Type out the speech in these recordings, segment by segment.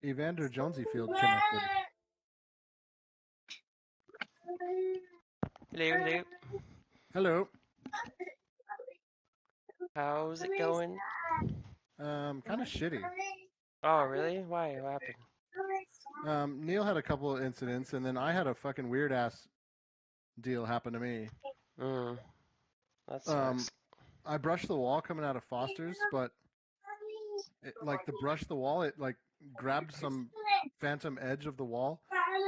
Evander Jonesy Field connected. Hello, hello. Hello. How's it going? Kind of shitty. Oh, really? Why? What happened? Neil had a couple of incidents, and then I had a fucking weird ass deal happen to me. That sucks. I brushed the wall coming out of Foster's, but like the brush the wall, it like grabbed some phantom edge of the wall,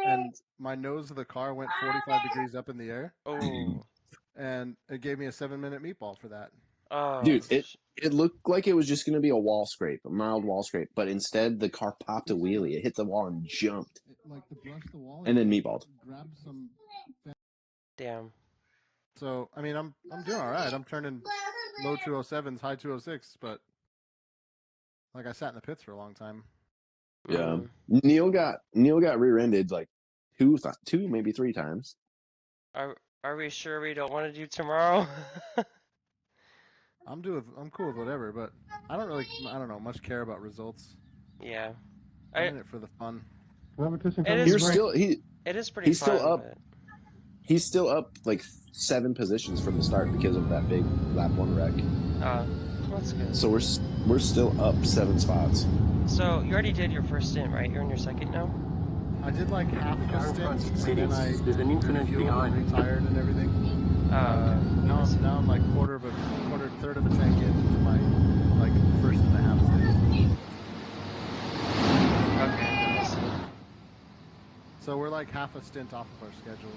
and my nose of the car went 45 degrees up in the air. Oh. And it gave me a 7-minute meatball for that. Oh. Dude, it looked like it was just going to be a wall scrape, a mild wall scrape, but instead the car popped a wheelie. It hit the wall and jumped. Like the brush the wall, and then meatballed. Grabbed some. Damn. So I mean, I'm doing all right. I'm turning low 207s, high 206, but like I sat in the pits for a long time. Yeah, Neil got rear-ended like two, maybe 3 times. Are we sure we don't want to do tomorrow? I'm cool with whatever, but I don't know, much care about results. Yeah. I'm in it for the fun. It is pretty he's fun, still up. But... He's still up like 7 positions from the start because of that big lap 1 wreck. That's good. So we're still up 7 spots. So you already did your first stint, right? You're in your second now? I did like half a stint, and then I retired and everything. Okay. Now I'm like third of a tank into my like first and a half stint. Okay. So we're like half a stint off of our schedule.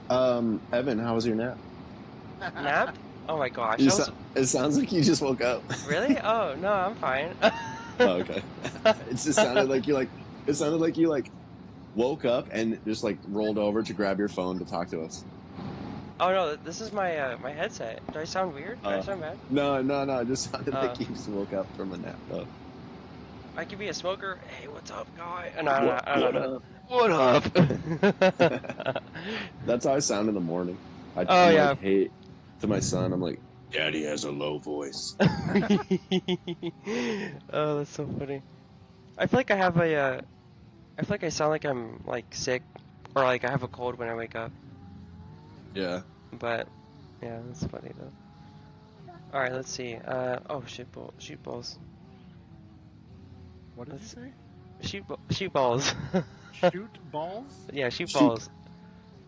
Okay. Evan, how was your nap? Nap? Oh my gosh. It sounds like you just woke up. Really? Oh no, I'm fine. Oh, okay. It just sounded like you woke up and just like rolled over to grab your phone to talk to us. Oh no, this is my my headset. Do I sound weird? Do I sound bad? No. It just sounded like you just woke up from a nap. Though. I could be a smoker. Hey, what's up, guy? What up? That's how I sound in the morning. I'm like, hey, to my son, I'm like, Daddy has a low voice. Oh, that's so funny. I feel like I have a, I feel like I sound like I'm like sick, or like I have a cold when I wake up. Yeah. But, yeah, that's funny though. All right, let's see. Oh, shoot balls. What did you say? Shoot balls. Shoot balls? Yeah, shoot balls.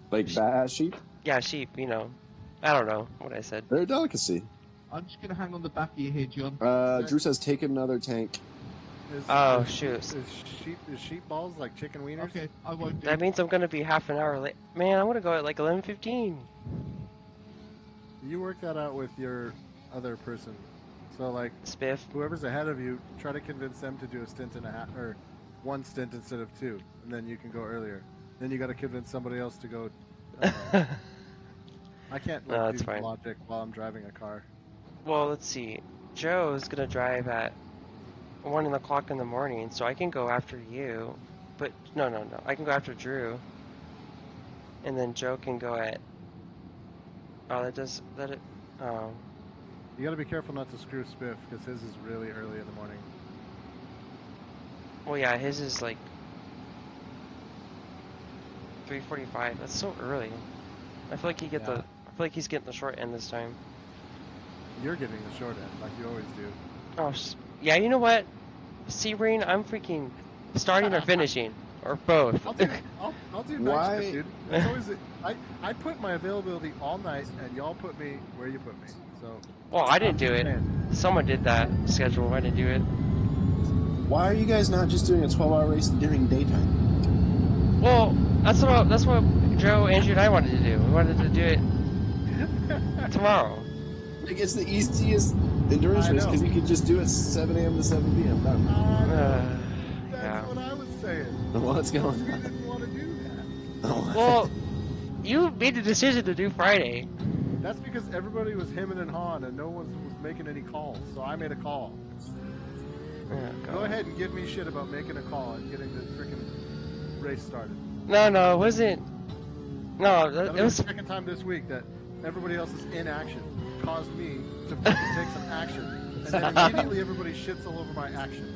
Like badass sheep? Yeah, sheep. You know, I don't know what I said. They're a delicacy. I'm just gonna hang on the back of your head, John. Drew says take another tank. Shoot. Is sheep balls like chicken wieners? Okay, I won't do That means I'm gonna be half an hour late. Man, I want to go at like 11:15. You work that out with your other person. So like, Spiff. Whoever's ahead of you, try to convince them to do a stint and a half, or 1 stint instead of 2, and then you can go earlier. Then you got to convince somebody else to go. I can't do logic while I'm driving a car. Well, let's see. Joe's gonna drive at 1 o'clock in the morning, so I can go after you. But no, I can go after Drew, and then Joe can go at. Oh, Oh. You gotta be careful not to screw Spiff, because his is really early in the morning. Well, yeah, his is like 3:45. That's so early. I feel like I feel like he's getting the short end this time. You're getting the short end, like you always do. Oh, yeah. You know what? Sebring, I'm freaking starting or finishing, or both. I'll do night shift, dude. It's always I put my availability all night, and y'all put me where you put me. So. Well, I didn't do it. Someone did that schedule. I didn't do it. Why are you guys not just doing a 12-hour race during daytime? Well, that's what Joe, Andrew, and I wanted to do. We wanted to do it tomorrow. Like, it's the easiest endurance race because you could just do it 7 a.m. to 7 p.m. Done. That's what I was saying. What's going on? You didn't want to do that. Well, you made the decision to do Friday. That's because everybody was hemming and hawing and no one was making any calls. So I made a call. Oh, Go ahead and give me shit about making a call and getting the freaking race started. No, it wasn't. No, That it was was. the second time this week that everybody else's inaction caused me to fucking take some action. And then immediately everybody shits all over my action.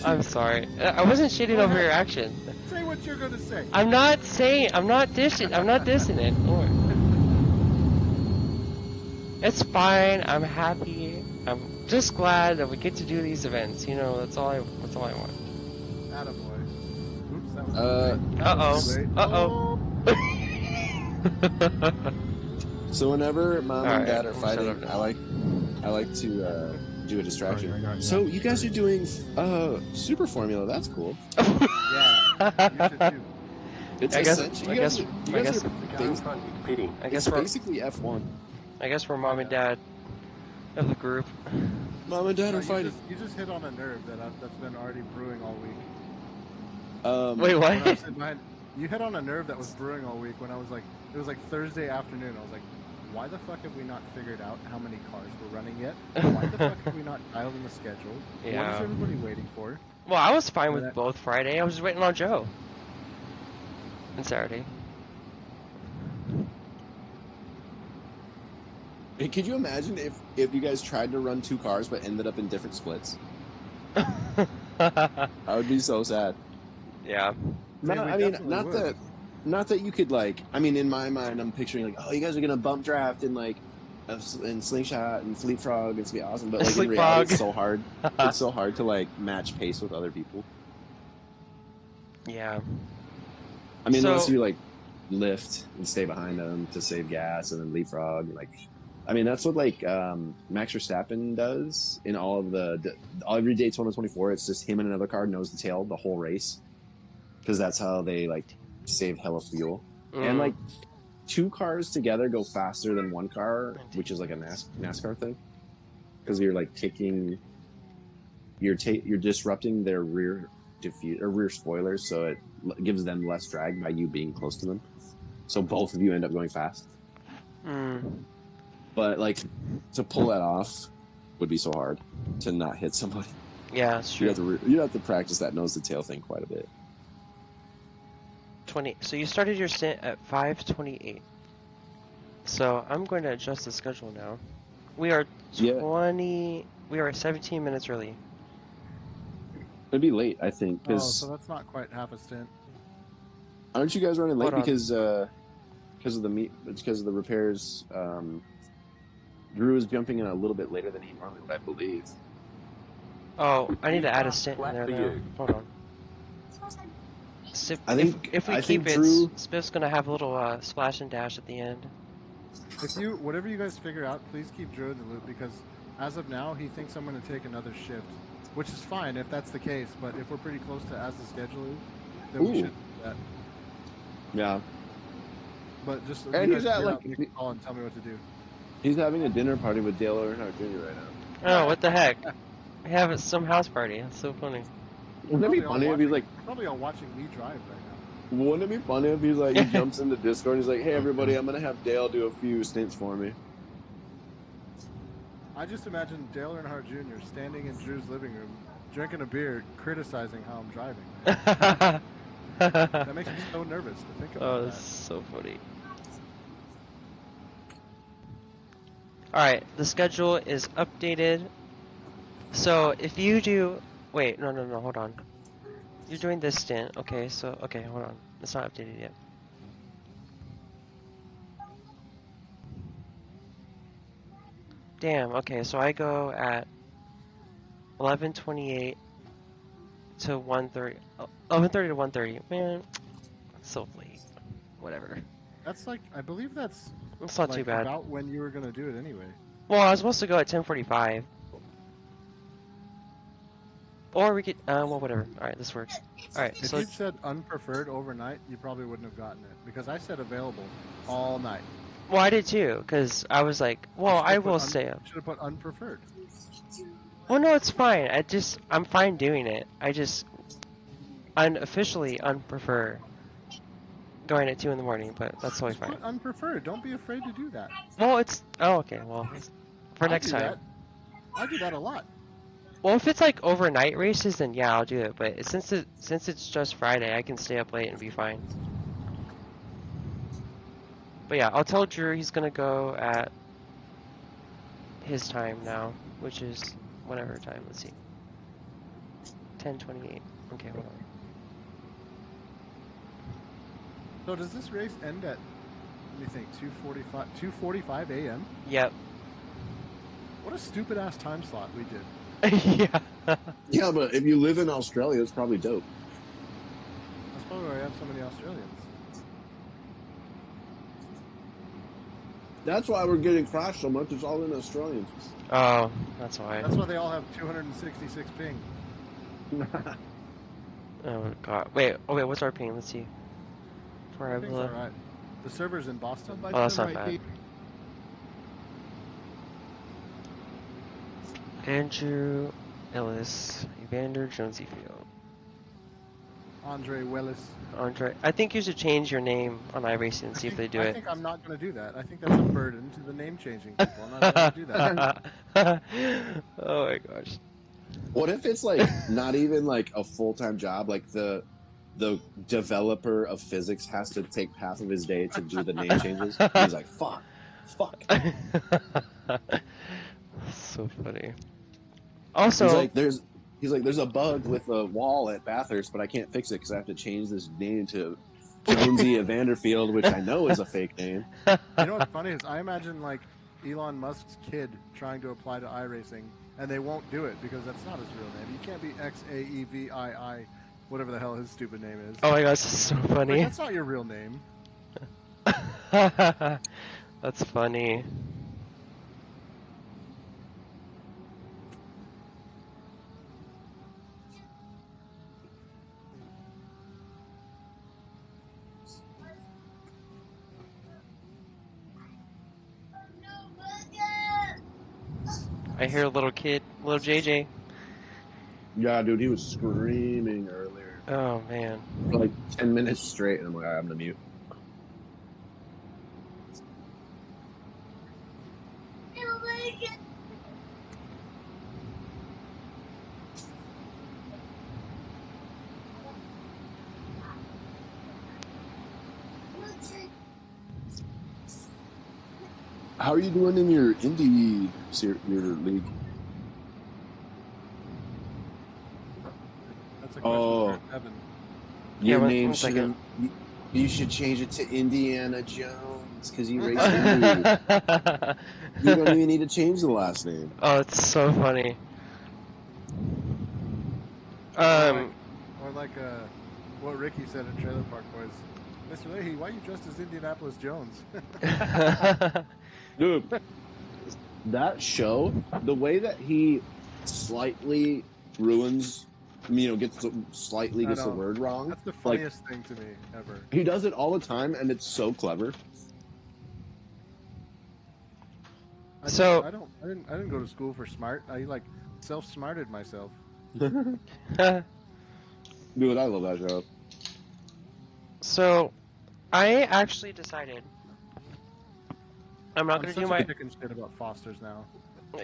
I'm sorry. I wasn't shitting over your action. Say what you're gonna say. I'm not dissing it. It's fine. I'm happy. I'm just glad that we get to do these events. You know, that's all I want. Attaboy. Oops, that was too late. So whenever mom and dad are shut fighting, up I like to do a distraction. Yeah. So you guys are doing Super Formula. That's cool. Yeah, you should too. It's I guess basically F1. I guess we're mom and dad of the group. Mom and dad are You fighting. just hit on a nerve that's been already brewing all week. Wait, When I what? was sitting behind, you hit on a nerve that was brewing all week when I was like, it was like Thursday afternoon. I was like, why the fuck have we not figured out how many cars we're running yet? Why the fuck have we not dialed in the schedule? What Yeah. is everybody waiting for? Well, I was fine with But- both Friday. I was just waiting on Joe. And Saturday. Hey, could you imagine if you guys tried to run two cars but ended up in different splits? I would be so sad. Yeah. Yeah, I we mean, definitely not that you could like. I mean, in my mind, I'm picturing like, oh, you guys are gonna bump draft and like, and slingshot and fleet frog. It's gonna be awesome. But like in reality, it's so hard. It's so hard to like match pace with other people. Yeah. I mean, So- unless you like lift and stay behind them to save gas and then leapfrog. Like, I mean, that's what like Max Verstappen does in all of every Daytona 24. It's just him and another car nose to tail the whole race because that's how they like save hella fuel. And like two cars together go faster than one car, which is like a NASCAR thing because you're like you're disrupting their rear spoilers, so it gives them less drag by you being close to them. So both of you end up going fast. But like to pull that off would be so hard to not hit somebody. Yeah, it's true. You have to practice that nose to tail thing quite a bit. 20. So you started your stint at 5:28. So I'm going to adjust the schedule now. We are 20. We are 17 minutes early. It'd be late, I think, Oh, because so that's not quite half a stint. aren't you guys running late Hold on. because of the repairs? Drew is jumping in a little bit later than he normally would, I believe. Oh, I need to add a stint in there though. Hold on. I think if we I keep think it, Drew- Spiff's gonna have a little splash and dash at the end. Whatever you guys figure out, please keep Drew in the loop because as of now, he thinks I'm going to take another shift, which is fine if that's the case. But if we're pretty close to as the schedule is, then we should do that. Yeah. But just And you he's guys at, figure like- out, make a call and tell me what to do. He's having a dinner party with Dale Earnhardt Jr. right now. Oh, what the heck? We have some house party. That's so funny. Wouldn't it be funny if he's like, Probably all watching me drive right now. wouldn't it be funny if he's like, he jumps into Discord and he's like, hey everybody, I'm gonna have Dale do a few stints for me. I just imagine Dale Earnhardt Jr. standing in Drew's living room, drinking a beer, criticizing how I'm driving. That makes me so nervous to think about Oh, that. that's so funny. Alright, the schedule is updated. So if you do... Wait, no, hold on. You're doing this stint. Okay, hold on. It's not updated yet. Damn, okay, so I go at 11:28 to 1:30. 11:30 to 1:30. Man, it's so late. Whatever. That's like, I believe that's It's not like too bad. about when you were going to do it anyway. Well, I was supposed to go at 10:45. Or we could, well, whatever. Alright, this works. Alright, If so, you'd said unpreferred overnight, you probably wouldn't have gotten it because I said available all night. well, I did too, because I was like, well, I will stay up. Should have put unpreferred. Well, no, it's fine. I'm fine doing it. I just unofficially unprefer. going at 2 in the morning, but that's totally Just fine. put unpreferred. Don't be afraid to do that. Well, it's oh okay. Well, for I next do time. that. I do that a lot. Well, if it's like overnight races, then yeah, I'll do it. But since it's just Friday, I can stay up late and be fine. But yeah, I'll tell Drew he's gonna go at his time now, which is whatever time. Let's see, 10:28. Okay, hold on. So does this race end at, let me think, 2:45 a.m.? Yep. What a stupid ass time slot we did. Yeah. Yeah, but if you live in Australia, it's probably dope. That's probably why I have so many Australians. That's why we're getting crashed so much. It's all in Australians. Oh, that's why. That's why they all have 266 ping. Oh god. Wait. Oh wait. What's our ping? Let's see. Ping's Parabola. alright. The server's in Boston. Come back Oh, that's to not the bad. right Andrew Ellis, Evander Jonesyfield. Andre Willis. Andre, I think you should change your name on iRacing and see if they do I it. think I'm not going to do that. I think that's a burden to the name changing people. I'm not going to do that. Oh my gosh. What if it's like not even like a full-time job? Like the developer of physics has to take half of his day to do the name changes. And he's like, fuck. So funny. Also, He's like, there's a bug with a wall at Bathurst, but I can't fix it because I have to change this name to Jonesy Vanderfield, which I know is a fake name. You know what's funny is I imagine like Elon Musk's kid trying to apply to iRacing, and they won't do it because that's not his real name. You can't be XAEVII, whatever the hell his stupid name is. oh my gosh, this is so Like, funny. that's not your real name. That's funny. I hear a little kid, little JJ. Yeah, dude, he was screaming earlier Oh man. for like 10 minutes straight, and I'm like, I'm gonna mute. How are you doing in your indie your league? That's a question Oh. for Evan. Your Yeah, name one should second. you should change it to Indiana Jones because you race Indy. You don't even need to change the last name. Oh, it's so funny. Or like what Ricky said in Trailer Park Boys. Mr. Leahy, why are you dressed as Indianapolis Jones? Dude, that show, the way that he slightly ruins, gets the word wrong. That's the funniest thing to me ever. He does it all the time, and it's so clever. I didn't go to school for smart. I like self-smarted myself. Dude, I love that show. So, I actually decided I'm not going to do my. chicken shit about Foster's now.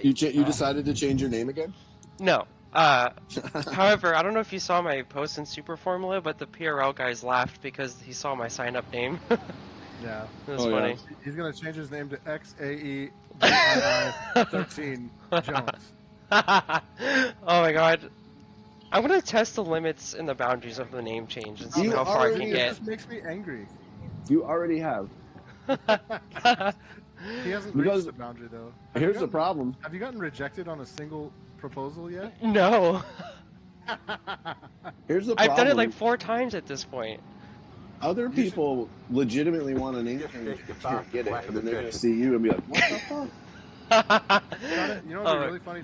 You decided to change your name again? No. However, I don't know if you saw my post in Super Formula, but the PRL guys laughed because he saw my sign-up name. Yeah, It was funny. he's gonna change his name to XAE13 Jones. Oh my god. I'm gonna test the limits and the boundaries of the name change and see You how far I already- can It get. just makes me angry. You already have. He hasn't Because- reached the boundary though. Here's the problem. Have you gotten rejected on a single proposal yet? No. Here's the problem. I've done it like 4 times at this point. Other people legitimately want a name change and can't get it, and then they're gonna see you and be like, "What the fuck?" You know what'd be really funny?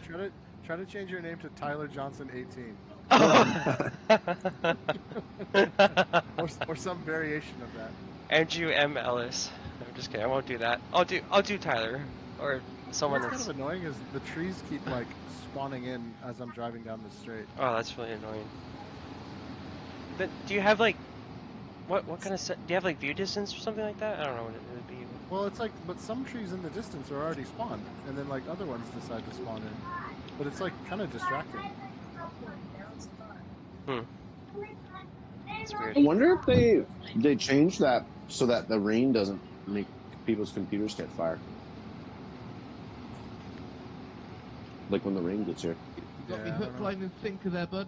Try to change your name to Tyler Johnson 18. or some variation of that. Andrew M. Ellis. I'm just kidding. I won't do that. I'll do Tyler or someone What's that's. kind of annoying is the trees keep like spawning in as I'm driving down the straight. Oh, that's really annoying. But do you have like What kind of do you have like view distance or something like that? I don't know what it would be. Well, it's like, but some trees in the distance are already spawned, and then like other ones decide to spawn in. But it's like kind of distracting. It's weird. I wonder if they changed that so that the rain doesn't make people's computers catch fire. Like when the rain gets here. You got me Yeah, I hook, don't know. line, and sinker there, bud.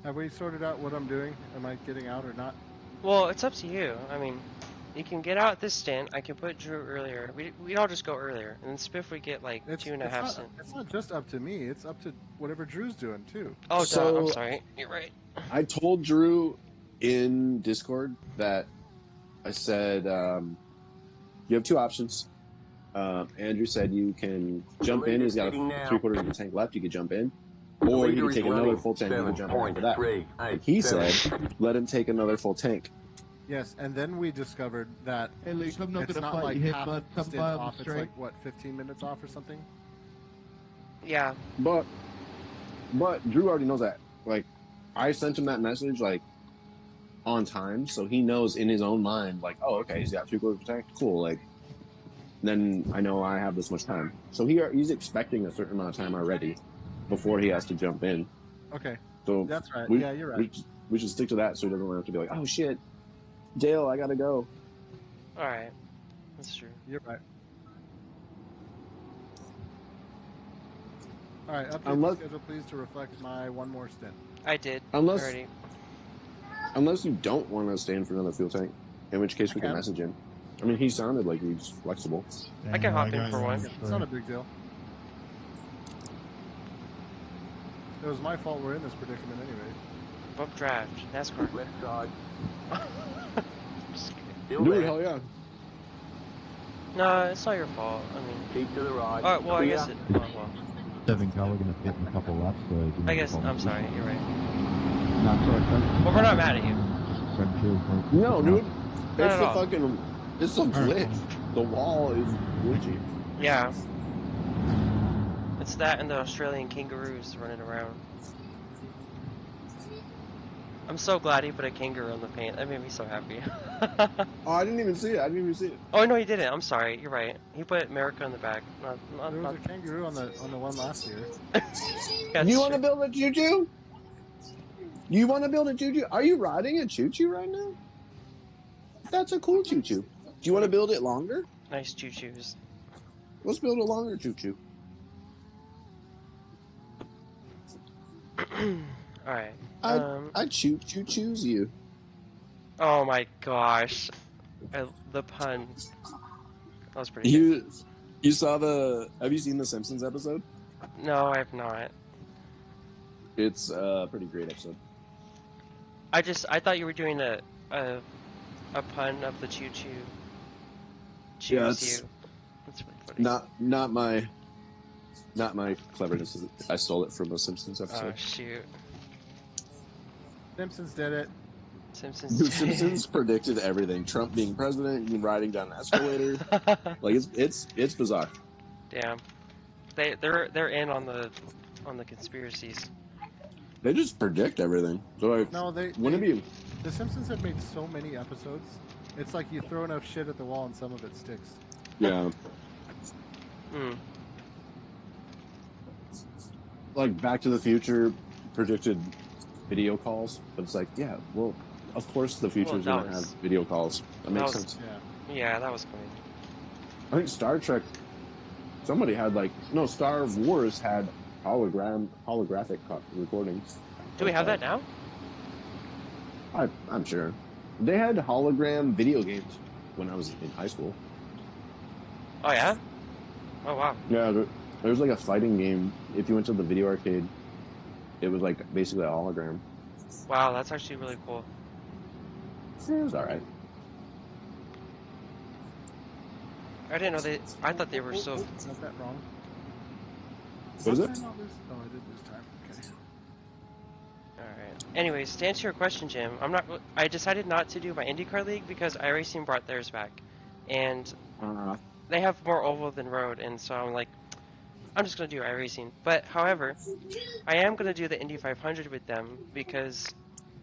Have we sorted out what I'm doing? Am I getting out or not? Well, it's up to you. I mean, you can get out this stint. I can put Drew earlier. We'd all just go earlier, and then Spiff would get like It's 2.5 not, stint. it's not just up to me. It's up to whatever Drew's doing too. Oh, duh. So- I'm sorry. You're right. I told Drew in Discord that I said you have two options. Andrew said you can jump in. He's got a 3/4 of the tank left. You could jump in, or he could take another full tank. You could jump in after that. And he said, "Let him take another full tank." Yes, and then we discovered that Hey, Luke, I'm not it's going to not fight like you here, half bud. Come stint by on off. the It's straight. like what, 15 minutes off or something? Yeah. But Drew already knows that. Like, I sent him that message like on time, so he knows in his own mind, like, oh, okay, he's got 3/4 of the tank. Cool. Like, then I know I have this much time. So he's expecting a certain amount of time already before he has to jump in. Okay, So that's right. we- Yeah, you're right. we should stick to that so he doesn't have to be like, oh shit, Dale, I gotta go. All right. That's true. You're right. All right, update Unless- the schedule, please, to reflect my one more stint. I did Unless already. unless you don't want to stay in for another fuel tank, in which case we can Okay. message him. I mean, he sounded like he's flexible. I can hop in for one. It's not a big deal. It was my fault we're in this predicament anyway. Bump draft. NASCAR. Left side. Just kidding. Still Do it, there. hell yeah. No, it's not your fault. I mean. Keep to the right. Oh, well, I Clear. guess it. Oh, well. Seven car, we're going to fit in a couple laps. So give me I a guess. call. I'm sorry. You're right. No, sorry, sorry. Well, we're not mad at you. Send cheers, mate. No, dude. Not It's at the all. fucking. It's a glitch. The wall is glitchy. Yeah. It's that and the Australian kangaroos running around. I'm so glad he put a kangaroo on the paint. That made me so happy. Oh, I didn't even see it. Oh no, he didn't. I'm sorry. You're right. He put America on the back. There was a kangaroo on the one last year. Yeah, You it's want to true. build a choo-choo? You want to build a choo-choo? Are you riding a choo-choo right now? That's a cool choo-choo. Do you want to build it longer? Nice choo-choos. Let's build a longer choo-choo. All right. I choo-choose you. Oh my gosh. The pun. That was pretty good. You saw the? Have you seen the Simpsons episode? No, I have not. It's a pretty great episode. I thought you were doing a pun of the choo-choo. Choose Yeah, it's you. That's really funny. Not my cleverness. I stole it from the Simpsons Oh episode. shoot. Simpsons did it. Simpsons. The Simpsons predicted everything. Trump being president, you riding down an escalator. Like it's bizarre. Damn. They're in on the conspiracies. They just predict everything. So like, No, wouldn't it be? The Simpsons have made so many episodes. It's like you throw enough shit at the wall and some of it sticks. Yeah. Hmm. Like Back to the Future predicted video calls, but it's like, yeah, well, of course the future is Well, going that to have was- video calls. That makes was- sense. Yeah. Yeah, that was funny. I think Star Trek. Somebody had Star Wars had holographic recordings. Do we have that now? I'm sure. They had hologram video games when I was in high school. Oh yeah. Oh wow. Yeah, there was like a fighting game. If you went to the video arcade, it was like basically a hologram. Wow, that's actually really cool. It was all right. I didn't know I thought they were so. Got that wrong. What is Did it? I not lose? Oh, I did lose time. Okay. Alright. Anyways, to answer your question, Jim, I decided not to do my IndyCar league because iRacing brought theirs back, and they have more oval than road, and so I'm like, I'm just gonna do iRacing. But however, I am gonna do the Indy 500 with them because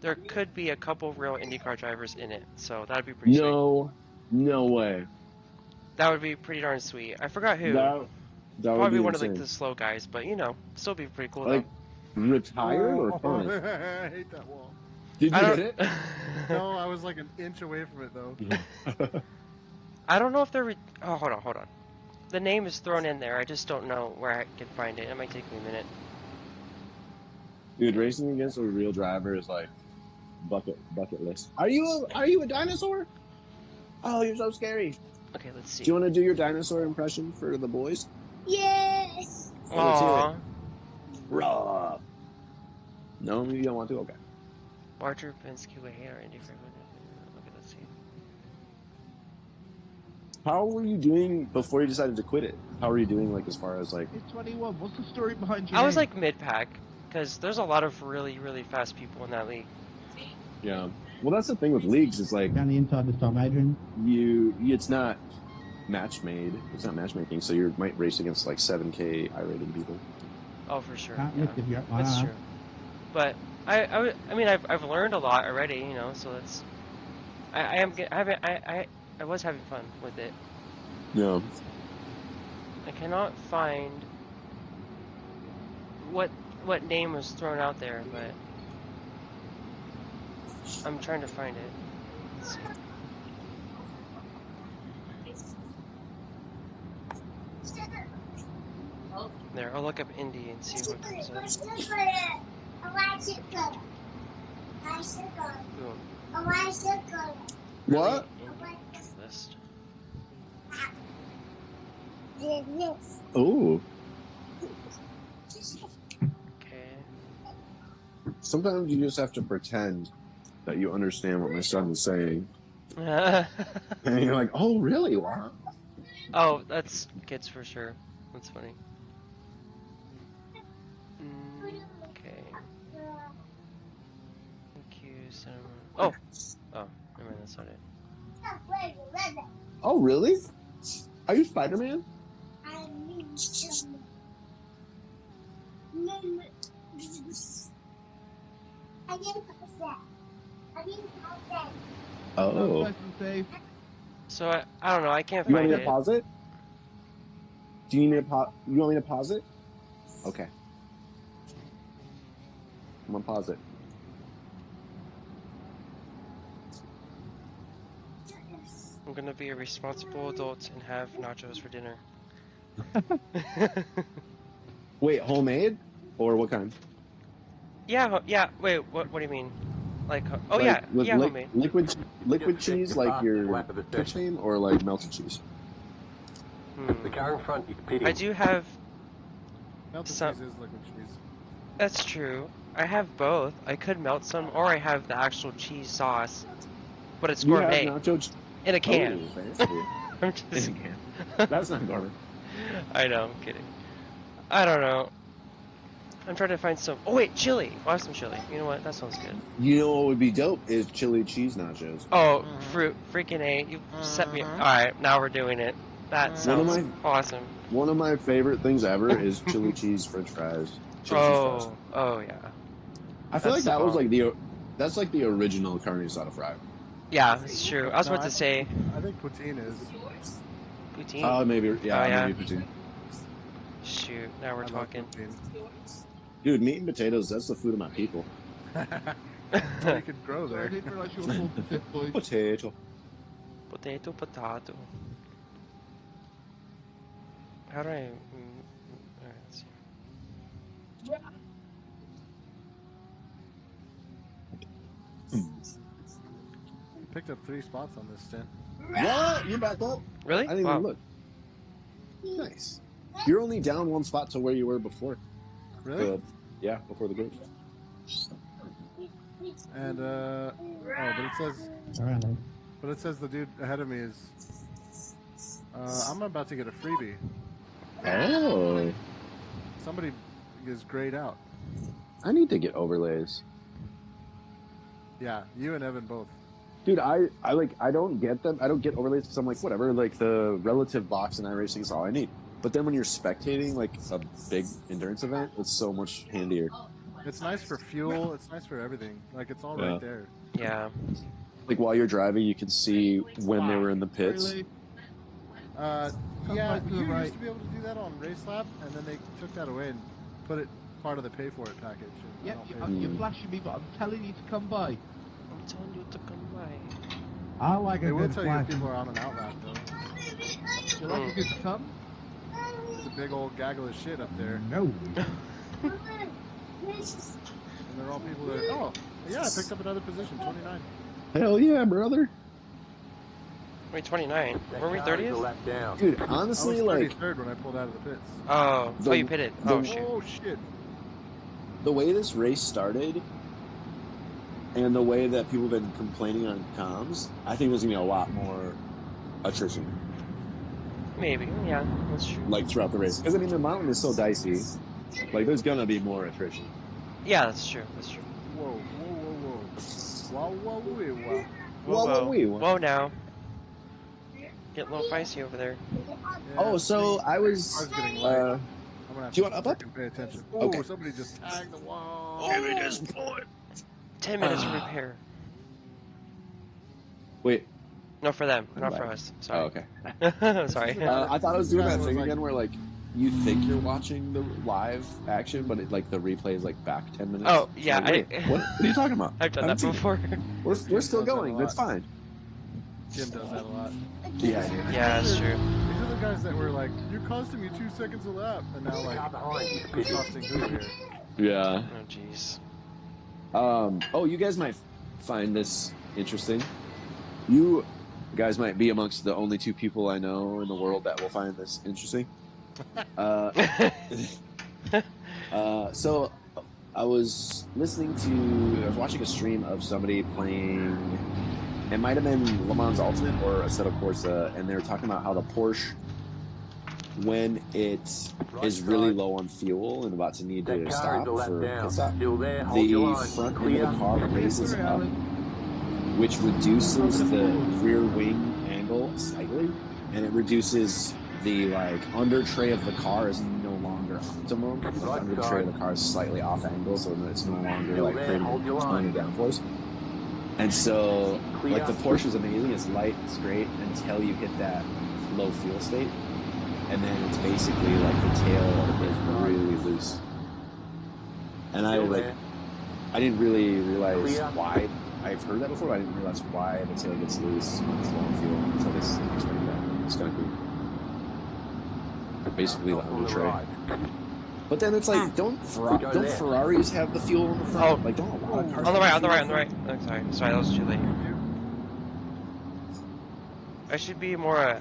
there could be a couple real IndyCar drivers in it, so that'd be pretty sweet. No way. That would be pretty darn sweet. I forgot who. That would Probably be one of insane. like the slow guys, but you know, still be pretty cool Like retired or Oh, current? I hate that wall. Did though. you I hit don't. it? No, I was like an inch away from it though. I don't know if they're. Oh, hold on. The name is thrown in there. I just don't know where I can find it. It might take me a minute. Dude, racing against a real driver is like bucket list. Are you a dinosaur? Oh, you're so scary. Okay, let's see. Do you want to do your dinosaur impression for the boys? Yes. Oh, let's hear it. Aww. Raw. No, you don't want to. Okay. Larger Penske way or indifferent. Okay, let's see. How were you doing before you decided to quit it? How were you doing, like, as far as like? It's 21. What's the story behind your I was name? like mid-pack, because there's a lot of really, really fast people in that league. Yeah. Well, that's the thing with leagues. Is like Down the inside this time, Adrian. it's not match made. It's not matchmaking. So you might race against like 7K I-rated people. Oh, for sure. Can't Yeah. lift if you're up my That's arm. true. But I mean, I've learned a lot already, you know. So that's I was having fun with it. Yeah. I cannot find what name was thrown out there, but I'm trying to find it. Let's see. There, I'll look up Indy and see what comes up. Boom. What? Indy list. Oh. Okay. Sometimes you just have to pretend that you understand what my son is saying, and you're like, "Oh, really? Wow." Oh, that's kids for sure. That's funny. Okay. Thank you, Cinnamon. Oh! Oh, never mind, that's not it. Oh, really? Are you Spider-Man? Oh. Nice and safe. So, I don't know, I can't You want find me to it. pause it? Do you need me to pause? You want me to pause it? Okay. I'm gonna pause it. I'm gonna be a responsible adult and have nachos for dinner. Wait, homemade or what kind? Yeah, wait, what do you mean? Like, oh Like, yeah, with homemade. liquid cheese, like your pitch name, or like melted cheese? Hmm. The car in front, you competing. I do have, Melted Some- cheese is liquid cheese. that's true. I have both. I could melt some, or I have the actual cheese sauce, but it's You have gourmet nacho cheese in a can. Oh, fancy. I'm just, In a can. That's not gourmet. I know, I'm kidding. I don't know. I'm trying to find some. Oh wait, chili. I'll have some chili. You know what? That sounds good. You know what would be dope is chili cheese nachos. Oh, Mhm. freaking A! You set me. Mhm. All right, now we're doing it. That One of sounds awesome. One of my favorite things ever is chili cheese French fries. Chili cheese fries. Oh yeah. I feel like that's the that was bomb. that's like the original carne asada fry. Yeah, it's true. I was No, about to say I think poutine is. poutine. Maybe Oh, yeah. maybe poutine. Shoot, now we're I love talking. poutine. Dude, meat and potatoes—that's the food of my people. Well, you could grow Sorry, I there. didn't realise you were full to fifth, boys. Potato. Potato. How do I? Alright, let's see. You picked up 3 spots on this stint. What? You're back up? Really? I didn't Wow. even look. Nice. You're only down 1 spot to where you were before. Really? Yeah, before the group. And but it says the dude ahead of me is. I'm about to get a freebie. Oh. Somebody is grayed out. I need to get overlays. Yeah, you and Evan both. Dude, I don't get them. I don't get overlays because I'm like, whatever, like the relative box in iRacing is all I need. But then when you're spectating like a big endurance event, it's so much handier. It's nice for fuel. It's nice for everything. Like it's all Yeah. right there. Yeah. Like while you're driving, you can see when they were in the Very pits. late. Uh, Come yeah, right to the you right. used to be able to do that on Race Lab, and then they took that away and put it part of the pay for it package. And I Yep, don't you, pay for it. you're flashing me, but I'm telling you to come by. I'm telling you to come by. I like They a will good tell you if flash. people are on an outlap though. You like a good come? It's a big old gaggle of shit up there, No. and they're all people that. Oh, yeah, I picked up another position, 29. Hell yeah, brother. Wait, 29. Were we 30th? Dude, I honestly, was like 33rd when I pulled out of the pits. Oh, The- oh, you pitted. the- Oh, shoot. Oh shit! the way this race started and the way that people have been complaining on comms, I think there's gonna be a lot more attrition Maybe. Yeah, that's true. like throughout the race. Because I mean, the mountain is so dicey. Like, there's gonna be more attrition. Yeah, that's true. That's true. Whoa, whoa, whoa, whoa! Wow, whoa, whoa, wow! Whoa, whoa, wee, whoa. Whoa now. Get a little feisty over there. Yeah, Oh, so I was. Car's getting light. I'm gonna have do you to want up? frickin' pay attention. Oh, Okay. somebody just tagged the wall. Give me this point. 10 minutes to repair. Wait. No, for them, not for Right. us. Oh, Sorry. okay. Sorry. I thought I was doing This guy that was thing like- again where, like, you think you're watching the live action, but it, like, the replay is, like, back 10 minutes. Oh, yeah, Like, wait, what are you talking about? I've done I that haven't seen it. before. We're still does that going. a That's lot. fine. Jim does that a lot. Yeah, I do. Yeah, that's true. These are the guys that were like, "You're costing me 2 seconds a lap," and now like, it's costing who here? Yeah. Oh, jeez. Oh, you guys might find this interesting. You guys might be amongst the only 2 people I know in the world that will find this interesting. So I was I was watching a stream of somebody playing, it might have been Le Mans Ultimate or a set of Corsa, and they were talking about how the Porsche, when it is really low on fuel and about to need to stop for pit stop, the front end of the car raises up, which reduces the rear wing angle slightly, and it reduces the like under tray of the car is no longer optimum. The under tray of the car is slightly off angle, so that it's no longer like creating tons of downforce. And so, like, the Porsche is amazing. It's light, it's great until you hit that low fuel state, and then it's basically like the tail is really loose. And I didn't really realize why. I've heard that before, but I didn't realize why the tail gets loose when it's low on fuel until this explained that. It's kind of cool. Basically the under tray. But then it's like, don't Ferraris have the fuel in the front? Oh. Like, don't a lot of cars On the right, have on the fuel right, in on the right. Oh, sorry. Sorry, that was too late. I should be more a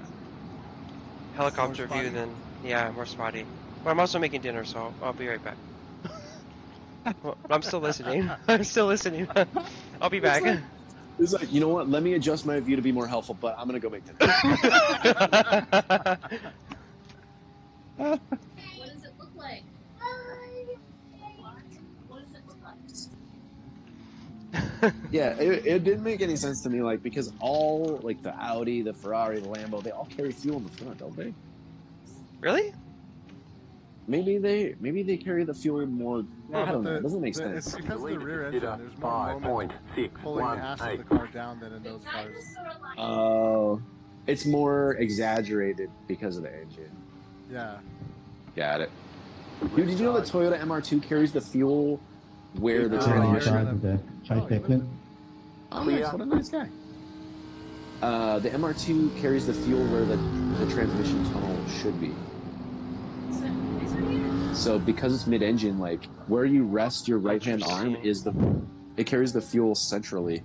helicopter More view than, yeah, more spotty. But I'm also making dinner, so I'll be right back. Well, I'm still listening. I'm still listening. I'll be back. It's like, you know what? Let me adjust my view to be more helpful, but I'm gonna go make dinner. What does it look like? What does it look like? Yeah, it didn't make any sense to me, like, because all, like, the Audi, the Ferrari, the Lambo, they all carry fuel in the front, don't they? Really? Maybe they carry the fuel more. I don't know. It doesn't make sense. It's because of the rear engine. There's more moment pulling the ass of the car down than in those cars. Oh, it's more exaggerated because of the engine. Yeah. Got it. Dude, did you know the Toyota MR2 carries the fuel where the Oh, transmission? yeah. Outside the chase technic. Oh, nice. What a nice guy. The MR2 carries the fuel where the transmission tunnel should be. So because it's mid-engine, like where you rest your right-hand arm is it carries the fuel centrally.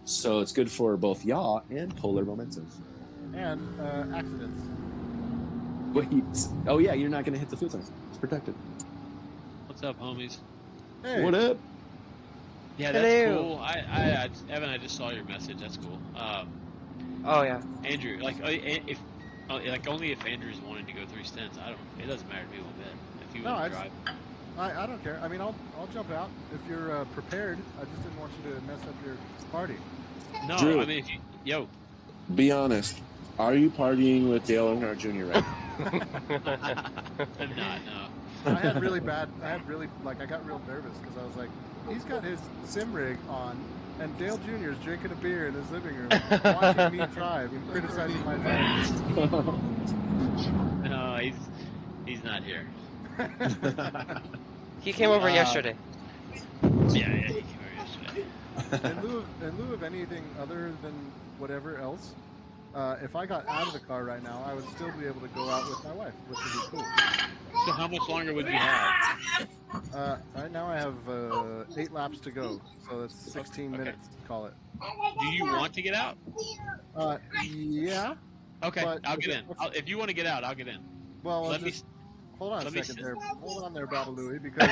So it's good for both yaw and polar momentum. And accidents. Wait. Oh yeah, you're not going to hit the fuel tank. It's protected. What's up, homies? Hey. What up? Yeah, that's Hello. cool. Evan, I just saw your message. That's cool. Oh, yeah. Andrew, like, if only if Andrew's wanting to go 3 stints. It doesn't matter to me one bit. If you No, want to drive. I don't care. I mean, I'll jump out if you're prepared. I just didn't want you to mess up your party. No, Drew. I mean, if you, yo, Be honest. Are you partying with Dale Earnhardt Jr. right now? I'm not. No. I had really bad. I got real nervous because I was like, he's got his sim rig on, and Dale Jr. is drinking a beer in his living room, watching me drive and criticizing my driving. No, he's not here. He came over yesterday. Yeah, he came over yesterday. In lieu of anything other than whatever else, if I got out of the car right now, I would still be able to go out with my wife, which would be cool. So how much longer would you have? Right now I have 8 laps to go, so that's 16 Okay. minutes. Call it. Do you want to get out? Yeah. Okay, But I'll get in. If you want to get out, I'll get in. Well, Let me. hold on a let me second s- there. Hold on there, Babalooey, because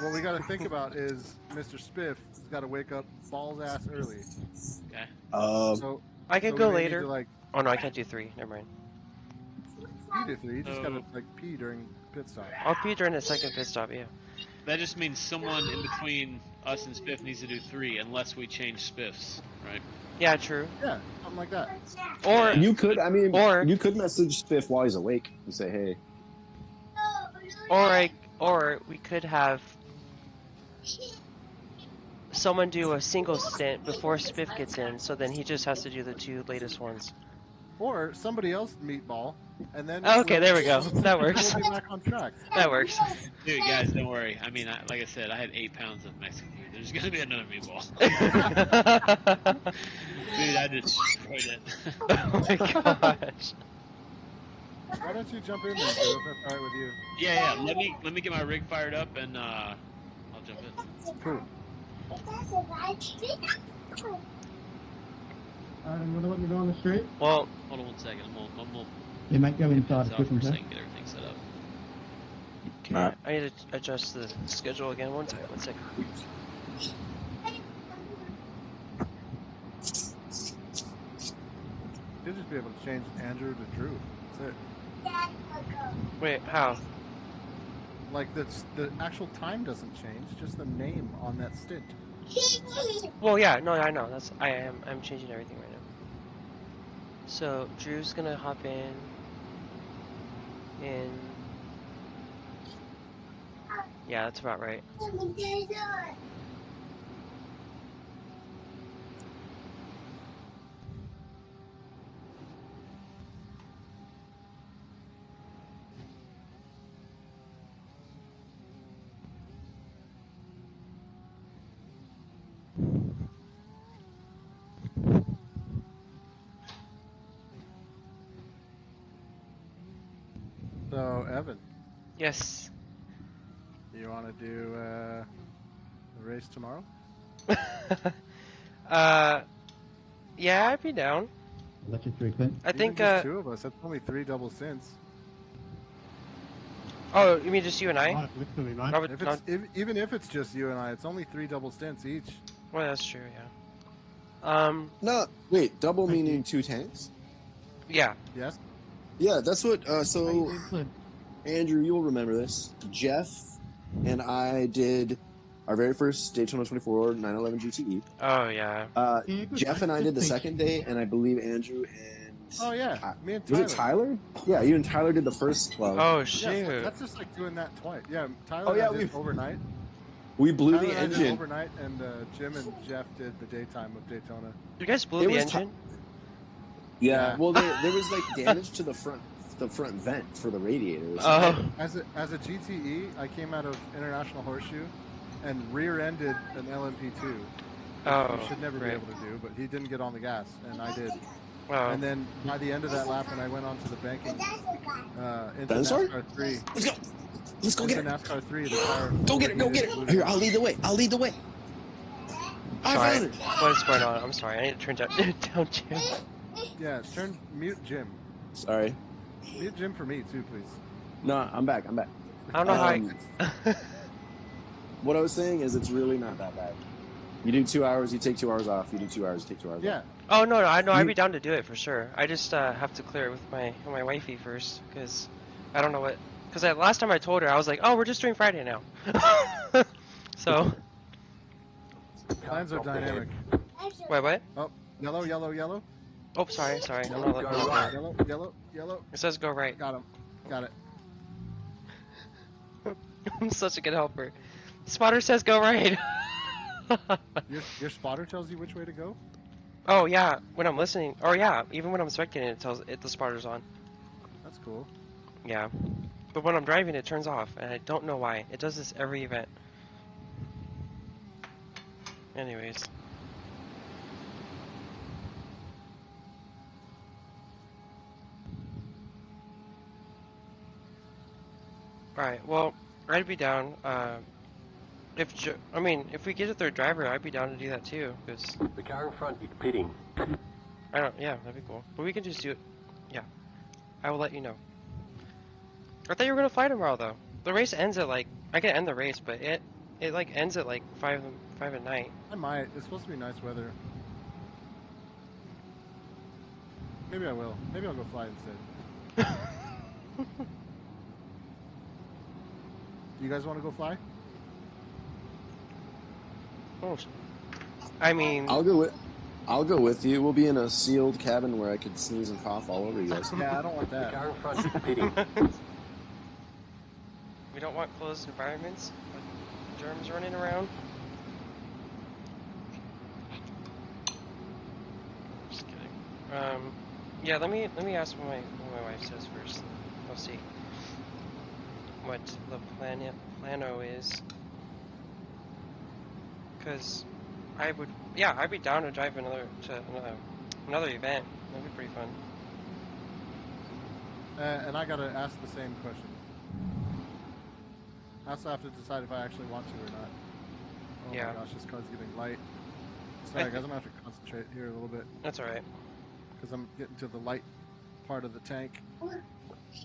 what we got to think about is Mr. Spiff has got to wake up balls ass early. Okay. So I can so go we may need later. to, like, Oh no, I can't do 3. Never mind. you do 3. You just got to So- like pee during pit stop. I'll pee during the second pit stop. Yeah. That just means someone in between us and Spiff needs to do 3, unless we change Spiffs, right? Yeah, true. Yeah, something like that. Or You could, I mean, Or- you could message Spiff while he's awake and say, "Hey." or we could have someone do a single stint before Spiff gets in, so then he just has to do the 2 latest ones. Or somebody else meatball, and then Okay, there we go. That works. We'll be back on track. That works. Dude, guys, don't worry. I mean, like I said, I had 8 pounds of Mexican food. There's gonna be another meatball. Dude, I just destroyed it. Oh my gosh. Why don't you jump in there, Drew, if that's all right with you? Yeah. Let me get my rig fired up and I'll jump in. Cool. You want to let me go on the street? Well, Hold on 1 second. I'm gonna You might go get inside this a off for quick a and second, get everything set up. okay, Alright. I need to adjust the schedule again. One second. You'll just be able to change Andrew to Drew. That's it. Wait, how? Like the actual time doesn't change, just the name on that stint. Well, yeah, no, I know. I'm changing everything right now. So Drew's gonna hop in. Yeah, that's about right. So Evan, Yes. you want to do the race tomorrow? Yeah, I'd be down. Electric 3 pin. I think. Even just 2 of us. That's only 3 double stints. Oh, you mean just you and I? Alright, looks to me, mate. Not with, If it's even if it's just you and I, it's only 3 double stints each. well, that's true. Yeah. No, wait, double Thank meaning 2 tanks? Yeah. Yes. Yeah, that's what. Hey, So dude, Clint. Andrew, you'll remember this. Jeff and I did our very first Daytona 24 911 GTE. Oh yeah. Uh, Yeah, good, Jeff mate. and I Good did the thing. second day, and I believe Andrew and Oh yeah, me and was Tyler. it Tyler? Yeah, you and Tyler did the first 12. Oh Yeah, shoot. that's just like doing that twice. Yeah, Tyler Oh, yeah, and I did we- overnight. We blew Tyler the and I did engine. overnight, and Jim and Jeff did the daytime of Daytona. You guys blew It the was engine. Yeah, Yeah. well, there was like damage to the front vent for the radiators. Oh. As a GTE, I came out of International Horseshoe and rear-ended an LMP2. Oh. You should never be right. able to do, but he didn't get on the gas, and I did. Wow. And then by the end of that lap, when I went onto the banking into Dinosaur? NASCAR 3, Let's go get into it. NASCAR 3, the car Go get it. Go get it. Here, I'll lead the way. I Sorry. found it. What is going on? I'm sorry. I need to turn down Jim. Yeah, mute Jim. Sorry. Mute Jim for me too, please. No, I'm back. I don't know Um, how I. What I was saying is, it's really not that bad. You do 2 hours, you take 2 hours off. You do 2 hours, you take 2 hours Yeah, off. Oh no, I'd You- be down to do it for sure. I just have to clear it with my wifey first, because I don't know what. Because last time I told her, I was like, oh, we're just doing Friday now. So. plans are dynamic. Wait, what? Oh, yellow, yellow, yellow. Oh, sorry. I'm Yellow, not looking at that. yellow, yellow, yellow. It says go right. Got him. Got it. I'm such a good helper. Spotter says go right. Your spotter tells you which way to go. Oh yeah, when I'm listening, or yeah, even when I'm spectating, it tells it the spotter's on. That's cool. Yeah, but when I'm driving, it turns off, and I don't know why. It does this every event. Anyways, all right. Well, I'd be down. If we get a third driver, I'd be down to do that too. Cause The car in front is pitting. I don't. Yeah, that'd be cool. But we can just do it. Yeah, I will let you know. I thought you were gonna fly tomorrow though. The race ends at like I can end the race, but it like ends at like five at night. I might. It's supposed to be nice weather. Maybe I will. Maybe I'll go fly instead. You guys want to go fly? Oh, I mean, I'll go with you. We'll be in a sealed cabin where I could sneeze and cough all over you guys. Yeah, I don't want The that. car in front is pitting. we don't want closed environments with germs running around. Just kidding. Yeah, let me ask what my wife says first. I'll see what the plano is. Cause I'd be down to drive another event. That'd be pretty fun. And I gotta ask the same question. I also have to decide if I actually want to or not. Oh Yeah. my gosh, this car's getting light. Sorry guys, I'm gonna have to concentrate here a little bit That's all right. because I'm getting to the light part of the tank.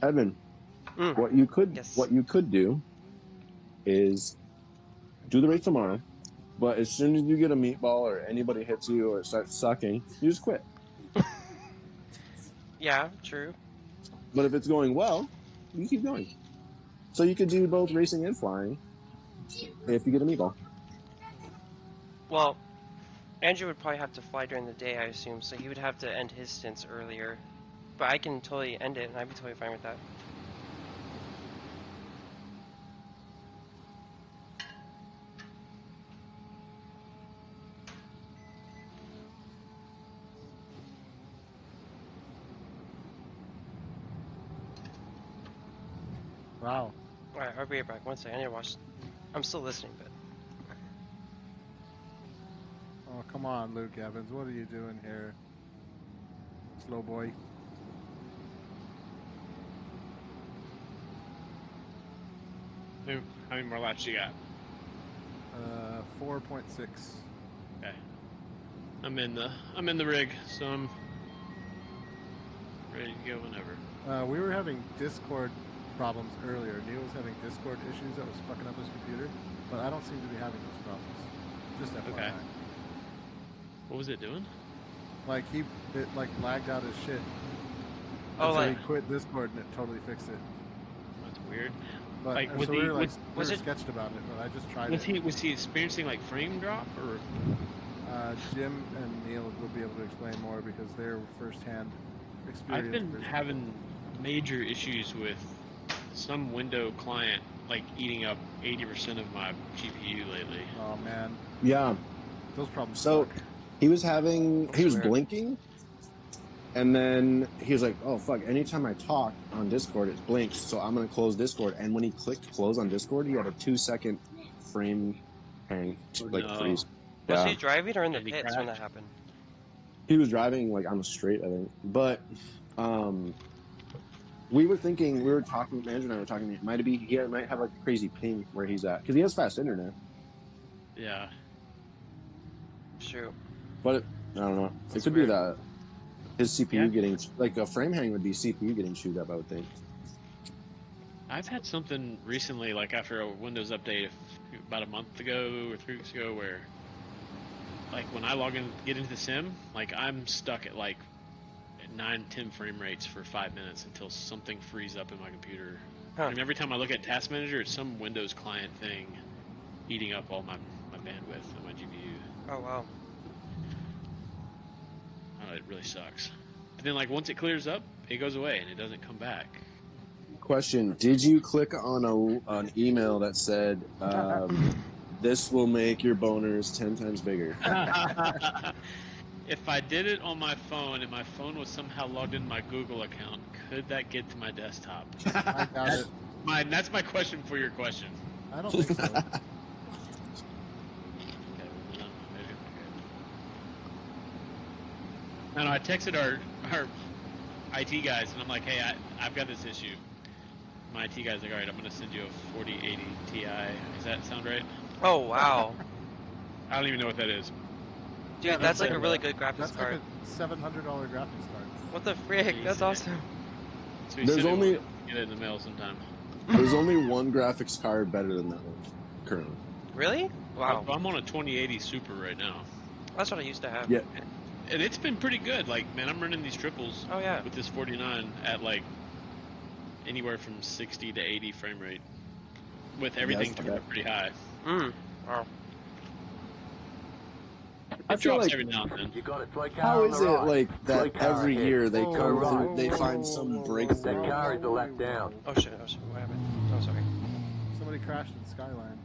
Evan, Mm. what Yes. you could do is do the race tomorrow, but as soon as you get a meatball or anybody hits you or starts sucking, you just quit. Yeah, true. But if it's going well, you keep going. So you could do both racing and flying if you get a meatball. Well, Andrew would probably have to fly during the day, I assume, so he would have to end his stints earlier. But I can totally end it, and I'd be totally fine with that. Wow. Alright, I'll be right back. One second, I need to watch. I'm still listening, but. Oh, come on, Luke Evans. What are you doing here? Slow boy. How many more laps you got? 4.6. Okay. I'm in the rig, so I'm ready to go whenever. We were having Discord problems earlier. Neil was having Discord issues that was fucking up his computer, but I don't seem to be having those problems. Just FYI. Okay. What was it doing? Like it like lagged out his shit. Oh, And so like. he quit Discord and it totally fixed it. That's weird. But Like, and was so he- we were like was we were it- sketched about it, but I just tried Was he experiencing like frame drop or? Jim and Neil would be able to explain more because they're firsthand experience. I've been having major issues with some Windows client like eating up 80% of my GPU lately. Oh man, Yeah. those problems. So suck. he was weird. blinking, and then he was like, "Oh fuck!" Anytime I talk on Discord, it blinks. So I'm gonna close Discord. And when he clicked close on Discord, he had a 2-second frame hang, Oh, like no. freeze. Was Yeah. he driving or in the And he pits when that crashed. happened? He was driving like on the straight, I think. But we were talking. Manager and I were talking. It might have like a crazy ping where he's at because he has fast internet. Yeah. Shoot. But I don't know. That's it could weird. be that his CPU Yeah. getting like a frame hang would be CPU getting chewed up. I would think. I've had something recently, like after a Windows update about a month ago or 3 weeks ago, where like when I log in, get into the sim, like I'm stuck at like 9-10 frame rates for 5 minutes until something frees up in my computer. Huh. And every time I look at Task Manager, it's some Windows client thing eating up all my bandwidth on my GPU. Oh wow. Oh, it really sucks. But then like once it clears up, it goes away and it doesn't come back. Question: did you click on an email that said this will make your boners 10 times bigger? If I did it on my phone and my phone was somehow logged in my Google account, could that get to my desktop? I doubt it. That's my question for your question. I don't think so. Okay, well, maybe I'm good. No, I texted our IT guys and I'm like, hey, I've got this issue. My IT guy's like, all right, I'm gonna send you a 4080 Ti. Does that sound right? Oh wow, I don't even know what that is. dude, Yeah, that's like like a really good graphics That's card. like a $700 graphics card. What the frick? That's awesome. So he There's said he only- wanted to get it in the mail sometime. There's only one graphics card better than that one currently. Really? Wow. I'm on a 2080 Super right now, That's what I used to have. Yeah. and it's been pretty good. Like, man, I'm running these triples Oh yeah. with this 49 at like anywhere from 60 to 80 frame rate, with everything not turned bad. up pretty high. Wow. I It feel drops like every now and then. You got it. Slow car how on is the it right. like Slow that car every ahead. year they Whoa, come whoa, through, whoa, they whoa, find whoa, some whoa, breakthrough? That car is a lap down. Oh shit. Oh shit. What happened? Oh sorry. Somebody crashed in Skyline,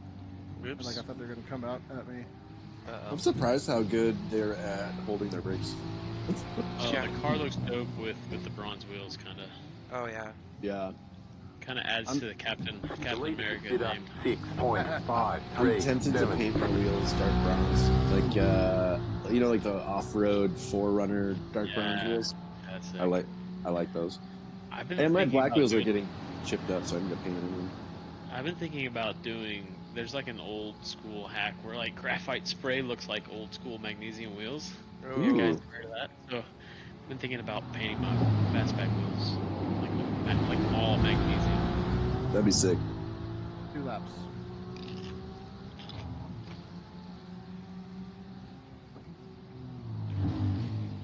and Oops. like I thought they were gonna come out at me. I'm surprised how good they're at holding their brakes. Yeah. The car looks dope with the bronze wheels, Oh yeah. Yeah, adds I'm- to the Captain The leader America consider name. 6.5. I'm tempted to paint my wheels dark browns, like like the off-road Forerunner dark bronze Yeah. wheels. That's it. I like those. I've been And my thinking black about wheels are doing- getting chipped up, so I need to paint them. I've been thinking about doing. There's like an old school hack where like graphite spray looks like old school magnesium wheels. Ooh. You guys heard of that? So I've been thinking about painting my fastback wheels like all magnesium. That'd be sick. 2 laps.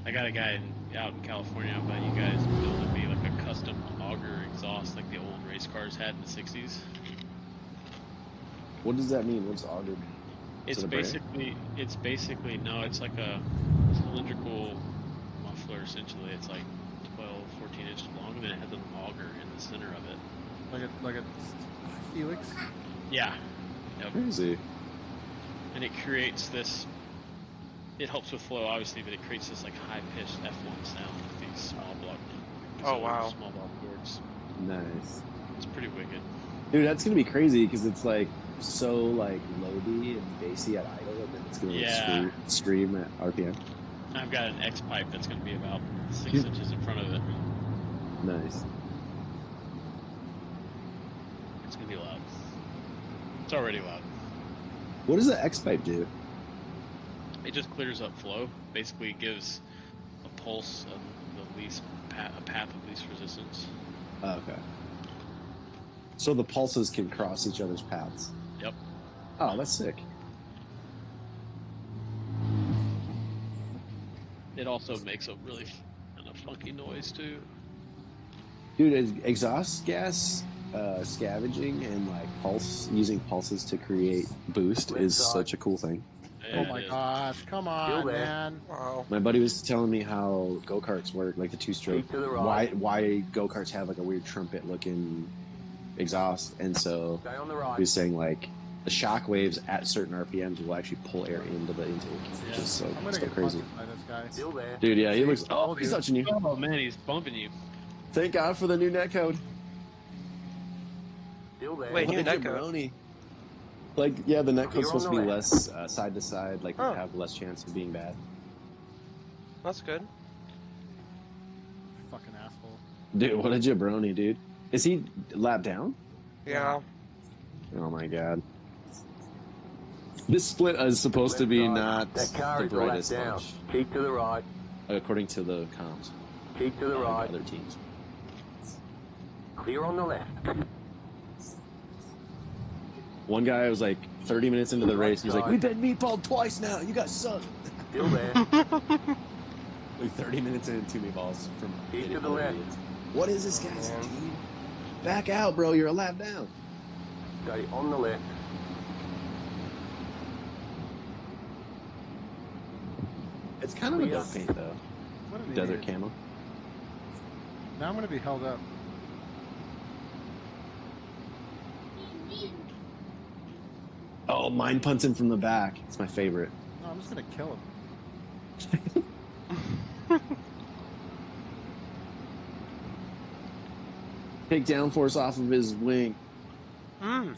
I got a guy out in California about you guys building me like a custom auger exhaust like the old race cars had in the 60s. What does that mean? What's auger mean? It's it a brand? basically no, it's like a cylindrical muffler essentially. It's like 12, 14 inches long, and then it has an auger in the center of it. Like a helix. Yeah. Yep. Crazy. And it creates this. It helps with flow, obviously, but it creates this like high-pitched F1 sound with these small block. Oh, wow. Small block boards. Nice. It's pretty wicked. Dude, that's gonna be crazy because it's like so like loady and bassy at idle, and then it's gonna Yeah. scream at RPM. I've got an X pipe that's going to be about 6 inches in front of it. Nice. It's going to be loud. It's already loud. What does the X pipe do? It just clears up flow. Basically, it gives a pulse of the least a path of least resistance. Oh, okay. So the pulses can cross each other's paths. Yep. Oh, that's sick. It also makes a really kind of funky noise too. Dude, exhaust gas scavenging and like using pulses to create boost is such a cool thing. Oh It my is. gosh! Come on, there. man. Wow. My buddy was telling me how go-karts work, like the two-stroke. Keep to the right. Why go-karts have like a weird trumpet-looking exhaust, and so Stay on the he right. was saying like the shock waves at certain RPMs will actually pull air into the intake, which is I'm gonna so get crazy. punted by this guy. Still there. Dude, yeah, he looks. Oh, Told he's you. touching you. Oh man, he's bumping you. Thank God for the new netcode. Still there. Wait, new Look at netcode? jabroni. Like, yeah, the netcode's You're supposed to on be the less side to side, like Oh. have less chance of being bad. That's good. Fucking asshole. Dude, what a jabroni, dude. Is he lap down? Yeah. Oh my God. This split is supposed to be Left side. not That car the is a lap brightest down. bunch, Keep to the right. according to the comms. Keep to the of right. Other teams. Clear on the left. One guy was like 30 minutes into the race. He's like, "We've been meatballed twice now. You guys suck." Still there. Like 30 minutes in, 2 meatballs from Keep to hitting the other left. idiots. What is this guy's Man. team? Back out, bro. You're a lap down. Stay on the left. It's kind of a dope paint though. What an Desert idiot. camo. Now I'm gonna be held up. Oh, mine punting from the back. It's my favorite. No, I'm just gonna kill him. Take downforce off of his wing. True.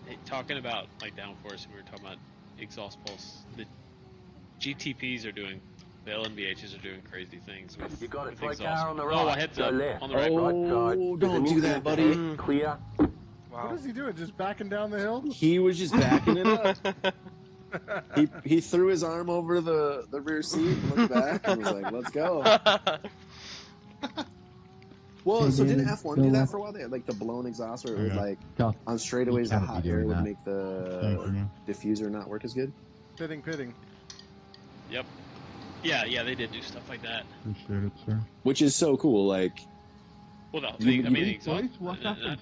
Hey, talking about like downforce, we were talking about exhaust pulse. The GTPs are doing, the LMBHs are doing crazy things with. You got it, with right exhaust. car on the Oh, right. a heads Go up left. on the right. Oh, Right side. There's don't an do that, infinite buddy. ahead. Clear. What Wow. is he doing? Just backing down the hill? He was just backing it up. He threw his arm over the rear seat and looked back and was like, "Let's go." Well, Hey, so didn't David, F1 go do that left. for a while? They had like the blown exhaust where it would Okay. like Tough. on straightaways the can't hot be air doing would that. make Thank the you. diffuser not work as good. Pitting. Yep. Yeah, they did do stuff like that. Appreciate it, sir. Which is so cool. Like, Well, no, You- I mean, the Wait, exhaust, boys, what happened?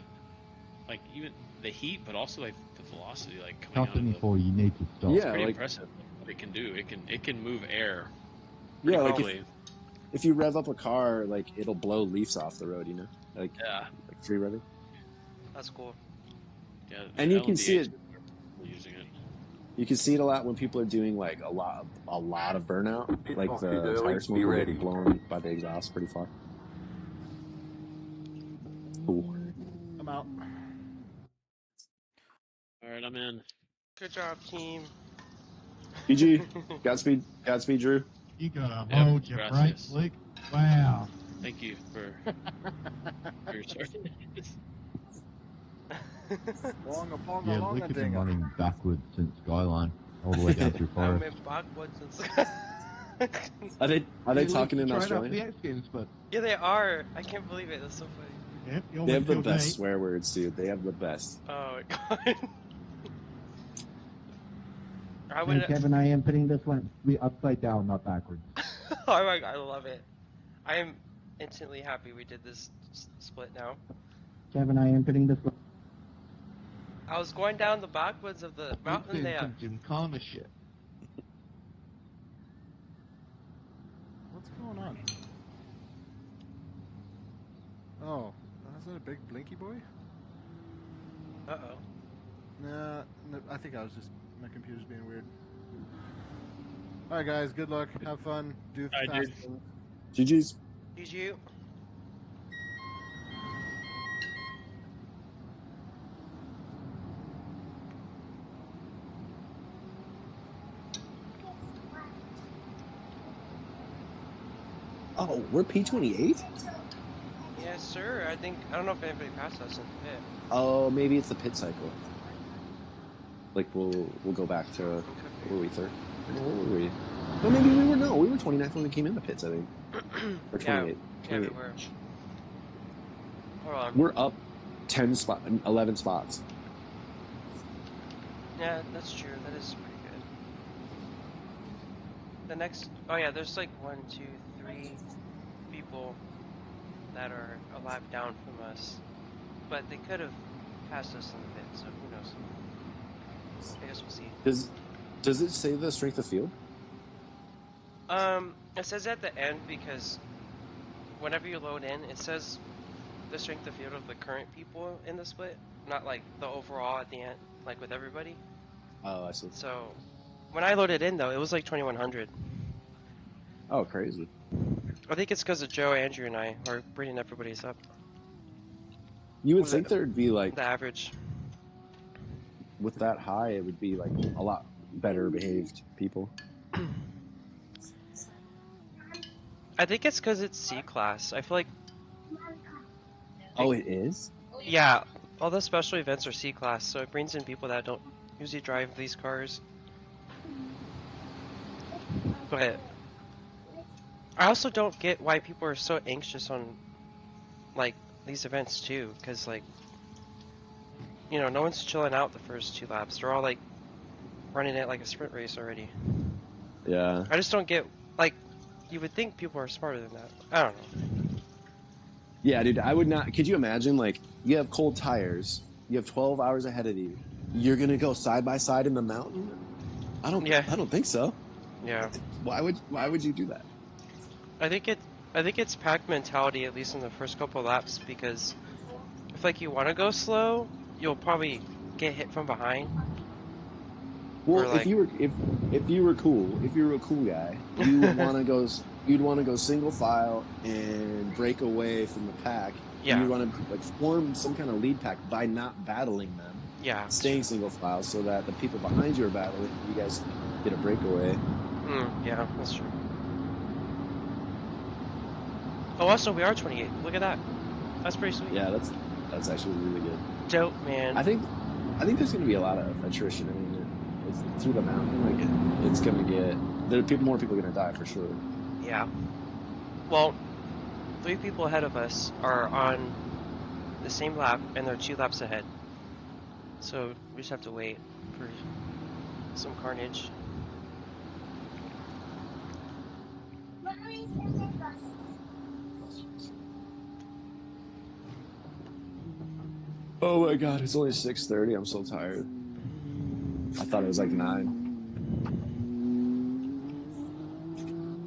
like even the heat, but also like the velocity, like coming Tell out of me the. before you need to stop. Yeah, Pretty like- impressive what it can do. It can move air. yeah, like quickly. if you rev up a car, like it'll blow leaves off the road. You know, like Yeah. free revving. That's cool. Yeah. And you can see it. We're using it. You can see it a lot when people are doing like a lot of burnout. Like Pitbox is the early. tire smoke Be will ready. get blown by the exhaust pretty far. Cool. I'm out. All right, I'm in. Good job, team. GG. Godspeed, Drew. You gotta Yep, hold your gracias. brakes, Luke. Wow. Thank you for your service. Longa ponga Yeah, longa Luke has been dinga. running backwards since Skyline, all the way down through I Forest. went backwards and Are they Hey, talking Luke, in you tried out Australian? the X Games, but Yeah, they are. I can't believe it. That's so funny. yep, you They have almost the killed best me. swear words, dude. They have the best. Oh my god. I Hey, would. Kevin, I am putting this one we upside down, not backwards. Oh my god, I love it. I am instantly happy we did this split now. Kevin, I am putting this one. I was going down the backwoods of the Luke's mountain doing there. some Gymkhana shit. What's going on? Oh, is that a big blinky boy? Uh-oh. Nah, no, I think I was just, my computer's being weird. Alright guys, good luck, have fun, do Alright, fast dude. things. GG's. GG. Oh, we're P28? Yes, sir. I don't know if anybody passed us in the pit. Oh, maybe it's the pit cycle. Like we'll go back to where were we third? Where were we? No, maybe we were 29th when we came in the pits, I think. Or 28. Yeah, we 28. were. Hold on. We're up 11 spots. Yeah, that's true. That is pretty good. The next... Oh yeah, there's like 1, 2, 3 people that are a lap down from us. But they could have passed us in the pit, so who knows. I guess we'll see. Does it say the strength of field? It says at the end because whenever you load in, it says the strength of field of the current people in the split, not like the overall at the end, like with everybody. Oh, I see. So when I loaded in though, it was like 2100. Oh, crazy. I think it's because of Joe, Andrew, and I are bringing everybody's up. You would Was think it- there'd be like, The average. with that high, it would be like a lot better behaved people. I think it's because it's C class. I feel like, Oh, it is? yeah, all the special events are C class, so it brings in people that don't usually drive these cars. But I also don't get why people are so anxious on like these events too, because like, you know, no one's chilling out the first 2 laps. They're all like running it like a sprint race already. Yeah. I just don't get, like, you would think people are smarter than that. I don't know. Yeah, dude, I would not. Could you imagine, like, you have cold tires, you have 12 hours ahead of you, you're going to go side by side in the mountain? I don't think so. Yeah. Why would you do that? I think I think it's pack mentality, at least in the first couple laps, because if like you want to go slow, you'll probably get hit from behind. Well, Or, like- if you were a cool guy, you would want to go single file and break away from the pack. Yeah. And you want to like form some kind of lead pack by not battling them. Yeah. Staying single file so that the people behind you are battling. You guys get a breakaway. Yeah, that's true. Oh, also we are 28. Look at that. That's pretty sweet. Yeah, that's actually really good. Dope, man. I think there's going to be a lot of attrition. I mean, it's through the mountain. Like it's going to get more people are going to die for sure. Yeah. Well, 3 people ahead of us are on the same lap, and they're 2 laps ahead. So we just have to wait for some carnage. Oh my god, it's only 6:30. I'm so tired. I thought it was like 9.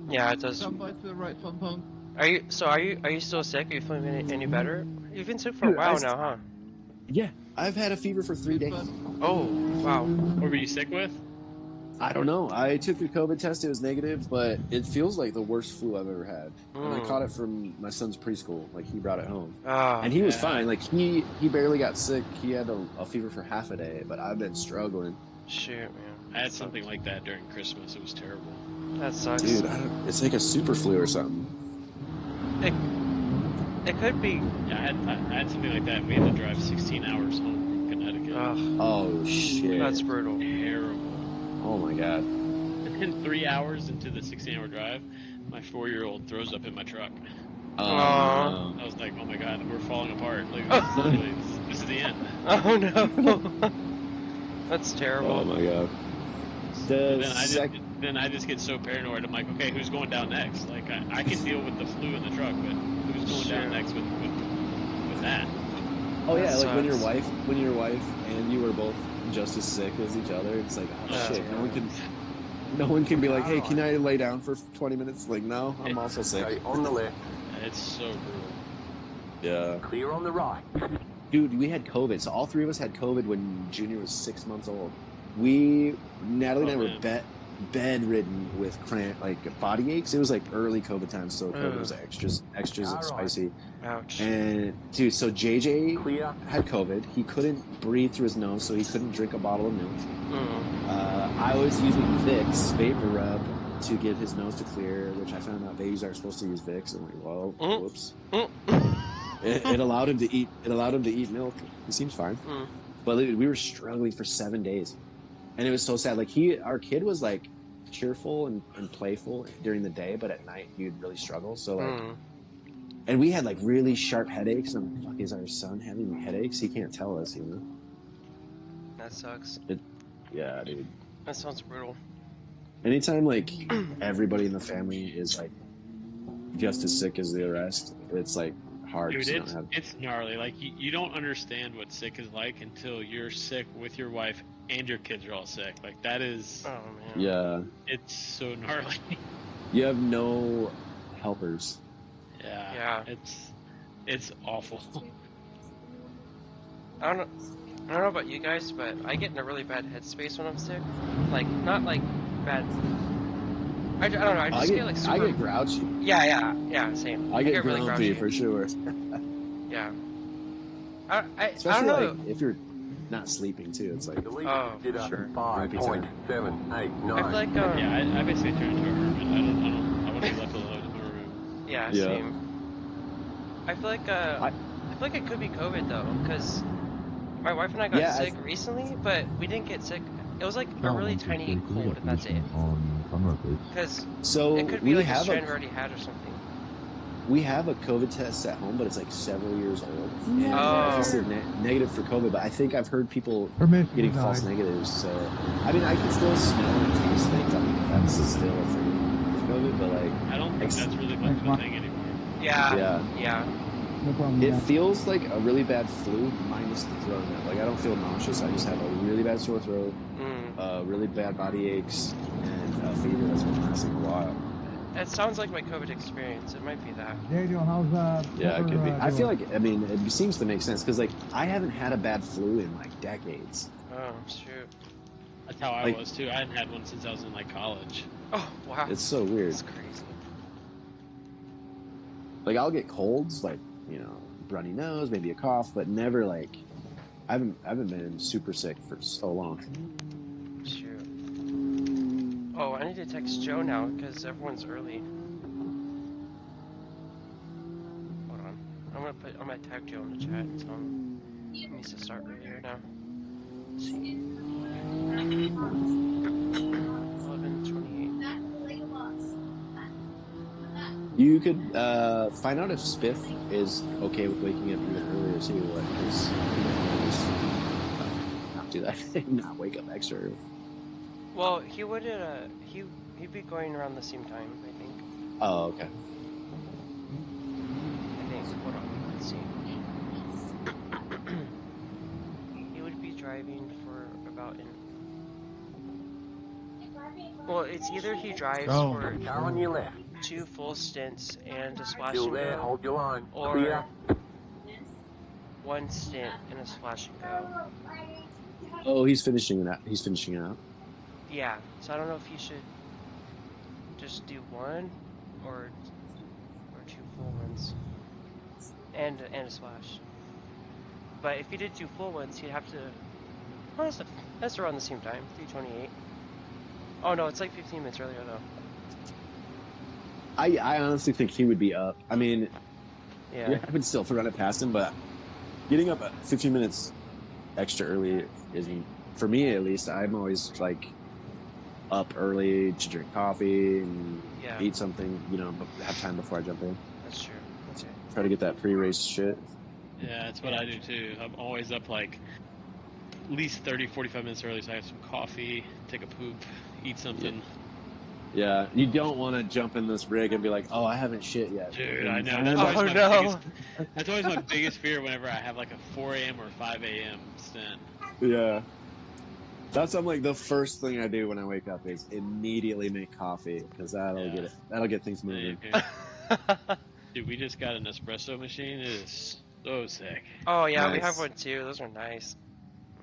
Yeah, it does. Somebody to the right, Pong. Are you still sick? Are you feeling any better? You've been sick for a Dude, while now, huh? Yeah, I've had a fever for 3 days. Oh, wow. What were you sick with? I don't know. I took the COVID test. It was negative, but it feels like the worst flu I've ever had. And I caught it from my son's preschool. Like, he brought it home. Ah, And he was fine. Like, he barely got sick. He had a fever for half a day, but I've been struggling. shoot, man. I had something like that during Christmas. It was terrible. That sucks. Dude, it's like a super flu or something. It could be. Yeah, I had something like that. We had to drive 16 hours home from Connecticut. Ugh, Oh, shit. that's brutal. Terrible. Oh, my God. And then 3 hours into the 16-hour drive, my 4-year-old throws up in my truck. Aw. I was like, oh my god, we're falling apart. Like, this is the end. Oh no. That's terrible. Oh, my God. Then I just get so paranoid. I'm like, okay, who's going down next? Like, I can deal with the flu in the truck, but who's going down next with that? Oh, yeah, That like when sucks. your wife and you were both just as sick as each other, it's like, oh, Yeah. shit. No one can be like, hey, can I lay down for 20 minutes? Like, no, I'm also sick. Okay, on the left, It's so brutal. Yeah. clear on the right. Dude, we had COVID. So all 3 of us had COVID when Junior was 6 months old. Natalie and I were man. bedridden with body aches. It was like early COVID time, so COVID was extras Alright. spicy. Ouch. And dude, so JJ Clear. had COVID. He couldn't breathe through his nose, so he couldn't drink a bottle of milk. I was using Vicks vapor rub to get his nose to clear, which I found out babies aren't supposed to use Vicks. I'm like, well, whoops. It allowed him to eat. It allowed him to eat milk. He seems fine. But we were struggling for 7 days, and it was so sad. Like our kid was like cheerful and playful during the day, but at night he would really struggle. So like, and we had like really sharp headaches. And I'm like, fuck, is our son having headaches? He can't tell us, you know. That sucks. Yeah, dude. That sounds brutal. Anytime like everybody in the family is like just as sick as the rest, it's like hard. Dude, 'cause you don't have... it's gnarly. Like, you don't understand what sick is like until you're sick with your wife and your kids are all sick. Like, that is... Oh man. Yeah. It's so gnarly. You have no helpers. Yeah. It's awful. I don't know about you guys, but I get in a really bad headspace when I'm sick. Like, not like bad. I don't know. I just get like super. I get grouchy. Yeah. Same. I get really grumpy grouchy. for sure. Yeah. I Especially don't know. like if you're not sleeping too. It's like The lead Oh, did a sure. 5.789. I feel like Yeah, I basically turned into a hermit. I want to be left alone in my room. yeah, Yeah. same. I feel like I feel like it could be COVID though, because my wife and I got sick recently, but we didn't get sick. It was like a really tiny cold, and that's it. On camera, please. Because so it could be we like a have strain we already had or something. we have a COVID test at home, but it's like several years old. And Oh. it's just negative for COVID, but I think I've heard people Permission getting denied. false negatives. So I mean, I can still smell and taste things. I mean, that's still a thing with COVID, but like I don't think that's really much of a thing anymore. Yeah. No problem. it yeah. feels like a really bad flu minus the throat. Like I don't feel nauseous. I just have a really bad sore throat, really bad body aches, and a fever that's been lasting a while. That sounds like my COVID experience. It might be that. Daniel, how's Yeah, it Pepper, could be. I feel doing? like, I mean, it seems to make sense because, like, I haven't had a bad flu in like decades. Oh, shoot. That's how I Like- was too. I hadn't had one since I was in like college. Oh, wow. It's so weird. That's crazy. Like, I'll get colds, like, runny nose, maybe a cough, but never like, I haven't been super sick for so long. Shoot. Oh, I need to text Joe now because everyone's early. Hold on. I'm gonna tag Joe in the chat and tell him he needs to start earlier now. Let's see. 11:28. You could find out if Spiff is okay with waking up even earlier too. Because not do that. Not wake up extra early. Well, he would he'd be going around the same time, I think. Oh, okay. Hold on, let's see. He would be driving for about well, it's either he drives Oh. for Car on your left. 2 full stints and a splash Still and there. go, Hold your line. or Clear. 1 stint and a splash and go. Oh, he's finishing it out. He's finishing it out. Yeah, so I don't know if he should just do 1 or 2 full ones and a splash. But if he did 2 full ones, he'd have to. Oh, that's around the same time, 3:28. Oh no, it's like 15 minutes earlier though. I honestly think he would be up. I mean, Yeah. I would still run it past him, but getting up at 15 minutes extra early isn't, for me at least. I'm always like up early to drink coffee and Yeah. eat something, have time before I jump in. That's true. Okay. Try to get that pre-race shit. Yeah, that's what I do too. I'm always up like at least 30, 45 minutes early, so I have some coffee, take a poop, eat something. Yeah, you don't want to jump in this rig and be like, "Oh, I haven't shit yet." Dude, And I know. find That's out- always, Oh, no. that's always my biggest fear whenever I have like a 4 a.m. or 5 a.m. stint. Yeah. That's like the first thing I do when I wake up is immediately make coffee because that'll get things moving. Dude, we just got an espresso machine. It is so sick. Oh yeah, we Nice. have one too. Those are nice.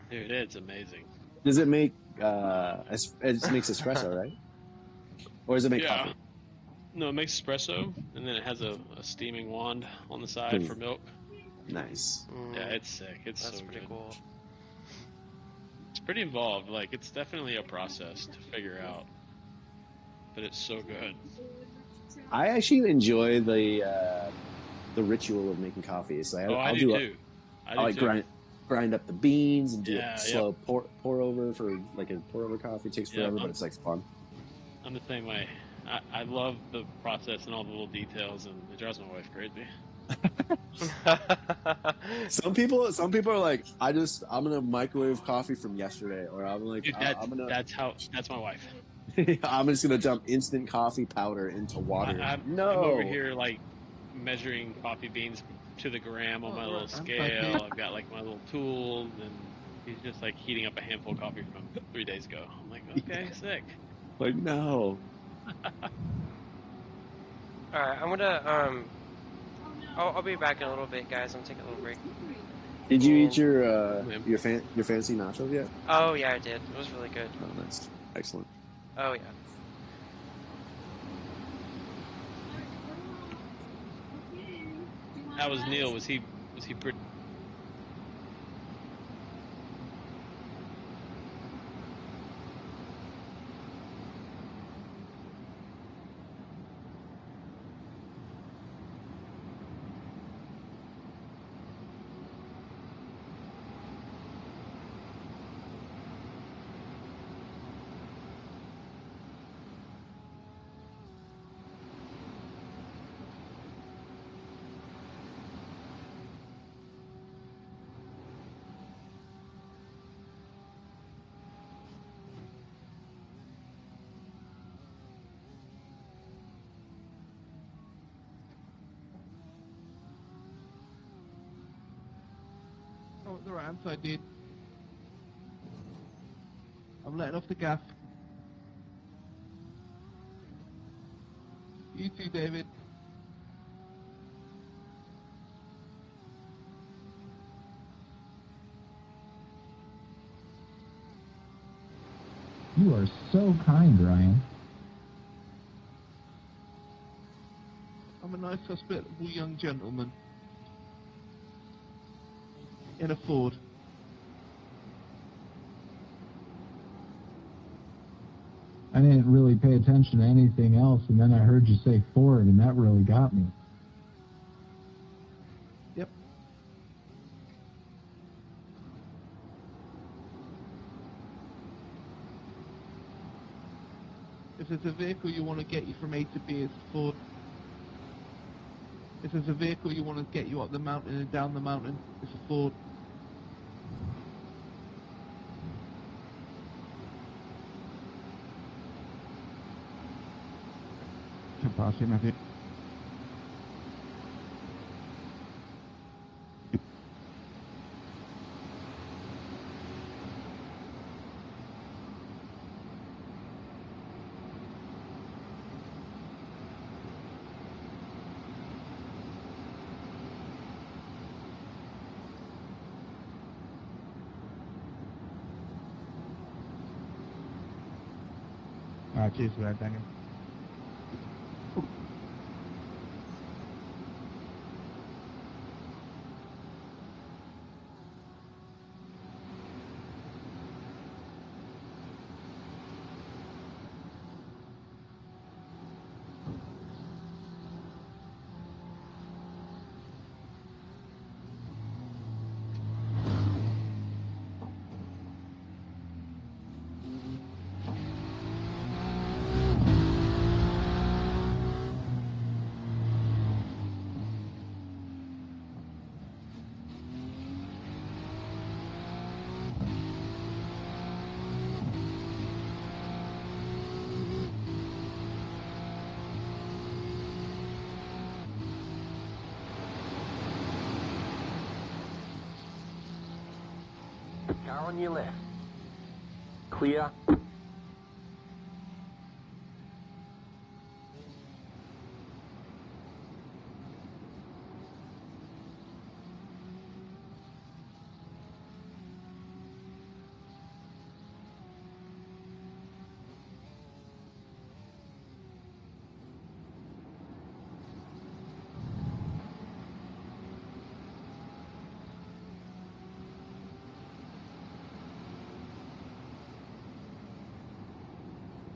Dude, it's amazing. Does it make it makes espresso, right? Or does it make coffee? No, it makes espresso, and then it has a steaming wand on the side for milk. Nice. Yeah, it's sick. It's That's so pretty good. cool. It's pretty involved. Like, it's definitely a process to figure out, but it's so good. I actually enjoy the ritual of making coffee. So I I'll do do too. I like grind up the beans and do a slow pour over for like a pour over coffee. It takes forever, but it's like fun. I'm the same way. I love the process and all the little details, and it drives my wife crazy. Some people are like, I'm gonna microwave coffee from yesterday, or I'm like, Dude, that's my wife. I'm just gonna dump instant coffee powder into water. I'm over here like measuring coffee beans to the gram on my little scale. I've got like my little tool, and he's just like heating up a handful of coffee from 3 days ago. I'm like, okay, sick. Like, no. Alright, I'm gonna I'll be back in a little bit, guys. I'm taking a little break. Did you eat your fancy nachos yet? Oh yeah, I did. It was really good. Oh, nice, excellent. Oh yeah. How was Neil? Was he pretty? Oh, the ramps I did. I'm letting off the gas. You too, David. You are so kind, Ryan. I'm a nice, hospitable young gentleman. In a Ford. I didn't really pay attention to anything else, and then I heard you say Ford, and that really got me. Yep. If there's a vehicle you want to get you from A to B, it's a Ford. If there's a vehicle you want to get you up the mountain and down the mountain, it's a Ford. Grazie, Matthew. Cheers for that, Daniel. Car on your left. Clear.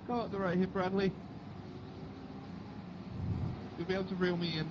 Go up the right here, Bradley. You'll be able to reel me in.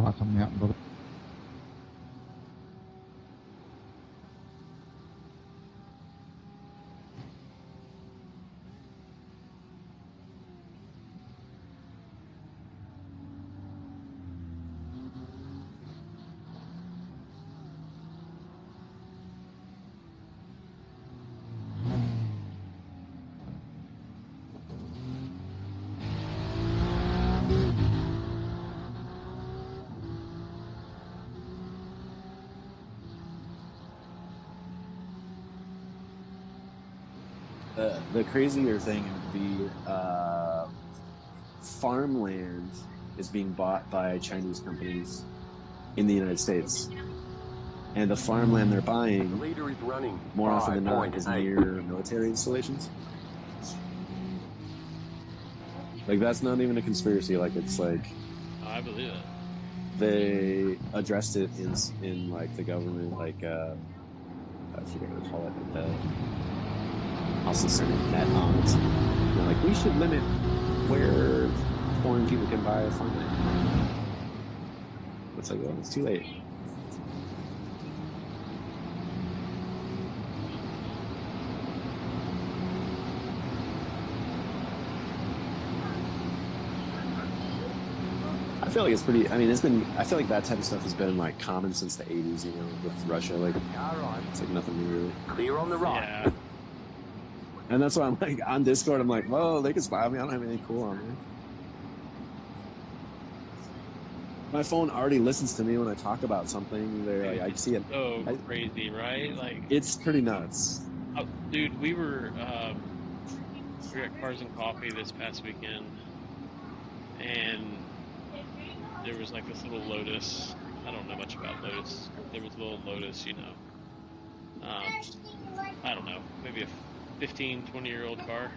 awesome mountain, brother. The crazier thing would be farmland is being bought by Chinese companies in the United States. And the farmland they're The buying, leader is running. more often than not, is 5.8. near military installations. Like, that's not even a conspiracy. Like, it's like Oh, I believe it. they addressed it in like the government, like I forget what they call it, like the House of Senate met on it. They're like, we should limit where foreign people can buy farmland. It's like, well, it's too late. I feel like it's pretty. I mean, it's been. I feel like that type of stuff has been like common since the '80s. You know, with Russia, like All right. it's like nothing new really. Clear on the right. Yeah. And that's why I'm like on Discord. I'm like, well, they can spy me. I don't have anything cool on there. My phone already listens to me when I talk about something. They're like, I see it. So crazy, right? Like, It's pretty nuts. dude, we were at Cars and Coffee this past weekend, and there was like this little Lotus. I don't know much about Lotus. There was a little Lotus, you know. I don't know, maybe a 15, 20-year-old car.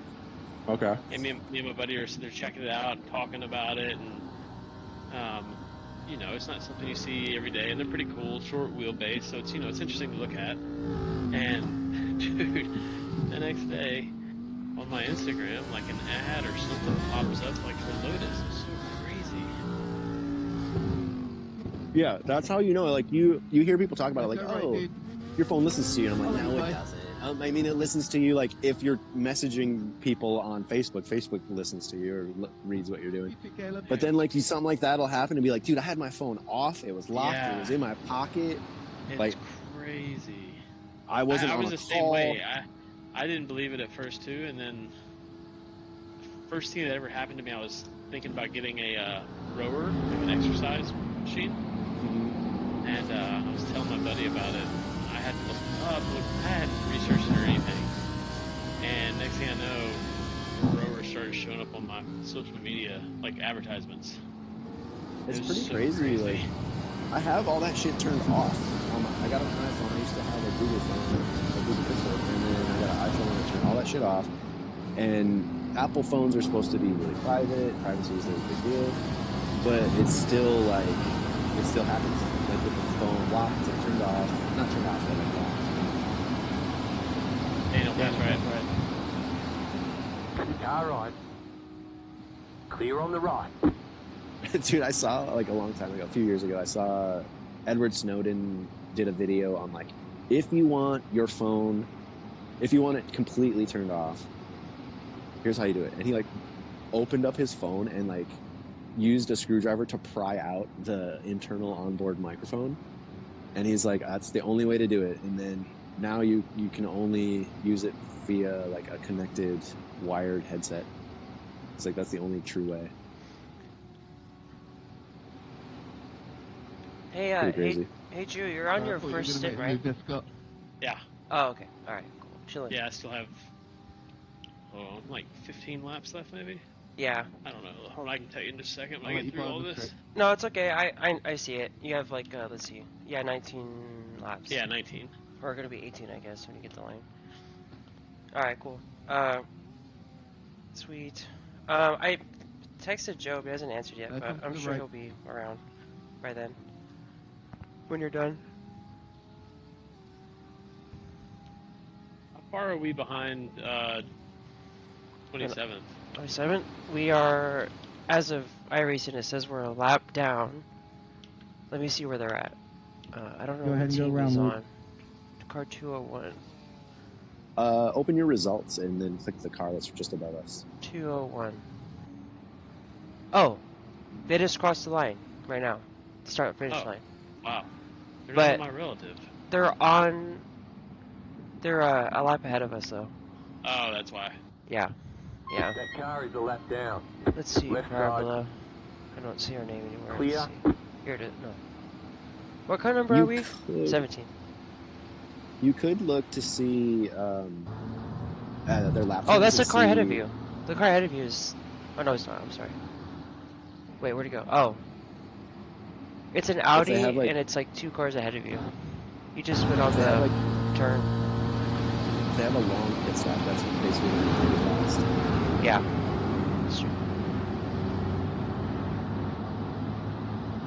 Okay. And me and my buddy are sitting there checking it out and talking about it, and you know, it's not something you see every day, and they're pretty cool, short wheelbase, so it's, you know, it's interesting to look at. And dude, the next day on my Instagram, like an ad or something pops up like for Lotus. It's so crazy. Yeah, that's how you know. Like you hear people talk about it, like, That's all right, oh, dude. your phone listens to you. And I'm like, All no, right, it bye. doesn't. I mean, it listens to you. Like if you're messaging people on Facebook, Facebook listens to you or reads what you're doing. You take care, love. But then, like, something like that'll happen and be like, dude, I had my phone off. It was locked. Yeah. It was in my pocket. It's Like, crazy. I wasn't I on was a the same call. way. I didn't believe it at first too, and then the first thing that ever happened to me, I was thinking about getting a rower, like an exercise machine, Mhm. and I was telling my buddy about it. I hadn't looked it up, I hadn't researched it or anything, and next thing I know, the rower started showing up on my social media like advertisements. It's It was pretty so crazy. crazy. Like, I have all that shit turned off. I got an iPhone. I used to have a Google phone, a Google Pixel, and then I got an iPhone and I turned all that shit off. And Apple phones are supposed to be really private. Privacy is a big deal, but it's still like it still happens. Like with the phone locked and turned off, not turned off, but like locked. Daniel, that's right. All right. Clear on the right. Dude, I saw like a long time ago, a few years ago, I saw Edward Snowden did a video on like, if you want your phone, if you want it completely turned off, here's how you do it. And he like opened up his phone and like used a screwdriver to pry out the internal onboard microphone. And he's like, that's the only way to do it. And then now you can only use it via like a connected wired headset. It's like, that's the only true way. Hey, Pretty crazy. hey, Drew, you're on your I thought you were first gonna stint, make right? me disc up. Yeah, Oh, okay. All right, cool. Chilling. yeah, I still have like 15 laps left, maybe. Yeah. I don't know. Hold on, I can tell you in just a second when I'll I let get you through buy all the this. trick. No, it's okay. I see it. You have like let's see. Yeah, 19 laps. Yeah, 19. Or gonna be 18, I guess, when you get the line. All right, cool. Sweet. I texted Joe, but he hasn't answered yet. That But comes to I'm the sure right. he'll be around by then. When you're done. How far are we behind 27th? 27. We are, as of iRacing, it says we're a lap down. Let me see where they're at. I don't know Go what ahead and go team around, he's Luke. on. Car 201. Open your results and then click the car that's just above us. 201. Oh, they just crossed the line right now. Start finish Oh. line. Wow. They're But- not my relative. They're on. They're a lap ahead of us though. Oh, that's why. Yeah. Yeah. That car is a lap down. Let's see. Left side. Parabola. I don't see our name anywhere. Clear. Let's see. Here it is. No. What car number You are we? could- 17. You could look to see their lap Oh, times that's the and car ahead of see- you. The car ahead of you is. Oh no, it's not. I'm sorry. Wait, where'd it go? Oh. It's an Audi, have, like- and it's like 2 cars ahead of you. You just went on If they have, the like, turn. if they have a long pit stop, that's basically when they're pretty fast. Yeah. That's true.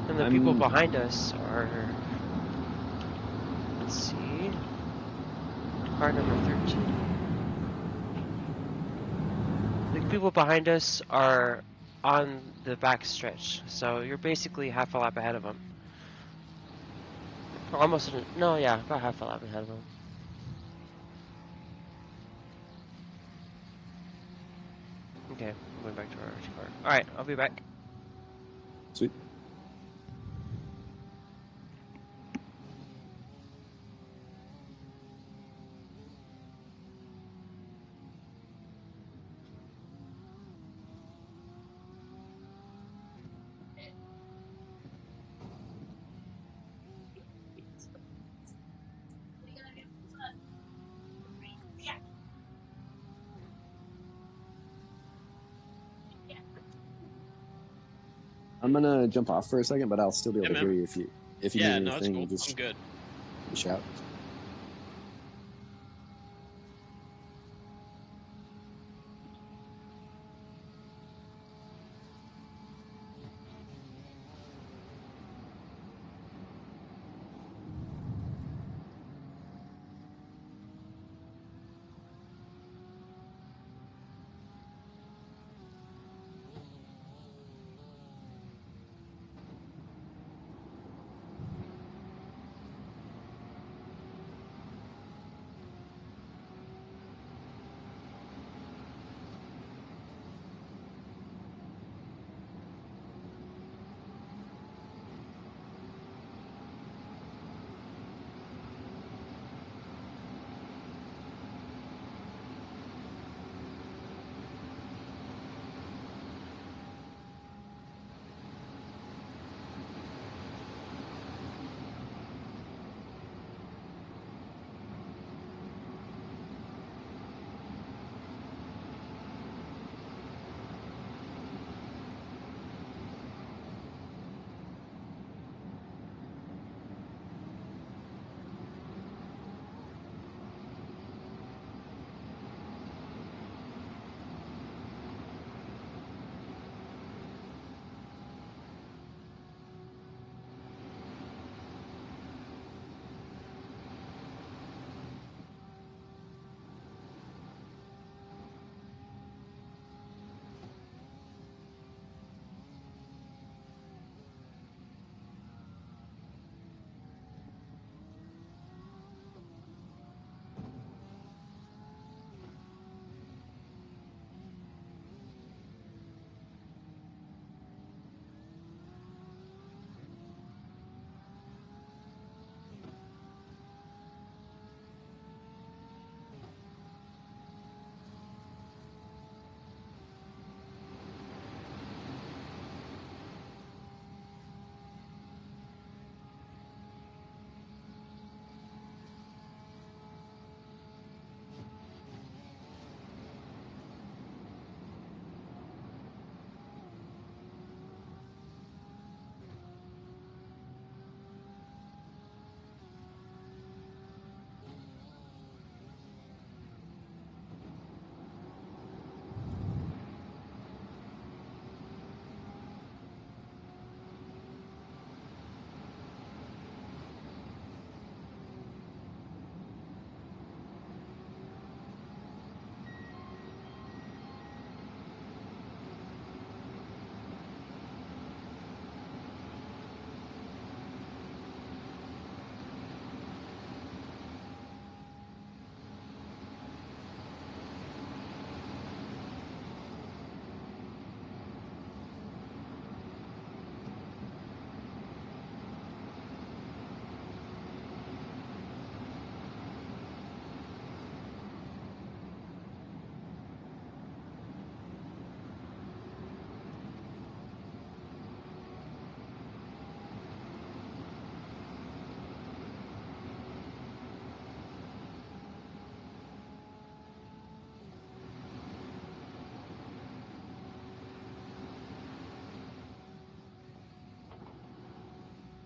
And the people I'm- behind us are. Let's see. Car number 13. The people behind us are on the back stretch, so you're basically half a lap ahead of them. Almost. No, yeah, about half a lap ahead of them. Okay, I'm going back to our car. Alright, I'll be back. Sweet. What are you gonna do? I'm gonna jump off for a second, but I'll still be able Yeah, to hear man. you if you Yeah, need no, it's anything. cool. Just I'm good. shout.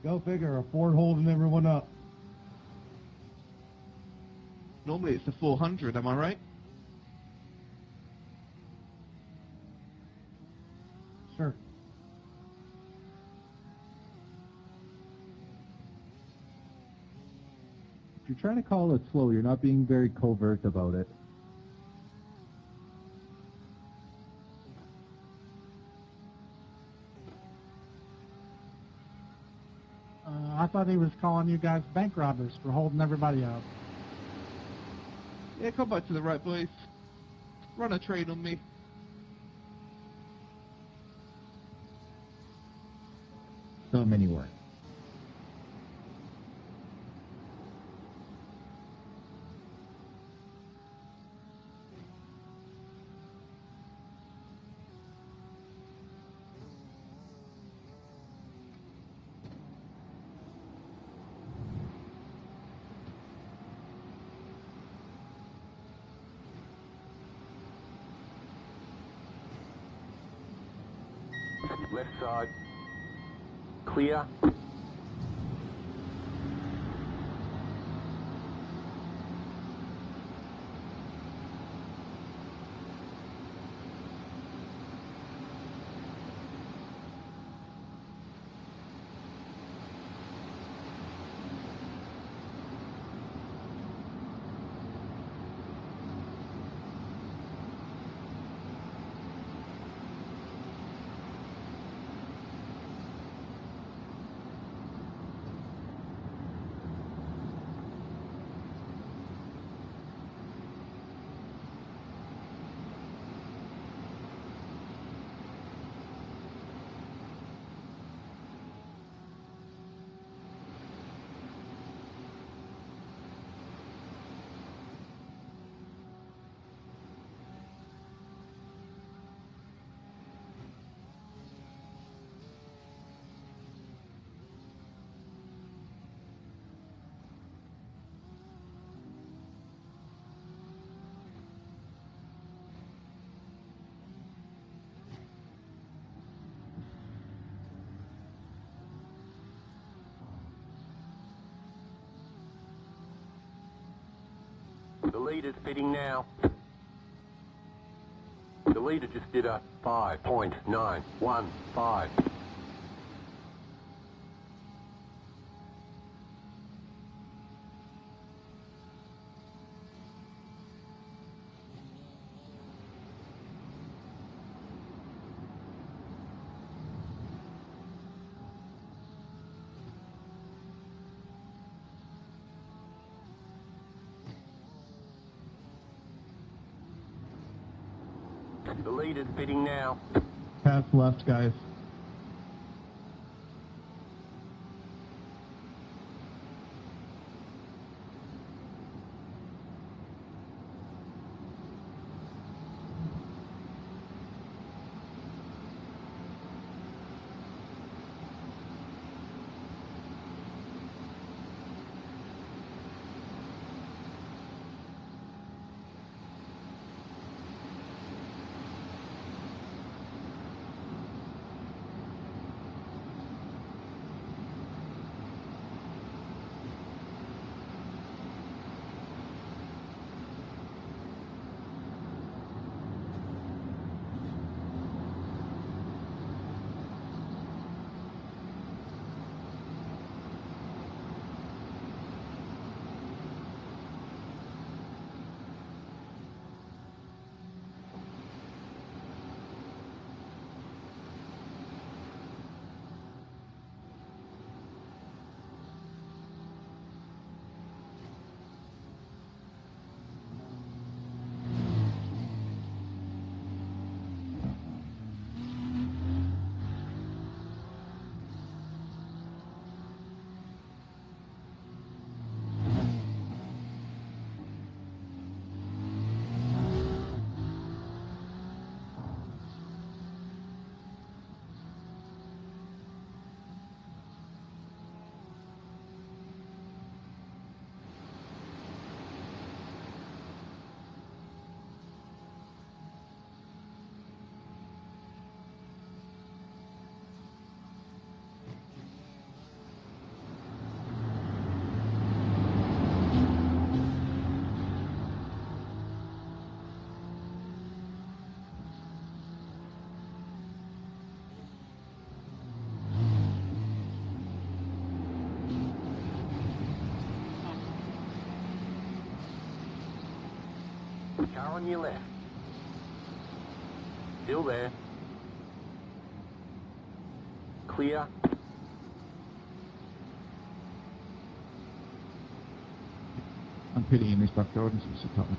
Go figure, a Ford holding everyone up. Normally it's a 400, am I right? Sure. If you're trying to call it slow, you're not being very covert about it. I thought he was calling you guys bank robbers for holding everybody up. Yeah, come back to the right place. Run a train on me. So many words. Left side. Clear. The leader's pitting now. The leader just did a 5.915. The leader's pitting now. Pass left, guys. Car on your left. Still there. Clear. I'm pitying this stuff, Jordan. It's a tough one.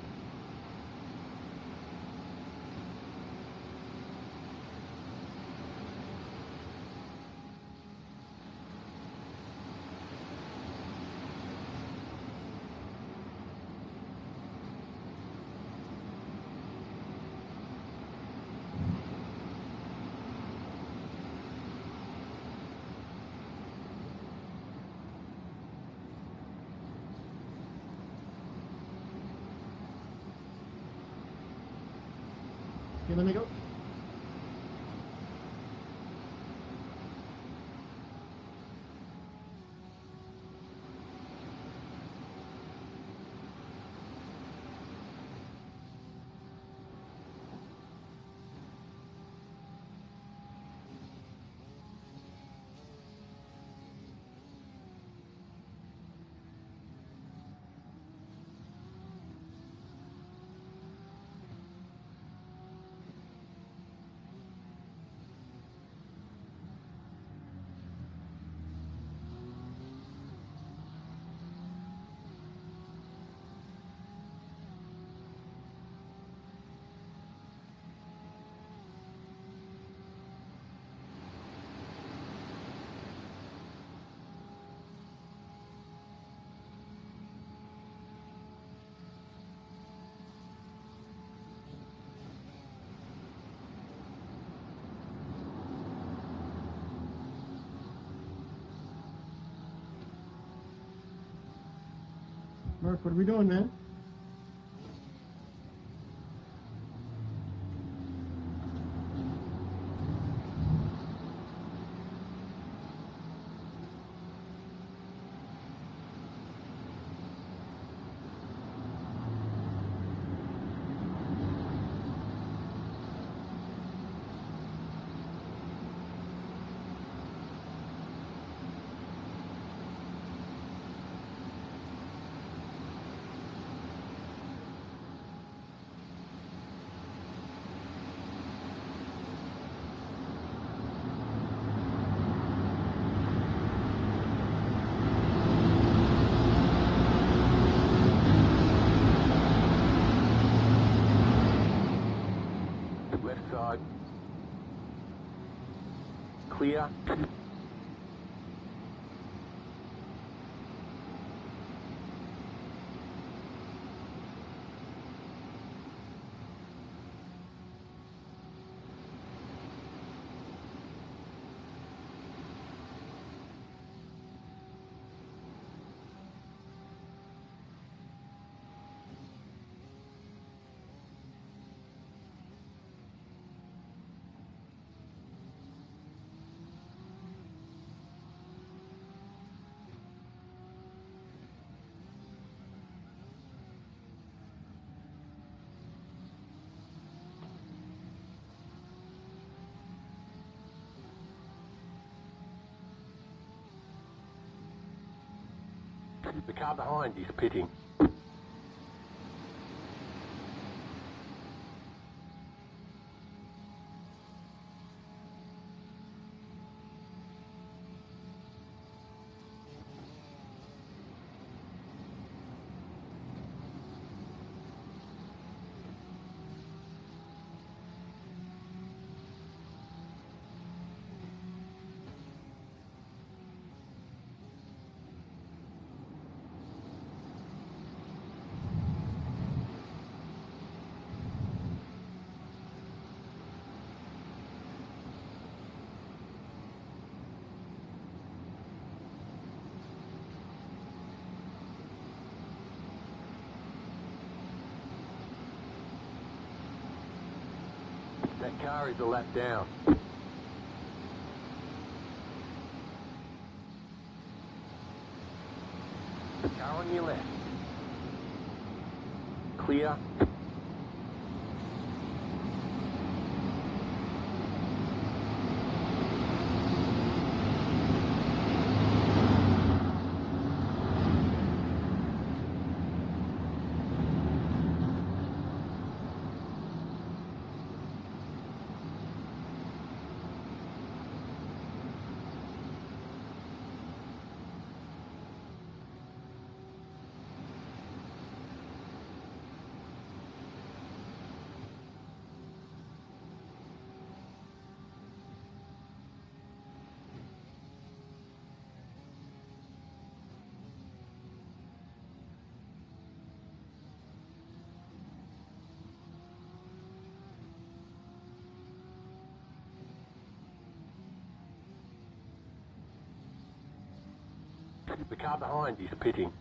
Okay, let me go. Mark, what are we doing, man? Left side. Clear. The car behind is pitting. That car is a lap down. Car on your left. Clear. The car behind you is pitting.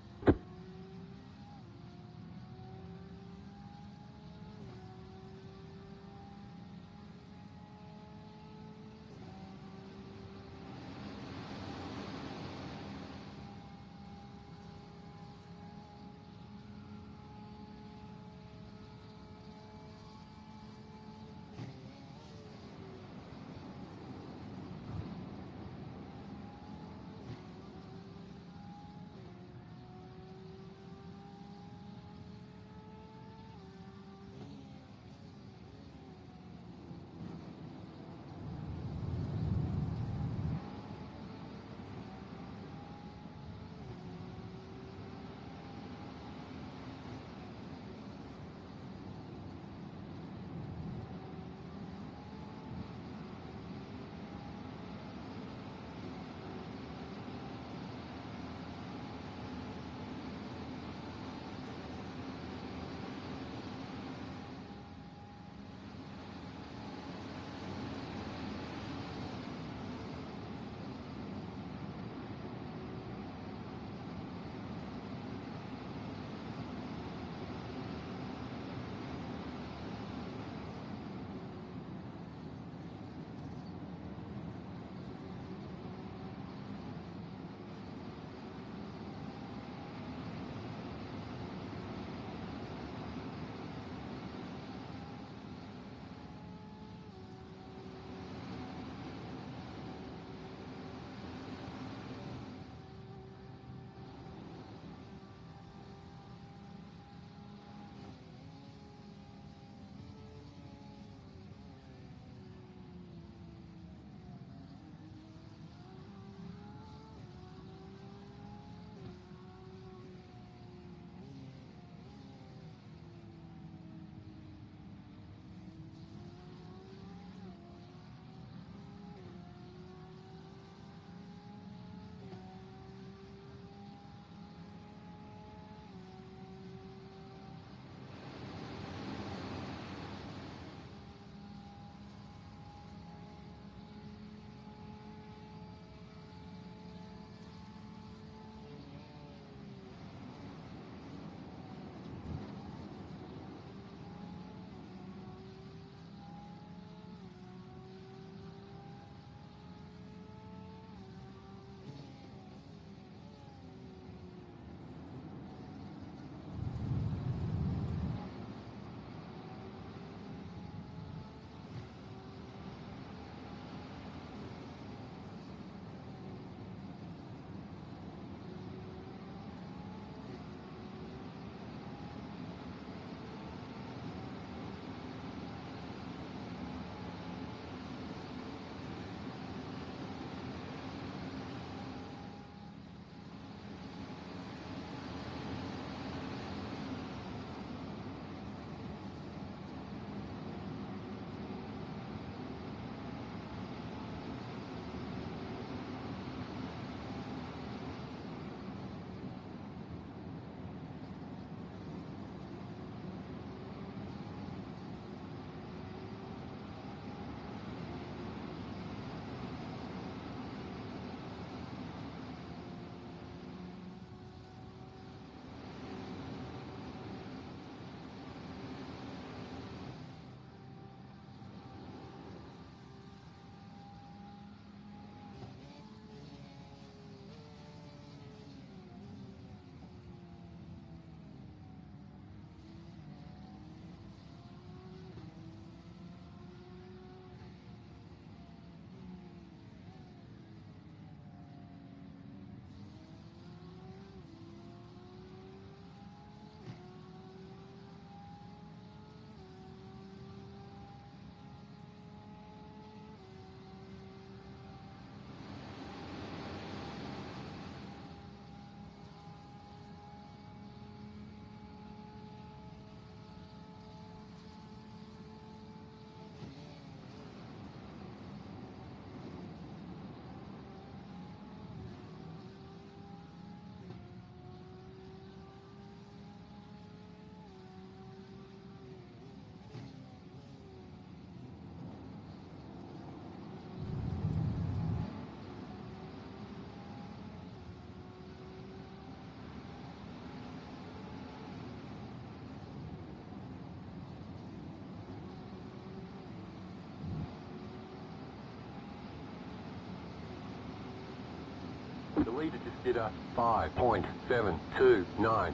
leader just did a 5.729.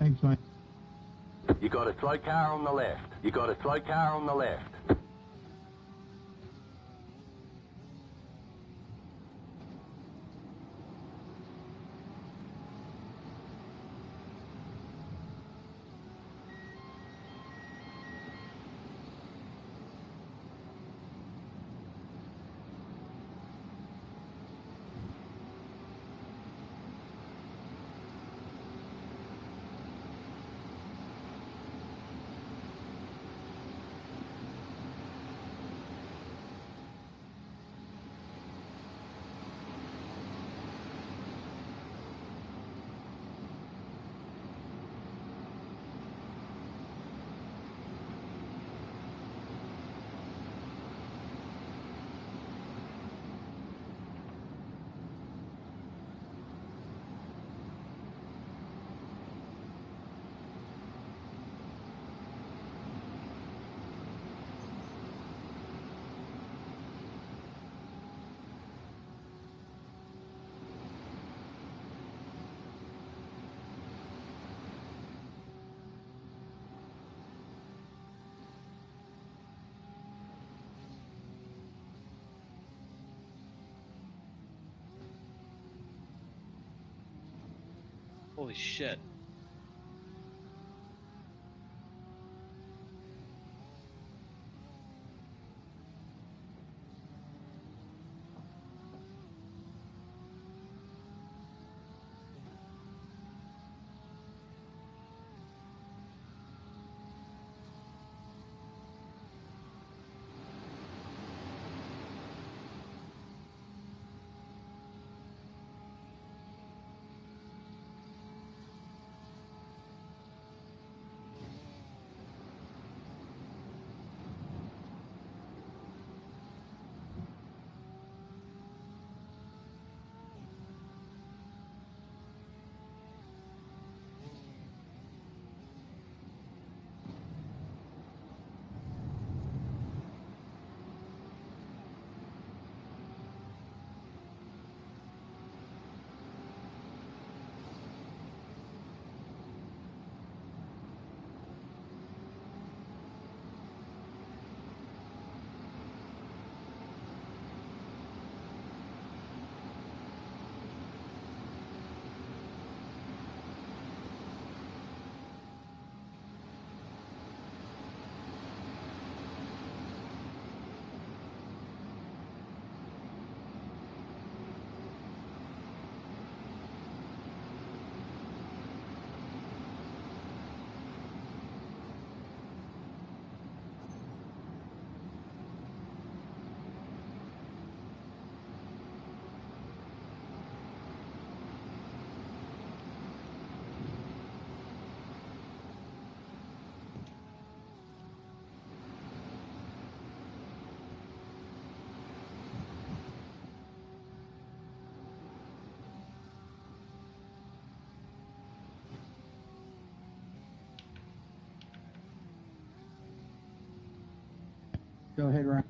Thanks, Mike. You got a slow car on the left. You got a slow car on the left. Holy shit. go ahead around.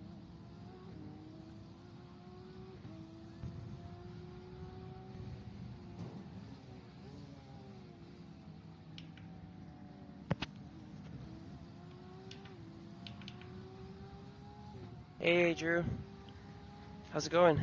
Hey, Drew. How's it going?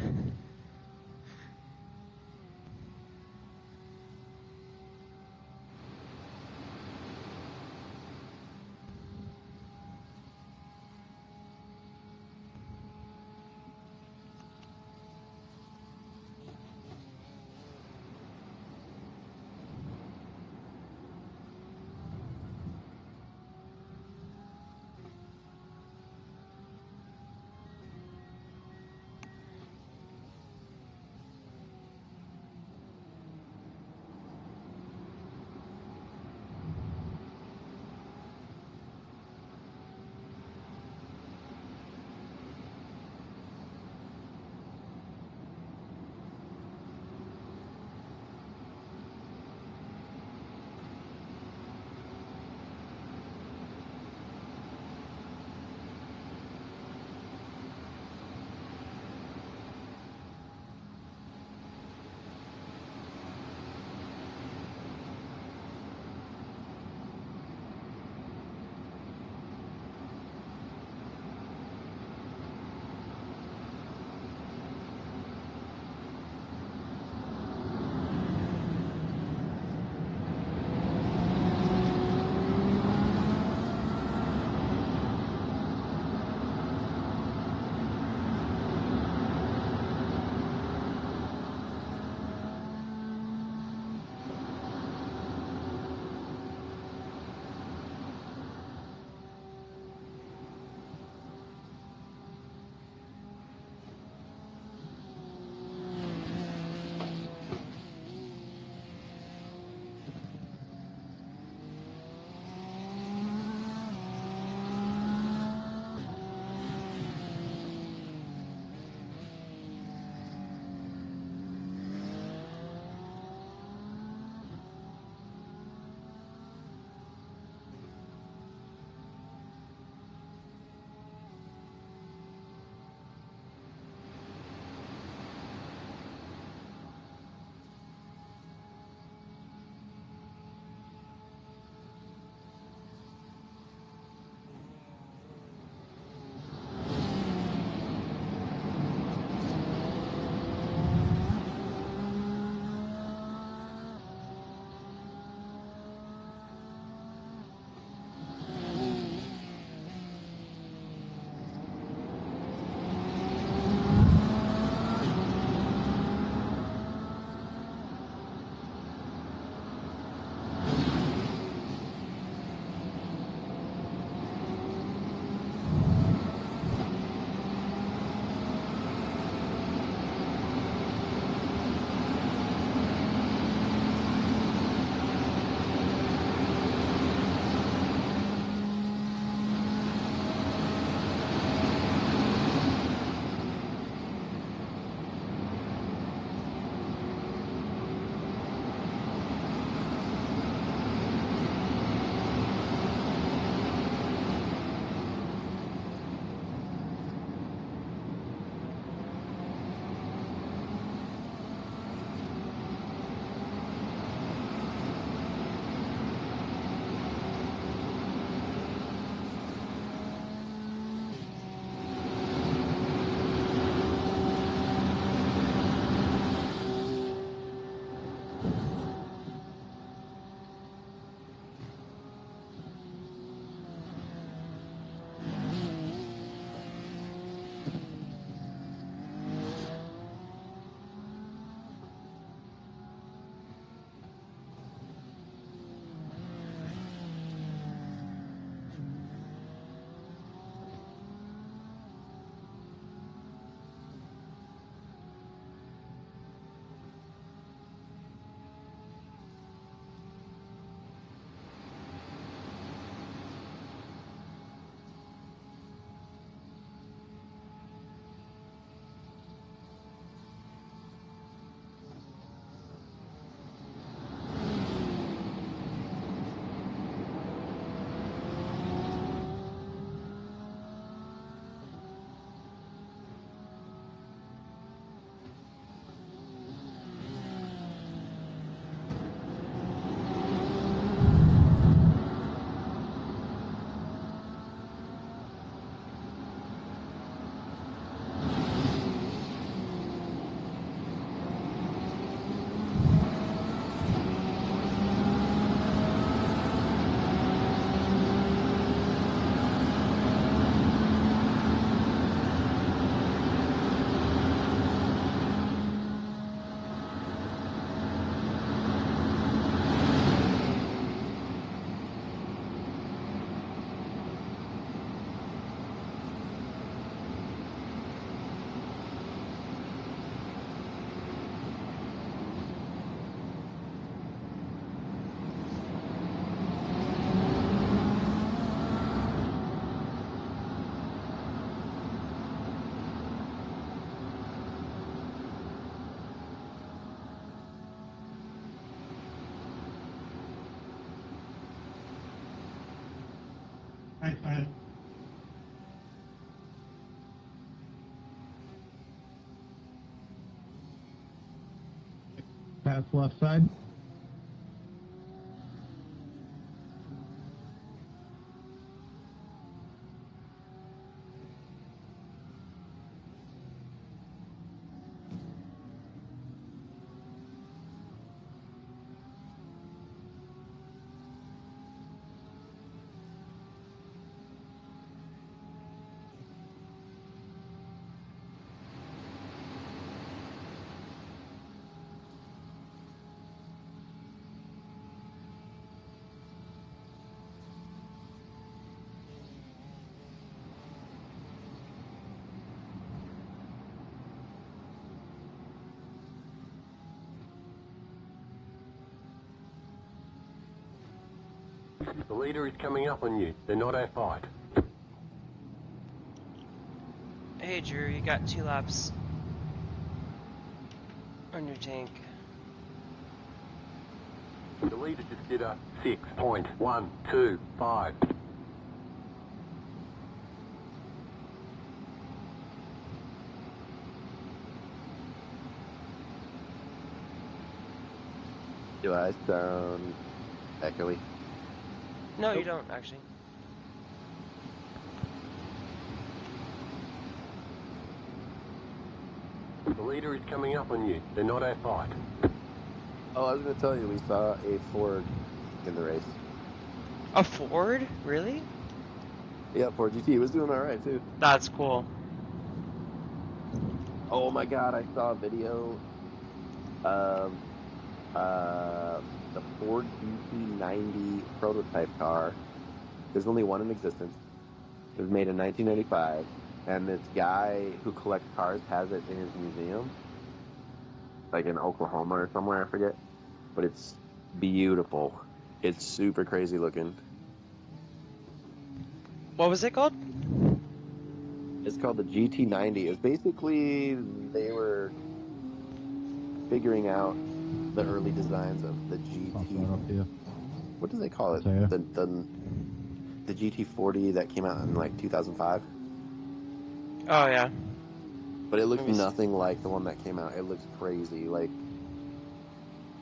I Pass left side. The leader is coming up on you. They're not at fight. Hey Drew, you got 2 laps on your tank. The leader just did a 6.125. Do I sound echoey? No, you don't actually. The leader is coming up on you. They're not at fight. Oh, I was going to tell you, we saw a Ford in the race. A Ford? Really? Yeah, Ford GT was doing all right, too. That's cool. Oh, my God, I saw a video of the Ford GT90 prototype car. There's only one in existence. It was made in 1995, and this guy who collects cars has it in his museum, like in Oklahoma or somewhere, I forget. But it's beautiful. It's super crazy looking. What was it called? It's called the GT90. It was basically, they were figuring out the early designs of the GT. What do they call it? The GT40 that came out in like 2005. Oh yeah. But it looks nothing like the one that came out. It looks crazy. Like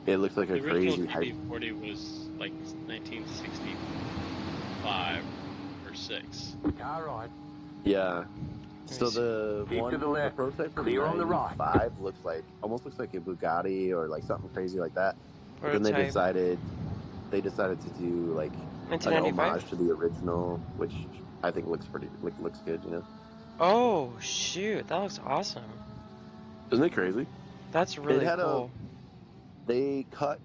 it looks like a crazy hype. The original GT40 was like 1965 or 6. Car right. Yeah. So the Keep one to the left. the prototype from Clear on the right. 95 looks like almost looks like a Bugatti or like something crazy like that. But then Prototype. they decided to do like an homage to the original, which I think looks looks good, you know. Oh shoot, that looks awesome. Isn't it crazy? That's really cool. They cut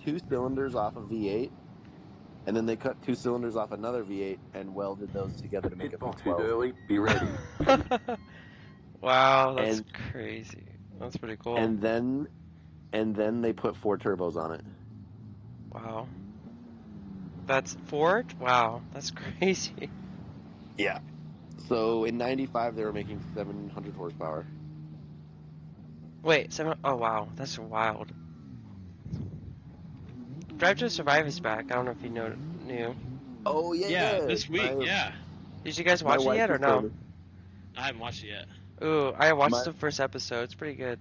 2 cylinders off of V8, and then they cut 2 cylinders off another V8 and welded those together to make a V12. Early, be ready. Wow, that's crazy. That's pretty cool. And then they put 4 turbos on it. Wow. That's Ford? Wow, that's crazy. Yeah. So in 95 they were making 700 horsepower. Wait, oh wow, that's wild. Drive to Survive is back. I don't know if you knew. Oh yeah. This week, yeah. Did you guys watch it yet or no? I haven't watched it yet. Ooh, I watched the first episode. It's pretty good.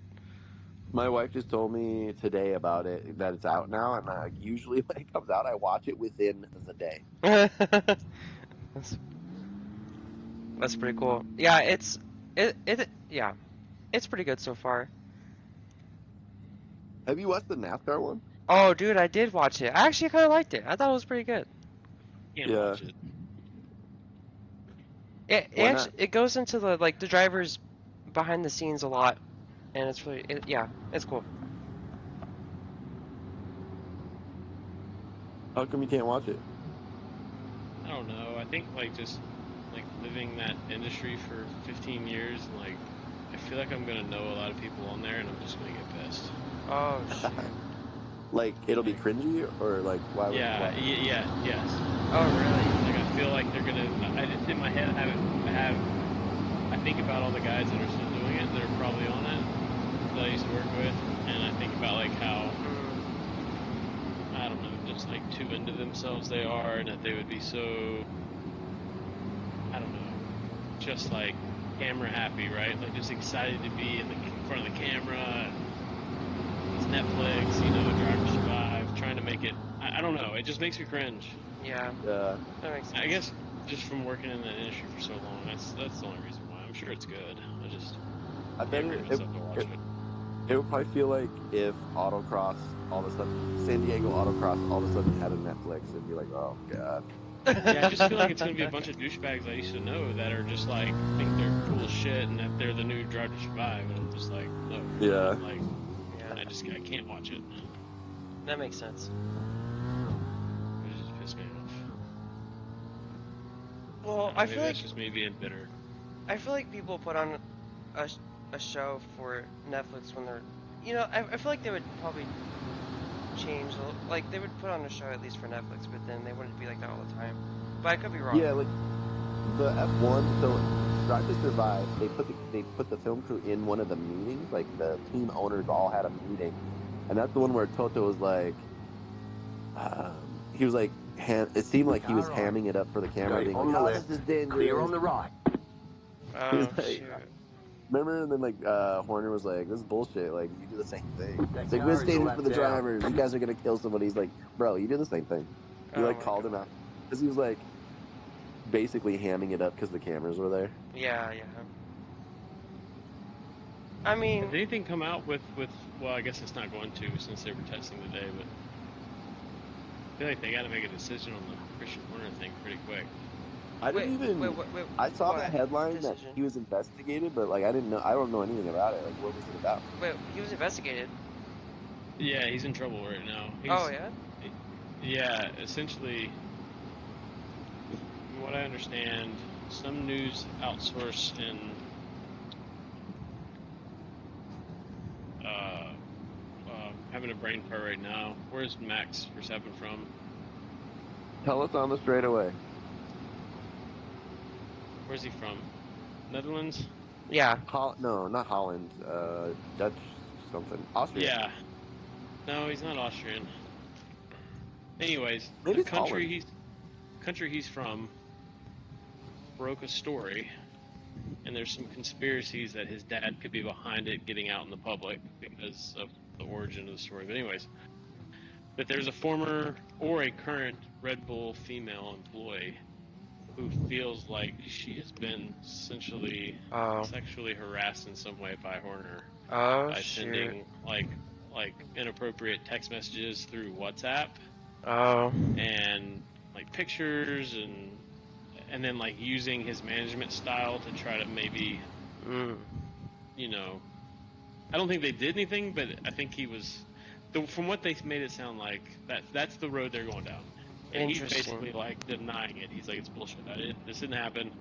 My wife just told me today about it, that it's out now, and usually when it comes out, I watch it within the day. That's pretty cool. Yeah, it's pretty good so far. Have you watched the NASCAR one? Oh, dude, I did watch it. I actually kind of liked it. I thought it was pretty good. Can't watch it. It goes into the the drivers behind the scenes a lot, and it's really it's cool. How come you can't watch it? I don't know. I think just living that industry for 15 years, and I feel like I'm gonna know a lot of people on there, and I'm just gonna get pissed. Oh shit. Like it'll be cringy, or like why? Yes. Oh really? I feel like they're gonna. In my head, I think about all the guys that are still doing it, that are probably on it, that I used to work with, and I think about how I don't know, just too into themselves they are, and that they would be so just like camera happy, right? Like just excited to be in front of the camera. It's Netflix, Drive to Survive, trying to make it. I don't know. It just makes me cringe. Yeah. Yeah. That makes sense. I guess just from working in the industry for so long, that's the only reason why. I'm sure it's good. I bet can't bring myself to watch it. It would probably feel like if autocross all of a sudden, San Diego autocross all of a sudden had a Netflix, it'd be like, oh god. Yeah, I just feel like it's gonna be a bunch of douchebags I used to know that are just like think they're cool as shit and that they're the new Drive to Survive, and I'm just like, no. Yeah. Like, Yeah. I can't watch it. That makes sense. It just pissed me off. Well, I maybe feel like that's just me being bitter. I feel like people put on a show for Netflix when they're, I feel like they would probably change, like they would put on a show at least for Netflix, but then they wouldn't be like that all the time. But I could be wrong. Yeah, like the F1, so Drive to Survive, they put the film crew in one of the meetings, like the team owners all had a meeting, and that's the one where Toto was like, he was like, it seemed like he was hamming it up for the camera, being like, "Oh, this is dangerous." Clear on the right. He was Oh, like, shoot. remember, and then like Horner was like, "This is bullshit. Like, you do the same thing. It's like, car this is dangerous left for the down. drivers. You guys are gonna kill somebody." He's like, "Bro, you do the same thing." He Oh like my called him God. out because he was like basically hamming it up because the cameras were there. Yeah. I mean, Did anything come out with? Well, I guess it's not going to since they were testing today, but I feel like they got to make a decision on the Christian Horner thing pretty quick. I didn't even. Wait, I saw what the headline decision? that he was investigated, but like I didn't know. I don't know anything about it. Like, what was it about? Wait, he was investigated. Yeah, he's in trouble right now. Oh yeah. Yeah, essentially, from what I understand, some news outsource in having a brain fart right now. Where's Max Verstappen from? Tell us on the straightaway. Where's he from? Netherlands? Yeah. No, not Holland. Dutch something. Austria. Yeah. No, he's not Austrian. Anyways, Maybe the it's country he's from broke a story, and there's some conspiracies that his dad could be behind it getting out in the public because of the origin of the story. But anyways, that there's a former or a current Red Bull female employee who feels like she has been essentially sexually harassed in some way by Horner by sending like inappropriate text messages through WhatsApp. And like pictures and then like using his management style to try to maybe I don't think they did anything, but I think he was from what they made it sound like that's the road they're going down. And he's basically like denying it. He's like, it's bullshit. This didn't happen.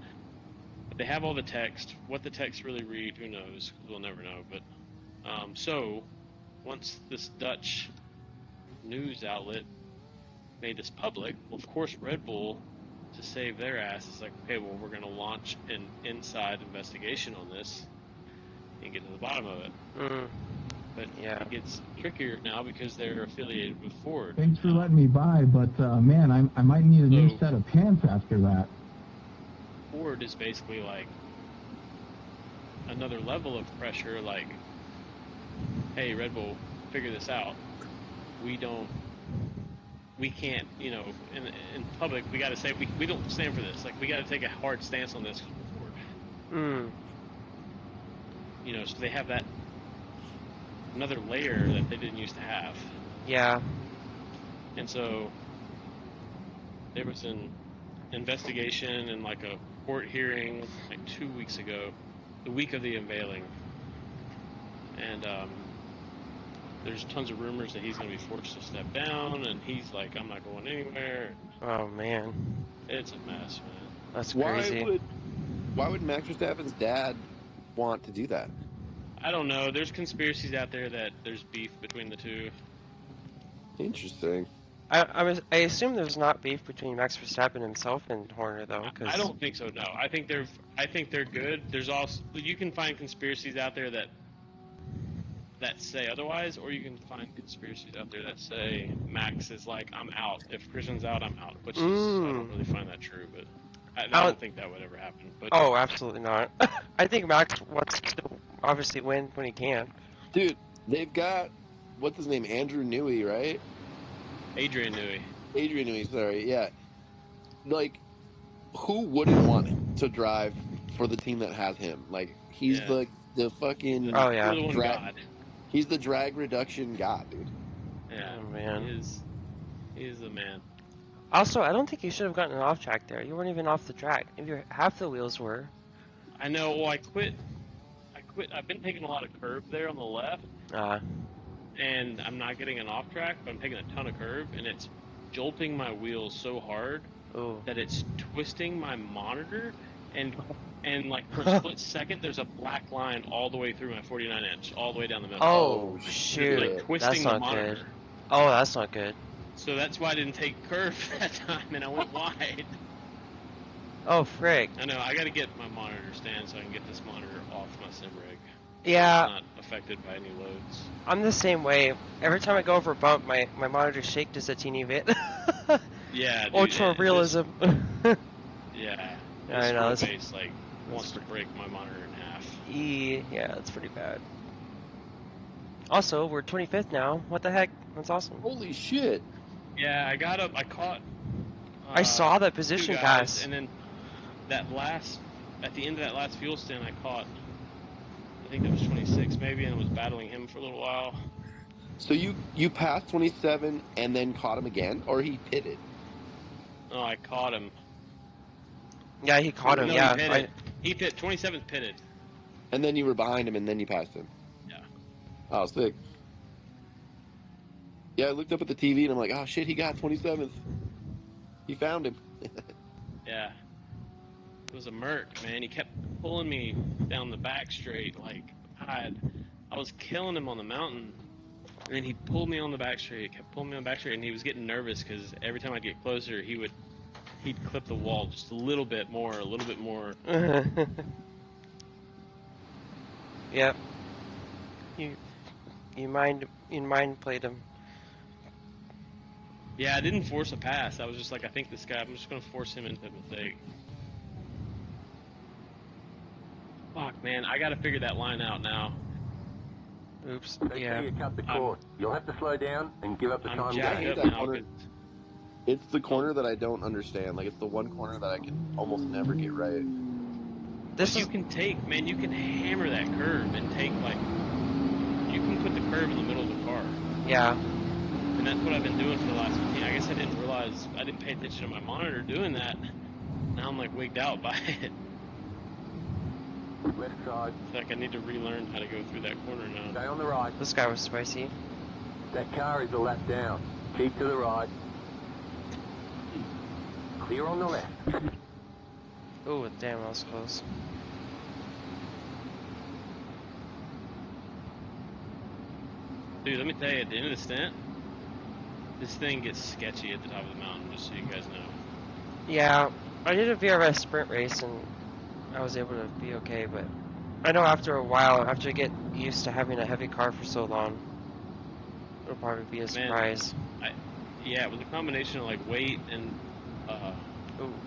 But they have all the text. What the text really read, who knows? We'll never know. But so once this Dutch news outlet made this public, well, of course, Red Bull, to save their ass, is like, okay, well, we're going to launch an inside investigation on this and get to the bottom of it. But it gets trickier now because they're affiliated with Ford. Thanks for letting me by, but man, I might need a new set of pants after that. Ford is basically like another level of pressure, like, hey, Red Bull, figure this out. We can't, in public, we got to say, we don't stand for this. Like, we got to take a hard stance on this Ford. So they have that another layer that they didn't used to have. Yeah. And so there was an investigation and like a court hearing like 2 weeks ago, the week of the unveiling. And there's tons of rumors that he's going to be forced to step down, and he's like, I'm not going anywhere. Oh man. It's a mess, man. That's crazy. Why would Max Verstappen's dad want to do that? I don't know. There's conspiracies out there that there's beef between the two. Interesting. I assume there's not beef between Max Verstappen himself and Horner though. I don't think so. No, I think they're good. There's also, you can find conspiracies out there that say otherwise, or you can find conspiracies out there that say Max is like, I'm out. If Christian's out, I'm out. Which is, I don't really find that true, but I don't- don't think that would ever happen. But Oh, absolutely not. I think Max wants to obviously win when he can. Dude, they've got what's his name, Andrew Newey, right? Adrian Newey. Adrian Newey, sorry, yeah. Like, who wouldn't want to drive for the team that has him? Like, he's Yeah. the fucking Oh, yeah. You're the one god. He's the drag reduction god, dude. Yeah. Oh, man. He is the man. Also, I don't think you should have gotten an off track there. You weren't even off the track. If half the wheels were. I know. Well, I quit. I've been taking a lot of curve there on the left, and I'm not getting an off track, but I'm taking a ton of curve, and it's jolting my wheels so hard that it's twisting my monitor, and like for a split second, there's a black line all the way through my 49 inch, all the way down the middle. Oh, shoot. Like twisting That's the not monitor. good. Oh, that's not good. So that's why I didn't take curve that time, and I went wide. Oh, frick. I know. I got to get my monitor stand so I can get this monitor off my sim rig. Yeah. It's not affected by any loads. I'm the same way. Every time I go over a bump, my monitor shake just a teeny bit. Yeah, dude, Ultra realism. Yeah. I know. This base like wants to break my monitor in half. Yeah, that's pretty bad. Also, we're 25th now. What the heck? That's awesome. Holy shit. Yeah, I caught. I saw that position 2 guys, pass. and then at the end of that last fuel stint, I caught. I think it was 26 maybe, and I was battling him for a little while. So you passed 27 and then caught him again, or he pitted? No, I caught him. Yeah, he caught him. No, Yeah, he pitted. 27th pitted. And then you were behind him, and then you passed him. Yeah. Oh, sick. Yeah, I looked up at the TV, and I'm like, oh shit, he got 27th. He found him. Yeah. It was a Merc, man. He kept pulling me down the back straight. Like, I was killing him on the mountain. And then he pulled me on the back straight, kept pulling me on the back straight, and he was getting nervous because every time I'd get closer, he'd clip the wall just a little bit more. Yep. You mind played him. Yeah, I didn't force a pass. I was just like, I think this guy, I'm just going to force him into a mistake. Fuck, man, I got to figure that line out now. Oops. They say you cut the cord. You'll have to slow down and give up the time jacked gain. up now. It's the corner that I don't understand. Like, it's the one corner that I can almost never get right. You can hammer that curve and take, like, you can put the curve in the middle of the car. Yeah. And that's what I've been doing for the last 15. I guess I didn't realize, I didn't pay attention to my monitor doing that. Now I'm, like, wigged out by it. Left side. It's like I need to relearn how to go through that corner now. Stay on the right. This guy was spicy. That car is a lap down. Keep to the right. Clear on the left. Oh, damn, that was close. Dude, let me tell you, at the end of the stint, this thing gets sketchy at the top of the mountain, just so you guys know. Yeah, I did a VRS sprint race and I was able to be okay, but I know after a while, after I get used to having a heavy car for so long, it'll probably be a surprise. Yeah, with a combination of like weight and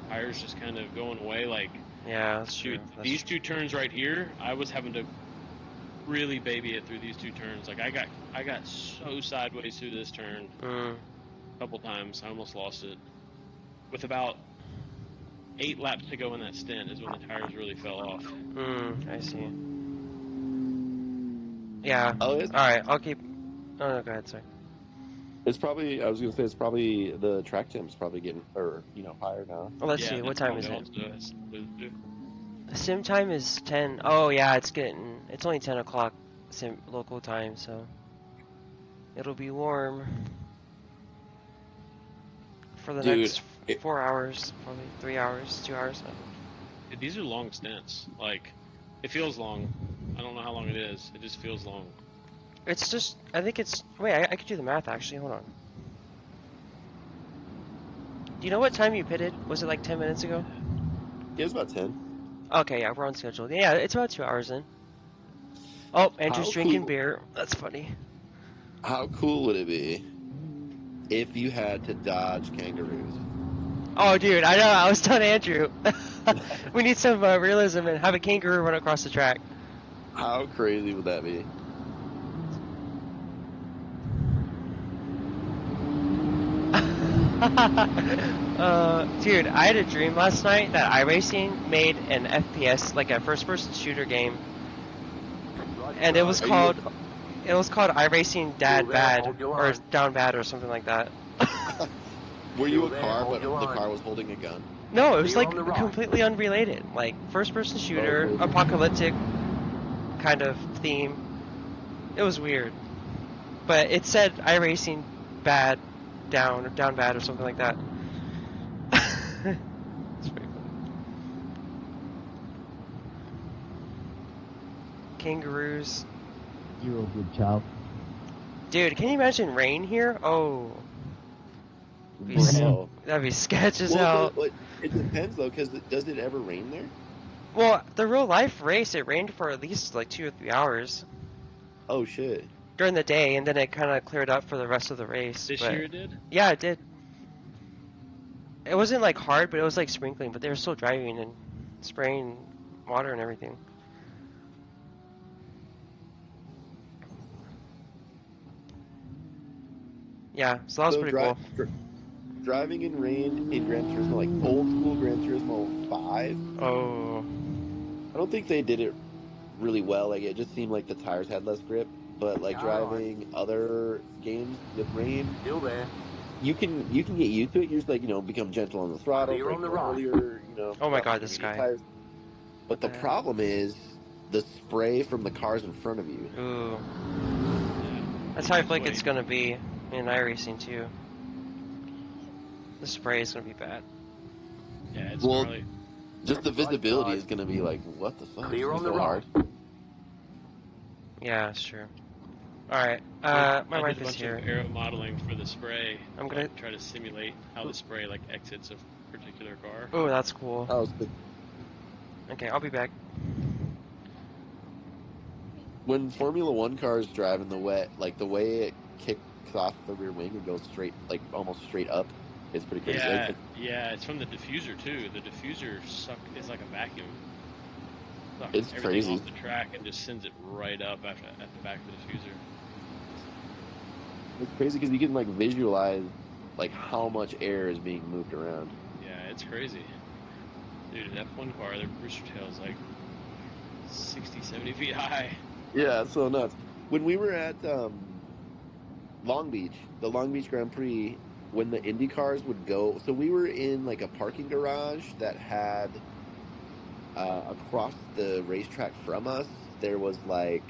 tires just kind of going away, like yeah, that's true. These two turns right here, I was having to really baby it through these two turns. Like I got so sideways through this turn a couple times, I almost lost it. With about 8 laps to go in that stint is when the tires really fell off. I see. Yeah. Oh, alright, I'll keep... Oh, no, go ahead, sorry. It's probably, I was going to say, it's probably, the track temp's probably getting, higher now. Well, let's see, what time is it? The sim time is 10. Oh, yeah, it's only 10 o'clock sim local time, so it'll be warm for the next 4 hours, probably 3 hours, 2 hours. These are long stints. Like, it feels long. I don't know how long it is. It just feels long. It's just, I think it's, wait, I could do the math actually, hold on. Do you know what time you pitted? Was it like 10 minutes ago? Yeah, it was about 10. Okay, yeah, we're on schedule. Yeah, it's about 2 hours in. Oh, Andrew's drinking beer. That's funny. How cool would it be if you had to dodge kangaroos? Oh, dude, I know. I was telling Andrew. We need some realism and have a kangaroo run across the track. How crazy would that be? Dude, I had a dream last night that iRacing made an FPS, like a first-person shooter game, and it was called iRacing Dad Bad or Down Bad or something like that. Were you a car, but the car was holding a gun? No, it was like completely unrelated, like first-person shooter, Okay. apocalyptic kind of theme. It was weird, but it said iRacing Bad Down or Down Bad or something like that. It's pretty funny. Kangaroos. You're a good child. Dude, can you imagine rain here? Oh. Bro. That'd be sketch as Well, hell. but it depends though, because does it ever rain there? Well, the real life race, it rained for at least like 2 or 3 hours Oh shit. during the day, and then it kind of cleared up for the rest of the race. This but- year it did? Yeah, it did. It wasn't like hard, but it was like sprinkling, but they were still driving and spraying water and everything. Yeah, so that was pretty cool. Driving in rain in Gran Turismo, like old school Gran Turismo 5. Oh. I don't think they did it really well. Like it just seemed like the tires had less grip. But like driving other games with rain, Still there. you can get used to it. You just like become gentle on the throttle, You're on the brake right. earlier. Oh my god, this guy. Tires. But the problem is the spray from the cars in front of you. Ooh. That's how I feel like it's gonna be in iRacing too. The spray is gonna be bad. Yeah, it's Well, probably... just the visibility is gonna be like, what the fuck? Clear It's on the so right. hard. Yeah, that's true. Alright, my I wife did a is bunch here. of aero modeling for the spray. I'm gonna- like, try to simulate how the spray like exits a particular car. Oh, that's cool. Oh, it's Okay, I'll be back. when Formula One cars drive in the wet, like the way it kicks off the rear wing and goes straight, like almost straight up, it's pretty crazy. Yeah, yeah, it's from the diffuser too. The diffuser is like a vacuum. Sucks It's everything crazy. off the track and just sends it right up at the back of the diffuser. It's crazy because you can like visualize like how much air is being moved around. Yeah, it's crazy. Dude, an F1 car, their rooster tail is like 60, 70 feet high. Yeah, it's so nuts. When we were at Long Beach, the Long Beach Grand Prix, when the Indy cars would go, so we were in like a parking garage that had across the racetrack from us, there was like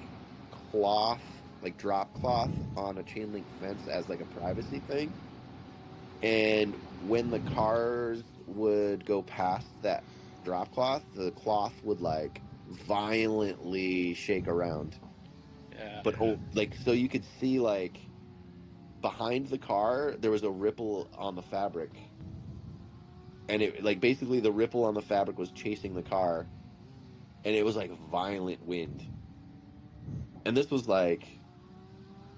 cloth, like drop cloth on a chain link fence as like a privacy thing. And when the cars would go past that drop cloth, the cloth would like violently shake around. Yeah. But like so you could see like behind the car there was a ripple on the fabric. And it like basically the ripple on the fabric was chasing the car. And it was like violent wind. And this was like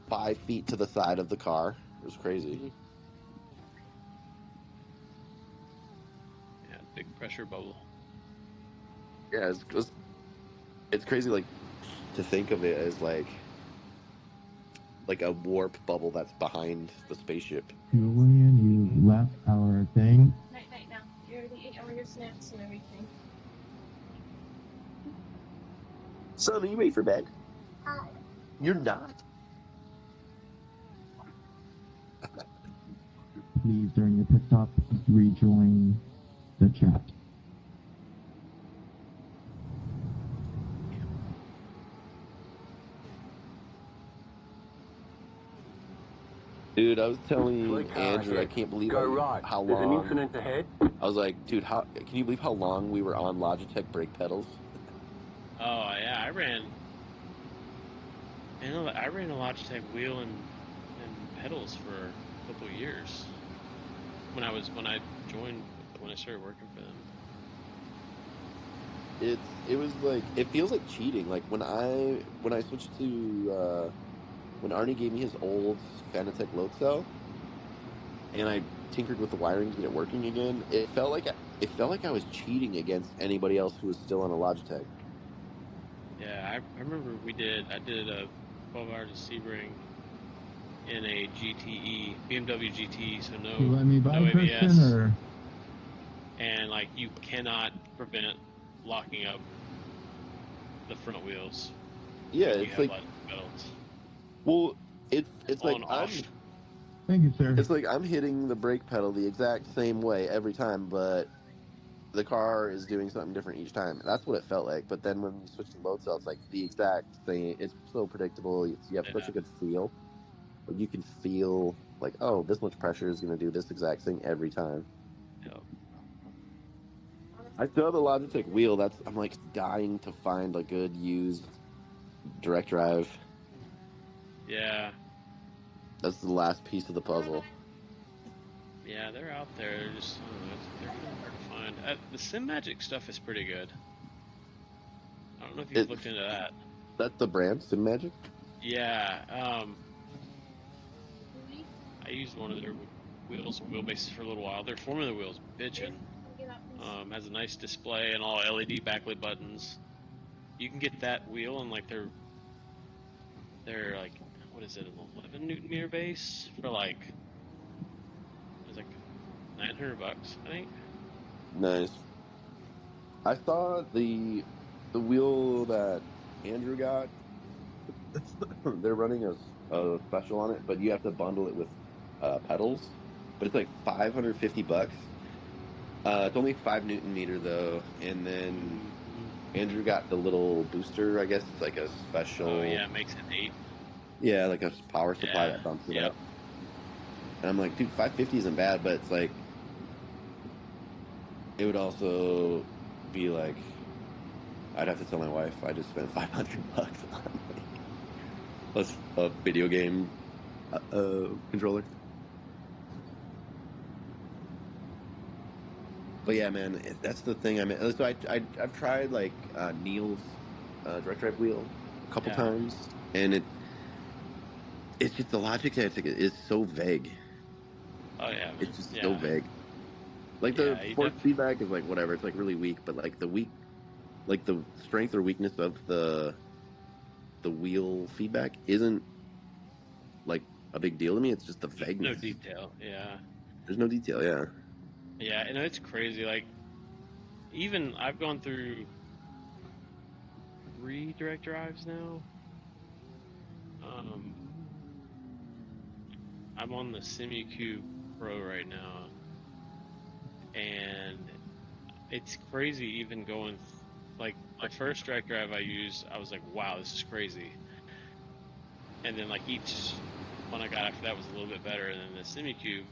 5 feet to the side of the car. It was crazy. Yeah, big pressure bubble. Yeah, it's crazy like to think of it as like a warp bubble that's behind the spaceship. Julian, you left our thing. Night, night now. You already ate all your snacks and everything. Son, are you ready for bed? You're not. Please, during your pit stop, rejoin the chat. Dude, I was telling Slow car Andrew, I ahead. can't believe Go right. how There's an long. incident ahead. I was like, dude, can you believe how long we were on Logitech brake pedals? Oh yeah, I ran a Logitech wheel and pedals for a couple of years when I started working for them. It was like it feels like cheating. Like when I switched to when Arnie gave me his old Fanatec load cell, and I tinkered with the wiring to get it working again. It felt like I was cheating against anybody else who was still on a Logitech. Yeah, I remember I did a 12 hours of Sebring in a GTE, BMW GTE, so You let me buy no Christian, ABS. or And like you cannot prevent locking up the front wheels. Yeah, when you it's have like, belts. well, it's like On off. thank you, sir. it's like I'm hitting the brake pedal the exact same way every time, but the car is doing something different each time. That's what it felt like. But then when you switch to load cell, it's like the exact same. It's so predictable. You have such a good feel. Like you can feel like, oh, this much pressure is going to do this exact thing every time. Yep. I still have the Logitech wheel. I'm like dying to find a good used direct drive. Yeah. That's the last piece of the puzzle. Yeah, they're out there. They're just, I don't know, they're kind of hard to find. The Sim Magic stuff is pretty good. I don't know if you've looked into that. That's the brand, Sim Magic? Yeah. I used one of their wheelbases for a little while. Their Formula wheel's bitchin'. Has a nice display and all LED backlit buttons. You can get that wheel and like they're like, what is it, an 11 Newton meter base for like, it's like $900, I think. Nice. I saw the wheel that Andrew got. They're running a special on it, but you have to bundle it with pedals. But it's like $550. It's only 5 Newton meter though, and then Andrew got the little booster. I guess it's like a special. Oh yeah, it makes it 8. Yeah, like a power supply Yeah. that bumps it Yep. up. And I'm like, dude, 550 isn't bad, but it's like it would also be like I'd have to tell my wife I just spent $500 on a video game controller. But yeah, man, that's the thing. I mean, so I've tried like Neil's direct drive wheel a couple times, and it's just the logic that it's so vague. Oh yeah, man. It's just so vague. Like the Yeah, force feedback is like whatever. It's like really weak, but like the strength or weakness of the wheel feedback isn't like a big deal to me. It's just the vagueness. No detail. Yeah. There's no detail. Yeah. Yeah, and it's crazy. Like, even I've gone through 3 direct drives now. I'm on the SimuCube Pro right now, and it's crazy even going. Like the first direct drive I used, I was like, "Wow, this is crazy." And then like each one I got after that was a little bit better, and then the SimuCube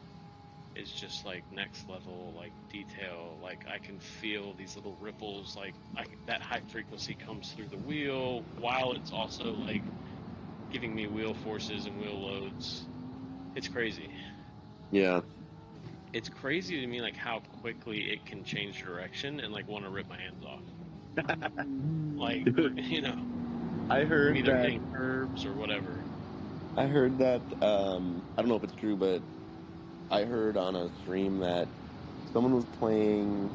is just like next level, like detail. Like I can feel these little ripples, like that high frequency comes through the wheel, while it's also like giving me wheel forces and wheel loads. It's crazy. Yeah. It's crazy to me, like how quickly it can change direction and like want to rip my hands off. Like, you know, I heard either that hitting curbs or whatever. I heard that I don't know if it's true, but I heard on a stream that someone was playing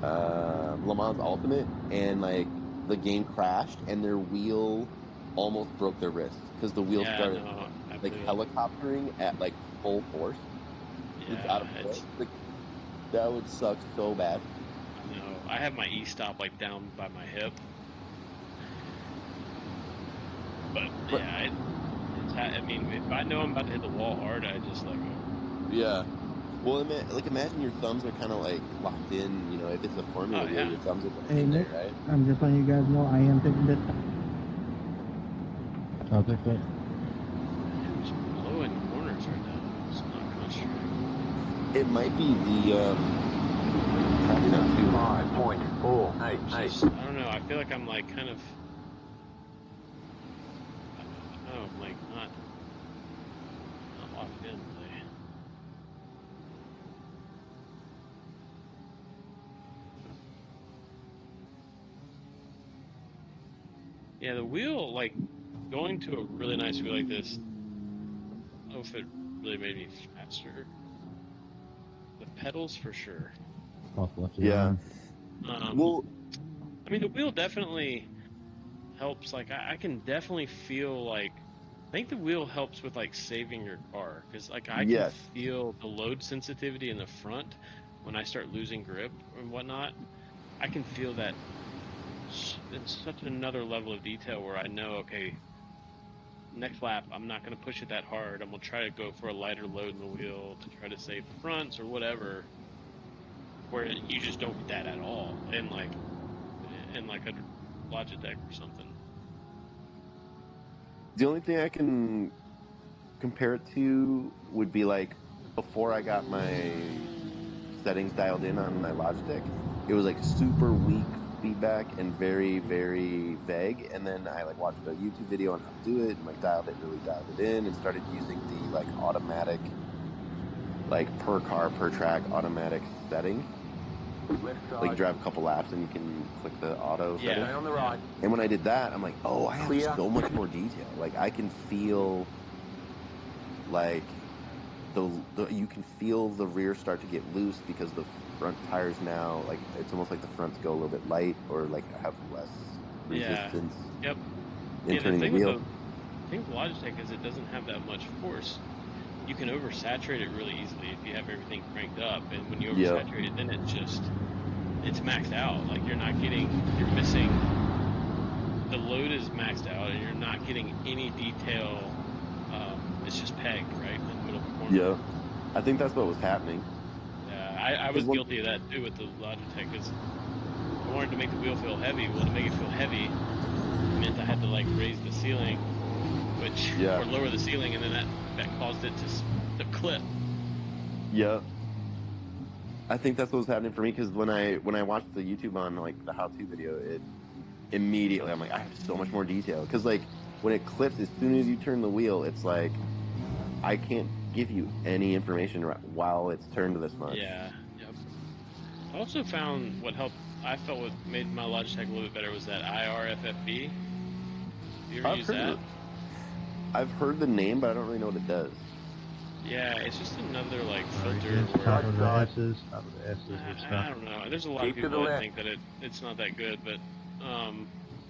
Le Mans Ultimate and like the game crashed and their wheel almost broke their wrist because the wheel started like helicoptering at like full force. It's out of nowhere. Like, that would suck so bad. I know. I have my e-stop like down by my hip. But yeah, I mean, if I know I'm about to hit the wall hard, I just let go. Yeah. Well, imagine your thumbs are kind of like locked in. You know, if it's a Formula wheel, your thumbs are like Hey, in Nick, there, right? I'm just letting you guys know I am taking this. I'll take that. It's blowing corners right now. It's not coming straight. It might be the tracking out too. 5.488. I don't know. I feel like I'm like kind of. I'm like not locked in really. Yeah, the wheel, like going to a really nice wheel like this. I don't know if it really made me faster, pedals for sure. Off left Yeah. Well, I mean, the wheel definitely helps. Like, I can definitely feel like, I think the wheel helps with like saving your car because like I can Yes. feel the load sensitivity in the front when I start losing grip and whatnot. I can feel that in such another level of detail where I know, okay, next lap I'm not going to push it that hard. I'm going to try to go for a lighter load in the wheel to try to save the fronts or whatever. Where you just don't get that at all in like a Logitech or something. The only thing I can compare it to would be like before I got my settings dialed in on my Logitech, it was like super weak feedback and very, very vague. And then I like watched a YouTube video on how to do it and like really dialed it in and started using the like automatic, like per car, per track automatic setting. Like you drive a couple laps and you can click the auto setting. On the right. And when I did that, I'm like, oh, I have so much more detail. Like I can feel like you can feel the rear start to get loose because the front tires now, like it's almost like the fronts go a little bit light or like have less resistance. Yep. In turning the wheel. The thing with Logitech is it doesn't have that much force. You can oversaturate it really easily if you have everything cranked up, and when you oversaturate it, then it's maxed out. Like you're missing. The load is maxed out, and you're not getting any detail. It's just pegged right in the middle of the corner. Yeah, I think that's what was happening. Yeah, I was guilty of that too with the Logitech because I wanted to make the wheel feel heavy. Well, to make it feel heavy, it meant I had to like raise the ceiling, or lower the ceiling, and then that caused it to clip. Yeah. I think that's what was happening for me because when I watched the YouTube on like the how-to video, it immediately I'm like, I have so much more detail because like when it clips, as soon as you turn the wheel, it's like I can't give you any information while it's turned this much. Yeah. Yep. I also found I felt what made my Logitech a little bit better was that IRFFB. You ever use that? I've heard the name, but I don't really know what it does. Yeah, it's just another like filter. Top of the S's. I don't know. There's a lot of people that think that it's not that good, but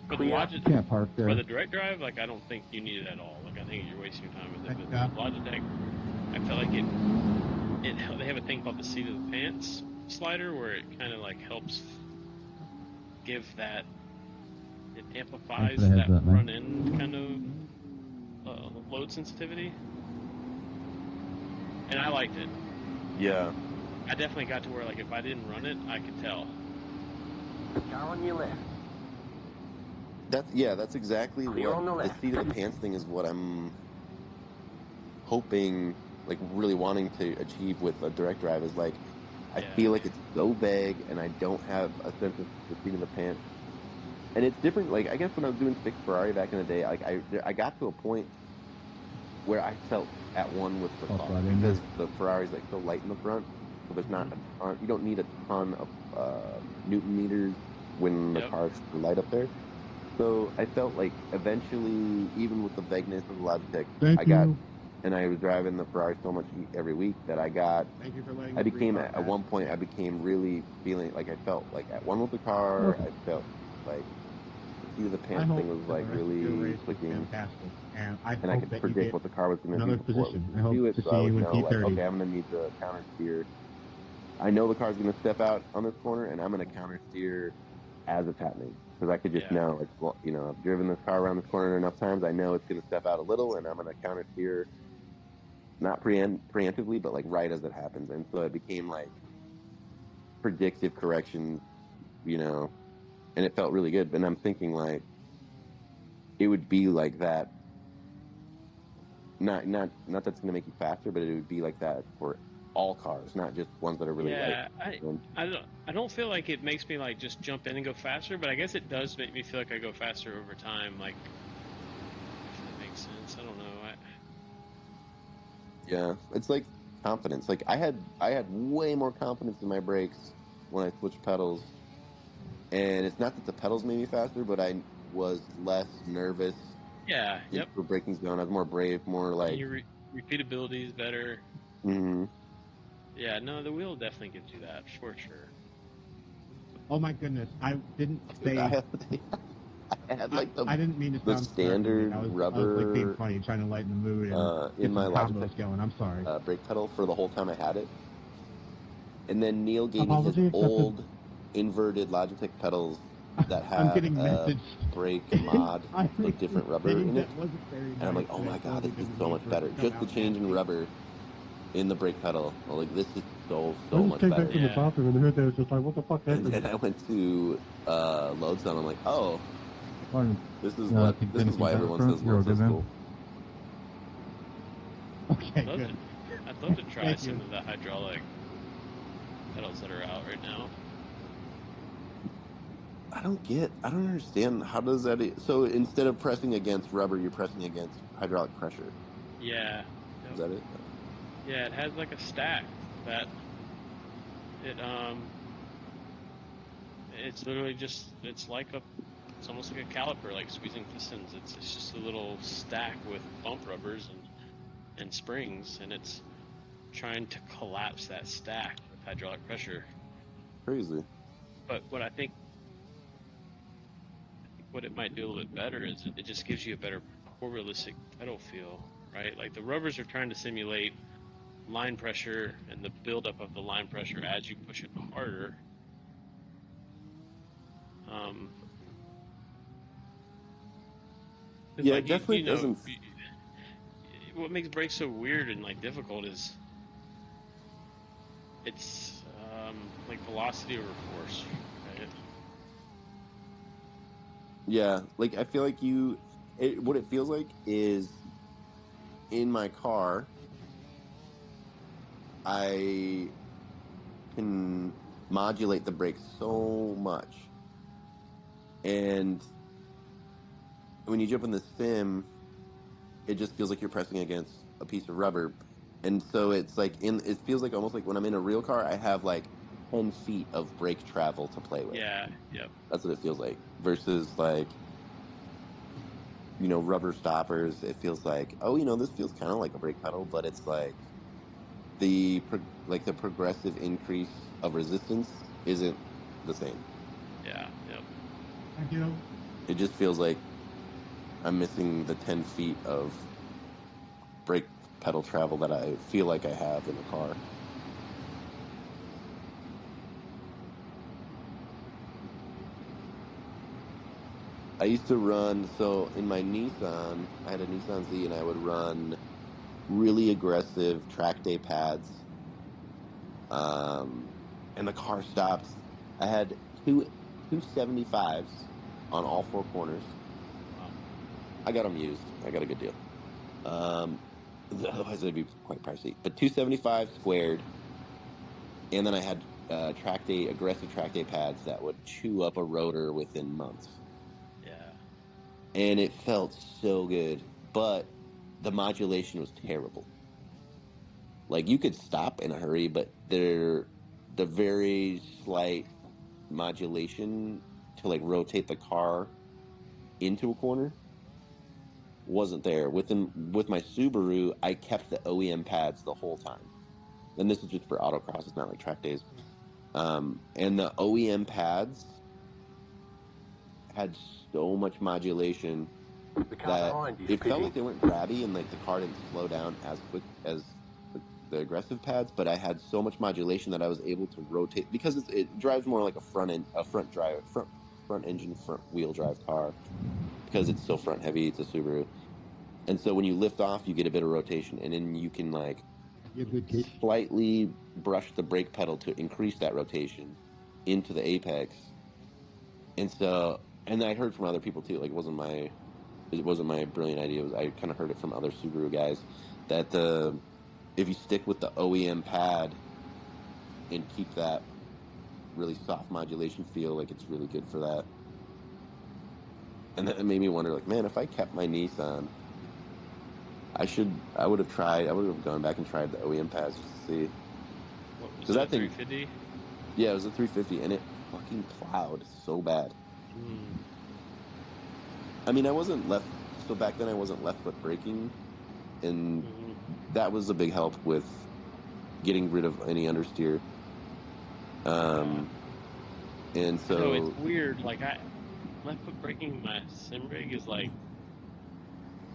for the Logitech, can't park there. for the direct drive, like I don't think you need it at all. Like I think you're wasting your time with it. But Logitech, I feel like they have a thing called the seat of the pants slider where it kind of like helps give that, it amplifies that front end kind of load sensitivity. And I liked it. Yeah. I definitely got to where, like, if I didn't run it, I could tell. Car on your left. That's exactly what the seat of the pants thing is. What I'm hoping, like, really wanting to achieve with a direct drive is like, I feel like it's so vague, and I don't have a sense of the seat of the pants. And it's different. Like, I guess when I was doing fixed Ferrari back in the day, like I got to a point where I felt at one with the car because the Ferrari's like so light in the front, so there's not a ton. You don't need a ton of Newton meters when the car's light up there. So I felt like eventually, even with the vagueness of the Logitech, I was driving the Ferrari so much every week that I became at one point I became really feeling like I felt like at one with the car. I felt like the seat of the pants thing was like really clicking. And I could predict what the car was going to do before it was do it, so I would know, like, okay, I'm going to need to counter steer. I know the car's going to step out on this corner, and I'm going to counter steer as it's happening. Because I could just know, like, well, you know, I've driven this car around this corner enough times, I know it's going to step out a little, and I'm going to counter steer, not preemptively, but, like, right as it happens. And so it became, like, predictive corrections, you know, and it felt really good. But I'm thinking, like, it would be like that. Not that's going to make you faster, but it would be like that for all cars, not just ones that are really light. I don't feel like it makes me like just jump in and go faster, but I guess it does make me feel like I go faster over time. Like, if that makes sense. I don't know. Yeah, it's like confidence. Like I had way more confidence in my brakes when I switched pedals, and it's not that the pedals made me faster, but I was less nervous. Yeah. Yep. For braking zone, I was more brave, more like your repeatability is better. Mm-hmm. Yeah, no, the wheel definitely gives you that for sure. Oh my goodness, I didn't say. I had like I didn't mean to the sound standard I was like rubber being funny, trying to lighten the mood and in get my some Logitech combos going. I'm sorry. brake pedal for the whole time I had it. And then Neil gave me his Apology accepted. old inverted Logitech pedals that I'm had getting a message. brake mod I with different rubber in it. That wasn't very And I'm like, nice, oh and my I god, totally this is didn't so mean much for it better. to come Just the out change in nasty. rubber in the brake pedal. I'm like, this is so I just much came better. back from the bathroom and heard that. I was just like, what the fuck And happened? then I went to Lodestone. I'm like, oh, this is why everyone says You're Lodestone good, man. school. Okay, good. I'd love to try Thank some you. of the hydraulic pedals that are out right now. I don't understand. How does that? So instead of pressing against rubber, you're pressing against hydraulic pressure. Yeah. Is that it? Yeah, it has like a stack that it's literally just it's almost like a caliper, like squeezing pistons. It's just a little stack with bump rubbers and springs, and it's trying to collapse that stack with hydraulic pressure. Crazy. But what it might do a little bit better is it just gives you a better, more realistic pedal feel, right? Like the rubbers are trying to simulate line pressure and the buildup of the line pressure as you push it harder. Yeah, like it definitely doesn't. What makes brakes so weird and like difficult is it's like velocity over force, right? Yeah, like I feel like what it feels like is in my car, I can modulate the brakes so much. And when you jump in the sim, it just feels like you're pressing against a piece of rubber. And so it's like it feels like almost like when I'm in a real car, I have like 10 feet of brake travel to play with. Yeah, yep. That's what it feels like. Versus like, rubber stoppers, it feels like, oh, this feels kind of like a brake pedal, but it's like the progressive increase of resistance isn't the same. Yeah, yep. Thank you. It just feels like I'm missing the 10 feet of brake pedal travel that I feel like I have in a car. I used to run, so in my Nissan, I had a Nissan Z, and I would run really aggressive track day pads. And the car stopped. I had two 75s on all four corners. I got them used. I got a good deal. Otherwise, it'd be quite pricey. But 275 squared, and then I had aggressive track day pads that would chew up a rotor within months. Yeah. And it felt so good, but the modulation was terrible. Like you could stop in a hurry, but the very slight modulation to like rotate the car into a corner wasn't there. With my Subaru, I kept the OEM pads the whole time. And this is just for autocross, it's not like track days. And the OEM pads had so much modulation that it felt like they weren't grabby and like the car didn't slow down as quick as the aggressive pads, but I had so much modulation that I was able to rotate because it drives more like a front engine, front wheel drive car because it's so front heavy. It's a Subaru. And so when you lift off, you get a bit of rotation, and then you can like slightly brush the brake pedal to increase that rotation into the apex. And so, and I heard from other people too. Like it wasn't my brilliant idea. I kind of heard it from other Subaru guys that if you stick with the OEM pad and keep that really soft modulation feel, like it's really good for that. And that made me wonder, like, man, if I kept my Nissan, I would have gone back and tried the OEM pads just to see. What was that, 350? Yeah, it was a 350, and it fucking plowed so bad. I mean, so back then I wasn't left foot braking, and that was a big help with getting rid of any understeer. And I know so it's weird. Like left foot braking my sim rig is like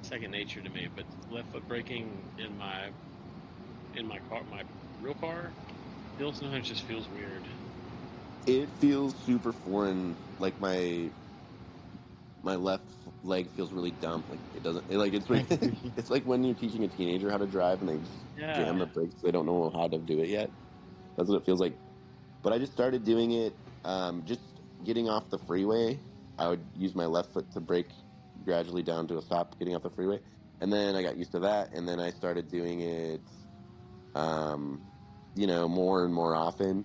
second nature to me, but left foot braking in my car, my real car, still sometimes just feels weird. it feels super foreign. Like my left leg feels really dumb. Like it doesn't. It's like when you're teaching a teenager how to drive and they just jam the brakes. They don't know how to do it yet. That's what it feels like. But I just started doing it. Just getting off the freeway, I would use my left foot to brake gradually down to a stop, getting off the freeway, and then I got used to that. And then I started doing it, more and more often.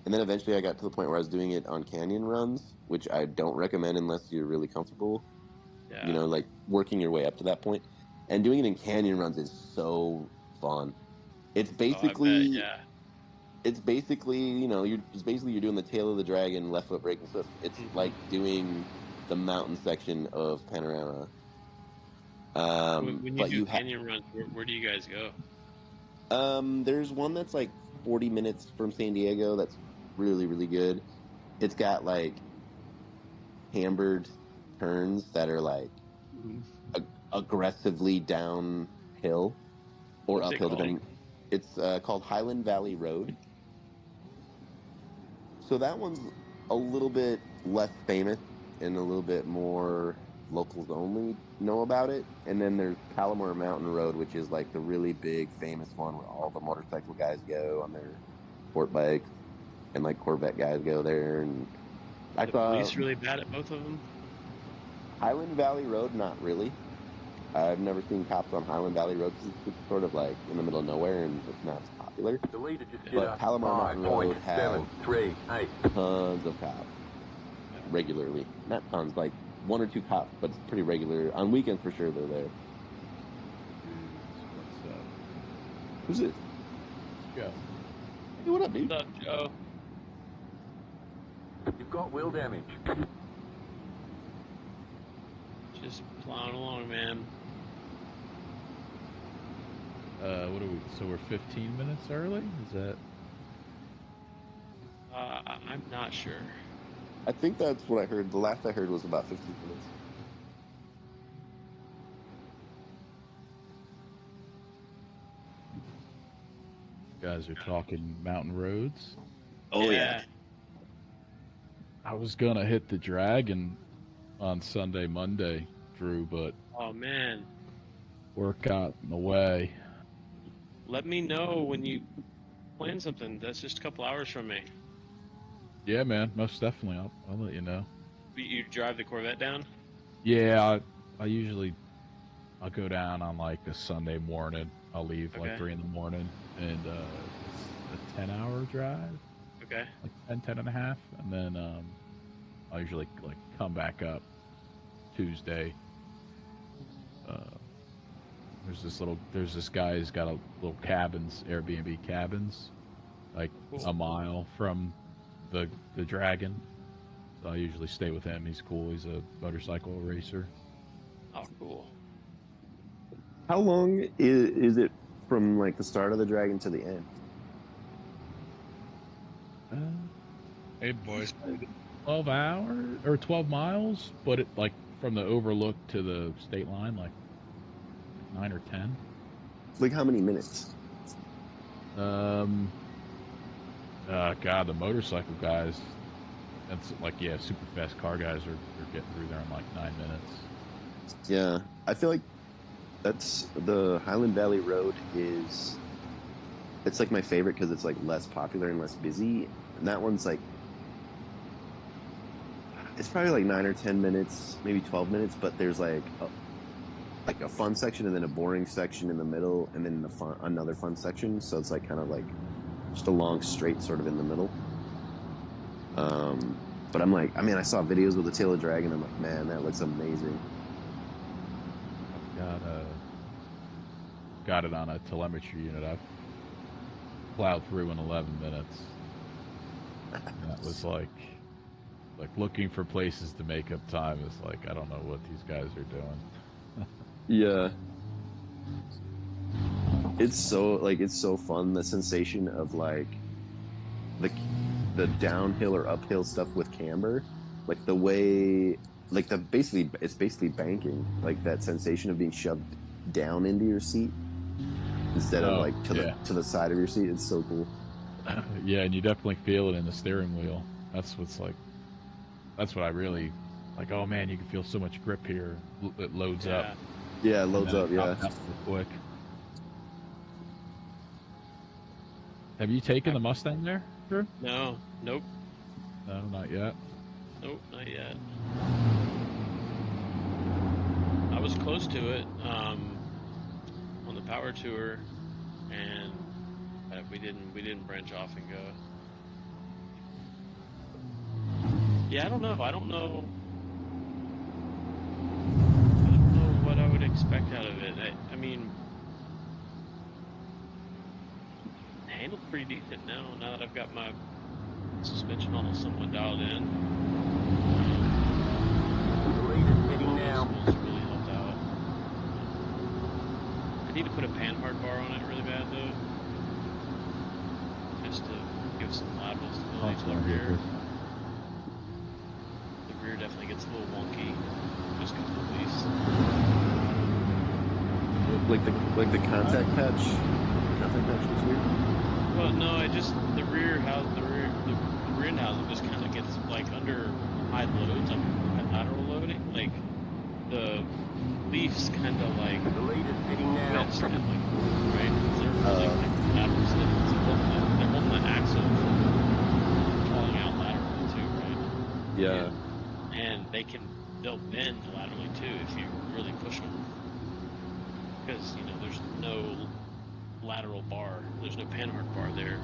And then eventually I got to the point where I was doing it on canyon runs, which I don't recommend unless you're really comfortable. Yeah. Like working your way up to that point. And doing it in canyon runs is so fun. It's Oh, I bet, basically yeah. you're doing the tail of the dragon left foot braking stuff. It's like doing the mountain section of Panorama. When you But do canyon runs, where do you guys go? there's one that's like 40 minutes from San Diego. That's really, really good. It's got like hammered turns that are like aggressively downhill or What's it uphill, called? depending. It's called Highland Valley Road. So that one's a little bit less famous and a little bit more locals only know about it. And then there's Palomar Mountain Road, which is like the really big famous one where all the motorcycle guys go on their sport bikes and like Corvette guys go there. And I The saw police really bad at both of them? Highland Valley Road, not really. I've never seen cops on Highland Valley Road because it's sort of like in the middle of nowhere and it's not as popular. The leader just did But a Palomar Mountain Road has 5.738. tons of cops regularly. Not tons, like one or two cops, but it's pretty regular. On weekends, for sure, they're there. What's up? Who's it? Joe. Hey, what up, dude? What's up, Joe? You've got wheel damage. Just plowing along, man. What are we? So we're 15 minutes early? Is that? I'm not sure. I think that's what I heard. The last I heard was about 15 minutes. You guys are talking mountain roads? Oh, yeah. I was going to hit the Dragon on Sunday, Monday, Drew, but... Oh, man. Work got in the way. Let me know when you plan something. That's just a couple hours from me. Yeah, man, most definitely. I'll let you know. You drive the Corvette down? Yeah, I'll go down on like a Sunday morning. I'll leave like 3 in the morning, and it's a 10-hour drive. Okay. Like 10 and a half, and then I'll usually like come back up Tuesday. There's this guy who's got a little cabins, Airbnb cabins, like a mile from the Dragon. So I usually stay with him. He's cool. He's a motorcycle racer. Oh, cool. How long is it from like the start of the Dragon to the end? Hey, boys. 12 hours or 12 miles, but it like from the overlook to the state line, like 9 or 10. Like how many minutes? God, the motorcycle guys, that's like, yeah, super fast car guys are getting through there in like 9 minutes. Yeah, I feel like that's the Highland Valley Road it's like my favorite because it's like less popular and less busy. And that one's like, it's probably like 9 or 10 minutes, maybe 12 minutes, but there's like a fun section and then a boring section in the middle and then another fun section. So it's like kind of like just a long straight sort of in the middle. But I'm like, I saw videos with the Tail of Dragon. I'm like, man, that looks amazing. Got it on a telemetry unit. I've plowed through in 11 minutes. And that was like looking for places to make up time is like, I don't know what these guys are doing. Yeah. it's so fun, the sensation of like the downhill or uphill stuff with camber, like the way like it's basically banking, like that sensation of being shoved down into your seat instead of like to the side of your seat. It's so cool. Yeah, and you definitely feel it in the steering wheel. That's what I really like. Oh man, you can feel so much grip here. It loads up. Yeah, it loads up. Yeah. Quick. Have you taken the Mustang there, Drew? No. Nope. No, not yet. Nope, not yet. I was close to it on the power tour, and we didn't branch off and go. Yeah, I don't know what I would expect out of it. I mean, handled pretty decent now that I've got my suspension all somewhat dialed in. It's really helped out. I need to put a panhard bar on it really bad though, just to give some lateral stability to the rear. The rear definitely gets a little wonky just because of the lease. Like the contact patch. Contact patch is weird. Well, no, the rear end housing just kind of gets like under high loads, like lateral loading, like the leafs kind of like wedged in, like, right? They're like lateral stiffness. They're holding that axle from falling out laterally too, right? Yeah. And they'll bend laterally too if you really push them, because there's no lateral bar, there's no panhard bar there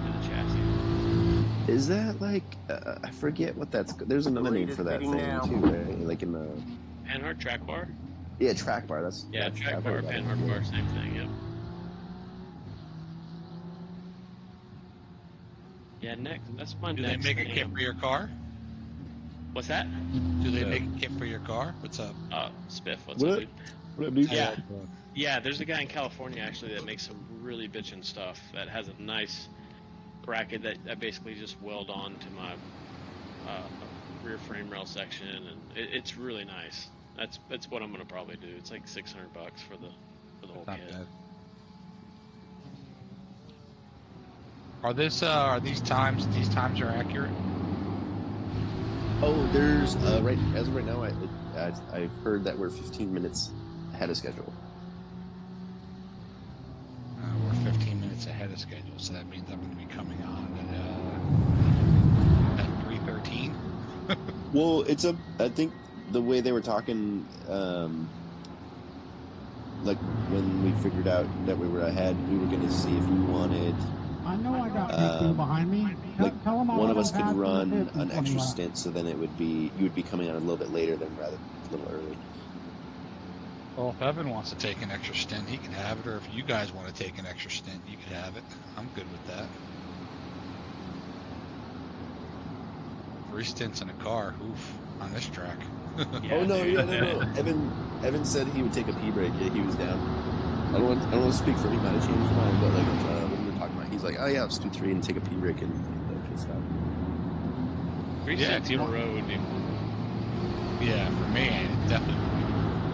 in the chassis. Is that like I forget what that's? There's another name for that thing too, right? Like in the panhard track bar. Yeah, track bar. That's track bar, panhard bar, same thing. Yep. Yeah, next. That's my Do next. Do they make a kit for your car? What's that? Do they make a kit for your car? What's up? Spiff. What's up, dude? What up, dude? Yeah. There's a guy in California actually that makes some really bitchin' stuff. That has a nice bracket that I basically just weld on to my rear frame rail section, and it's really nice. That's what I'm gonna probably do. It's like $600 for the whole kit. Bad. Are these times are accurate? Oh, there's as of right now, I've heard that we're 15 minutes ahead of schedule. We're 15 minutes ahead of schedule, so that means I'm going to be coming on at 3:13. Well, I think the way they were talking, like when we figured out that we were ahead, we were going to see if we wanted. I know I got people behind me. Like Tell them one of us could run an extra stint, so then you would be coming on a little bit later than rather a little early. Well, if Evan wants to take an extra stint, he can have it, or if you guys want to take an extra stint, you can have it. I'm good with that. 3 stints in a car, oof, on this track. No. Evan said he would take a pee break. Yeah, he was down. I don't want to speak for him. He might have changed his mind, but like when we were talking about, he's like, "Oh yeah, let's do 3 and take a pee break and stop." 3 stints in a row would be. Yeah, for me, definitely.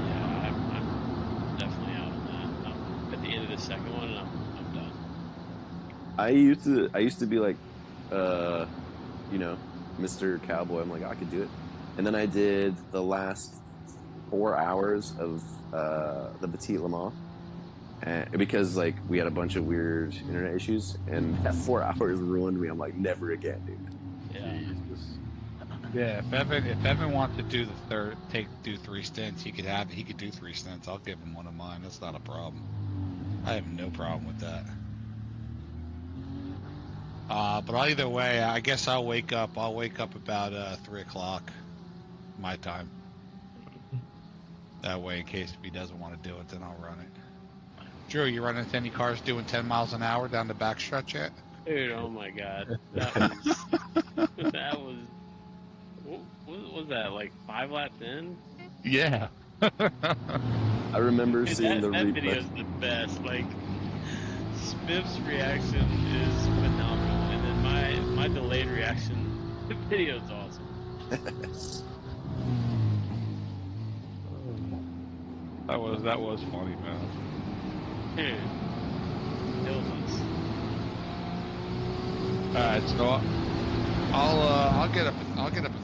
Yeah, I'm definitely out on that. I'm at the end of the second one, and I'm done. I used to be like, Mr. Cowboy. I'm like, I could do it, and then I did the last 4 hours of the Petit Le Mans. Because like we had a bunch of weird internet issues, and that 4 hours ruined me. I'm like, never again, dude. Yeah. If Evan wants to do do 3 stints, he could have it. He could do 3 stints. I'll give him one of mine. That's not a problem. I have no problem with that. But either way, I guess I'll wake up about 3 o'clock my time. That way, in case if he doesn't want to do it, then I'll run it. Drew, you running into any cars doing 10 miles an hour down the backstretch yet? Dude, oh my god. That was what was that, like 5 laps in? Yeah. I remember seeing that the replay. video's the best. Like, Spiff's reaction is phenomenal, and then my delayed reaction video is awesome. That was funny, man. Dude, kills us. Alright, so I'll get up at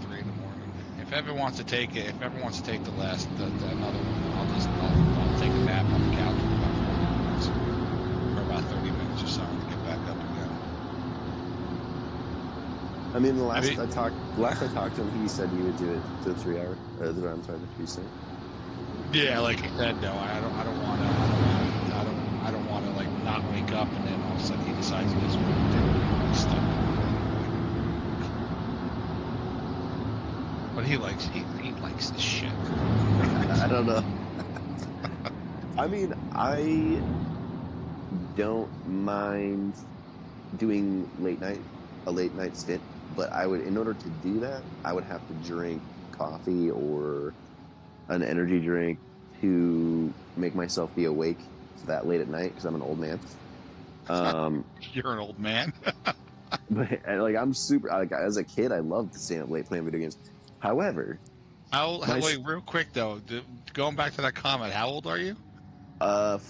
3 in the morning. If Evan wants to take it, if Evan wants to take the another one, I'll take a nap on the couch for about 40 minutes. Or about 30 minutes or something to get back up again. I mean, the last I talked to him, he said he would do it to 3 hour. I'm sorry, the 3 cent. Yeah, like I said, no, I don't want to like not wake up and then all of a sudden he decides he doesn't want to do it. He's stuck. But he likes this shit. I don't know. I mean, I don't mind doing a late night stint, but I would, in order to do that, I would have to drink coffee or an energy drink to make myself be awake that late at night because I'm an old man. You're an old man. But like I'm super. Like, as a kid, I loved to stay up late playing video games. However, wait, real quick though, going back to that comment, how old are you? What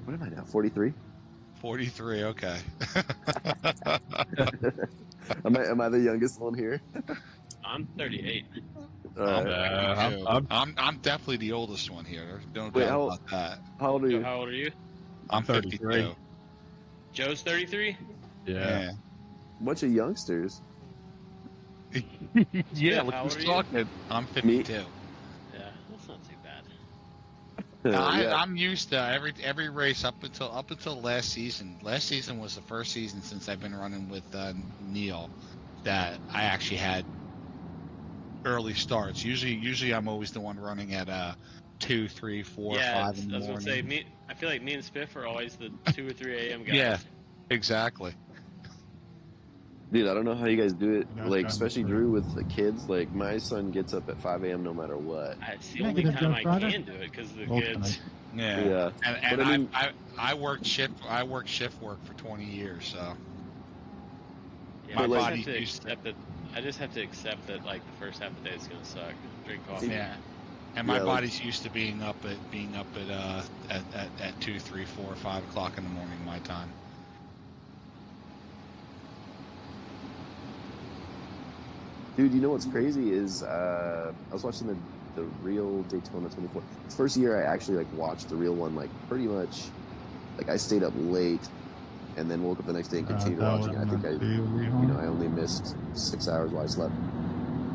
am I now? 43. 43. Okay. Am I the youngest one here? I'm 38. I'm definitely the oldest one here. There's no doubt about that. How old are you? How old are you? I'm 52. Joe's 33? Yeah. Bunch of youngsters. Yeah, How old are you? talking. I'm 52. Yeah, that's not too bad. No, I'm used to every race up until last season. Last season was the first season since I've been running with Neil that I actually had early starts. Usually I'm always the one running at 2, 3, 4, 5 in the morning. I was gonna say I feel like me and Spiff are always the 2 or 3 a.m. guys. Yeah, exactly. Dude, I don't know how you guys do it. Like, especially Drew with the kids. Like, my son gets up at 5 a.m. no matter what. It's the only time I can do it because of the kids. Yeah. And I mean, I worked shift work for 20 years, so yeah, my body I just have to accept that like the first half of the day is gonna suck. Drink coffee. Yeah. And my body's used to being up at 2, 3, 4, 5 o'clock in the morning my time. Dude, you know what's crazy is I was watching the real Daytona 24. It's the first year I actually like watched the real one, like pretty much. Like I stayed up late and then woke up the next day and continued watching. I think I only missed 6 hours while I slept.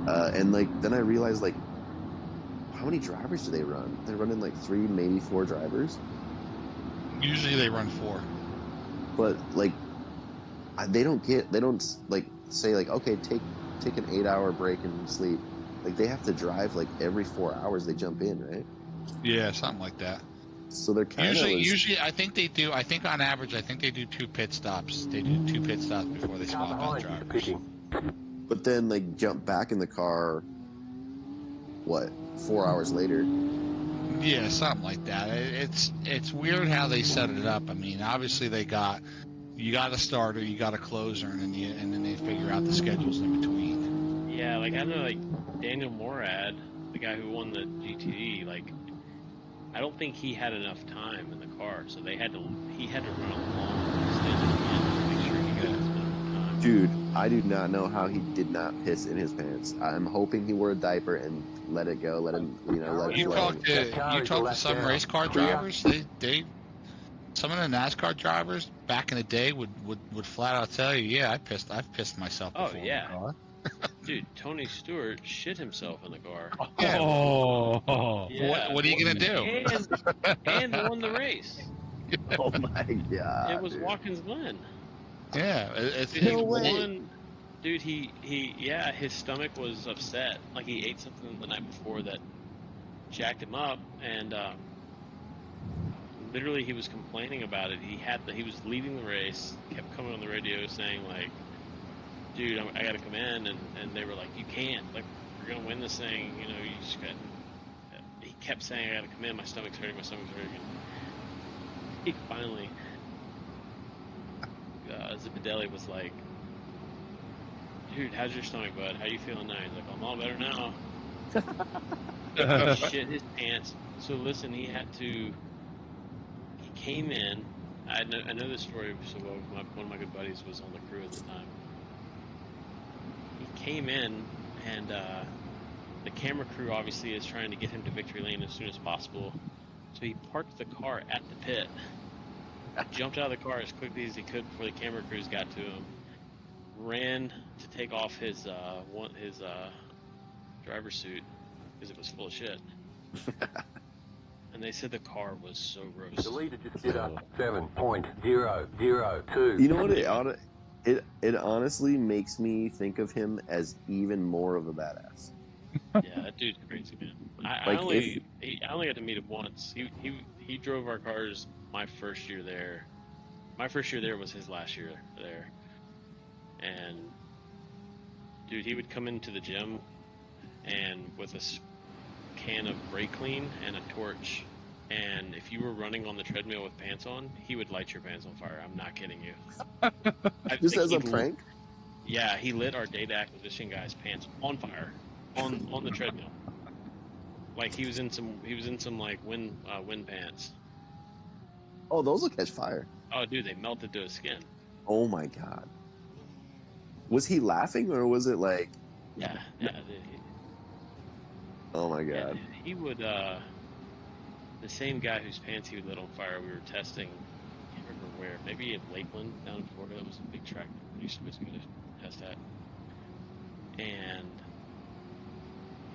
And like then I realized like how many drivers do they run? They're running like 3, maybe 4 drivers. Usually they run 4. But like they don't like say like okay take an 8-hour break and sleep. Like they have to drive like every 4 hours they jump in, right? Yeah, something like that. So they're kind of usually I think they do. I think on average they do 2 pit stops. They do 2 pit stops before they swap out drivers. But then they jump back in the car. What 4 hours later? Yeah, something like that. It's weird how they set it up. I mean, obviously you got a starter, you got a closer, and then they figure out the schedules in between. Yeah, like I know, like Daniel Morad, the guy who won the GTE, like I don't think he had enough time in the car, so he had to run a long stint at the end to make sure he got as much time. Dude, I do not know how he did not piss in his pants. I'm hoping he wore a diaper and let it go, let him, let it flow. You talk to some race car drivers, they some of the NASCAR drivers back in the day would flat out tell you, yeah, I've pissed myself before in the car. Dude, Tony Stewart shit himself in the car. Yeah. Oh. Yeah. What are you gonna do? And won the race. Oh my god! It was Watkins Glen. Yeah, it's no way. Dude, his stomach was upset. Like he ate something the night before that jacked him up, and literally he was complaining about it. He was leading the race, kept coming on the radio saying like, dude, I gotta come in, and they were like, you can't, like, we're gonna win this thing, you just got. He kept saying, I gotta come in, my stomach's hurting. He finally Zipadelli was like, dude, how's your stomach, bud? How you feeling now? He's like, I'm all better now. He shit his pants. So listen, he came in. I know this story so well. One of my good buddies was on the crew at the time. He came in, and the camera crew obviously is trying to get him to victory lane as soon as possible. So he parked the car at the pit, jumped out of the car as quickly as he could before the camera crews got to him, ran to take off his driver's suit because it was full of shit. And they said the car was so gross. The leader just did a 7.002. You know what? It honestly makes me think of him as even more of a badass. Yeah, that dude's crazy, man. I only got to meet him once. He drove our cars my first year there. My first year there was his last year there. And dude, he would come into the gym and with a can of brake clean and a torch, and if you were running on the treadmill with pants on, he would light your pants on fire. I'm not kidding you. Just as a prank? Yeah, he lit our data acquisition guy's pants on fire on the treadmill. Like he was in some like wind pants. Oh, those will catch fire. Oh, dude, they melted to his skin. Oh my god. Was he laughing or was it like? Yeah. Oh my god. Yeah, he would. The same guy whose pants he would lit on fire. We were testing. I can't remember where. Maybe in Lakeland down in Florida. That was a big track that we used to go to test at. And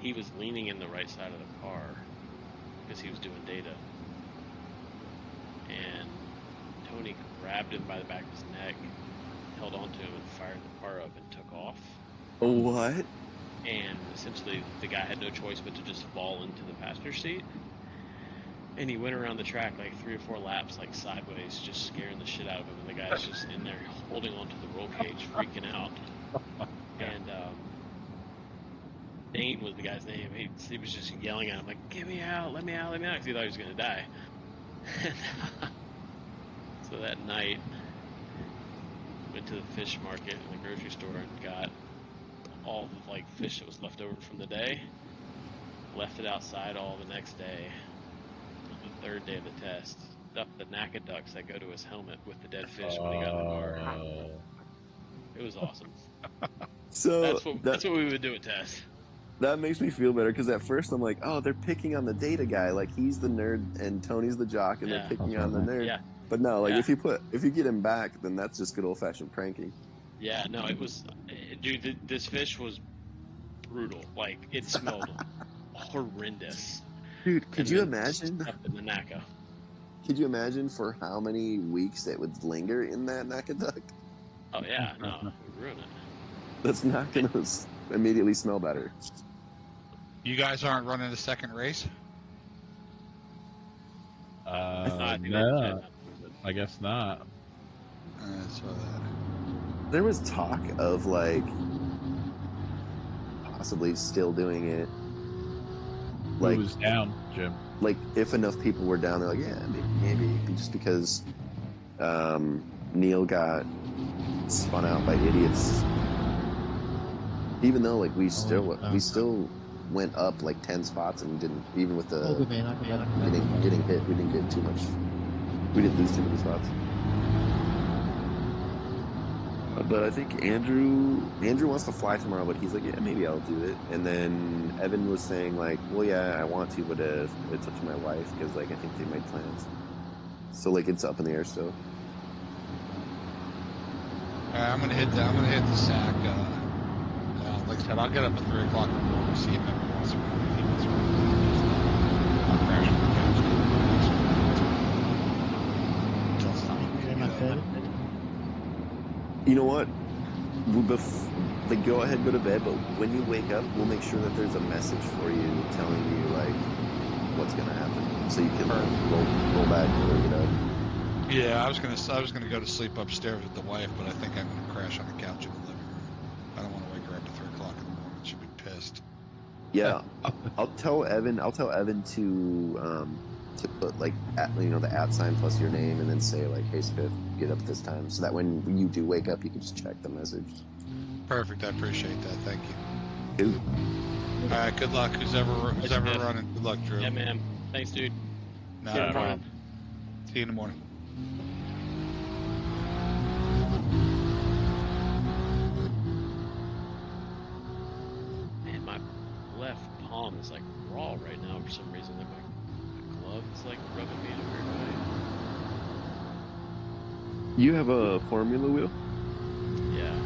he was leaning in the right side of the car because he was doing data. And Tony grabbed him by the back of his neck, held onto him, and fired the car up and took off. What? And essentially, the guy had no choice but to just fall into the passenger seat. And he went around the track like 3 or 4 laps, like sideways, just scaring the shit out of him. And the guy's just in there holding onto the roll cage, freaking out. And Dane was the guy's name. He was just yelling at him, like, "Get me out, let me out, let me out," because he thought he was going to die. So that night, went to the fish market in the grocery store and got all the like fish that was left over from the day, left it outside all the next day. On the 3rd day of the test, stuffed the NACA ducks that go to his helmet with the dead fish when he got in the car. It was awesome. So that's what we would do at test. That makes me feel better because at first I'm like, oh, they're picking on the data guy, like he's the nerd and Tony's the jock, and they're picking on the nerd. Yeah. But no, like if you get him back, then that's just good old fashioned pranking. Yeah, no, it was, dude. This fish was brutal. Like it smelled horrendous. Dude, could you imagine? Up in the NACA. Could you imagine for how many weeks it would linger in that NACA duck? Oh yeah, no, it would ruin it. That's not going to immediately smell better. You guys aren't running a second race? No, I guess not. So that. There was talk of like possibly still doing it. Like, who was down, Jim? Like if enough people were down, they're like, yeah, maybe just because Neil got spun out by idiots. Even though like we still went up like 10 spots and didn't, even with the getting hit, we didn't get too much. We didn't lose too many spots. But I think Andrew wants to fly tomorrow, but he's like, yeah, maybe I'll do it. And then Evan was saying like, well, yeah, I want to, but it's up to my wife because like I think they made plans. So like it's up in the air still. I'm gonna hit the sack. Like I said, I'll get up at 3 o'clock in the morning to see if Evan wants to run. If he wants to run, I'll crash on the couch. You know what? Like, go ahead, go to bed, but when you wake up, we'll make sure that there's a message for you telling you, like, what's going to happen. So you can roll back and wake it up. Yeah, I was gonna go to sleep upstairs with the wife, but I think I'm gonna crash on the couch in the living room. I don't want to wake her up at 3 o'clock in the morning. She'll be pissed. Yeah, I'll tell Evan to to put like the @ sign plus your name and then say like, "Hey Spiff, get up at this time," so that when you do wake up, you can just check the message. Perfect. I appreciate that. Thank you. Dude. All right. Good luck. Who's ever running? Good luck, Drew. Yeah, man. Thanks, dude. Not See you a in the morning. problem. See you in the morning. Man, my left palm is like raw right now for some reason. Like my glove is like rubbing me in a weird way. You have a Formula wheel? Yeah.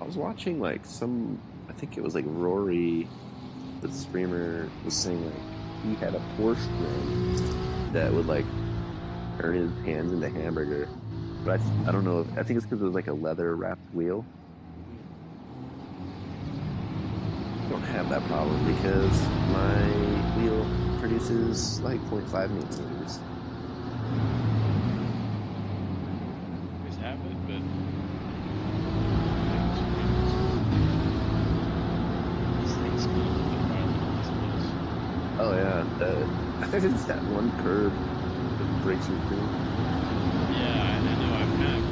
I was watching like I think it was like Rory, the streamer, was saying like he had a Porsche rim that would like turn his hands into hamburger. But I don't know. I think it's because it was like a leather wrapped wheel. I don't have that problem because my wheel produces like 0.5 millimeters. Always have it, but this thing's going a little bit farther than it's supposed to. Oh yeah, it's that one curb that breaks your screen. Yeah, I know. I've kind of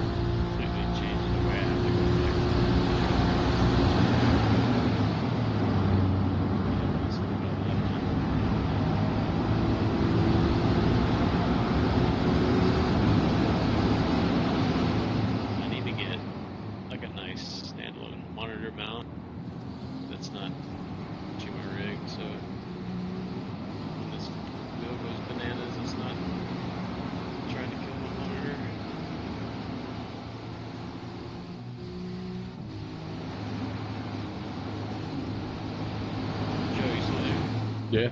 completely changed the way I have to go back. I need to get like a nice standalone monitor mount that's not to my rig, so when this wheel goes bananas, it's not trying to kill my monitor. Joe, you still there? Yeah.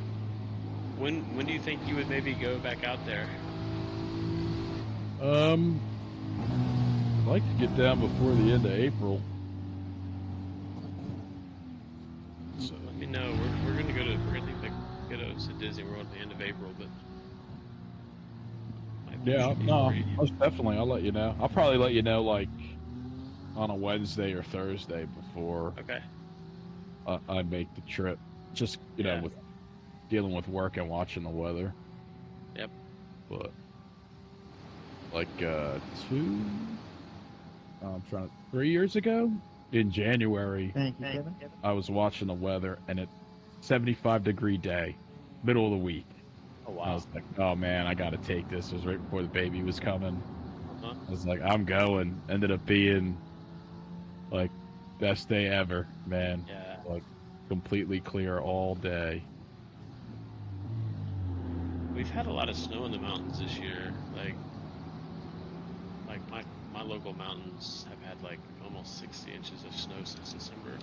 When do you think you would maybe go back out there? I'd like to get down before the end of April. So let me know. We're gonna take the kiddos to Disney World at the end of April, but Yeah, no, most definitely. I'll let you know. I'll probably let you know like on a Wednesday or Thursday before okay. I make the trip. Just you know, with dealing with work and watching the weather. Yep. But like 3 years ago in January, Thank you, Kevin. I was watching the weather and it 75-degree day, middle of the week. Oh wow. I was like, oh man, I got to take this. It was right before the baby was coming. Uh-huh. I was like, I'm going. Ended up being like best day ever, man. Yeah. Like completely clear all day. We've had a lot of snow in the mountains this year. Like my local mountains have had like almost 60 inches of snow since December.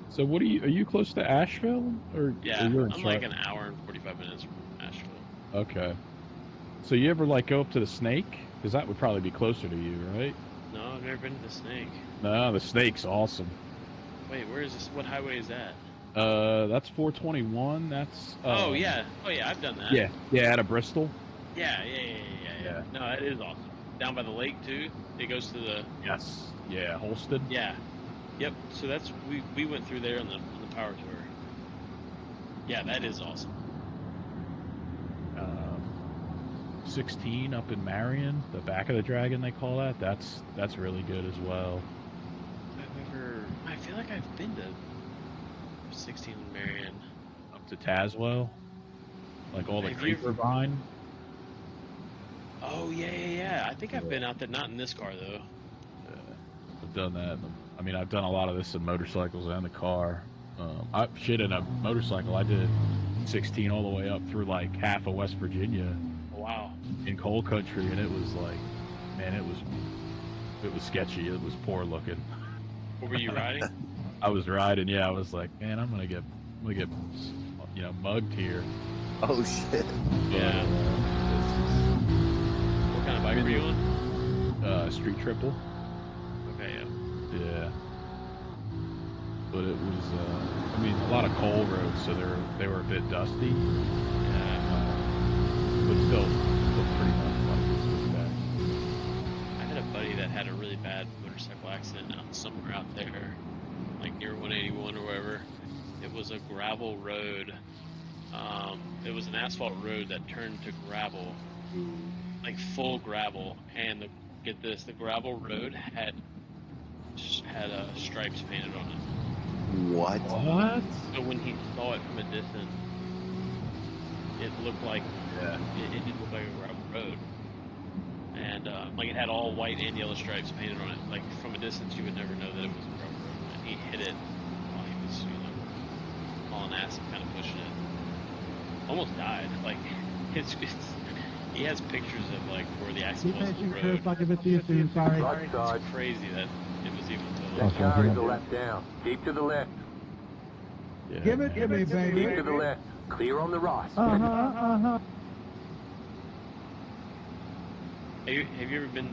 So what are you close to Asheville or Yeah, or you're in I'm like an hour and 45 minutes from Asheville. Okay. So you ever like go up to the Snake? Because that would probably be closer to you, right? No, I've never been to the Snake. No, the Snake's awesome. Wait, where is this? What highway is that? That's 421. That's Oh yeah, I've done that. Yeah, out of Bristol. Yeah. No, that is awesome. Down by the lake too. It goes to the. Yes. Yeah, Holston. Yeah. Yep. So that's we went through there on the power tour. Yeah, that is awesome. 16 up in Marion, the back of the dragon they call that. That's really good as well. I feel like I've been to 16 in Marion. Up to Tazewell, like all the creeper vine. Oh yeah. I think I've been out there, not in this car though. I've done that. I mean, I've done a lot of this in motorcycles and the car. In a motorcycle, I did 16 all the way up through like half of West Virginia. Wow. In coal country, and it was like, man, it was sketchy. It was poor looking. What were you riding? I was riding. Yeah, I was like, man, I'm gonna get mugged here. Oh shit. Yeah. What kind of bike were you on? Street triple. Okay, yeah. Yeah. But it was, I mean, a lot of coal roads, so they were a bit dusty. Yeah. But still pretty much like that. I had a buddy that had a really bad motorcycle accident somewhere out there. like near 181 or wherever. It was a gravel road. It was an asphalt road that turned to gravel, like full gravel. And get this, the gravel road had stripes painted on it. What? What? So when he saw it from a distance, it looked like it didn't look like a gravel road. And like it had all white and yellow stripes painted on it. Like from a distance, you would never know that it was a gravel road. And he hit it while he was, hauling ass and kind of pushing it. Almost died. Like he has pictures of like where the accident was on the road. I'll give it to you soon. Sorry. It's crazy that it was even so. That car is the left down. Keep to the left. Yeah. Give it to me, baby. Keep to the left. Clear on the right. Have you ever been,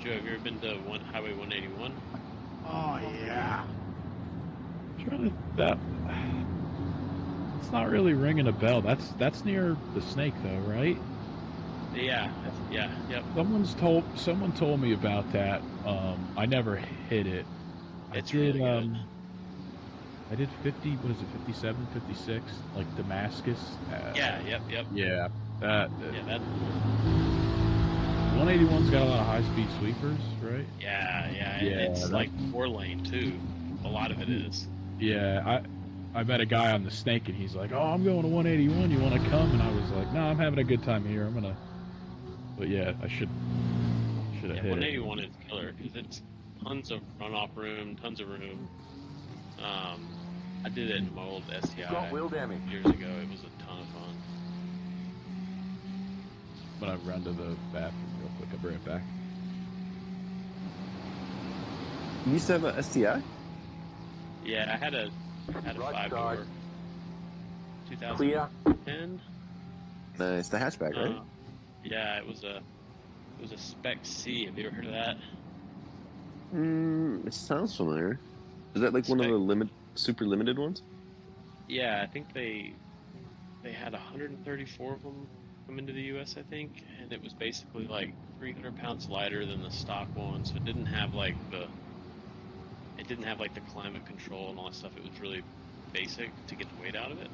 Joe? Have you ever been to Highway 181? Oh yeah. That it's not really ringing a bell. That's near the Snake though, right? Yeah, yep. Someone told me about that. I never hit it. It's I did really good. I did 50. What is it? 57, 56, like Damascus. Yep. Yeah, that. Yeah, that. 181's got a lot of high-speed sweepers, right? Yeah. It's like 4-lane too. A lot of it is. Yeah, I met a guy on the Snake, and he's like, "Oh, I'm going to 181. You want to come?" And I was like, "No, I'm having a good time here. I'm gonna." But yeah, I should have hit 181 is killer because it's tons of runoff room, tons of room. I did it in my old STI Got wheel damage. years ago. It was a ton of fun. But I run to the bathroom real quick. I'll bring it back. You used to have a STI? Yeah, I had a 5-door. 2010. Nice, the hatchback, right? Yeah, it was a Spec C. Have you ever heard of that? It sounds familiar. Is that like one of the super limited ones? Yeah, I think they had 134 of them come into the U.S. I think, and it was basically like 300 pounds lighter than the stock one, so it didn't have like the climate control and all that stuff. It was really basic to get the weight out of it.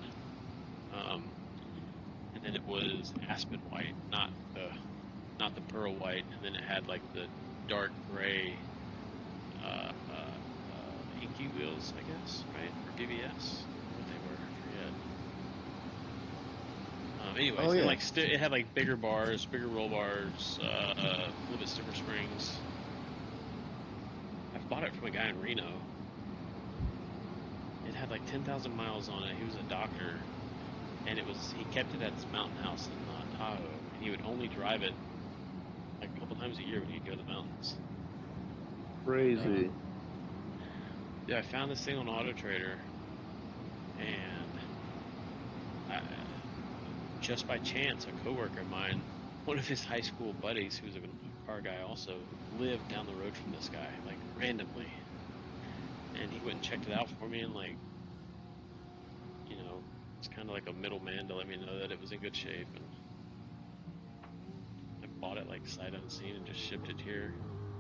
And then it was aspen white, not the pearl white, and then it had like the dark gray inky wheels, I guess, right? Or DVS, what they were, I forget. Anyways, it had like bigger bars, bigger roll bars, a little bit stiffer springs. I bought it from a guy in Reno. It had like 10,000 miles on it. He was a doctor, and he kept it at his mountain house in Tahoe, and he would only drive it like a couple times a year when he'd go to the mountains. Crazy. Yeah, I found this thing on Auto Trader, and just by chance, a coworker of mine, one of his high school buddies, who was a car guy also, lived down the road from this guy, like randomly. And he went and checked it out for me, and like, it's kind of like a middleman to let me know that it was in good shape. And I bought it like sight unseen and just shipped it here.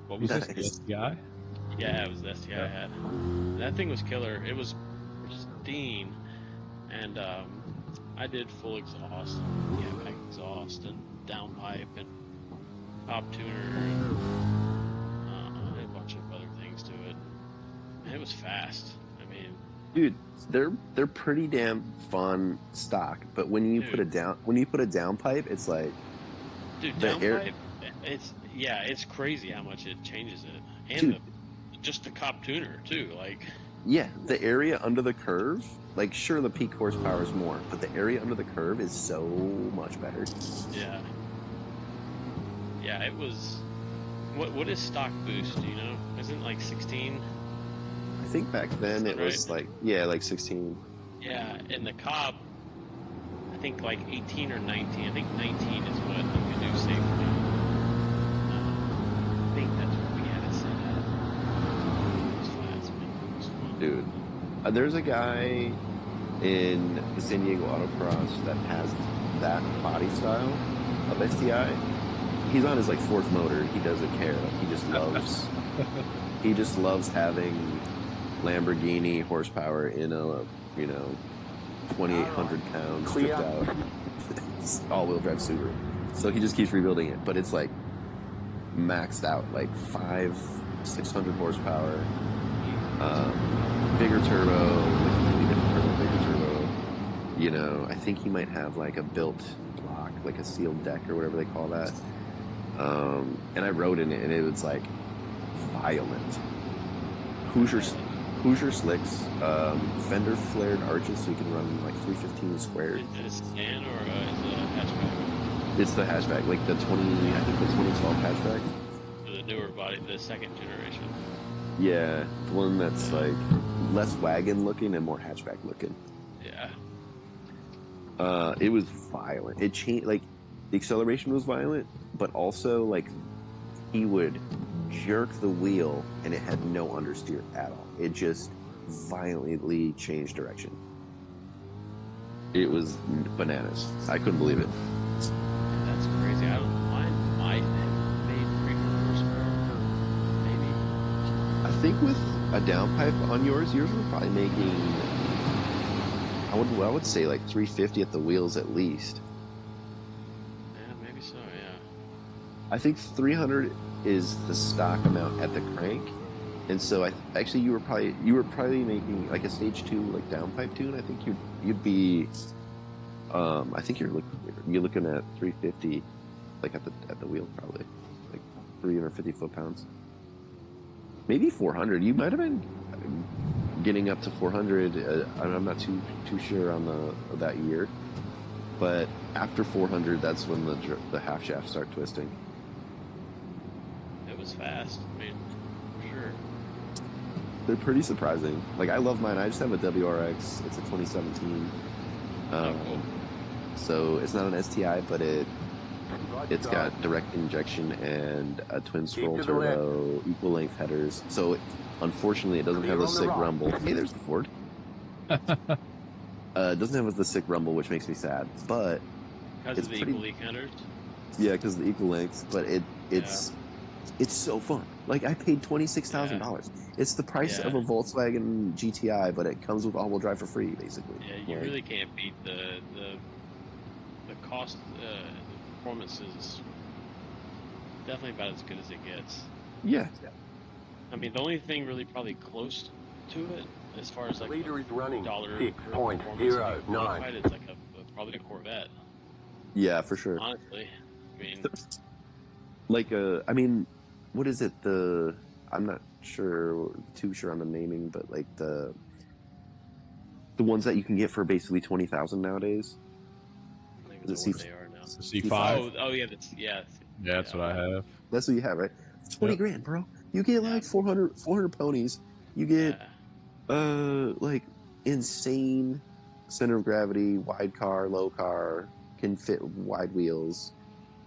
What was this, the STI? Yeah, it was the STI I had. And that thing was killer. It was pristine, and I did full exhaust, back exhaust, and downpipe, and top tuner, and a bunch of other things to it. And it was fast. I mean, dude, they're pretty damn fun stock. But when you put a downpipe, it's like, dude, downpipe. It's crazy how much it changes it, and just the cop tuner too, like. Yeah, the area under the curve, like, sure, the peak horsepower is more, but the area under the curve is so much better. Yeah. Yeah, it was... What is stock boost, do you know? Isn't it like 16? I think back then it was like 16. Yeah, and the Cobb, I think like 18 or 19. I think 19 is what you can do safely. I think that's what we had it set at. Dude, there's a guy in the San Diego Autocross that has that body style of STI. He's on his like fourth motor. He doesn't care. Like, he just loves having Lamborghini horsepower in a 2,800 pound stripped out all-wheel drive Subaru. So he just keeps rebuilding it, but it's like maxed out, like 600 horsepower, bigger turbo, like completely different turbo, bigger turbo. I think he might have like a built block, like a sealed deck or whatever they call that. And I rode in it, and it was like violent. Hoosier slicks, fender flared arches, so you can run like 315 squared. Is it a sedan or is it a hatchback? It's the hatchback, like the 2012 hatchback. The newer body, the second generation. Yeah, the one that's like less wagon looking and more hatchback looking. Yeah. It was violent. It changed, like the acceleration was violent, but also like he would jerk the wheel and it had no understeer at all. It just violently changed direction. It was bananas. I couldn't believe it. That's crazy. I don't mind. Might have made 300 horsepower, maybe. I think with a downpipe on yours were probably making, I would say like 350 at the wheels at least. Yeah, maybe so. Yeah. I think 300 is the stock amount at the crank, and so actually you were probably making like a stage 2 like downpipe tune. I think you'd be, I think you're looking at 350, like at the wheel, probably like 350 foot-pounds, maybe 400. You might have been getting up to 400. I'm not too sure on that year, but after 400, that's when the half shafts start twisting. It was fast. I mean, for sure. They're pretty surprising. Like, I love mine. I just have a WRX. It's a 2017. Cool. So it's not an STI, but it's got direct injection and a twin scroll turbo, equal length headers. So unfortunately, it doesn't have a sick rumble. Hey, there's the Ford. It doesn't have the sick rumble, which makes me sad. But Because of the equal length headers? Yeah, because of the equal lengths. But it's so fun. Like, I paid $26,000. It's the price of a Volkswagen GTI, but it comes with all-wheel drive for free, basically. Yeah, you really can't beat the cost. The performance is definitely about as good as it gets. Yeah. I mean, the only thing really probably close to it, as far as like leader is running $6.09. It's like probably a Corvette. Yeah, for sure. Honestly, I mean, like I mean, what is it? I'm not too sure on the naming, but like the ones that you can get for basically 20,000 nowadays. I don't even Is know it what they are now. The C5. Oh yeah, That's what I have. That's what you have, right? It's 20 grand, bro. You get like 400 ponies. You get like insane center of gravity, wide car, low car, can fit wide wheels.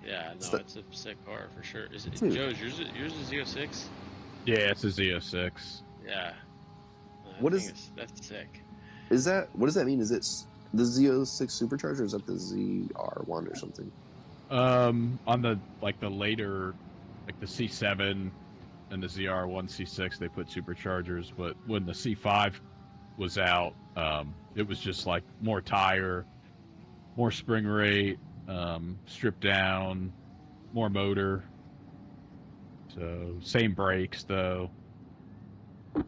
Yeah, no, it's a sick car for sure. Is it, Dude. Joe's yours is Z06? Yeah, it's a Z06. Yeah. That's sick. What does that mean? Is it the Z06 supercharger, or is that the ZR1 or something? On the later, like the C7 and the ZR1 C6, they put superchargers, but when the C5 was out, it was just like more tire, more spring rate, stripped down, more motor. So same brakes though.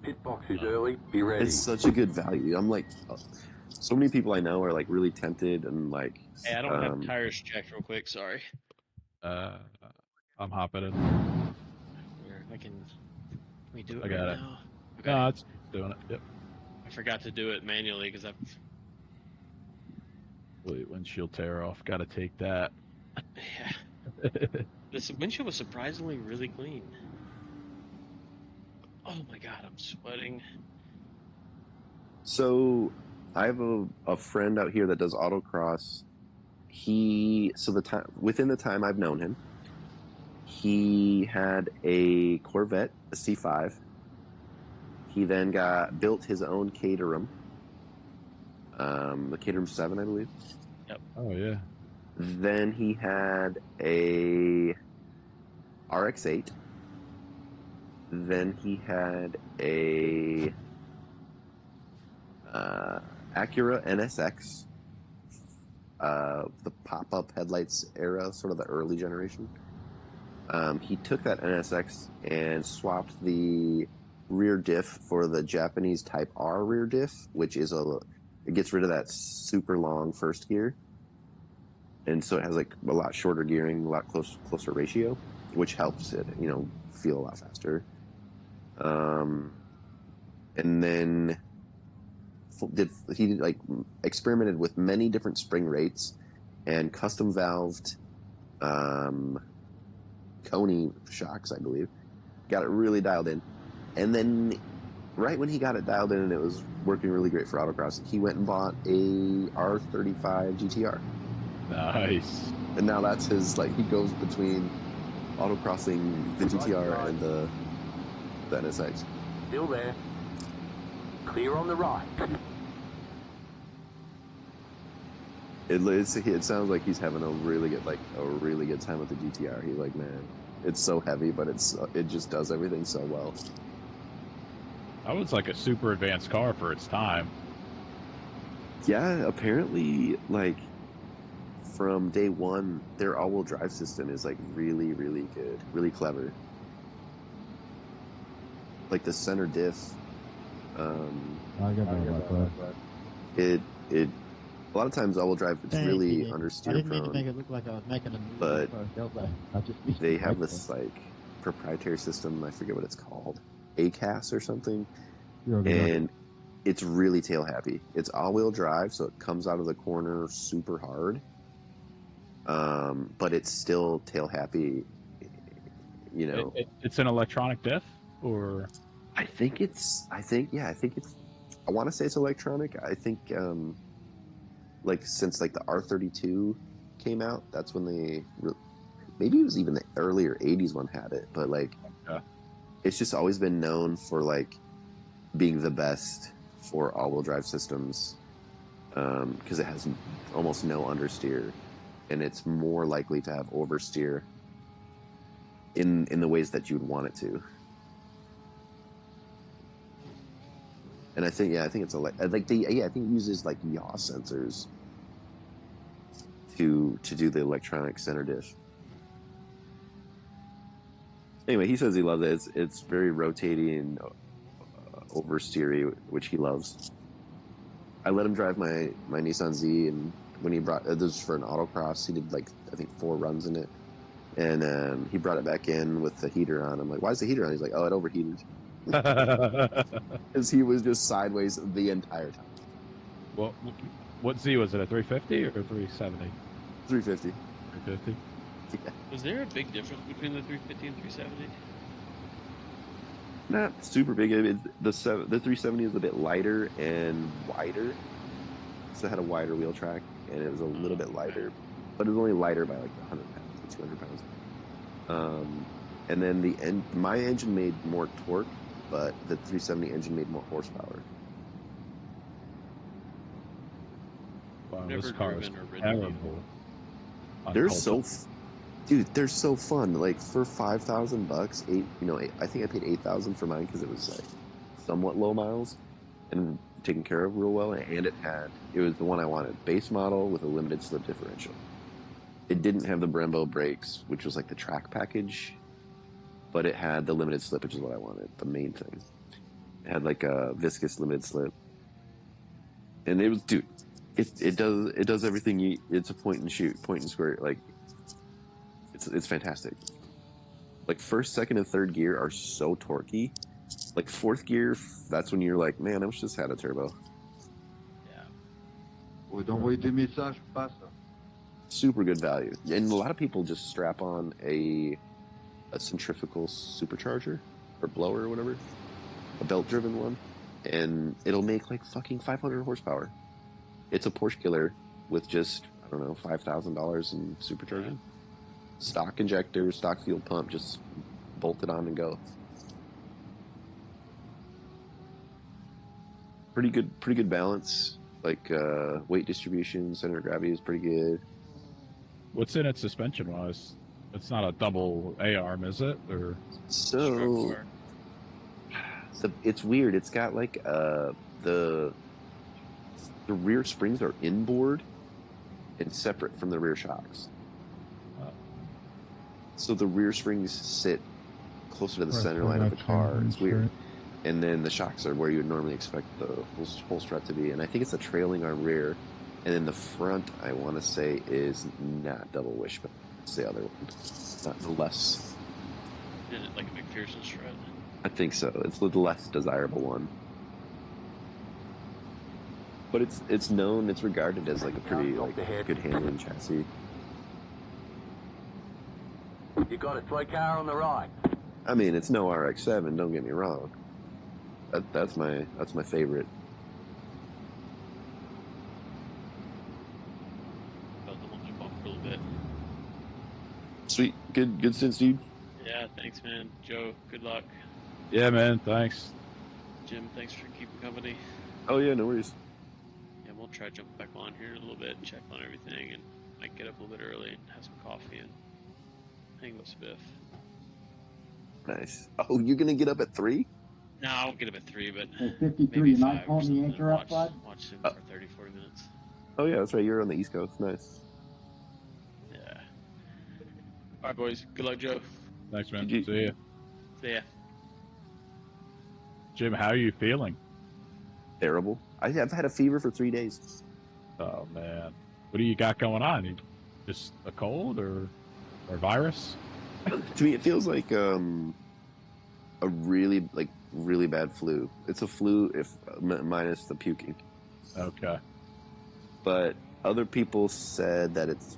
Pit box is early. Be ready. It's such a good value. I'm like, so many people I know are like really tempted and like. Hey, I don't have tires checked real quick. Sorry. I'm hopping in. Here, can we do it I got right it. now? Okay. No, it's doing it. Yep. I forgot to do it manually because I've. Wait, windshield tear off. Got to take that. Yeah. This windshield was surprisingly really clean. Oh my god, I'm sweating. So, I have a friend out here that does autocross. Within the time I've known him, he had a Corvette, a C5. He then built his own Caterham, the Caterham 7, I believe. Yep. Oh yeah. Then he had a RX-8. Then he had a Acura NSX, the pop-up headlights era, sort of the early generation. He took that NSX and swapped the rear diff for the Japanese Type R rear diff, which is it gets rid of that super long first gear, and so it has like a lot shorter gearing, a lot closer ratio, which helps it, feel a lot faster. And then he like experimented with many different spring rates and custom valved Coney shocks, I believe. Got it really dialed in. And then right when he got it dialed in and it was working really great for autocross, he went and bought a R35 GTR. Nice. And now that's his, he goes between autocrossing the GTR and the NSX. Still there. Clear on the right. It sounds like he's having a really good time with the GTR. He's like, man, it's so heavy, but it just does everything so well. That was like a super advanced car for its time. Yeah, apparently, from day one, their all-wheel drive system is really, really good, really clever. Like the center diff. I got that. It a lot of times all-wheel drive, it's really understeer I didn't mean to prone. make it look like I was making a But they have this. this proprietary system. I forget what it's called, ACAS or something, Okay. and it's really tail happy. It's all-wheel drive, so it comes out of the corner super hard, but it's still tail happy. It's an electronic diff, or I think it's. I want to say it's electronic. I think, since the R32 came out, that's when maybe it was even the earlier '80s one had it, but it's just always been known for being the best for all-wheel drive systems, because it has almost no understeer, and it's more likely to have oversteer in the ways that you would want it to. And I think it's I think it uses yaw sensors to do the electronic center diff. Anyway, he says he loves it. It's very rotating and oversteery, which he loves. I let him drive my Nissan Z, and when he brought this was for an autocross, he did I think 4 runs in it, and he brought it back in with the heater on. I'm like, why is the heater on? He's like, oh, it overheated. Because he was just sideways the entire time. Well, what Z was it? A 350 or 370? 350. 350. Yeah. Was there a big difference between the 350 and 370? Not super big. The 370 is a bit lighter and wider, so it had a wider wheel track, and it was a little bit lighter, but it was only lighter by 100 pounds or 200 pounds. And then my engine made more torque, but the 370 engine made more horsepower. Wow, Never this car is driven or ridden terrible. They're they're so fun. For $5,000, I think I paid $8,000 for mine because it was somewhat low miles and taken care of real well, and it was the one I wanted, base model with a limited slip differential. It didn't have the Brembo brakes, which was the track package, but it had the limited slip, which is what I wanted, the main thing. It had a viscous limited slip, and it was, dude, it does everything. It's a point and shoot, point and squirt. It's fantastic. First, second, and third gear are so torquey. Fourth gear, that's when you're like, man, I wish this had a turbo. Yeah. Well, don't wait the message pass. Super good value, and a lot of people just strap on a centrifugal supercharger or blower or whatever, a belt-driven one, and it'll make fucking 500 horsepower. It's a Porsche killer with just, I don't know, $5,000 in supercharging. Stock injector, stock fuel pump, just bolt it on and go. Pretty good balance. Weight distribution, center of gravity is pretty good. What's in it suspension-wise? It's not a double A-arm, is it? Or so it's weird. It's got the the rear springs are inboard and separate from the rear shocks. So the rear springs sit closer to the center line of the car. It's weird. And then the shocks are where you would normally expect the full strut to be. And I think it's a trailing arm rear. And then the front, I want to say, is not double wishbone. It's the other one. Not the less. Is it like a McPherson strut? I think so. It's the less desirable one. But it's known, it's regarded as like a pretty good handling chassis. You got a toy car on the right. I mean, it's no RX-7. Don't get me wrong. That's my favorite. About the one I bumped a little bit. Sweet, good sense, dude. Yeah, thanks, man. Joe, good luck. Yeah, man, thanks. Jim, thanks for keeping company. Oh yeah, no worries. Yeah, we'll try to jump back on here in a little bit, check on everything, and might get up a little bit early and have some coffee and hang with Spiff. Nice. Oh, you're gonna get up at 3? No, I won't get up at 3, but Hey, 53, maybe you 5 might or pull the something. anchor up, bud? Watch him for 30, 40 minutes. Oh yeah, that's right. You're on the East Coast. Nice. Yeah. All right, boys. Good luck, Joe. Thanks, man. GG. See ya. See ya. Jim, how are you feeling? Terrible. I've had a fever for 3 days. Oh man, what do you got going on? Just a cold or virus? To me, it feels like a really bad flu. It's a flu minus the puking. Okay. But other people said that it's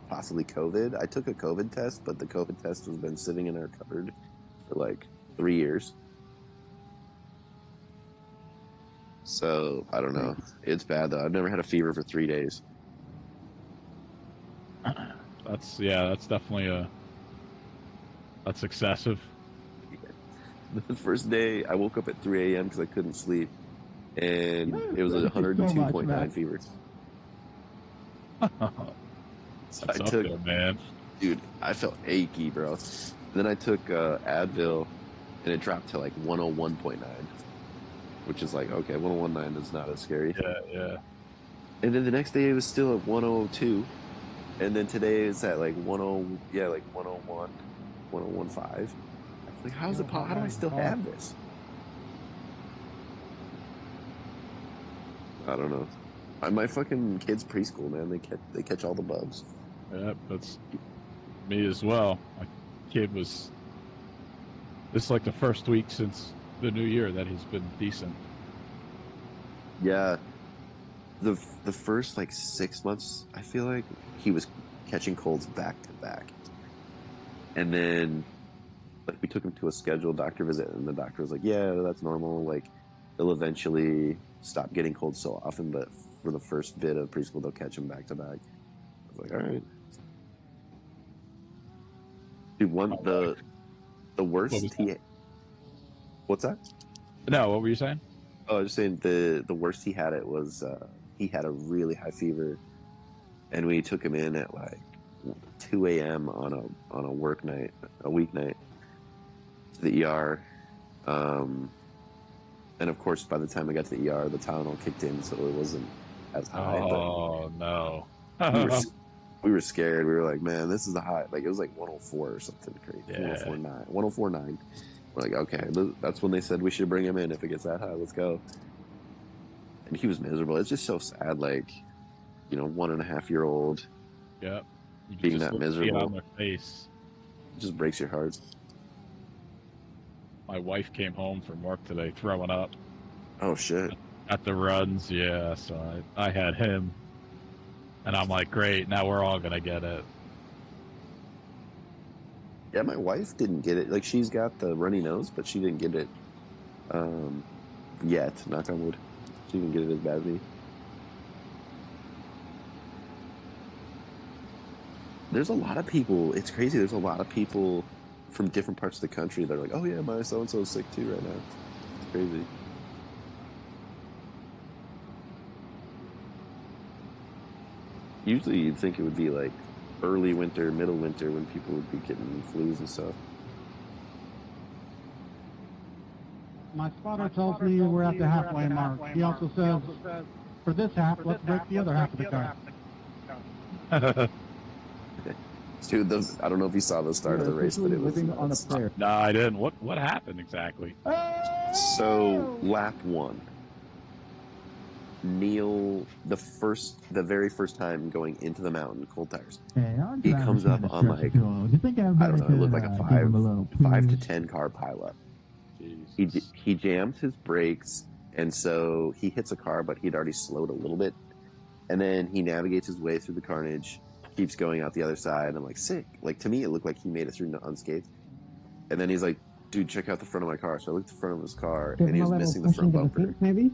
possibly COVID. I took a COVID test, but the COVID test has been sitting in our cupboard for like 3 years. So I don't know. It's bad though. I've never had a fever for 3 days. That's definitely that's excessive. The first day I woke up at 3 a.m. because I couldn't sleep, and it was a 102.9 fever. So I took, there, man. Dude, I felt achy, bro. Then I took Advil, and it dropped to like 101.9, which is like, okay, 101.9 is not as scary. Yeah. And then the next day it was still at 102, and then today it's at like 101, 101.5. Like, how do I still have this? I don't know. My fucking kids' preschool, man, they catch all the bugs. Yeah, that's me as well. My kid was. This is like the first week since the new year that he's been decent. Yeah, the first like 6 months, I feel like he was catching colds back to back, and then like we took him to a scheduled doctor visit, and the doctor was like, "Yeah, that's normal. Like, they'll eventually stop getting colds so often, but for the first bit of preschool, they'll catch him back to back." I was like, "All right." Dude, the worst he. What's that? No, what were you saying? Oh, I was just saying the worst he had it was he had a really high fever, and we took him in at like 2 a.m. on a work night, a weeknight, to the ER, and of course by the time we got to the ER, the Tylenol kicked in, so it wasn't as high. Oh no! we were scared. We were like, man, this is the high. Like it was like 104 or something crazy. Yeah. 104.9. We're like, okay, that's when they said we should bring him in if it gets that high. Let's go. And he was miserable. It's just so sad. Like, 1.5-year-old. Yep. Being that miserable. On their face. It just breaks your heart. My wife came home from work today throwing up. Oh shit. At the runs, yeah. So I had him, and I'm like, great. Now we're all gonna get it. Yeah, my wife didn't get it. Like, she's got the runny nose, but she didn't get it yet. Knock on wood. She didn't get it as bad as me. There's a lot of people. It's crazy. There's a lot of people from different parts of the country that are like, oh yeah, my so-and-so is sick too right now. It's crazy. Usually you'd think it would be like early winter, middle winter, when people would be getting flus and stuff. My spotter tells me we're at the halfway mark. He also says For this half, let's break the other half of the car. Dude, I don't know if you saw the start of the race, but it was living on a nuts. prayer. No, I didn't. What happened exactly? So lap 1, Neil, the very first time going into the mountain, cold tires. Hey, our He driver's comes trying up to on stretch like, it too low. Do you think I everybody don't know, it looked like could, a give him a little 5 to push? 10 car pileup. Jesus. He jams his brakes, and so he hits a car, but he'd already slowed a little bit. And then he navigates his way through the carnage, keeps going out the other side. I'm like, sick. Like, to me, it looked like he made it through unscathed. And then he's like, dude, check out the front of my car. So I looked at the front of his car, Give and him he a was little missing the push front into the bumper. seat, maybe?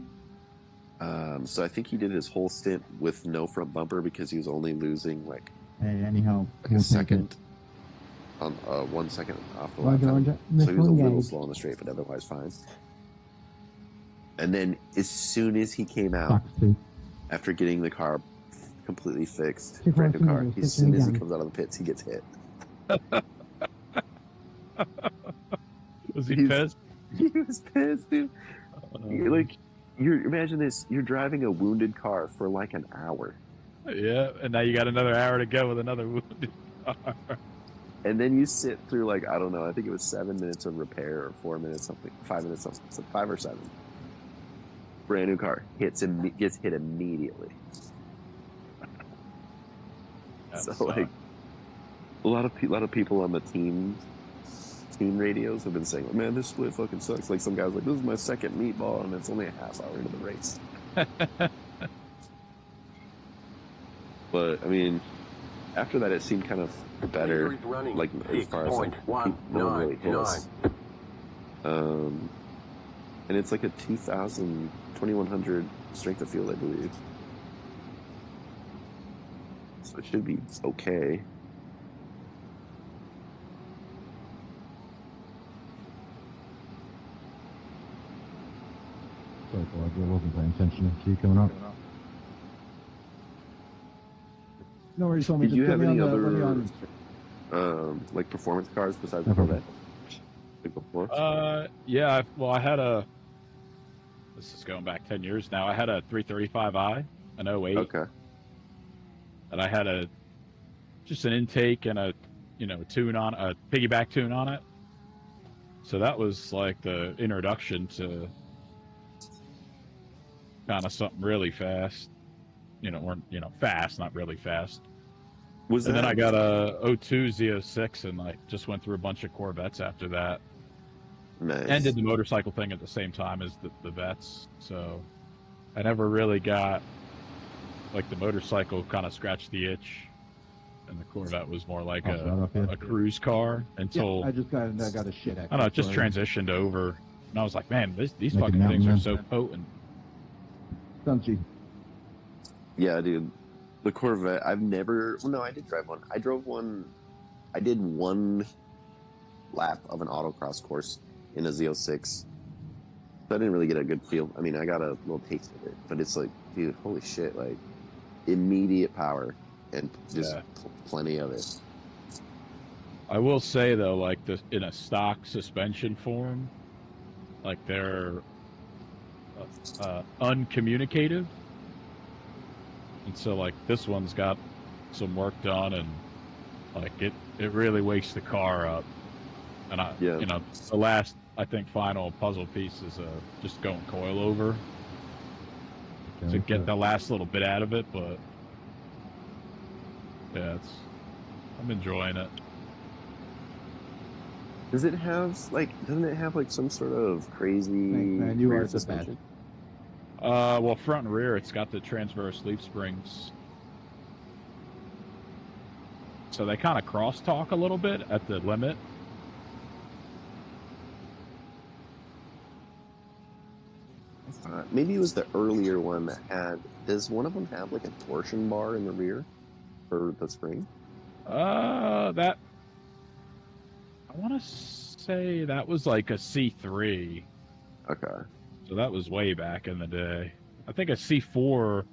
So I think he did his whole stint with no front bumper because he was only losing like Hey, anyhow, a we'll take second it. on 1 second off the Roger, lap time. roger. So he was a little Engage. slow on the straight, but otherwise fine. And then as soon as he came out, Fox 2. after getting the car completely fixed, 2 brand new car, meters, as soon as he again. comes out of the pits, he gets hit. Was he pissed? He was pissed, dude. You're imagine this: you're driving a wounded car for like an hour, Yeah, and now you got another hour to go with another wounded car. and then you sit through like I don't know. I think it was 7 minutes of repair or 4 minutes something, 5 minutes something, so 5 or 7. Brand new car gets hit immediately. So like a lot of people on the team radios have been saying, man, this split fucking sucks. Like some guys like, this is my second meatball and it's only a half hour into the race. But I mean, after that it seemed kind of better, like as far as like no one really hit us. And it's like a 2100 strength of field, I believe. So it should be okay. Sorry, Clark, I wasn't paying attention to you coming up. No worries, homie. Did Just you get have me any on other the like performance cars besides the Corvette? Like before? Yeah. I had a. This is going back 10 years now. I had a 335i, an 08. Okay. And I had just an intake and a piggyback tune on it. So that was like the introduction to kind of something really fast, fast, not really fast. Then I got a 02 Z06 and like just went through a bunch of Corvettes after that. Nice. And did the motorcycle thing at the same time as the vets. So I never really got like the motorcycle kind of scratched the itch. And the Corvette was more like a cruise car until I got a shit. I don't know, it just transitioned over, and I was like, man, these fucking things are so potent. Stunchy. Yeah, dude. The Corvette, I did drive one. I drove one. I did one lap of an autocross course in a Z06. So I didn't really get a good feel. I mean, I got a little taste of it, but it's like, dude, holy shit, like immediate power and just plenty of it. I will say though, like in a stock suspension form, like they're uncommunicative, and so like this one's got some work done, and like it really wakes the car up. And the last I think final puzzle piece is just going coilover to get the last little bit out of it, but. Yeah, I'm enjoying it. Doesn't it have some sort of crazy rear suspension? Well, front and rear, it's got the transverse leaf springs. So they kind of crosstalk a little bit at the limit. Maybe it was the earlier one that had. Does one of them have like a torsion bar in the rear for the spring? That I want to say that was like a C3. Okay. So that was way back in the day. I think a C4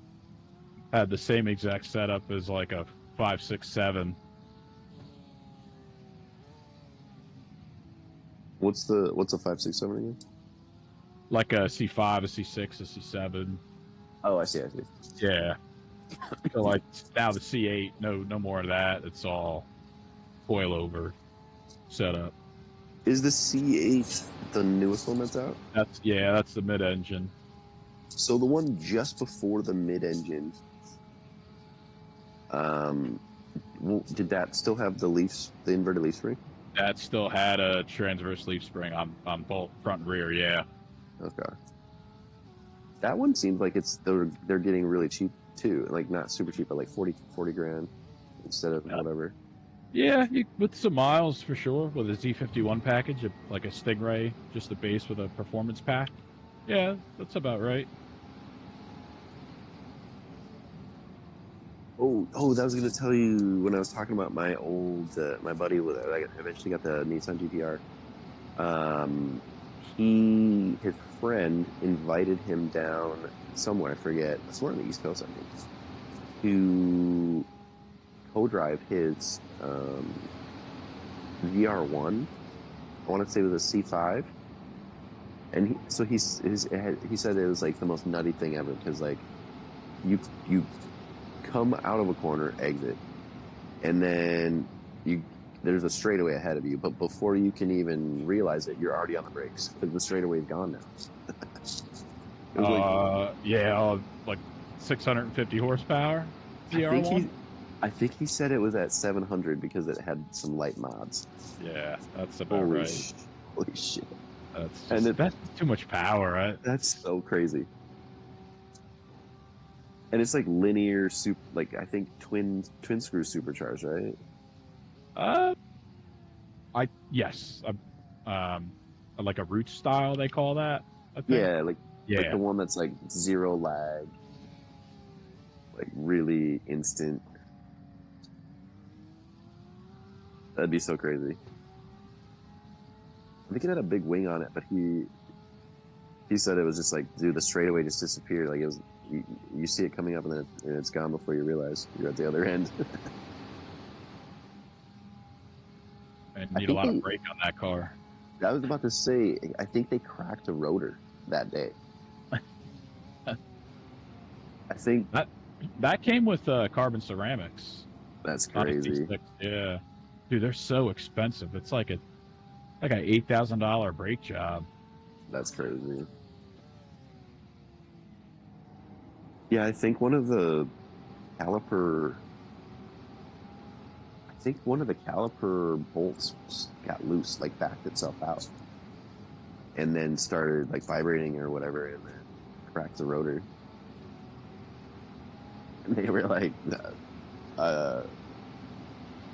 had the same exact setup as like a 567. What's a 567 again? Like a C5, a C6, a C7. Oh, I see. I see. Yeah. So like now the C8, no more of that. It's all coilover setup. Is the C8 the newest one that's out? That's the mid-engine. So the one just before the mid-engine, did that still have the inverted leaf spring? That still had a transverse leaf spring on both front and rear. Yeah. Okay. That one seems like they're getting really cheap too. Like not super cheap, but like 40 grand instead of whatever. Yeah, with some miles for sure. With a Z51 package, like a Stingray, just the base with a performance pack. Yeah, that's about right. Oh, that was going to tell you when I was talking about my old, my buddy with, I eventually got the Nissan GTR. His friend invited him down somewhere, I forget, somewhere on the East Coast, I think, to co-drive his VR1. I want to say with a C5. And he said it was like the most nutty thing ever because like you come out of a corner, exit, and then there's a straightaway ahead of you, but before you can even realize it, you're already on the brakes because the straightaway's gone now. Like 650 horsepower. I think he said it was at 700 because it had some light mods. Yeah, that's about right. Holy shit! That's too much power, right? That's so crazy. And it's like linear super, like I think twin screw supercharged, right? Yes, like a root style they call that. I think. Yeah, like the one that's like zero lag, like really instant. That'd be so crazy. I think it had a big wing on it, but he said it was just like, dude, the straightaway just disappeared. Like it was, you see it coming up and then it's gone before you realize you're at the other end. And need a lot of brake on that car. I was about to say, I think they cracked a rotor that day. I think that came with carbon ceramics. That's crazy. Yeah, dude, they're so expensive. It's like an $8,000 brake job. That's crazy. Yeah, I think one of the caliper bolts got loose, like backed itself out, and then started like vibrating or whatever, and then cracked the rotor. And they were like,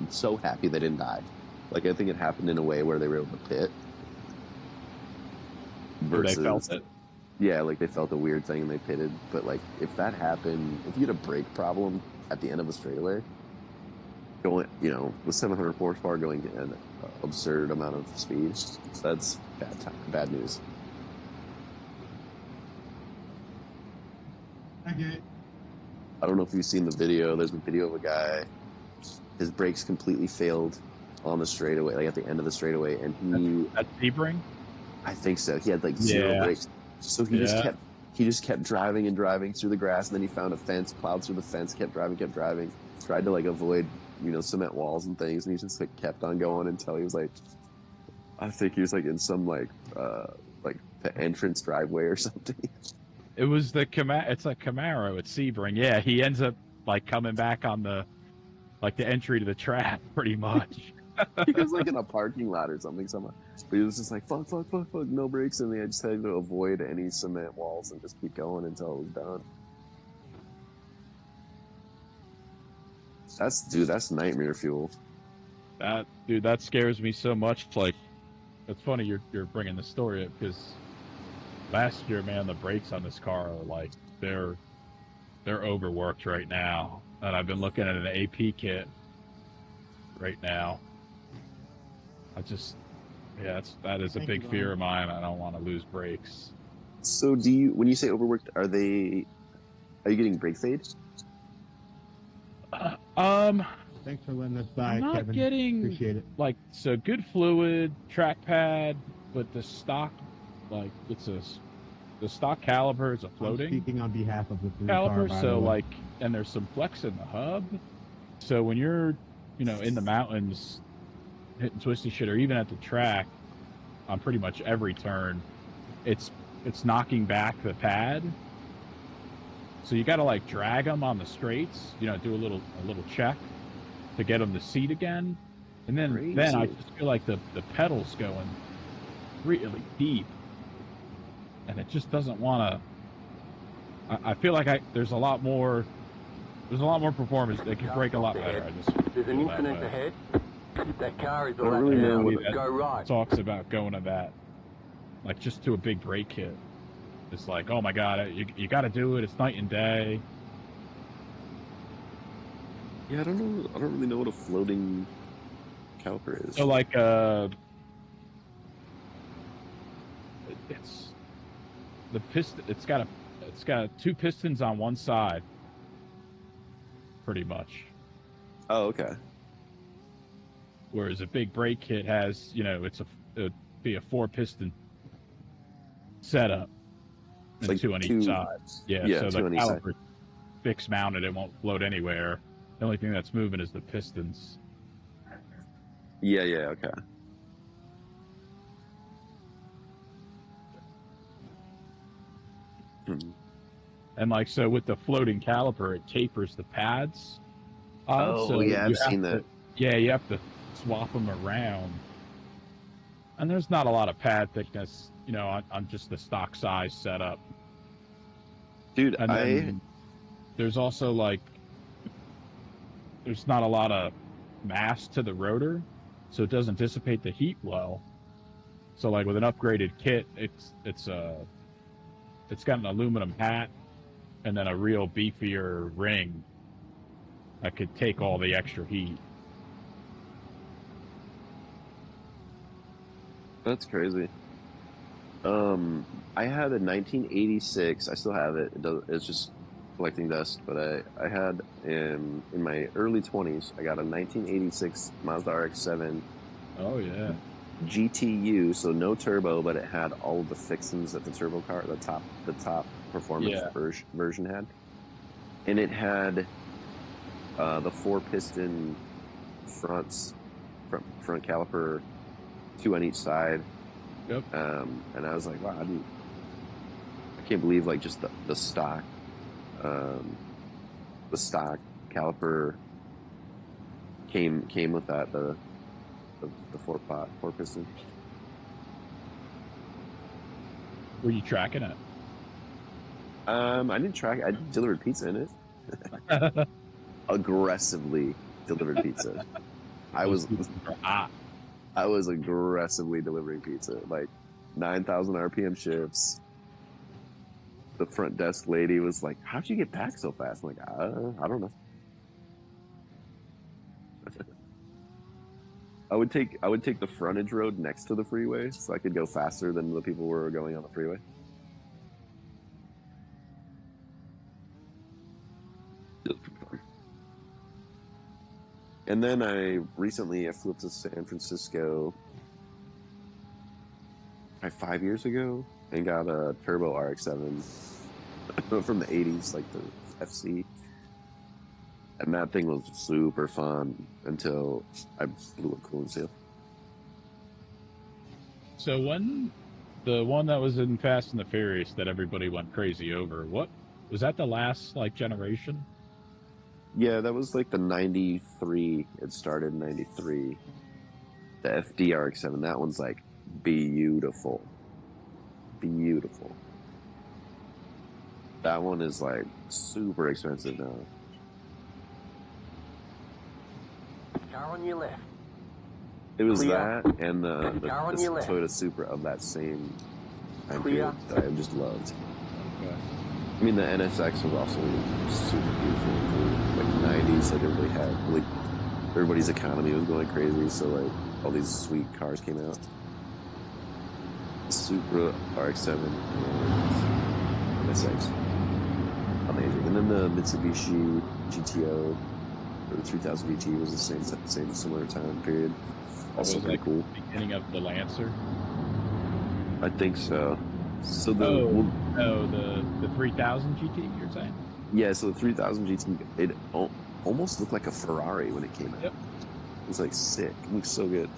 so happy they didn't die. Like I think it happened in a way where they were able to pit. Versus, they felt it. Yeah, like they felt a weird thing and they pitted. But like if that happened, if you had a brake problem at the end of a straightaway, going, with 700 horsepower going an absurd amount of speed, that's bad news. Okay. I don't know if you've seen the video. There's a video of a guy, his brakes completely failed on the straightaway, like at the end of the straightaway, and that's Sebring? I think so. He had like zero brakes. So he just kept driving and driving through the grass, and then he found a fence, plowed through the fence, kept driving, tried to like avoid, cement walls and things, and he just like kept on going until he was like, I think he was like in some like the entrance driveway or something. It was it's a Camaro at Sebring. Yeah, he ends up like coming back on the entry to the track pretty much. He was like in a parking lot or something somewhere. But he was just like, fuck, no brakes. And I just had to avoid any cement walls and just keep going until it was done. That's nightmare fuel. That scares me so much. Like, it's funny you're bringing the story up because last year, man, the brakes on this car are like, they're overworked right now. And I've been looking at an AP kit right now. That is a big fear of mine. I don't want to lose brakes. So when you say overworked, are you getting brake fade? Thanks for letting us by, I'm not Kevin. getting, appreciate it. Good fluid, track pad, but the stock, like, it's the stock caliper is a I'm floating speaking on behalf of the three-car, caliper, by so the way. like, and there's some flex in the hub. So when you're, in the mountains, hitting twisty shit, or even at the track, on pretty much every turn, it's knocking back the pad. So you got to like drag them on the straights, do a little check to get them to seat again, and then I just feel like the pedal's going really deep, and it just doesn't want to. I feel like there's a lot more performance. They can break a lot better. I just There's an feel that incident way. ahead. That car is I don't all really know down. what Go right. Talks about going to that, like just to a big brake kit. It's like, oh my god, you got to do it. It's night and day. Yeah, I don't know. I don't really know what a floating caliper is. So like, it's the piston. It's got two pistons on one side, pretty much. Oh, okay. Whereas a big brake kit has, it'd be a 4-piston setup, and like 2 on each side. Yeah, so the 2 on each side. caliper fixed mounted, it won't float anywhere. The only thing that's moving is the pistons. Yeah, okay. And like, so with the floating caliper, it tapers the pads. Oh, so yeah, I've seen that. Yeah, you have to swap them around. And there's not a lot of pad thickness, on just the stock size setup. Dude, and then there's also like, there's not a lot of mass to the rotor, so it doesn't dissipate the heat well. So like with an upgraded kit, it's got an aluminum hat and then a real beefier ring that could take all the extra heat. That's crazy. I had a 1986. I still have it. It's just collecting dust. But I had in my early 20s. I got a 1986 Mazda RX-7. Oh yeah. GTU, so no turbo, but it had all of the fixings that the turbo car, the top performance version had, and it had the 4-piston front caliper, 2 on each side. Yep. And I was like, wow, I can't believe like just the stock caliper came with that the 4-piston. Were you tracking it? I didn't track it. I delivered pizza in it. Aggressively delivered pizza. I was aggressively delivering pizza, like 9,000 RPM shifts. The front desk lady was like, "How'd you get back so fast?" I'm like, I don't know. I would take the frontage road next to the freeway, so I could go faster than the people were going on the freeway. It was pretty fun. And then I flew up to San Francisco 5 years ago and got a turbo RX-7 from the 80s, like the FC. And that thing was super fun until I blew a coolant seal. So when the one that was in Fast and the Furious that everybody went crazy over, what was that, the last like generation? Yeah, that was like the 93. It started in 93. The FD RX-7, that one's like beautiful. Beautiful. That one is like super expensive now. Car on your left. It was Clear. that and the Car on your left. Toyota Supra of that same time Clear. period that I just loved. Okay. I mean, the NSX was also super beautiful. Like 90s, like everybody's economy was going crazy, so like all these sweet cars came out. Supra, RX-7, and NSX. Amazing. And then the Mitsubishi GTO, or the 3000 GT was the same similar time period. Also was pretty like cool. Beginning of the Lancer. I think so. So the 3000 GT you're saying? Yeah, so the 3000 GT, it almost looked like a Ferrari when it came out. Yep. It was like sick. It looked so good.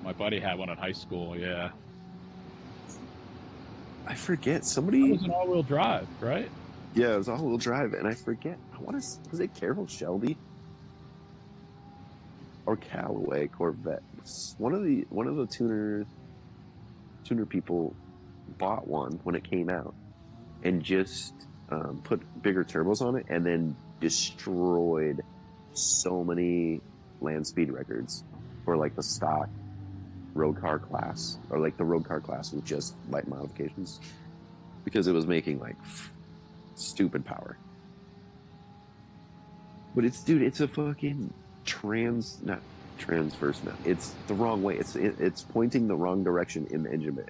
My buddy had one in high school. Yeah. I forget somebody. It was an all-wheel drive, right? Yeah, it was all-wheel drive, and I forget. Was it Carroll Shelby or Callaway Corvette? One of the tuner people bought one when it came out, and just put bigger turbos on it, and then destroyed so many land speed records for like the stock road car class, or like the road car class with just light modifications, because it was making like stupid power. But it's a fucking not transverse mount. It's the wrong way. It's pointing the wrong direction in the engine bay.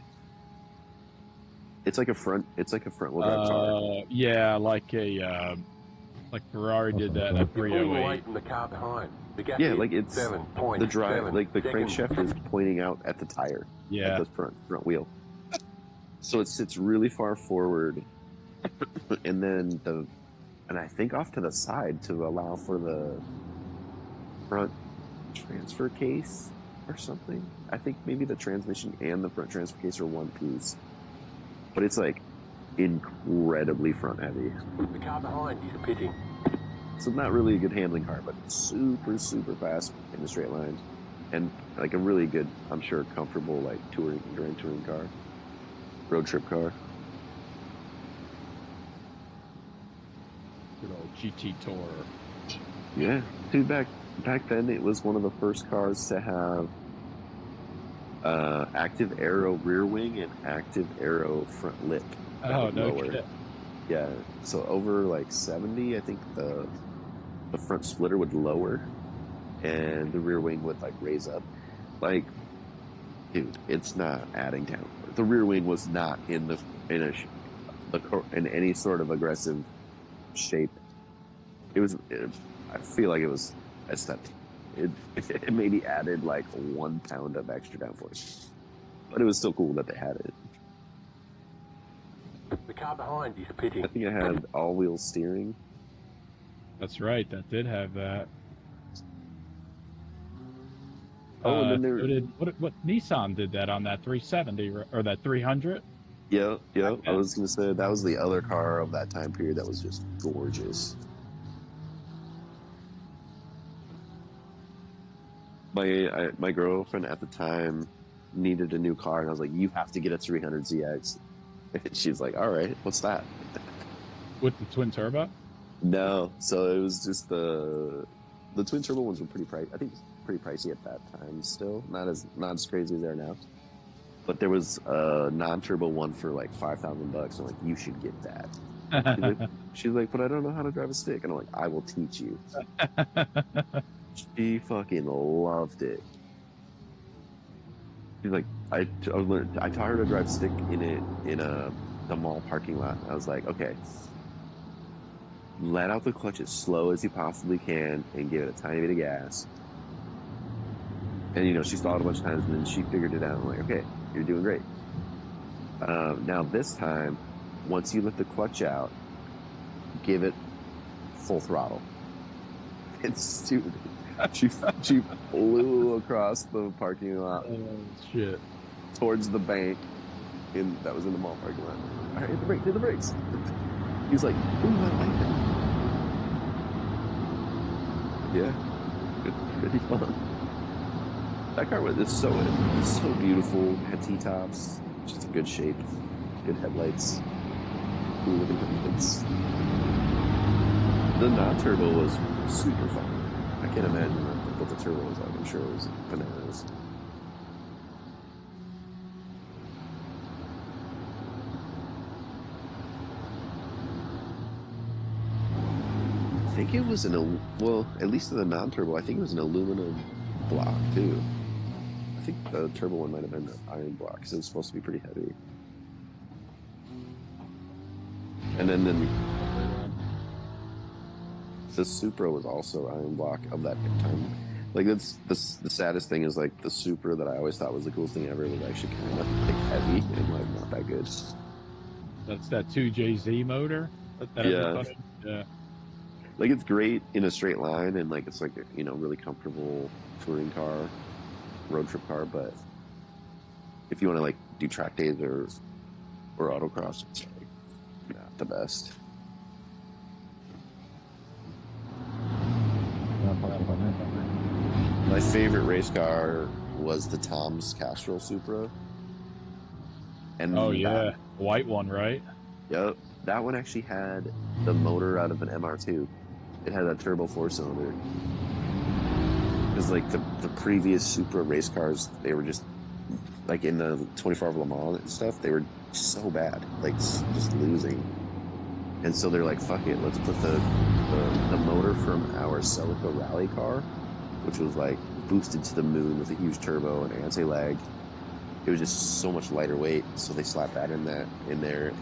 It's like a front wheel drive car. Yeah, like Ferrari did that at Pulling away 308. from the car behind. The gap Yeah, is like it's 7.7 the drive, like the seconds. crankshaft is pointing out at the tire. Yeah, at the front wheel. So it sits really far forward, and I think off to the side to allow for the front transfer case or something. I think maybe the transmission and the front transfer case are one piece, but it's like incredibly front heavy. The car behind is pitching. So not really a good handling car, but super, super fast in the straight line. And like a really good, I'm sure, comfortable, like grand touring car. Road trip car. good old GT Tour. Yeah. Dude, back then it was one of the first cars to have active aero rear wing and active aero front lip. Oh, no shit. Yeah. So over like 70, I think the front splitter would lower and the rear wing would like raise up. Like, dude, it's not adding down. The rear wing was not in any sort of aggressive shape. I feel like it was aesthetic. It maybe added like 1 pound of extra downforce, but it was still cool that they had it. The car behind is pitting. I think it had all-wheel steering. That's right. That did have that. Oh, and then so did what Nissan did that on that 370 or that 300? Yeah. I was gonna say that was the other car of that time period that was just gorgeous. My girlfriend at the time needed a new car, and I was like, "You have to get a 300ZX." And she's like, "All right, what's that?" With the twin turbo? No, so it was just the twin turbo ones were pretty pricey. I think pretty pricey at that time. Still not as crazy as they are now. But there was a non-turbo one for like $5,000. I'm like, you should get that. She's like, but I don't know how to drive a stick. And I'm like, I will teach you. She fucking loved it. She's like, I taught her to drive stick in the mall parking lot. I was like, okay, let out the clutch as slow as you possibly can and give it a tiny bit of gas. And she stalled a bunch of times, and then she figured it out. I'm like, okay, you're doing great. Now this time, once you let the clutch out, give it full throttle. It's stupid. She flew across the parking lot. Oh, shit. Towards the bank that was in the mall parking lot. All right, hit the brakes. He's like, ooh, I like that. Yeah, it's pretty fun. That car was so beautiful. Had T-tops, just a good shape, good headlights, cool looking headlights. The non-turbo was super fun. I can't imagine what the turbo was like. I'm sure it was bananas. I think it was at least in the non-turbo, I think it was an aluminum block too. I think the turbo one might have been an iron block because it was supposed to be pretty heavy. And then the Supra was also iron block of that time. Like that's the saddest thing is like the Supra that I always thought was the coolest thing ever was actually kind of like heavy and like not that good. That's that 2JZ motor that Yeah. everybody. Yeah. Like it's great in a straight line and like it's like a, really comfortable touring car, road trip car, but if you want to like do track days or autocross, it's like not the best. My favorite race car was the Tom's Castrol Supra. And oh yeah, white one, right? Yep. That one actually had the motor out of an MR2. It had a turbo 4-cylinder. Because like the previous Supra race cars, they were just like in the 24 Hour Le Mans and stuff, they were so bad, like just losing. And so they're like, fuck it, let's put the motor from our Celica rally car, which was like boosted to the moon with a huge turbo and anti-lag. It was just so much lighter weight, so they slapped that in there,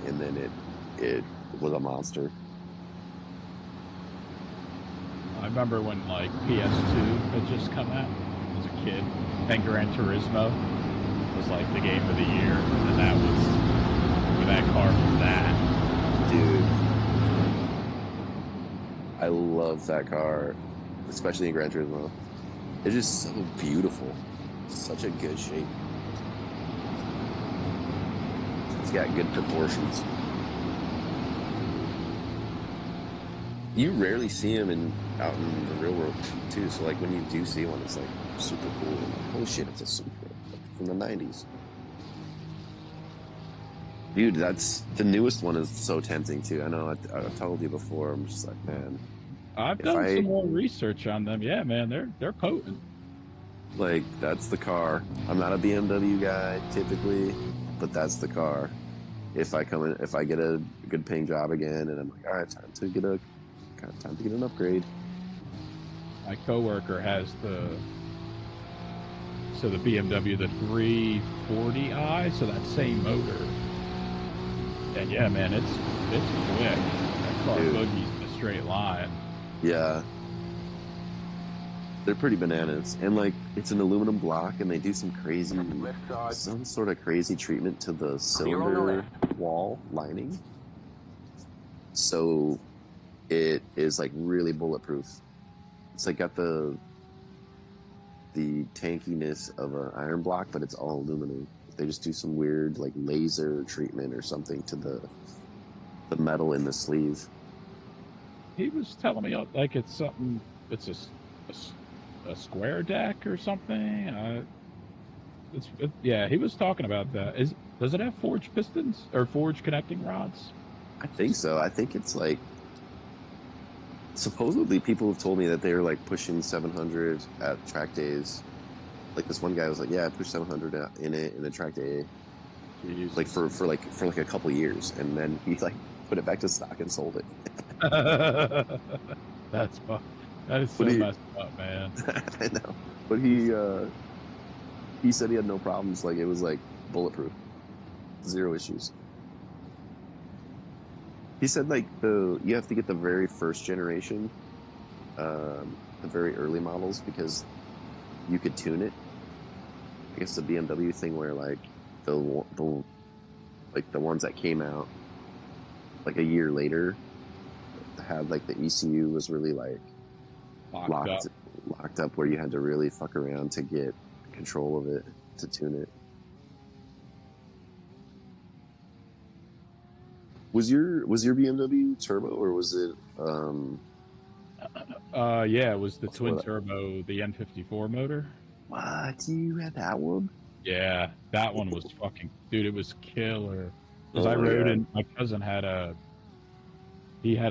and then it was a monster. I remember when like PS2 had just come out as a kid, and Gran Turismo was like the game of the year, and that was with that car from that. Dude, I love that car, especially in Gran Turismo. It's just so beautiful, such a good shape. It's got good proportions. You rarely see them out in the real world too. So like when you do see one, it's like super cool. And like, holy shit, it's a Supra from the 90s. Dude, that's the newest one is so tempting too. I know I've told you before. I'm just like, man. I've done some more research on them. Yeah, man, they're potent. Like that's the car. I'm not a BMW guy typically, but that's the car. If I get a good paying job again, and I'm like, all right, time to get an upgrade. My coworker has the BMW, the 340i, so that same motor. And yeah, man, it's quick. That car boogies in a straight line. Yeah. They're pretty bananas. And like it's an aluminum block and they do some sort of crazy treatment to the cylinder wall lining. So it is like really bulletproof. It's like got the tankiness of an iron block, but it's all aluminum. They just do some weird like laser treatment or something to the metal in the sleeve. He was telling me like it's something. It's a square deck or something. Yeah, he was talking about that. Does it have forged pistons or forged connecting rods? I think so. I think it's like supposedly people have told me that they're like pushing 700 at track days. Like this one guy was like, yeah, I pushed 700 in it in a track day. Jeez. Like for a couple years, and then he like put it back to stock and sold it. That is so messed up, man. I know, but he said he had no problems. Like it was like bulletproof, 0 issues. He said like you have to get the very first generation, the very early models, because you could tune it. I guess the BMW thing where like the ones that came out like a year later had like the ECU was really like locked up where you had to really fuck around to get control of it, to tune it. Was your BMW turbo or was it yeah, it was the twin turbo, the N54 motor. What? You had that one? Yeah, that one was fucking, dude, it was killer. Because I rode in, my cousin had a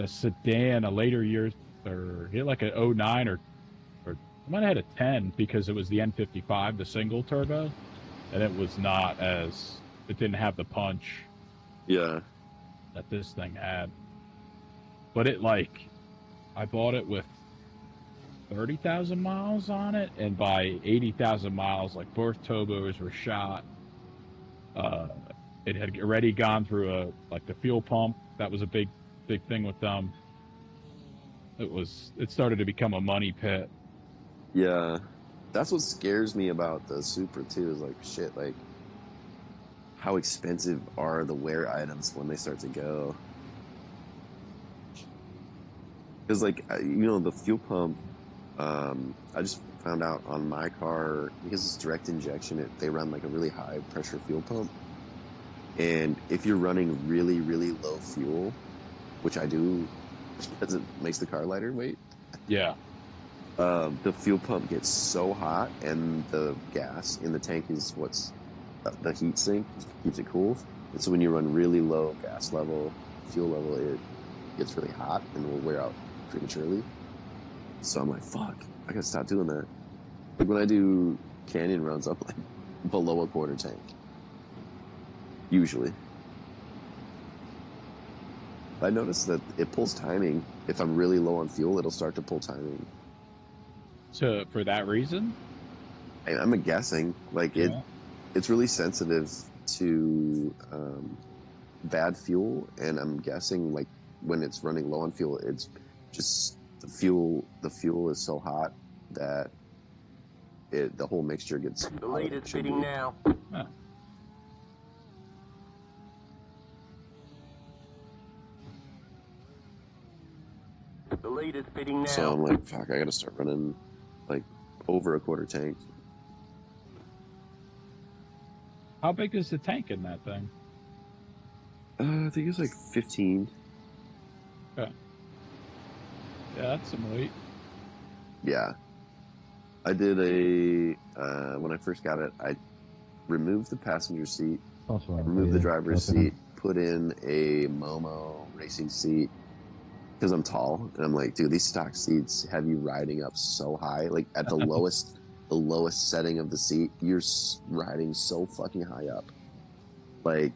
sedan, a later years, or he had like a 09 or I might have had a 10 because it was the N55, the single turbo, and it didn't have the punch. Yeah. That this thing had. But I bought it with 30,000 miles on it, and by 80,000 miles, like both turbos were shot. It had already gone through the fuel pump. That was a big thing with them. It started to become a money pit. Yeah, that's what scares me about the Supra too. Is like shit, like how expensive are the wear items when they start to go? Because like the fuel pump. I just found out on my car because it's direct injection. They run like a really high pressure fuel pump, and if you're running really really low fuel, which I do, because it makes the car lighter weight. Yeah. The fuel pump gets so hot, and the gas in the tank is what's the heat sink keeps it cool. And so when you run really low gas level, fuel level, it gets really hot and will wear out prematurely. So I'm like, fuck, I gotta stop doing that. Like when I do canyon runs, I'm like below a quarter tank. Usually. I noticed that it pulls timing. If I'm really low on fuel, it'll start to pull timing. So for that reason? I'm guessing. Like it's really sensitive to bad fuel, and I'm guessing like when it's running low on fuel, it's just the fuel is so hot that the whole mixture gets The lead is speeding now. Huh. The lead is speeding now. So I'm like, fuck, I gotta start running like over a quarter tank. How big is the tank in that thing? I think it's like 15. Okay. Yeah, that's some weight. Yeah. I did when I first got it, I removed the passenger seat, removed the driver's seat, put in a Momo racing seat, because I'm tall, and I'm like, dude, these stock seats have you riding up so high, like at the lowest setting of the seat, you're riding so fucking high up. Like,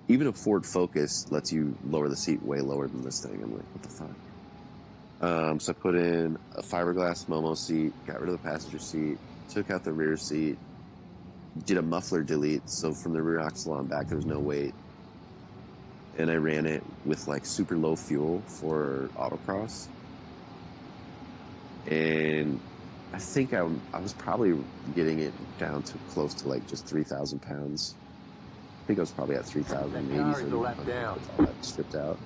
even a Ford Focus lets you lower the seat way lower than this thing. I'm like, what the fuck? So I put in a fiberglass Momo seat, got rid of the passenger seat, took out the rear seat, did a muffler delete, so from the rear axle on back there was no weight. And I ran it with like super low fuel for autocross. And I think I was probably getting it down to close to like just 3,000 pounds. I think I was probably at 3,000, maybe 3,100 with all that stripped out.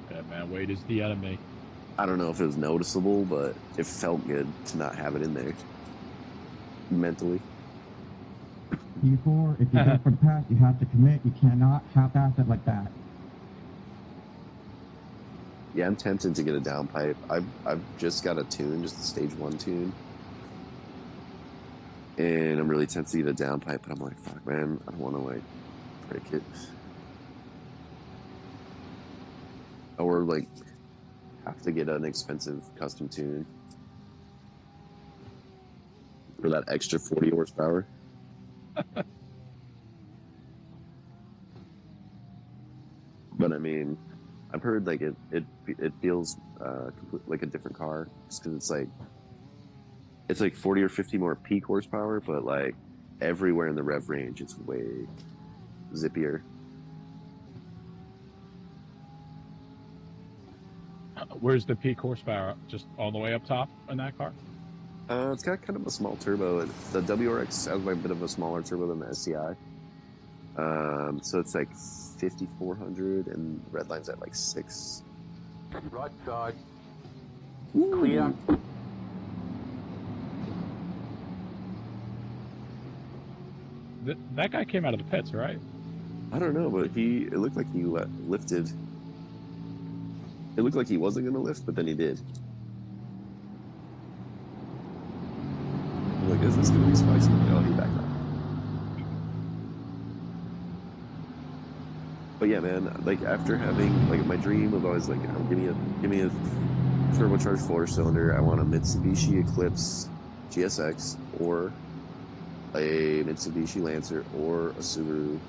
Yeah, man, weight is the enemy. I don't know if it was noticeable, but it felt good to not have it in there. Mentally. P4, if you go for the pass, you have to commit. You cannot half-ass it like that. Yeah, I'm tempted to get a downpipe. I've just got a tune, just a stage 1 tune. And I'm really tempted to get a downpipe, but I'm like, fuck, man, I don't want to, like, break it. Or, like, have to get an expensive custom tune for that extra 40 horsepower. But I mean, I've heard like it feels like a different car, just because it's like 40 or 50 more peak horsepower, but like everywhere in the rev range, it's way zippier. Where's the peak horsepower? Just all the way up top in that car? It's got kind of a small turbo. The WRX has like a bit of a smaller turbo than the STI. So it's like 5,400, and Redline's at like 6. Right side. Clear. That guy came out of the pits, right? I don't know, but it looked like he lifted. It looked like he wasn't going to lift, but then he did. I'm like, is this going to be spicy? Oh, he backed up. But yeah, man, like after having, like, my dream of always like, give me a turbocharged 4-cylinder. I want a Mitsubishi Eclipse GSX or a Mitsubishi Lancer or a Subaru.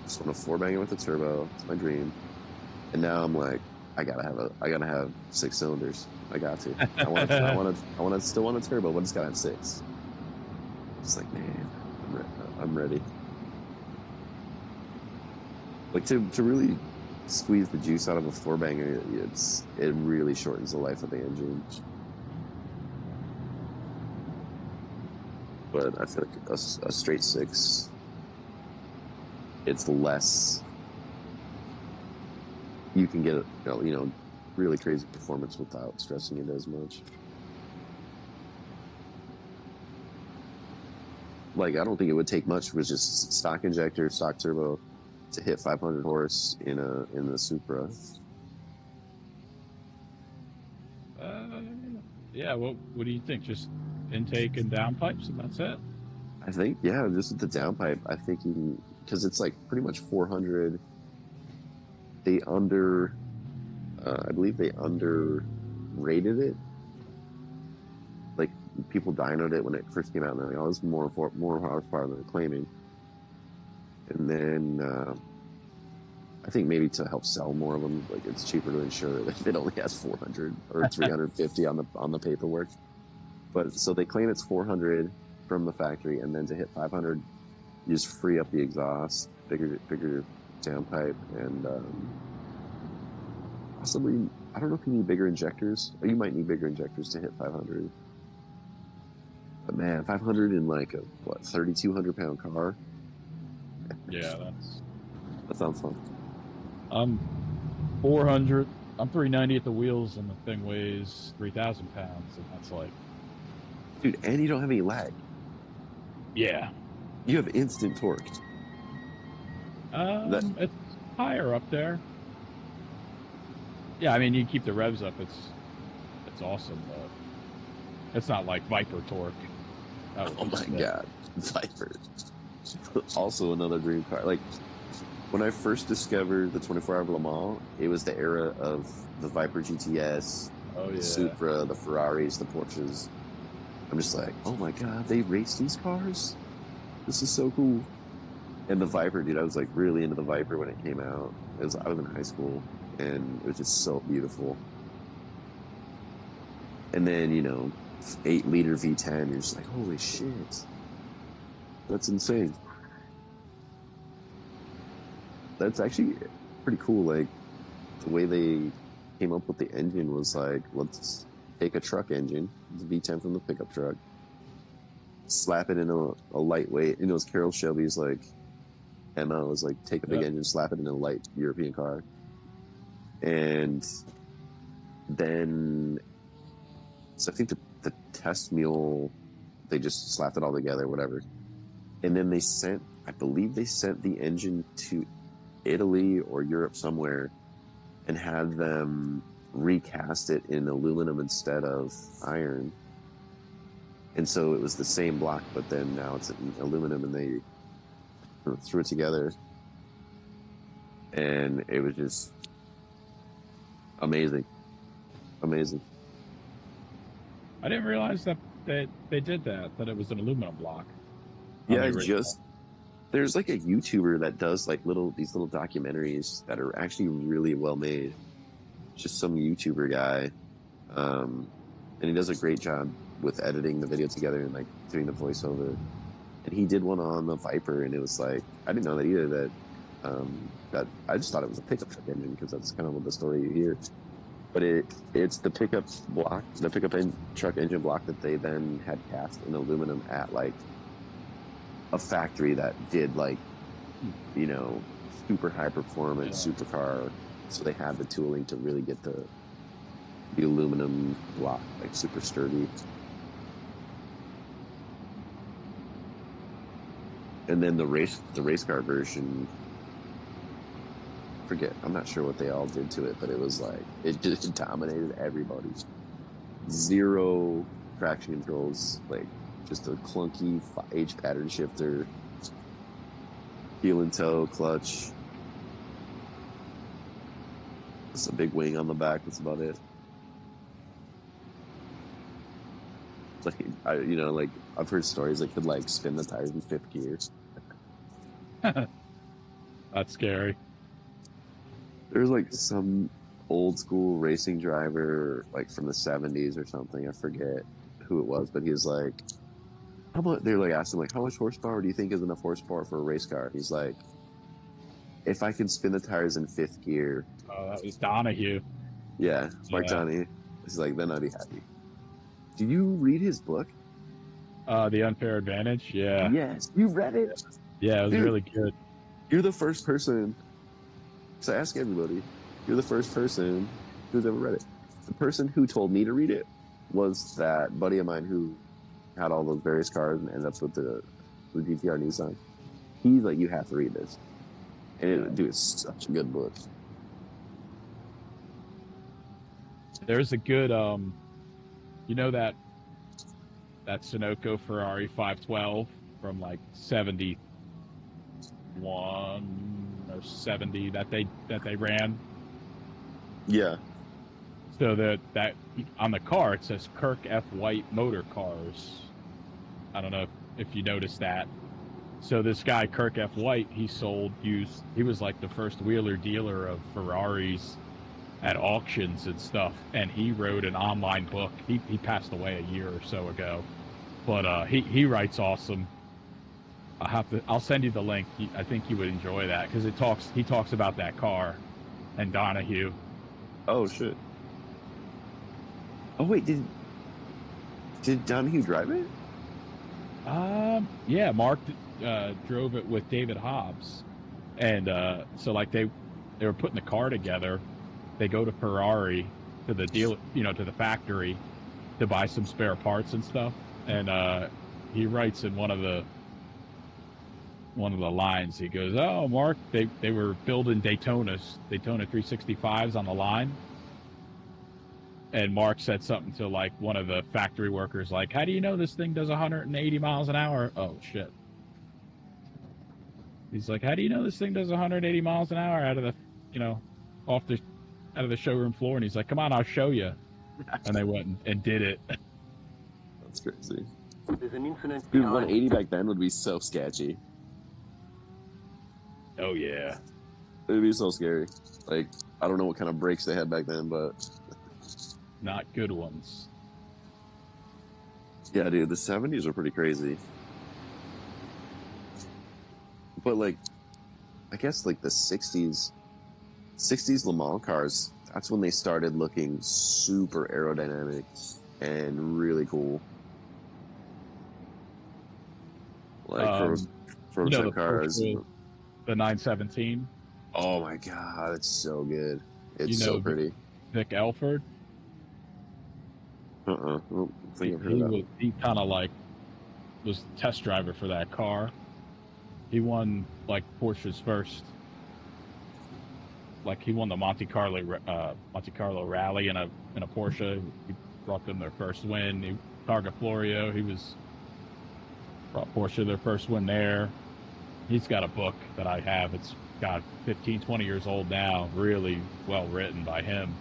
Just want a 4-banger with a turbo. It's my dream. And now I'm like, I gotta have 6 cylinders. I got to. I still want a turbo, but it's gotta have 6. It's like, man, I'm ready. Like to really squeeze the juice out of a four banger, it really shortens the life of the engine. But I feel like a straight six, it's less. You can get really crazy performance without stressing it as much. Like, I don't think it would take much with just stock injector, stock turbo to hit 500 horse in the Supra. Yeah. What do you think? Just intake and downpipes, and that's it. I think, yeah, just with the downpipe, I think you can, because it's like pretty much 400. I believe they underrated it. Like, people dynoed it when it first came out, and they're like, oh, it's more horsepower than they're claiming. And then I think maybe to help sell more of them, like, it's cheaper to insure it if it only has 400 or 350 on the paperwork. But so they claim it's 400 from the factory, and then to hit 500, you just free up the exhaust, bigger downpipe, and possibly, I don't know if you need bigger injectors. Or you might need bigger injectors to hit 500. But man, 500 in like a 3,200 pound car. Yeah, that sounds fun. 400. I'm 390 at the wheels, and the thing weighs 3,000 pounds, and that's like, dude. And you don't have any lag. Yeah. You have instant torque. It's higher up there. Yeah, I mean, you keep the revs up. It's awesome, but it's not like Viper torque. Oh my god, Viper! Also another dream car. Like, when I first discovered the 24-hour Le Mans, it was the era of the Viper GTS, the Supra, the Ferraris, the Porsches. I'm just like, oh my god, they race these cars? This is so cool. And the Viper, dude, I was like really into the Viper when it came out. I was in high school, and it was just so beautiful. And then, 8-liter V10, you're just like, holy shit. That's insane. That's actually pretty cool. Like, the way they came up with the engine was like, let's take a truck engine, the V10 from the pickup truck, slap it in a lightweight. It's Carroll Shelby's like MO is like, take a big engine, slap it in a light European car. And then, so I think the test mule, they just slapped it all together, whatever. And then I believe they sent the engine to Italy or Europe somewhere and had them recast it in aluminum instead of iron. And so it was the same block, but then now it's in aluminum, and they threw it together. And it was just amazing. Amazing. I didn't realize that they did that it was an aluminum block. Yeah, there's like a YouTuber that does like these little documentaries that are actually really well made. Just some YouTuber guy. And he does a great job with editing the video together and like doing the voiceover. And he did one on the Viper, and it was like, I didn't know that either, that I just thought it was a pickup truck engine, because that's kind of what the story you hear. But it's the pickup truck engine block that they then had cast in aluminum at like a factory that did like, super high performance supercar. So they had the tooling to really get the aluminum block like super sturdy. And then the race car version, I'm not sure what they all did to it, but it was like, it just dominated everybody. Zero traction controls, like just a clunky H pattern shifter, heel and toe clutch. Just a big wing on the back. That's about it. It's like, I've heard stories that could like spin the tires in fifth gear. That's scary. There's like some old school racing driver, like from the 70s or something. I forget who it was, but he was like, how much? They're like asking like, how much horsepower do you think is enough horsepower for a race car? He's like, if I can spin the tires in 5th gear. Oh, that was Donahue. Yeah, Mark Yeah. Donahue. He's like, then I'd be happy. Did you read his book? The Unfair Advantage. Yeah. Yes, you read it. Yeah, it was Dude, really good. You're the first person. So I ask everybody. You're the first person who's ever read it. The person who told me to read it was that buddy of mine who had all those various cars and ended up with the GTR Nissan. He's like, you have to read this. And dude, it's such a good book. There's a good, you know that Sunoco Ferrari 512 from like 71 or 70 that they ran. Yeah. So that on the car it says Kirk F. White Motor Cars. I don't know if you noticed that. So this guy Kirk F. White, he sold used. He was like the first wheeler dealer of Ferraris at auctions and stuff, and he wrote an online book. He passed away a year or so ago, but he writes awesome. I'll send you the link. I think you would enjoy that because he talks about that car and Donahue. Oh shit. Oh wait, did Donahue drive it? Yeah, Mark drove it with David Hobbs, and so like they were putting the car together. They go to Ferrari to the deal, to the factory to buy some spare parts and stuff. And he writes in one of the lines, he goes, "Oh, Mark, they were building Daytona 365s on the line." And Mark said something to like one of the factory workers, like, "How do you know this thing does 180 miles an hour?" Oh shit. He's like, "How do you know this thing does 180 miles an hour out of the, out of the showroom floor?" And he's like, "Come on, I'll show you." And they went and did it. That's crazy. There's an incident. Dude, 180 back then would be so sketchy. Oh yeah. It would be so scary. Like, I don't know what kind of brakes they had back then, but not good ones. Yeah, dude, the 70s were pretty crazy. But like, I guess like the 60s Le Mans cars, that's when they started looking super aerodynamic and really cool. Like for the cars. Porsche, the 917. Oh my god, it's so good. It's so pretty. Vic Elford. I don't think I've heard of that. He kind of like was test driver for that car. He won like Porsche's first. Like he won the Monte Carlo Rally in a Porsche. He brought them their first win. Targa Florio. He brought Porsche their first win there. He's got a book that I have. It's got 15, 20 years old now. Really well written by him.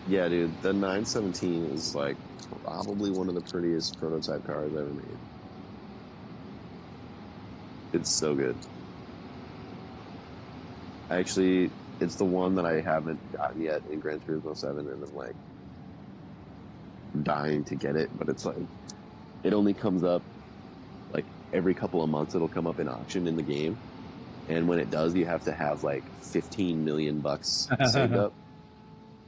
Yeah, dude, the 917 is like probably one of the prettiest prototype cars ever made. It's so good. Actually, it's the one that I haven't gotten yet in Gran Turismo 7, and I'm like dying to get it, but it's like it only comes up like every couple of months. It'll come up in auction in the game, and when it does, you have to have like $15 million saved up.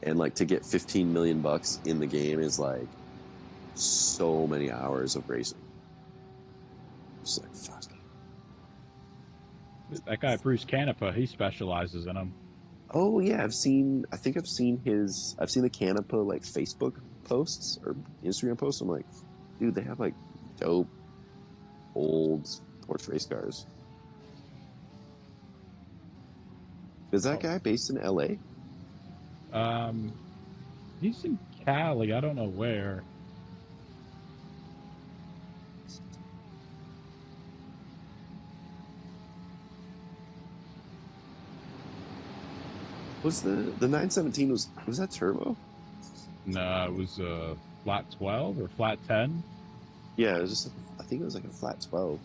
And like to get $15 million in the game is like so many hours of racing. It's like fuck. That guy Bruce Canepa, he specializes in them. Oh yeah, I've seen the Canepa like Facebook posts or Instagram posts. I'm like, dude, they have like dope old Porsche race cars. Is that guy based in LA? He's in Cali. I don't know where. Was the 917 was that turbo? No, it was flat 12 or flat 10. Yeah, it was just. I think it was like a flat 12.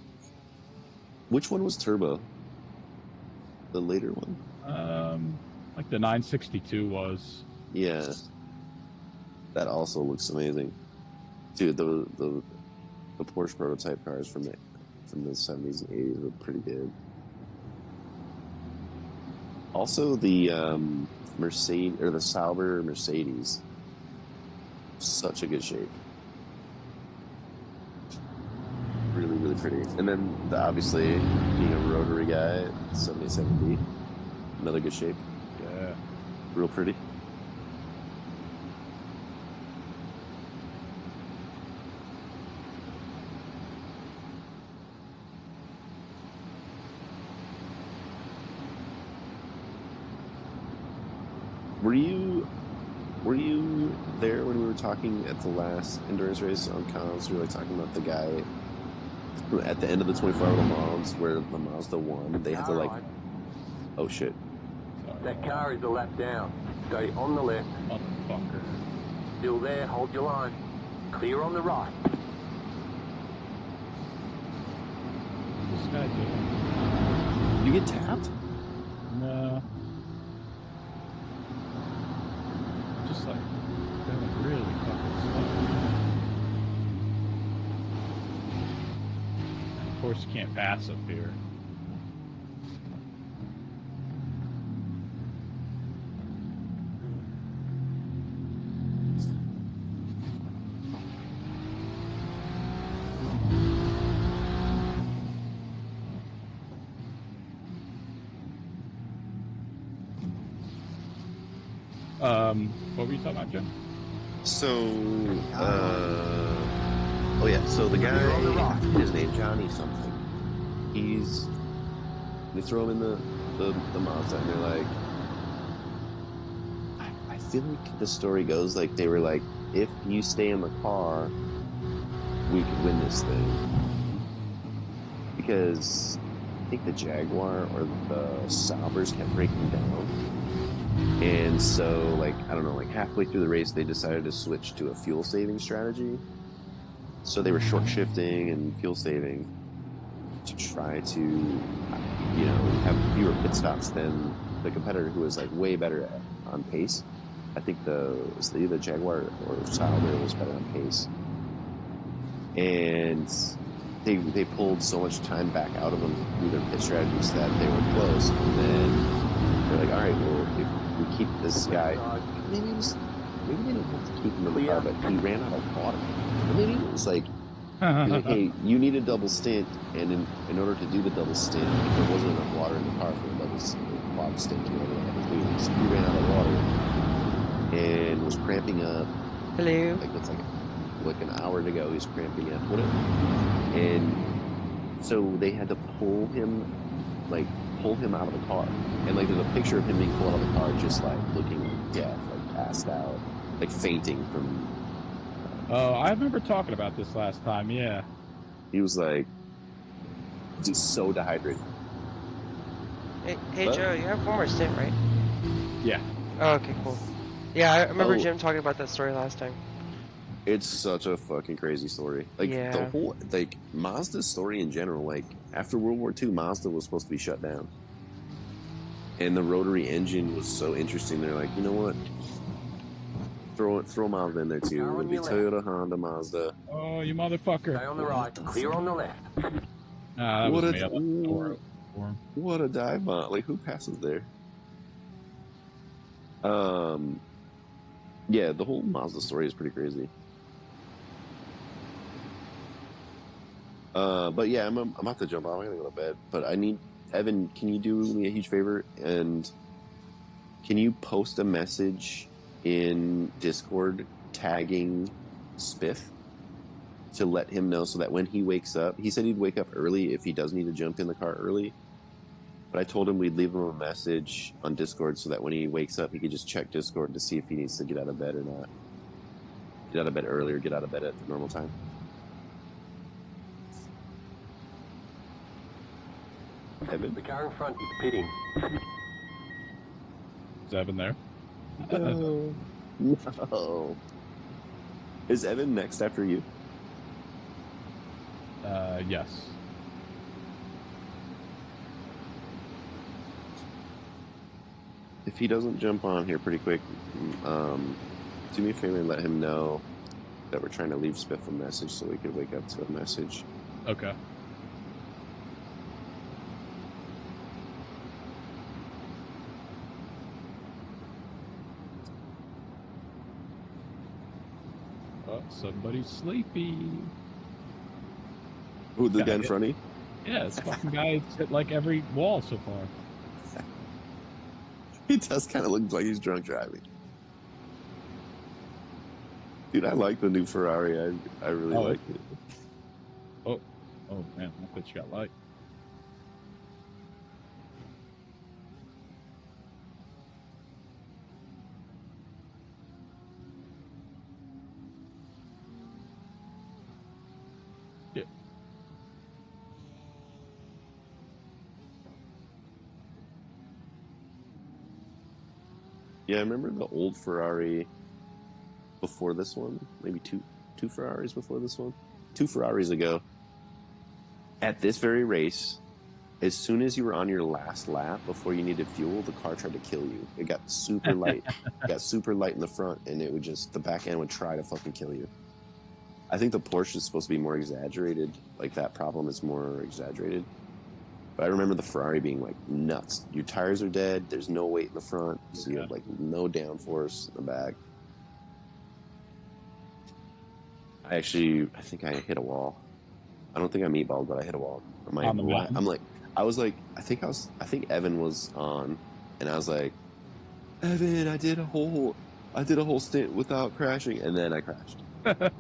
Which one was turbo? The later one. Like the 962 was. Yeah. That also looks amazing, dude. The Porsche prototype cars from from the 70s and 80s were pretty good. Also, the Mercedes or the Sauber Mercedes, such a good shape. Really, really pretty. And then, obviously, being a rotary guy, 77B, another good shape. Yeah. Real pretty. Were you there when we were talking at the last endurance race on comms? We were talking about the guy at the end of the 24-hour Le Mans where the Mazda won. They had to like, oh shit. That car is a lap down. Stay on the left. Motherfucker. Still there, hold your line. Clear on the right. What's this guy doing? You get tapped? No. Just like going really fucking slow. Of course, you can't pass up here. What were you talking about, Jim? So, oh yeah, so the guy, his name Johnny something. They throw him in the Mazda, and they're like, I feel like the story goes like they were like, if you stay in the car, we could win this thing. Because I think the Jaguar or the Saubers kept breaking down. And so, like, I don't know, like halfway through the race, they decided to switch to a fuel saving strategy. So they were short shifting and fuel saving to try to, you know, have fewer pit stops than the competitor who was like way better on pace. I think either Jaguar or Sauber was better on pace. And they pulled so much time back out of them through their pit strategies that they were close. And then they're like, all right, well, if we keep this guy, maybe they didn't have to keep him in the car, but he ran out of water. Or maybe it was like, hey, you need a double stint, and in order to do the double stint, there wasn't enough water in the car for a double quad stint, whatever they had to do. So he ran out of water and was cramping up. Hello. Like it's like an hour to go, he's cramping up. And so they had to pull him out of the car. And like there's a picture of him being pulled out of the car just like looking like death, like passed out, like fainting from Oh, I remember talking about this last time, yeah. He was like just so dehydrated. Hey Joe, you have one more stint, right? Yeah. Oh, okay, cool. Yeah, I remember Jim talking about that story last time. It's such a fucking crazy story. Like the whole Mazda's story in general, like after World War II, Mazda was supposed to be shut down. And the rotary engine was so interesting. They're like, you know what? Throw Mazda in there too. It'll be Toyota, Honda, Mazda. Oh, you motherfucker. Stay on the right, clear on the left. That was me. What a dive bomb. Like, who passes there? Yeah, the whole Mazda story is pretty crazy. But yeah, I'm about to jump off. I'm gonna go to bed. But I need Evan. Can you do me a huge favor and can you post a message in Discord tagging Spiff to let him know so that when he wakes up, he said he'd wake up early if he does need to jump in the car early. But I told him we'd leave him a message on Discord so that when he wakes up, he could just check Discord to see if he needs to get out of bed or not. Get out of bed early or get out of bed at the normal time. Evan? The car in front is pitting. Is Evan there? No. No. Is Evan next after you? Yes. If he doesn't jump on here pretty quick, do me a favor and let him know that we're trying to leave Spiff a message so we could wake up to a message. Okay. Oh, somebody's sleepy. Who, the guy in front of you? Yeah, this fucking guy's hit like every wall so far. He does kind of look like he's drunk driving. Dude, I like the new Ferrari. I really like it. Oh man, that bitch got light. Yeah. Yeah, I remember the old Ferrari before this one. Maybe two Ferraris before this one. 2 Ferraris ago. At this very race, as soon as you were on your last lap before you needed fuel, the car tried to kill you. It got super light. Got super light in the front, and it would just, the back end would try to fucking kill you. I think the Porsche is supposed to be more exaggerated. Like, that problem is more exaggerated. But I remember the Ferrari being, like, nuts. Your tires are dead. There's no weight in the front. So you have, like, no downforce in the back. I think I hit a wall. I don't think I meatballed, but I hit a wall. On the mountain? I think Evan was on, and I was like, Evan, I did a whole stint without crashing, and then I crashed. Like,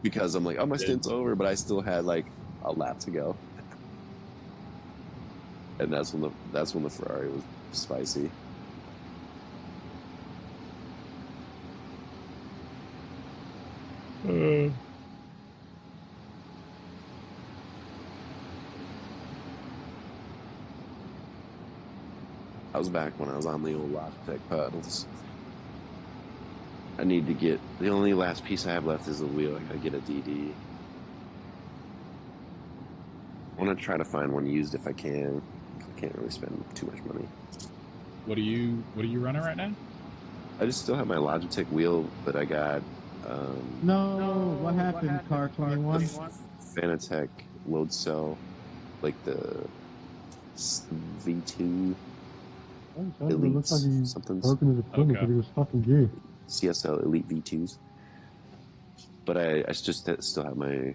because I'm like, oh, my stint's over, but I still had like a lap to go. And that's when the Ferrari was spicy. I was back when I was on the old Logitech pedals. I need to get, the only last piece I have left is the wheel. I gotta get a DD. I want to try to find one used if I can. I can't really spend too much money. What are you running right now? I just still have my Logitech wheel, but I got No, what happened, Car 21? Fanatec load cell, like the V2 It looks like he something's broken his equipment because he was fucking gay. CSL Elite V2s. But I just still have my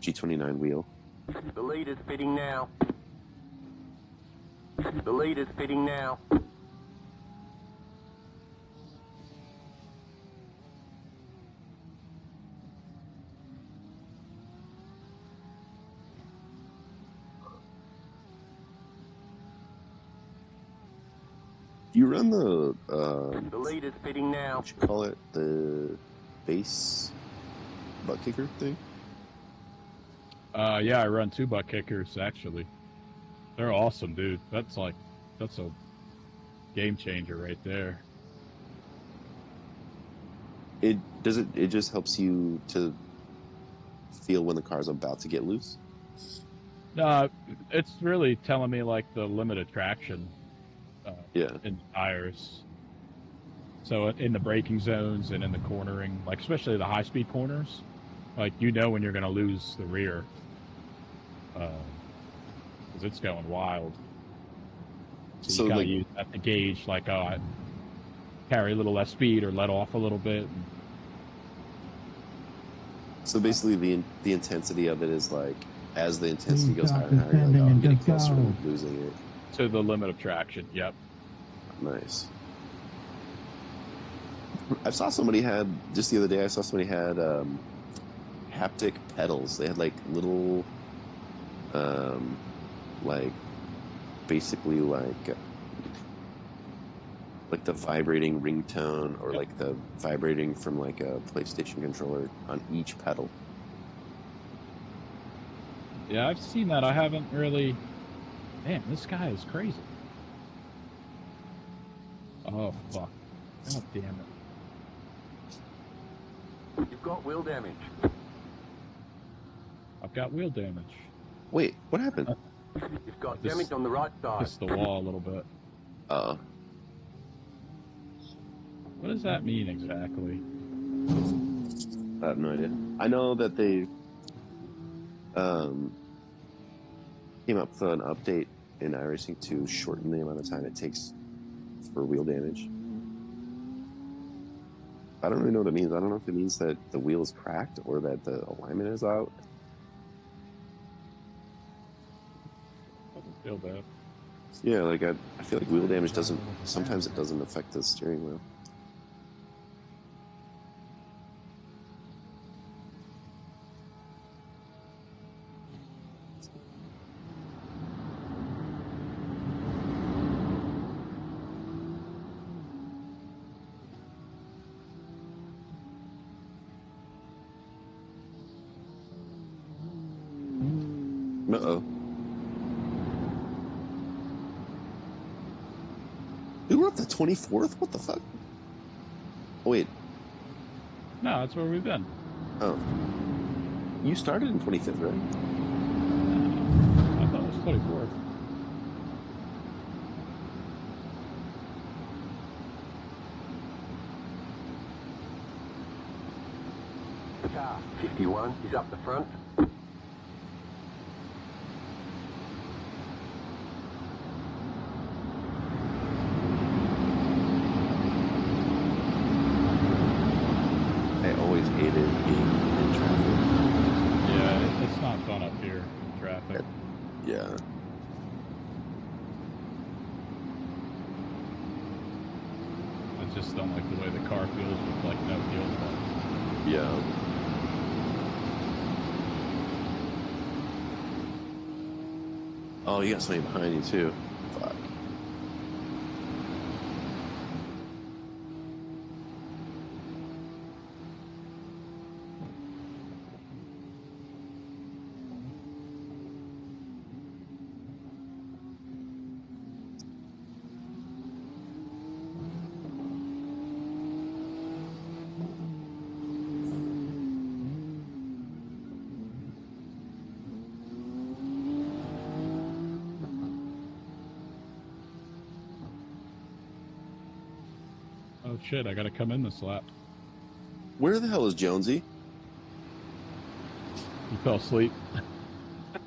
G29 wheel. The lead is fitting now. The lead is fitting now. Do you run the lead is fitting now. What you call it? The base butt kicker thing? Yeah, I run 2 butt kickers actually. They're awesome, dude. That's a game changer right there. It just helps you to feel when the car's about to get loose. No, it's really telling me like the limit of traction. Yeah. In tires. So in the braking zones and in the cornering, like especially the high-speed corners, like you know when you're going to lose the rear, because it's going wild. So you gotta use that to gauge, like, I carry a little less speed or let off a little bit. So basically, the intensity of it is like as the intensity goes higher and higher, you're like, oh, I'm getting closer to losing it. To the limit of traction. Yep. Nice. I saw somebody had just the other day. I saw somebody had haptic pedals. They had like little, like basically like the vibrating ringtone or like the vibrating from like a PlayStation controller on each pedal. Yeah, I've seen that. I haven't really. Man, this guy is crazy. Oh fuck! God damn it! You've got wheel damage. I've got wheel damage. Wait, what happened? You've got damage on the right side. Hits the wall a little bit. What does that mean exactly? I have no idea. I know that they came up with an update in iRacing to shorten the amount of time it takes for wheel damage. I don't really know what it means. I don't know if it means that the wheel is cracked or that the alignment is out. Doesn't feel bad. Yeah, like I feel like wheel damage doesn't. Sometimes it doesn't affect the steering wheel. Uh-oh. We were up the 24th? What the fuck? Oh, wait. No, that's where we've been. Oh. You started in 25th, right? I thought it was 24th. Car 51 is up the front. I always hated being in traffic. Yeah, it's not fun up here in traffic. Yeah. I just don't like the way the car feels with like no fuel left. Yeah. Oh, you got somebody behind you too. Fuck. Oh shit, I gotta come in this lap. Where the hell is Jonesy? He fell asleep.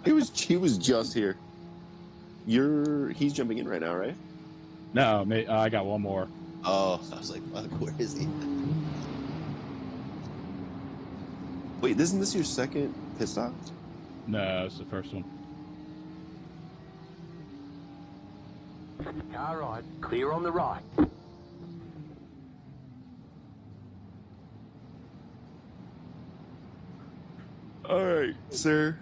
He was just here. He's jumping in right now, right? No, I got one more. Oh, I was like, fuck, where is he? Wait, isn't this your second pit stop? No, it's the first one. Car right, clear on the right. All right, sir.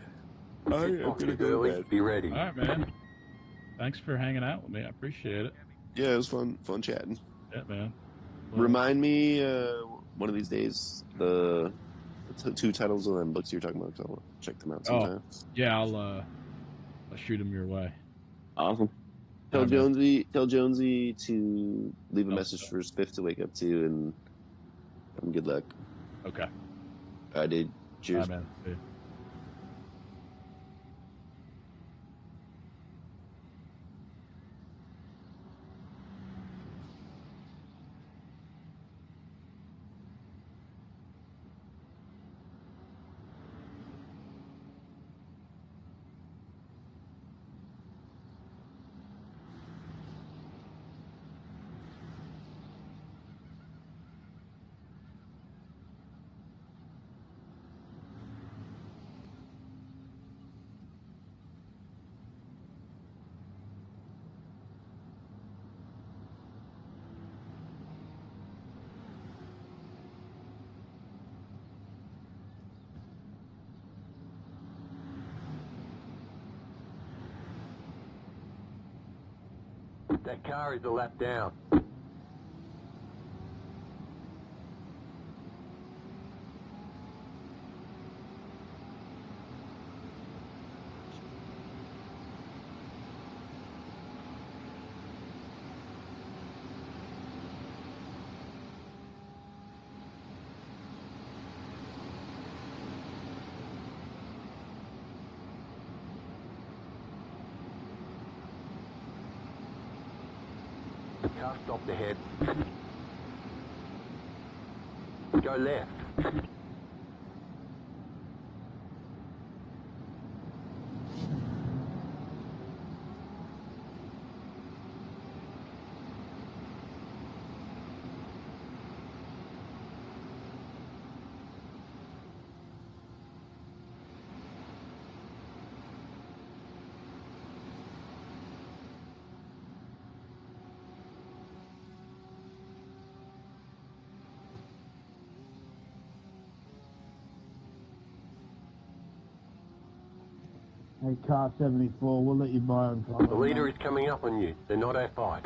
I am gonna go to bed. Be ready. All right, man. Thanks for hanging out with me. I appreciate it. Yeah, it was fun chatting. Yeah, man. Well, Remind me one of these days the two titles of them books you're talking about. 'Cause I'll check them out sometime. Yeah, I'll shoot them your way. Awesome. Tell Jonesy to leave a message for Spiff to wake up to, and good luck. Okay. I did. Cheers. Bye, man. See ya. That car is a lap down. The car stopped ahead. Go left. Hey, car 74, we'll let you buy on color. The leader is coming up on you. They're not our fight.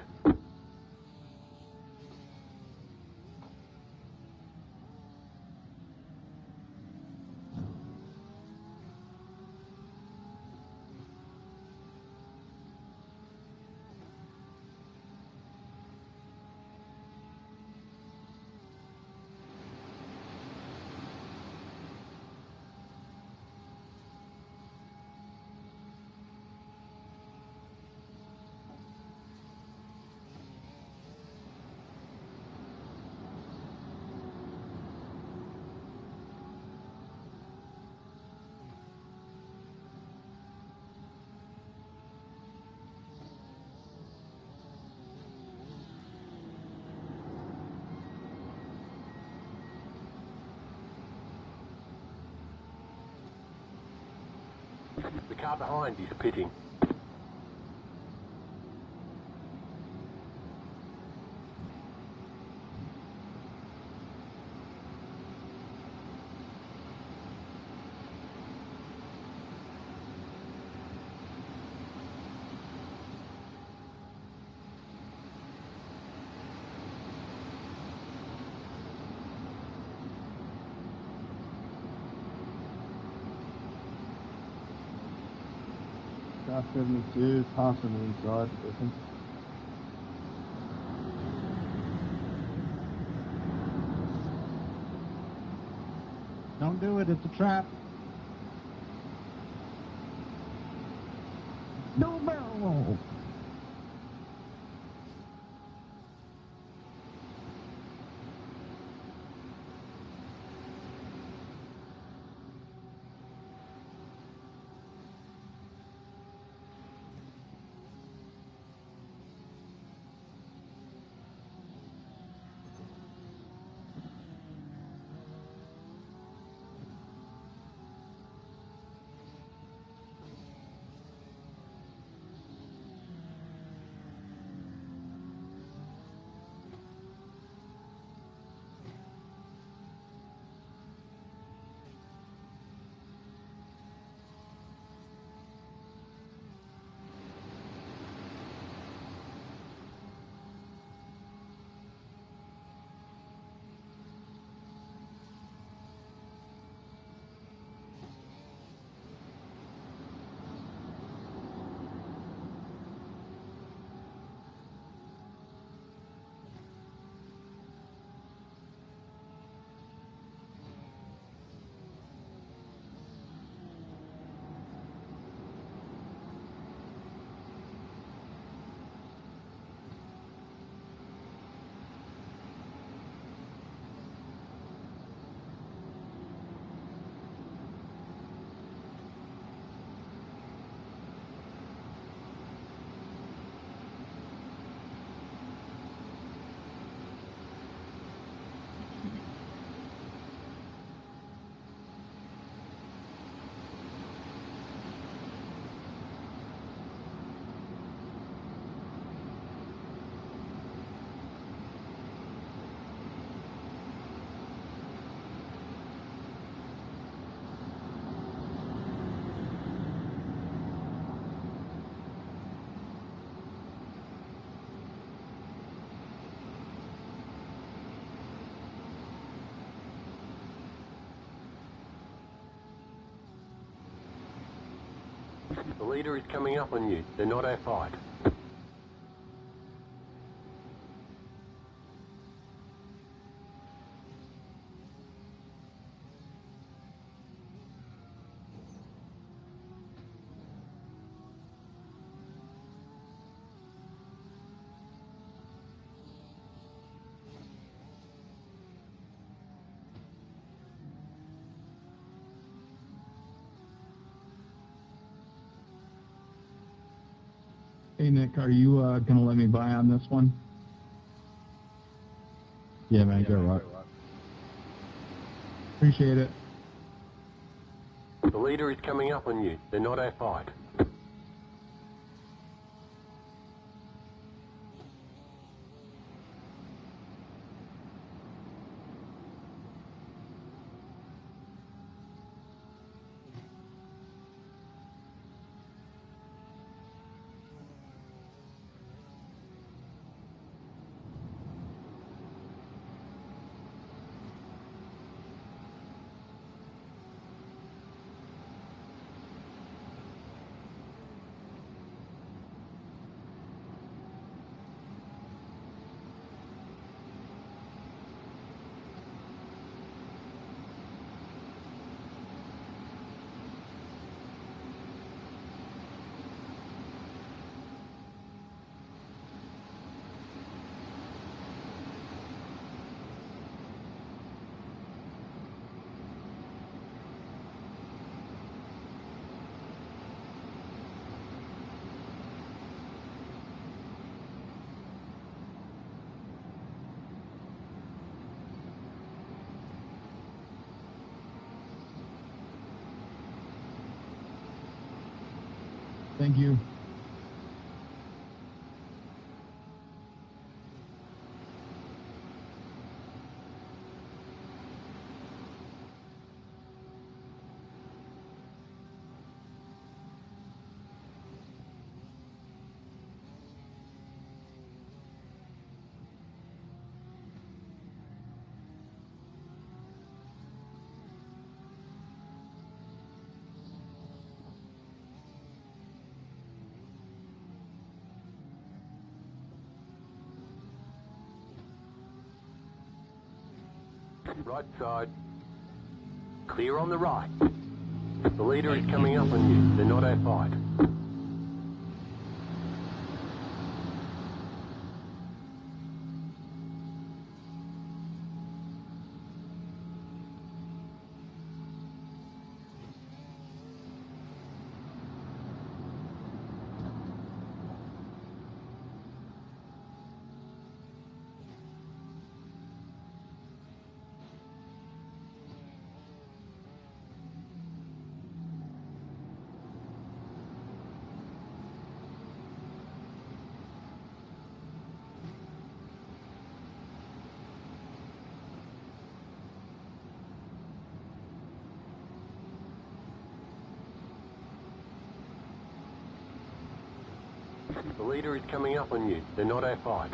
The car behind is pitting. Car 72, passing inside, I think. Don't do it, it's a trap. No barrel roll. The leader is coming up on you. They're not our fight. Hey, Nick, are you going to let me buy on this one? Yeah, man, go rock. Appreciate it. The leader is coming up on you. They're not our fight. Thank you. Right side. Clear on the right. The leader is coming up on you. They're not outside. The leader is coming up on you. They're not outside.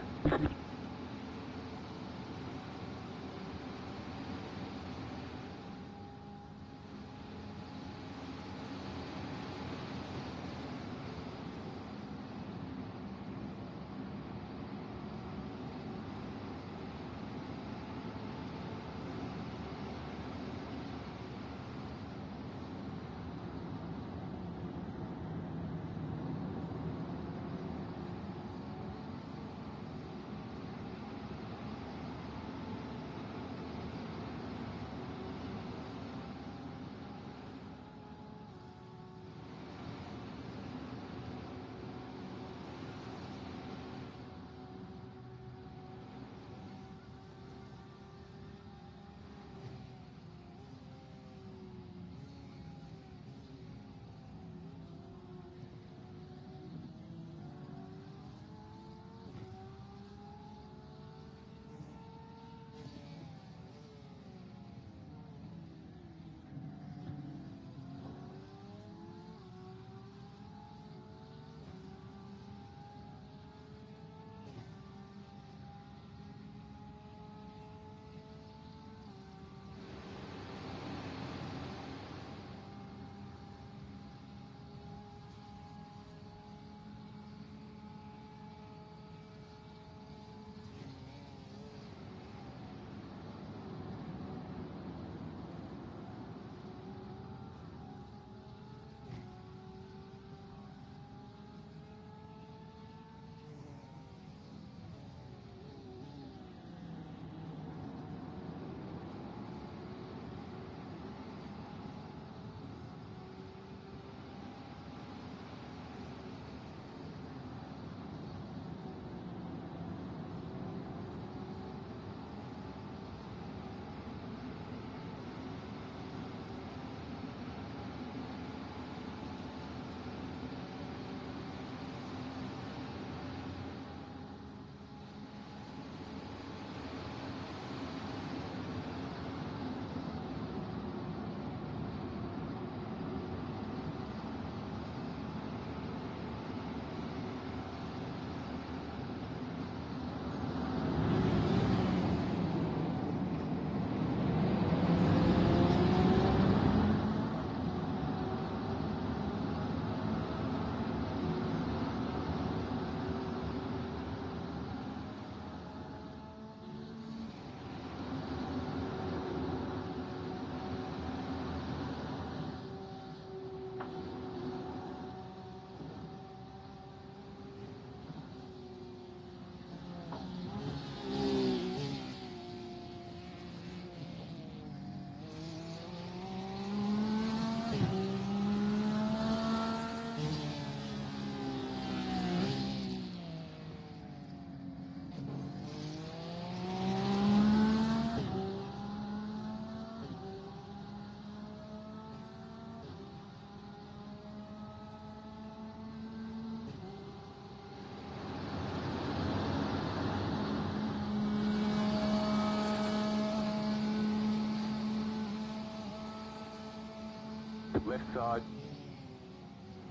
Left side.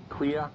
Clear.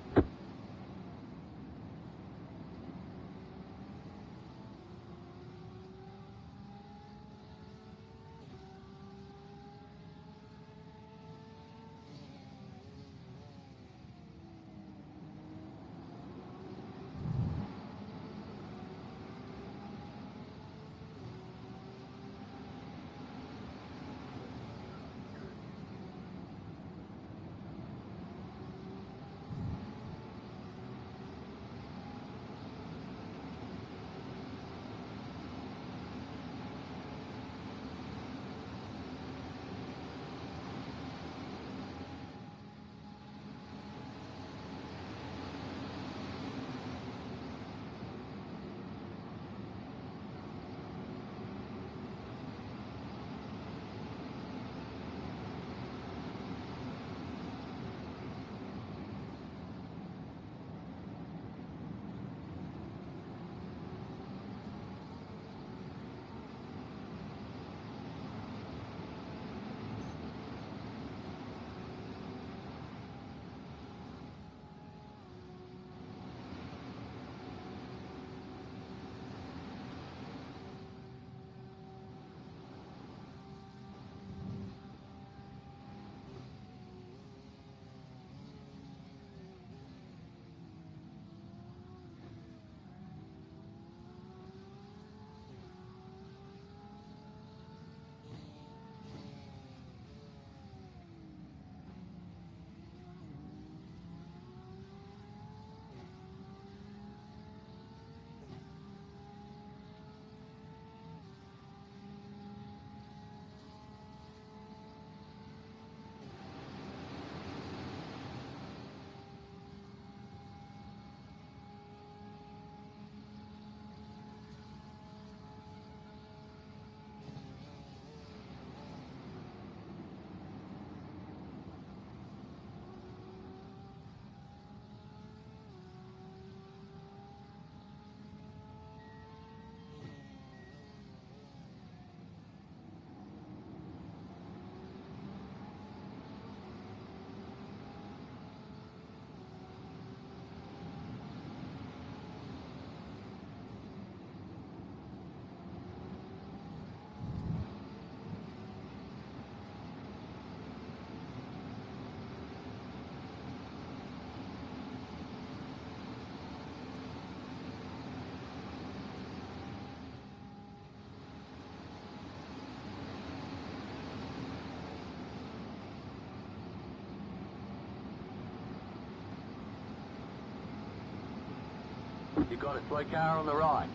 You got a slow car on the right.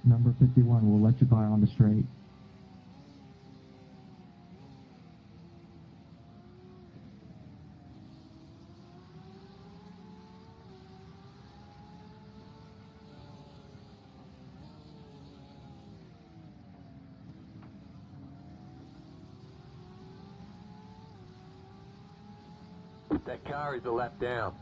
Number 51 will let you by on the straight. That car is a lap down.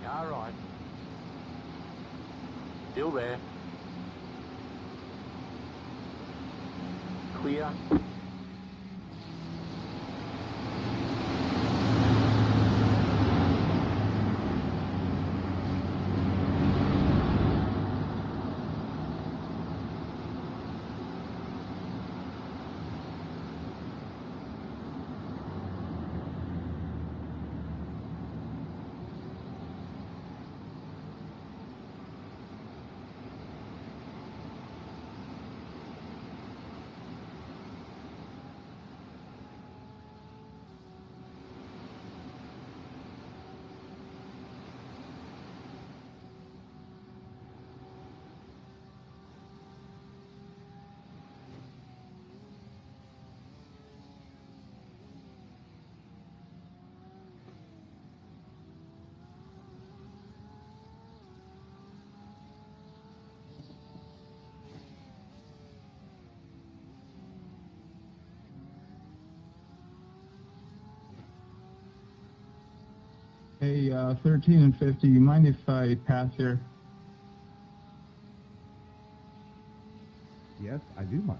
Car right. Still there. Clear. Hey, 13 and 50, you mind if I pass here? Yes, I do mind.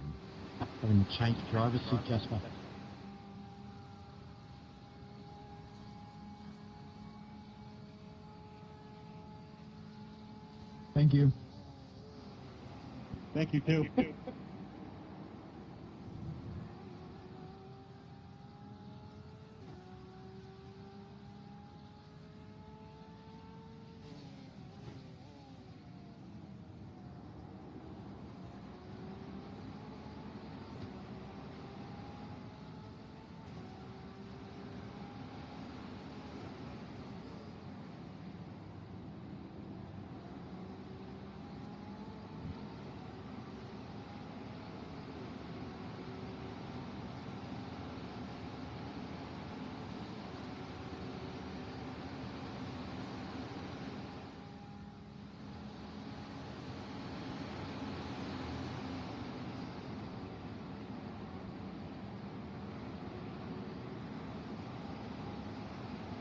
Having to change driver's seat, Jasper. Thank you. Thank you, too.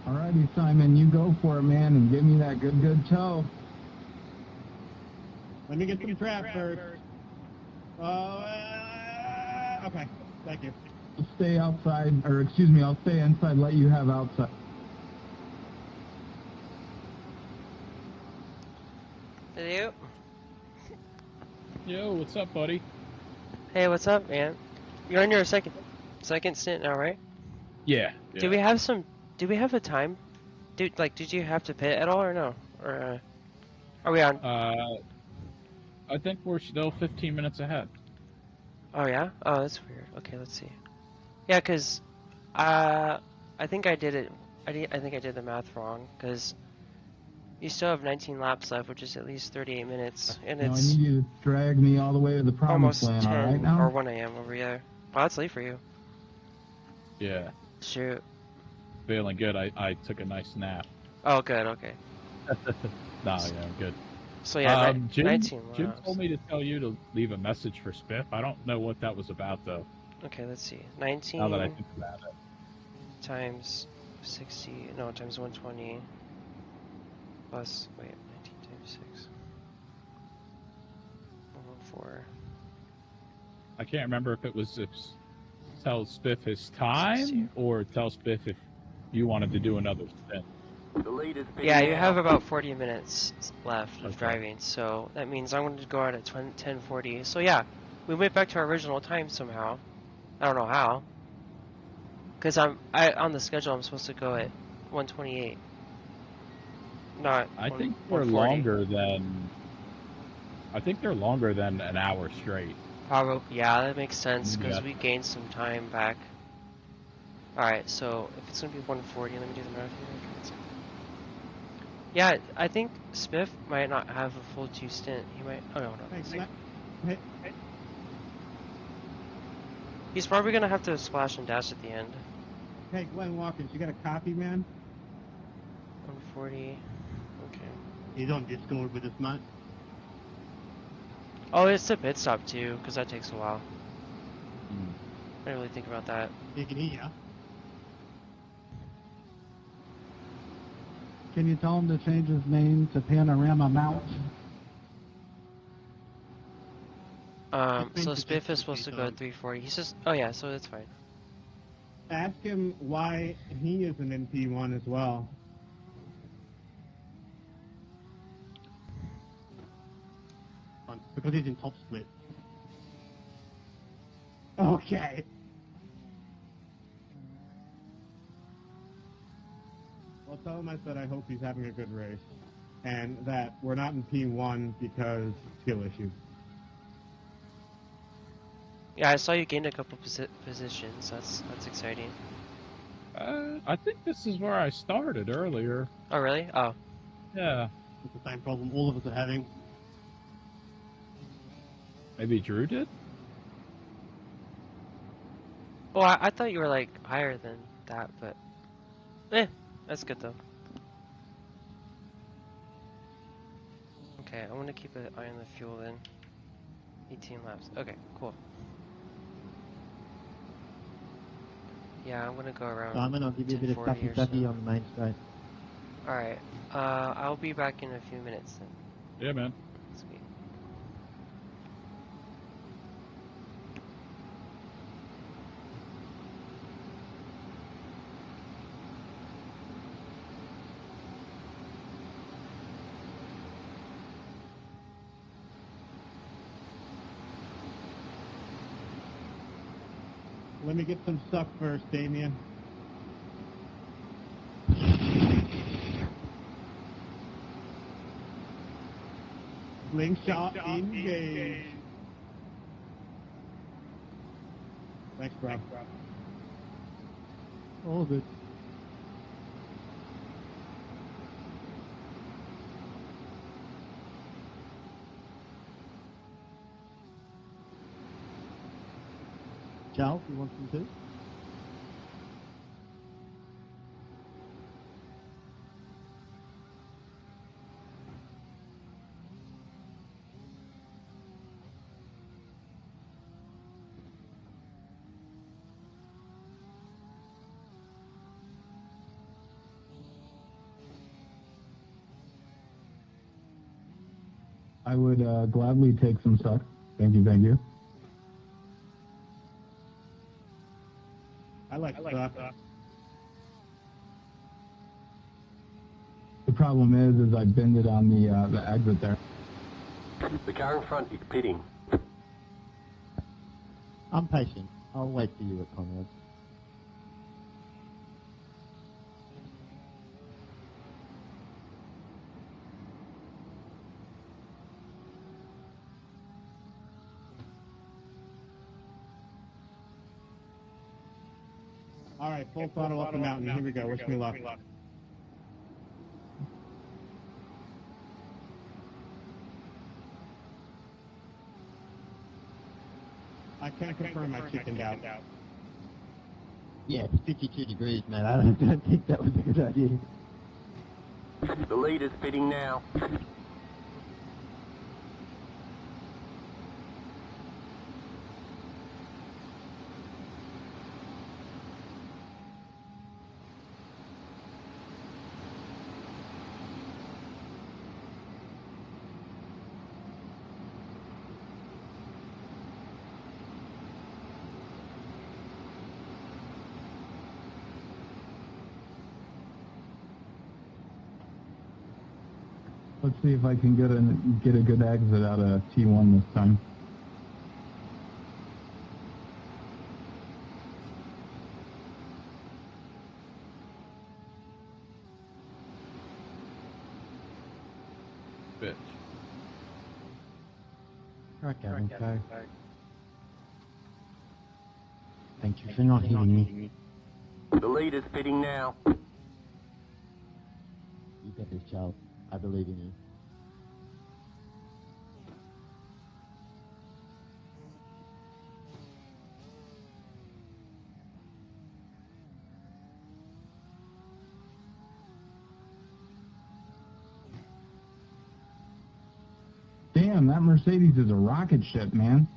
Alrighty, Simon, you go for it, man, and give me that good toe. Let me get some trap first. Okay, thank you. I'll stay outside, or excuse me, I'll stay inside, let you have outside. Hello. Yo, what's up, buddy? Hey, what's up, man? You're on your second stint now, right? Yeah. Do we have some? Do we have a time? Dude, like, did you have to pit at all or no? Or are we on? I think we're still 15 minutes ahead. Oh yeah. Oh, that's weird. Okay, let's see. Yeah, cause, I think I did it. I think I did the math wrong. Cause you still have 19 laps left, which is at least 38 minutes, and Now, I it's need you to drag me all the way to the promised almost land, 10 alright now? or 1 a.m. over here. Wow, that's late for you. Yeah. Shoot. Feeling good. I took a nice nap. Oh, good. Okay. Nah, yeah, I'm good. So yeah, Jim 19 Jim laps. told me to tell you to leave a message for Spiff. I don't know what that was about, though. Okay, let's see. 19 Now that I think about it. times 60, no, times 120 plus, wait, 19 times 6. 114. I can't remember if it was tell Spiff his time or tell Spiff if you wanted to do another stint. The lead is Yeah, you have about 40 minutes left of Okay. driving, so that means I'm going to go out at 10:40. So yeah, we went back to our original time somehow. I don't know how. Because on the schedule I'm supposed to go at 128. Not I think they're 140. longer than an hour straight. Probably, yeah, that makes sense because Yeah. we gained some time back. Alright, so if it's going to be 140, let me do the math here. Yeah, I think Spiff might not have a full 2 stint. He might. Oh no, Hey. He's probably going to have to splash and dash at the end. Hey, Glenn Watkins, you got a copy, man? 140. Okay. You don't Discord with us, man. Oh, it's a pit stop too, because that takes a while. I didn't really think about that. You can hear ya. Can you tell him to change his name to Panorama Mount? So Spiff is supposed to go at 340. He says, oh yeah, so it's fine. Ask him why he isn't in P1 as well. Because he's in top split. Okay. Well, tell him I said I hope he's having a good race. And that we're not in P1 because skill issues. Yeah, I saw you gained a couple positions. That's exciting. I think this is where I started earlier. Oh really? Oh. Yeah. It's the same problem all of us are having. Maybe Drew did? Well, I thought you were like higher than that, but that's good though. Okay, I want to keep an eye on the fuel then. 18 laps. Okay, cool. Yeah, I'm gonna go around. Simon, I'll give you a bit of sucky on the main straight. Alright, I'll be back in a few minutes then. Yeah, man. Sweet. Let me get some suck first, Damien. Slingshot engage. Thanks, bro. All good. Charles, you want some too? I would gladly take some suck. Thank you, thank you. I like suck. The problem is I bended on the exit there. The car in front is pitting. I'm patient. I'll wait for you at Conrad. All right, full throttle up the mountain. Here we go. Wish me luck. I can't confirm I chickened out. Yeah, it's 52 degrees, man. I don't think that was a good idea. The lead is pitting now. Let's see if I can get a good exit out of T1 this time. Bitch. Okay. Thank you for not hitting me. The lead is pitting now. You got this, Charles. I believe in you. Damn, that Mercedes is a rocket ship, man.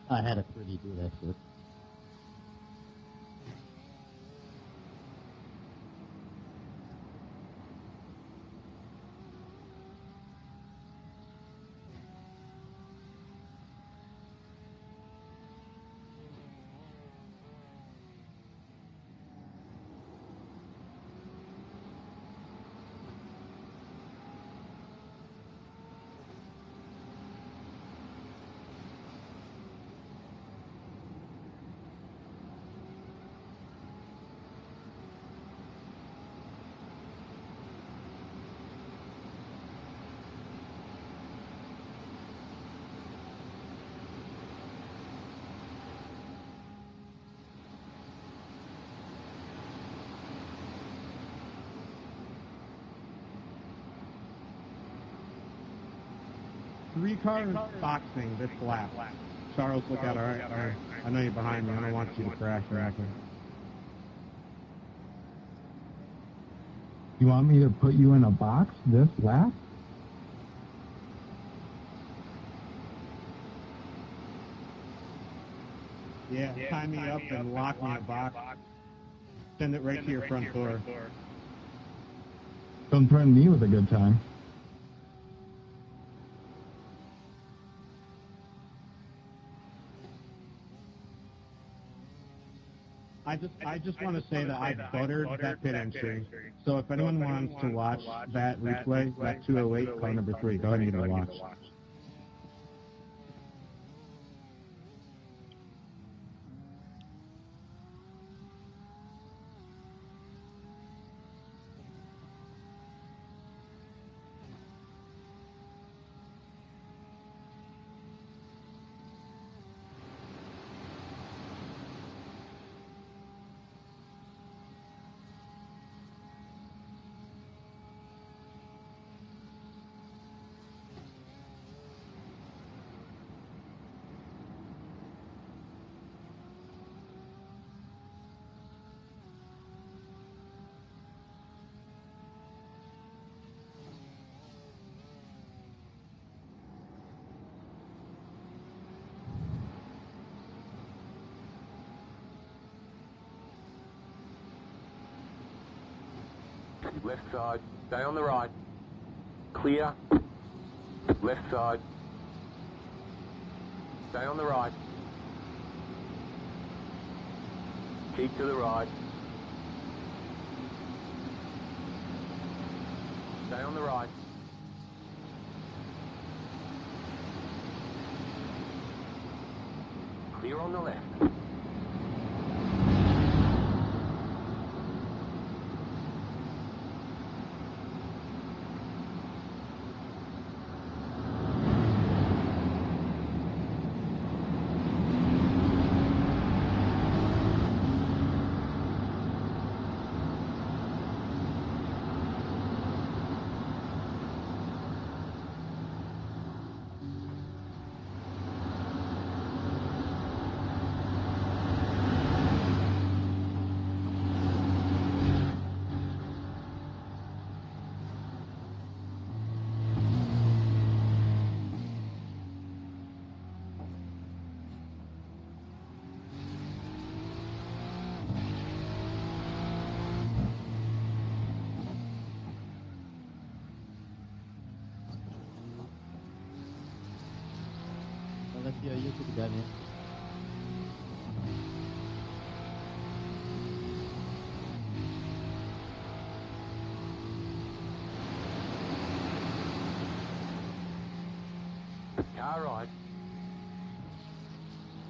I had a pretty good effort. 3 cars boxing this lap. Charles, look out, alright? I know you're behind me. I don't want you to crash or anything. You want me to put you in a box this lap? Yeah, tie me up and lock me in a box. Send it right to your front door. Don't threaten me with a good time. I just want to say that I buttered that pit entry. So if anyone wants to watch that replay, that 208 car number 3, go ahead and give it a watch. Left side. Stay on the right. Clear. Left side. Stay on the right. Keep to the right. Stay on the right. Clear on the left. Let's see how you could have done it. Car right.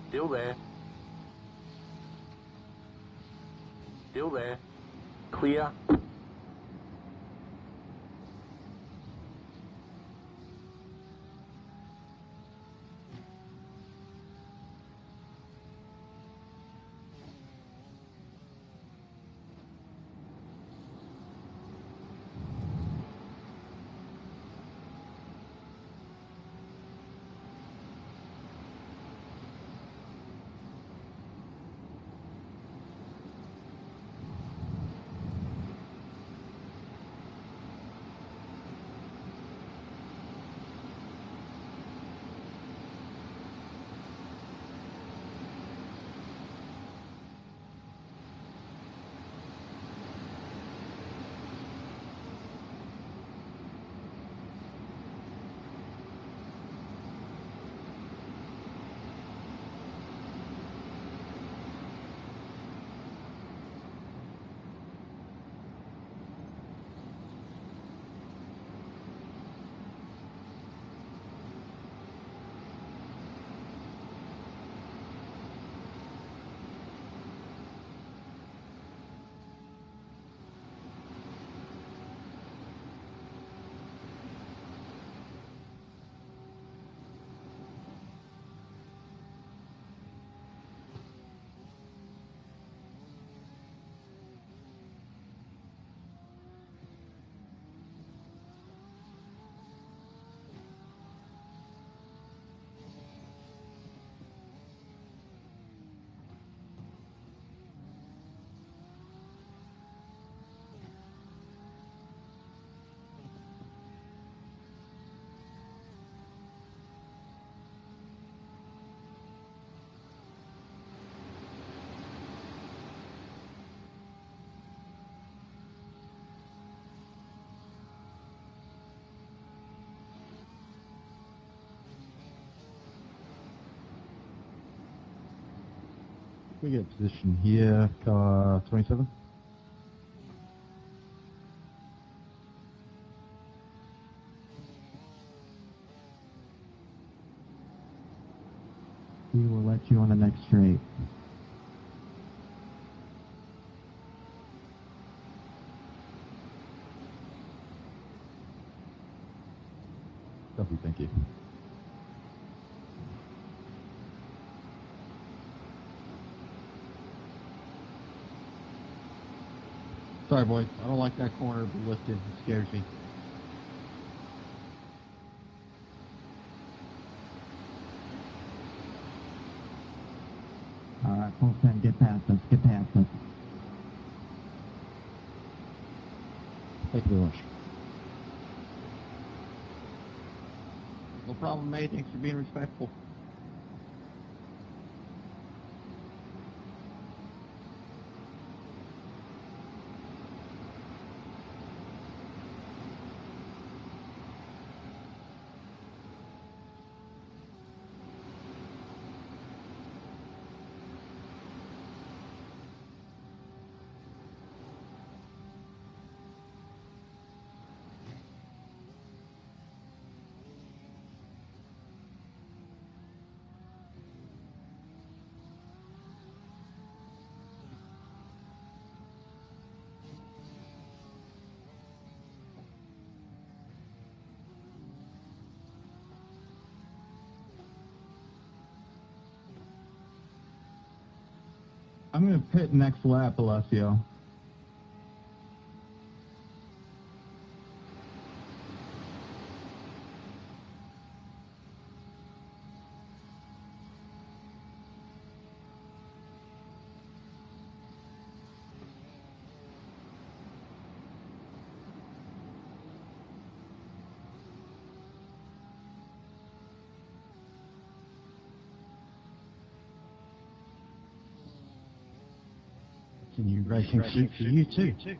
Still there. Still there. Clear. we get position here, car 27? We will let you on the next straight. Copy, thank you. Sorry, boys. I don't like that corner lifted. It scares me. All right, full send. Get past us. Get past us. Thank you very much. No problem, mate. Thanks for being respectful. I'm going to pit next lap, Alessio. Can you racing suit for you too?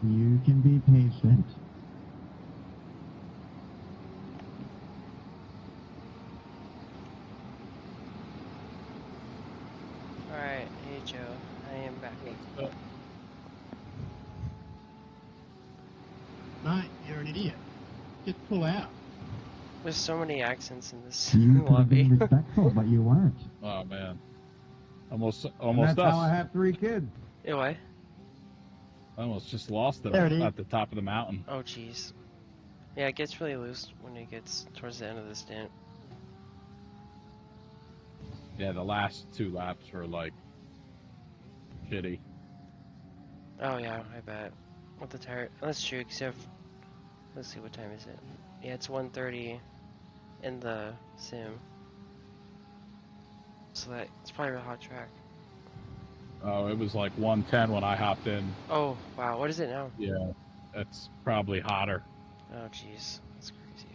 You can be patient. Alright, hey Joe, I am back. Mate, you're an idiot. Just pull out. There's so many accents in this You could have lobby. been respectful, but you weren't. Oh man, almost And that's us. how I have 3 kids. Yeah, why? I almost just lost it There it is. at the top of the mountain. Oh jeez. Yeah, it gets really loose when it gets towards the end of the stint. Yeah, the last 2 laps were like shitty. Oh yeah, I bet. With the tire, that's true. Cause you have, let's see, what time is it? Yeah, it's 1:30 in the sim. So that it's probably a hot track. Oh, it was like 110 when I hopped in. Oh wow, what is it now? Yeah, it's probably hotter. Oh jeez, that's crazy.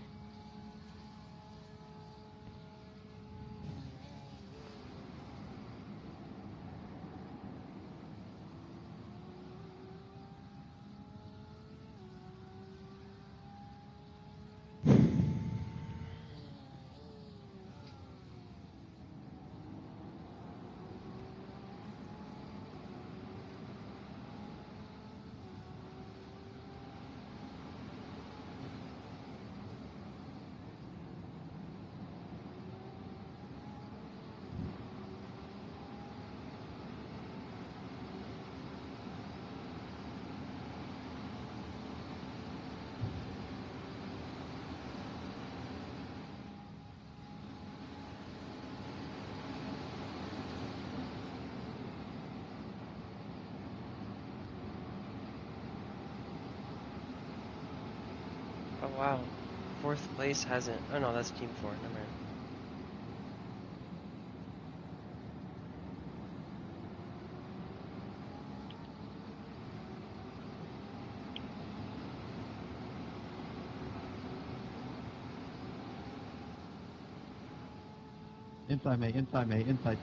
Oh wow, 4th place hasn't. Oh no, that's team 4. Never mind. Inside, mate. Inside, mate. Inside.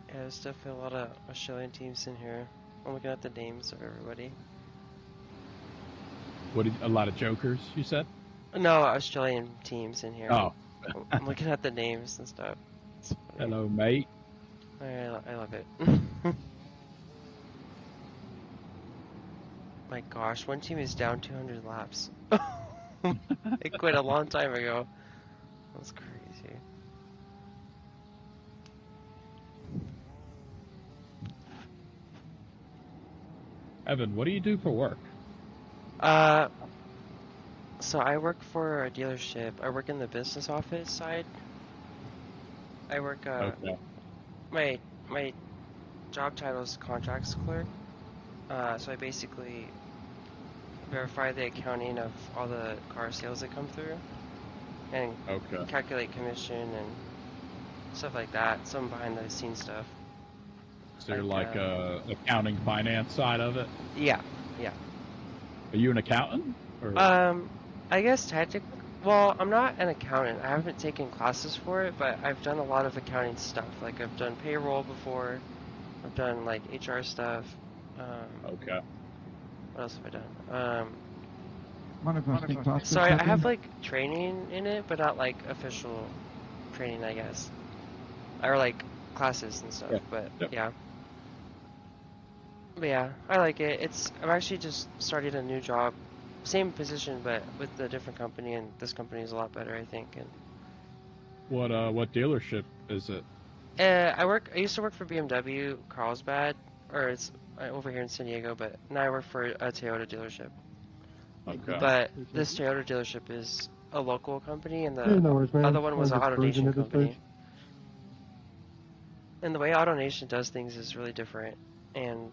Yeah, there's definitely a lot of Australian teams in here. I'm looking at the names of everybody. A lot of jokers, you said? No, Australian teams in here. Oh. I'm looking at the names and stuff. It's funny. Hello, mate. I love it. My gosh, one team is down 200 laps. They quit a long time ago. That's crazy. Evan, what do you do for work? So I work for a dealership. I work in the business office side. I work, Okay. my job title is contracts clerk. So I basically verify the accounting of all the car sales that come through and calculate commission and stuff like that. Some behind the scenes stuff. So you're like accounting finance side of it? Yeah. Are you an accountant? Or? I guess well, I'm not an accountant. I haven't taken classes for it, but I've done a lot of accounting stuff. Like I've done payroll before. I've done like HR stuff. Okay. What else have I done? So I have like training in it, but not like official training, I guess. Or like classes and stuff. But yeah. But yeah, I like it. I'm actually just started a new job. Same position, but with a different company, and this company is a lot better, I think. And what dealership is it? I used to work for BMW Carlsbad, or it's over here in San Diego, but now I work for a Toyota dealership. Okay. But this Toyota dealership is a local company, and the no worries, man. other one was I'm an just cruising AutoNation at this company. stage. And the way AutoNation does things is really different. and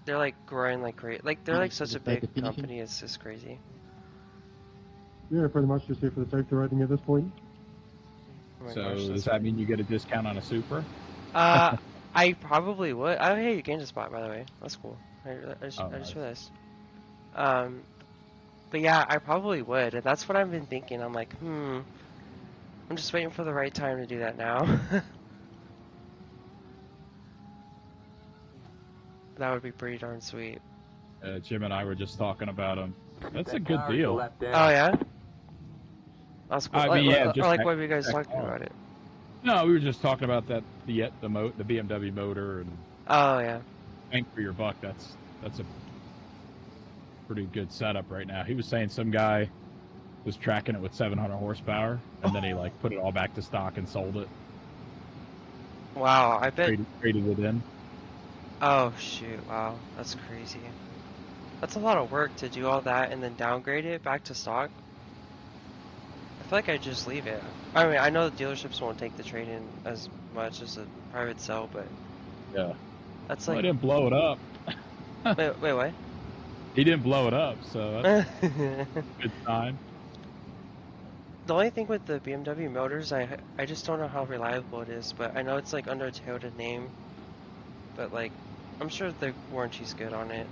they're like growing like great. Like they're like such a big company. It's just crazy. Yeah, pretty much just here for the safety rating at this point. Oh my So gosh, does that's that right. mean you get a discount on a Supra? I probably would. Oh, hey, you gained a spot, by the way. That's cool. I just Nice. realized. But yeah, I probably would, and that's what I've been thinking. I'm like, I'm just waiting for the right time to do that now. That would be pretty darn sweet. Jim and I were just talking about them. That's a good car to the deal. left there. Oh yeah, that's cool. I mean, yeah, just like that- what were you guys that talking car. about it? No, we were just talking about that the BMW motor and Oh yeah. bang for your buck. That's a pretty good setup right now. He was saying some guy was tracking it with 700 horsepower, and then he like put it all back to stock and sold it. Wow, I bet. Traded it in. Oh shoot! Wow, that's crazy. That's a lot of work to do all that and then downgrade it back to stock. I feel like I'd just leave it. I mean, I know the dealerships won't take the trade-in as much as a private sale, but yeah, that's well, like. I didn't blow it up. wait, what? He didn't blow it up, so that's a good sign. The only thing with the BMW motors, I just don't know how reliable it is, but I know it's like under a Toyota name, but like, I'm sure the warranty's good on it.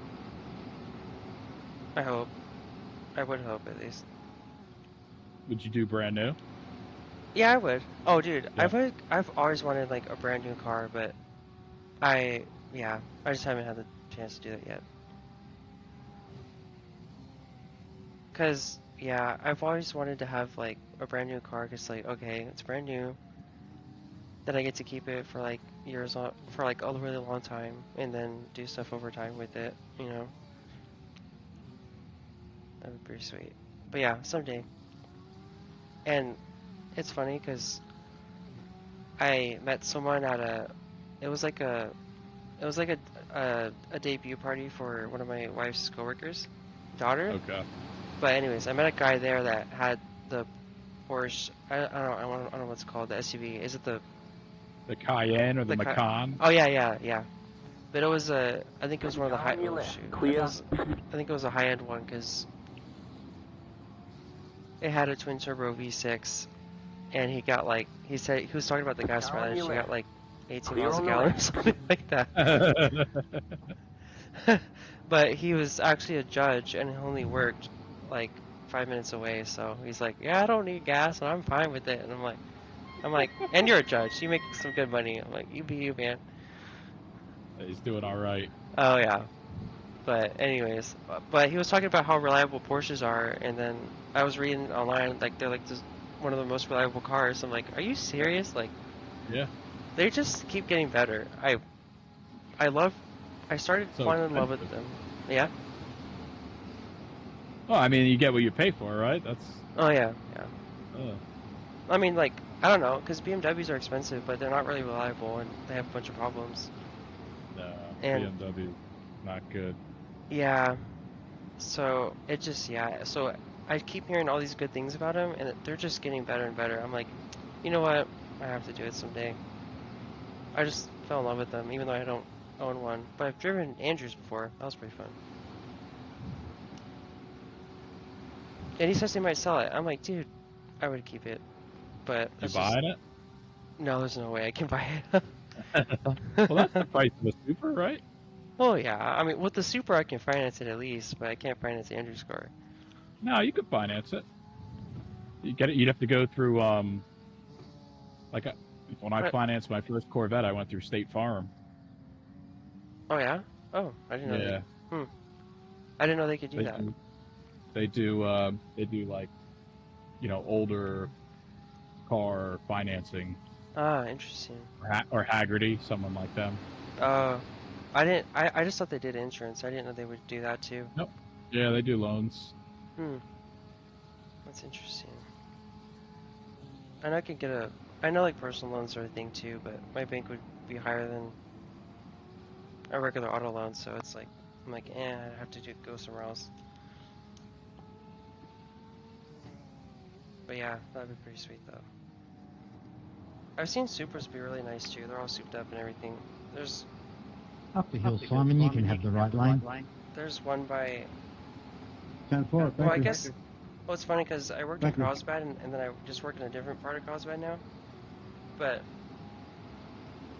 I hope. I would hope at least. Would you do brand new? Yeah, I would. Oh, dude, Yeah. I've always wanted like a brand new car, but I just haven't had the chance to do that yet. Cause yeah, I've always wanted to have like a brand new car. Cause like, okay, it's brand new. Then I get to keep it for like years on, for like a really long time, and then do stuff over time with it. You know, that'd be pretty sweet. But yeah, someday. And it's funny because I met someone at it was like a debut party for one of my wife's coworkers' daughter. Okay. But anyways, I met a guy there that had the Porsche. I don't know what's it called, the SUV. Is it the Cayenne or the Macan? Oh yeah. But it was I think it was one of the high. On your Oh left. shoot. Clear. I think it was a high-end one because it had a twin turbo V6, and he got like he said he was talking about the gas Car on mileage. your He got left. like 18 Clear miles a on the gallon or right. something like that. But he was actually a judge and he only worked like 5 minutes away, so he's like, yeah, I don't need gas and I'm fine with it. And I'm like, and you're a judge, you make some good money. I'm like, you be you, man. He's doing all right. Oh yeah. But anyways, but he was talking about how reliable Porsches are, and then I was reading online like they're like this, one of the most reliable cars. I'm like, are you serious? Like, yeah, they just keep getting better. I started falling in love with them. Yeah. Well, I mean, you get what you pay for, right? That's. Oh yeah. Uh, I mean, like, I don't know, because BMWs are expensive, but they're not really reliable, and they have a bunch of problems. No, And BMW, not good. yeah, so it just so I keep hearing all these good things about them, and they're just getting better and better. I'm like, you know what? I have to do it someday. I just fell in love with them, even though I don't own one. But I've driven Andrews before. That was pretty fun. And he says they might sell it. I'm like, dude, I would keep it. But You buying it? No, there's no way I can buy it. Well, that's the price of a Supra, right? Oh yeah, I mean, with the Supra I can finance it at least, but I can't finance Andrew's car. No, you could finance it. You get it. You'd have to go through when I financed my first Corvette, I went through State Farm. Oh yeah? Oh, I didn't know Yeah. that. I didn't know they could do that. They do like, older car financing. Ah, interesting. Or Haggerty, someone like them. I just thought they did insurance. I didn't know they would do that too. Nope. Yeah, they do loans. That's interesting. And I could get I know like personal loans are a thing too, but my bank would be higher than a regular auto loan, so it's like, I'm like, I'd have to go somewhere else. But yeah, that'd be pretty sweet though. I've seen Supras be really nice too. They're all souped up and everything. There's Up the hill, Simon. You can have the right lane. there's one by. 10-4, Well, thank I you. guess. Well, it's funny because I worked Thank in you. Carlsbad and then I just work in a different part of Carlsbad now. But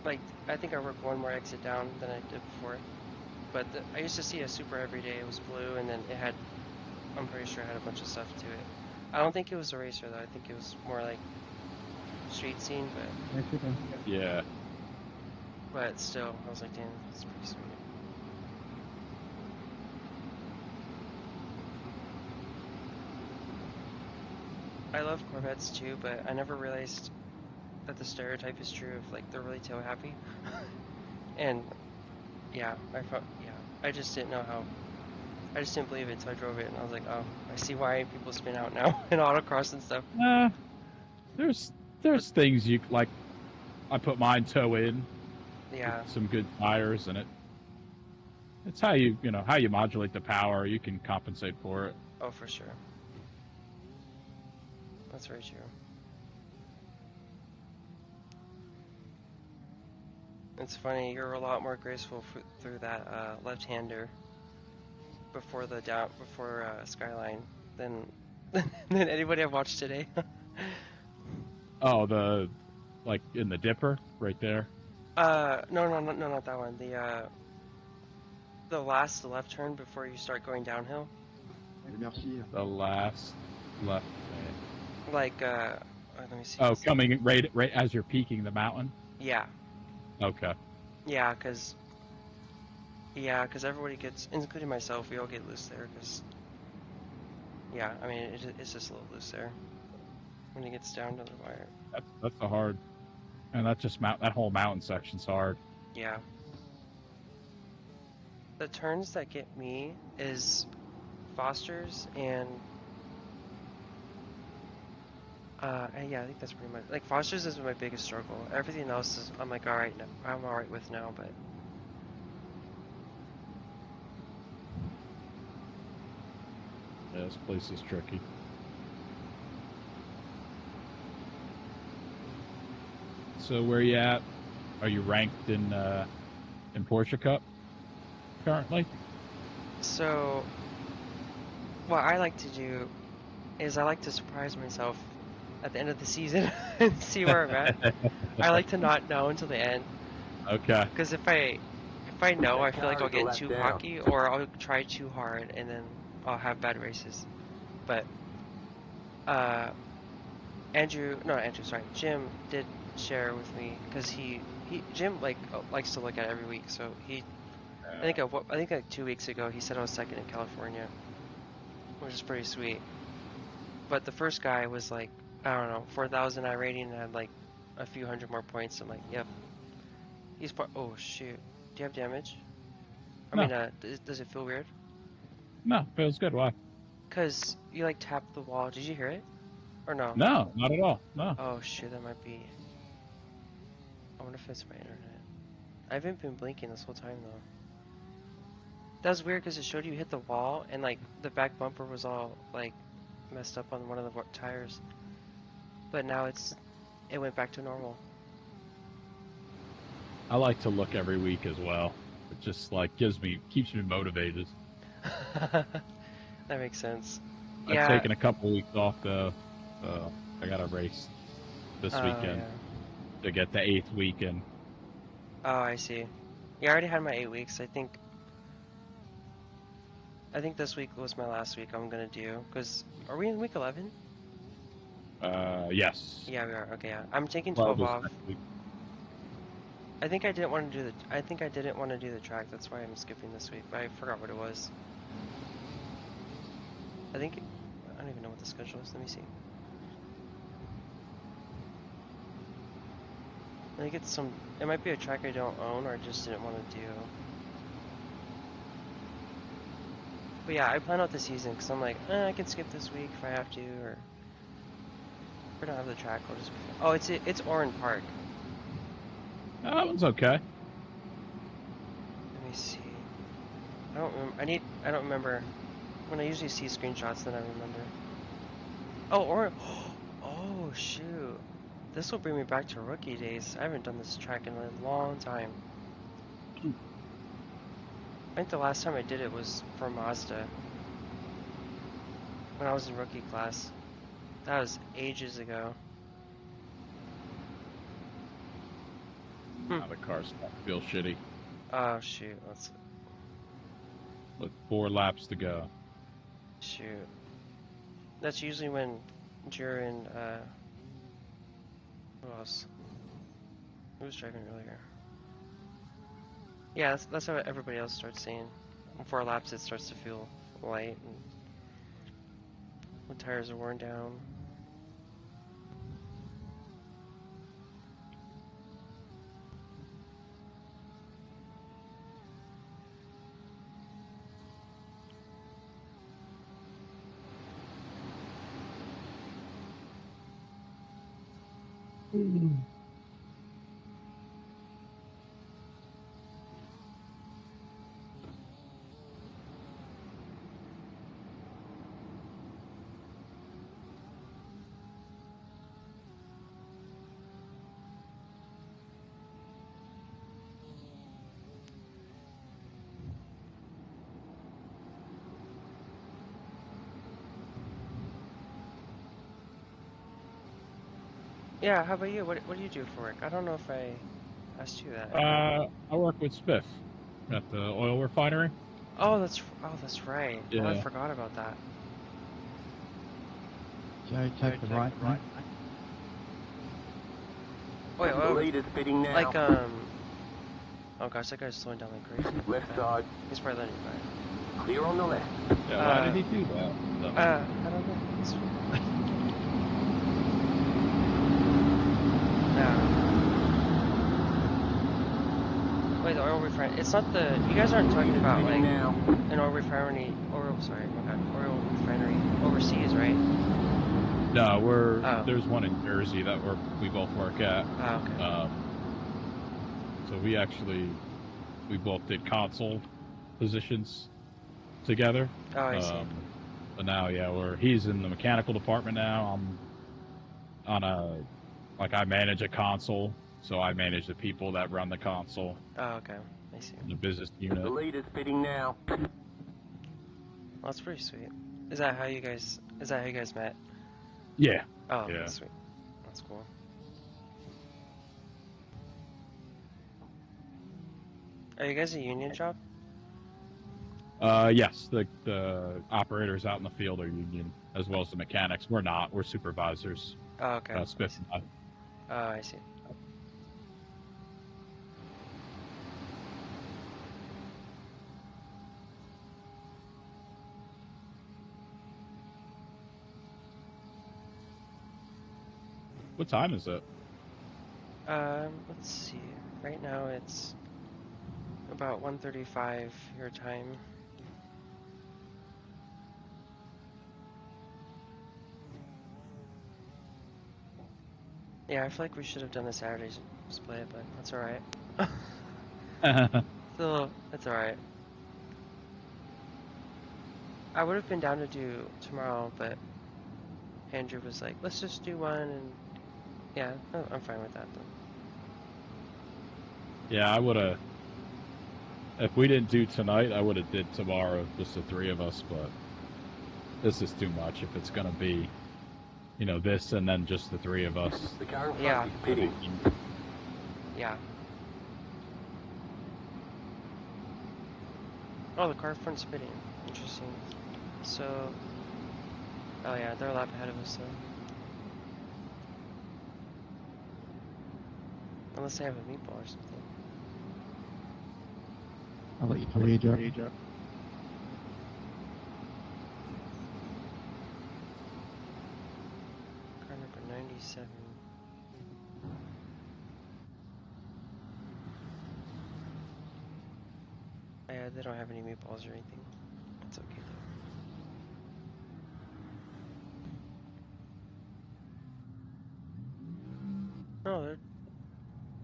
like, I think I work one more exit down than I did before. But I used to see a Super every day. It was blue, and then it had. I'm pretty sure it had a bunch of stuff to it. I don't think it was a racer though. I think it was more like street scene, but Yeah. but still, I was like, damn, that's pretty sweet. I love Corvettes too, but I never realized that the stereotype is true of like they're really tail happy. And yeah, I just didn't know how. I just didn't believe it until I drove it, and I was like, oh, I see why people spin out now in autocross and stuff. There's things you like. I put mine toe in. Yeah. With some good tires, and it's how you how you modulate the power. You can compensate for it. Oh, for sure. That's very true. It's funny, you're a lot more graceful through that left-hander before Skyline than than anybody I've watched today. Oh, like in the dipper right there. No, not that one. The last left turn before you start going downhill. The last left. Like let me see. Oh, coming right as you're peaking the mountain. Yeah. Okay. Yeah, cause everybody gets, including myself, we all get loose there. Cause yeah, I mean it's just a little loose there when it gets down to the wire. That's a hard, and that whole mountain section's hard. Yeah. The turns that get me is Foster's and yeah, I think that's pretty much like Foster's is my biggest struggle. Everything else is I'm like alright, I'm alright with now, but yeah, this place is tricky. So where you at? Are you ranked in Porsche Cup currently? So what I like to do is I like to surprise myself at the end of the season and see where I'm at. I like to not know until the end. Okay. Because if I know, I feel like I'll get too cocky or I'll try too hard and then I'll have bad races. But Jim did share with me because Jim likes to look at it every week. So I think like 2 weeks ago he said I was second in California, which is pretty sweet. But the first guy was like, I don't know, 4,000 I rating and had like a few hundred more points. I'm like, yep. Oh shoot. Do you have damage? No. I mean, does it feel weird? No, feels good. Why? Cause you like tapped the wall. Did you hear it? Or no? No, not at all. No. Oh shoot, that might be. I wonder if it's my internet. I haven't been blinking this whole time though. That was weird because it showed you hit the wall and like the back bumper was all like messed up on one of the tires. But now it went back to normal. I like to look every week as well. It just like keeps me motivated. That makes sense. I've taken a couple weeks off though. I got a race this weekend to get the 8th weekend. Oh, I see. Yeah, I already had my 8 weeks. I think this week was my last week I'm gonna do. Cause are we in week 11? Yes. Yeah, we are. Okay, yeah. I'm taking 12 off. I think I didn't want to do the track. That's why I'm skipping this week. But I forgot what it was. I don't even know what the schedule is. Let me see. I think it might be a track I don't own or I just didn't want to do. But yeah, I plan out the season because I'm like, I can skip this week if I have to, or if I don't have the track, I'll just. Oh, it's Oran Park. Oh, that one's okay. Let me see. I don't remember. When I usually see screenshots, then I remember. Oh, Oran. Oh shoot. This will bring me back to rookie days. I haven't done this track in a long time. I think the last time I did it was for Mazda. When I was in rookie class. That was ages ago. Now the car's feel shitty. Oh shoot, let's With 4 laps to go. shoot. That's usually when Drew and who else? Who was driving earlier? Yeah, that's how everybody else starts saying. In 4 laps it starts to feel light and when tires are worn down. Yeah, how about you? What do you do for work? I don't know if I asked you that. I work with Spiff at the oil refinery. Oh, that's right. Yeah. Oh, I forgot about that. Joe, take the right. Wait, The lead is pitting now. like oh gosh, that guy's slowing down like crazy. Left side. He's probably letting you by. Clear on the left. Yeah, why did he do that? I don't know. Wait, the oil refinery. It's not the. You guys aren't talking about like an oil refinery. Oil refinery overseas, right? No, there's one in Jersey that we both work at. Oh, okay. So we both did console positions together. Oh, I see. But now, yeah, he's in the mechanical department now. I'm on I manage a console, so I manage the people that run the console. Oh, okay. I see. The business unit. The lead is pitting now. Well, that's pretty sweet. Is that how you guys met? Yeah. Oh, yeah. That's sweet. That's cool. Are you guys a union job? Yes, the operators out in the field are union, as well as the mechanics. We're not. We're supervisors. Oh, okay. Spiff and I. Oh, I see. What time is it? Let's see. Right now it's about 1:35 your time. Yeah, I feel like we should have done the Saturday split, but that's alright. Still, it's alright. I would have been down to do tomorrow, but Andrew was like, let's just do one, and yeah, I'm fine with that then. Yeah, I would have. If we didn't do tonight, I would have did tomorrow, just the 3 of us, but this is too much if it's going to be, this and then just the 3 of us. The car in Yeah. front is pitting. Yeah. Oh, the car front's spitting. Interesting. So, oh yeah, they're a lap ahead of us though. Unless they have a meatball or something. I'll let you Joe. Car number 97. Oh, yeah, they don't have any meatballs or anything. It's okay though. No,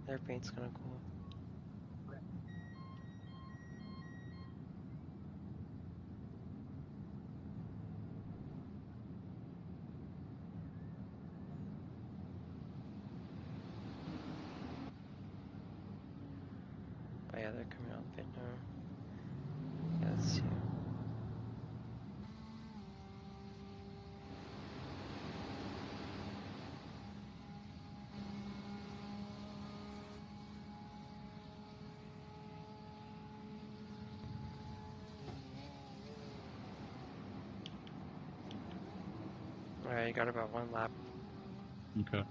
their paint's kind of cool. Oh yeah, they're coming out of it now. Yeah, let's see. Alright, you got about 1 lap. Okay.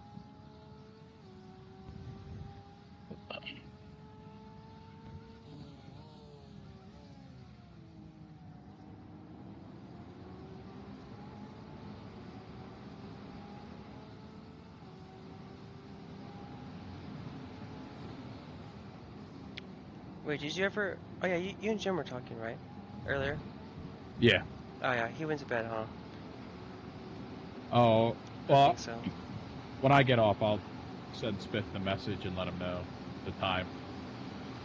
Wait, did you ever... Oh yeah, you and Jim were talking, right? Earlier? Yeah. Oh yeah, he went to bed, huh? Oh, I well, think so. when I get off, I'll send Smith the message and let him know the time.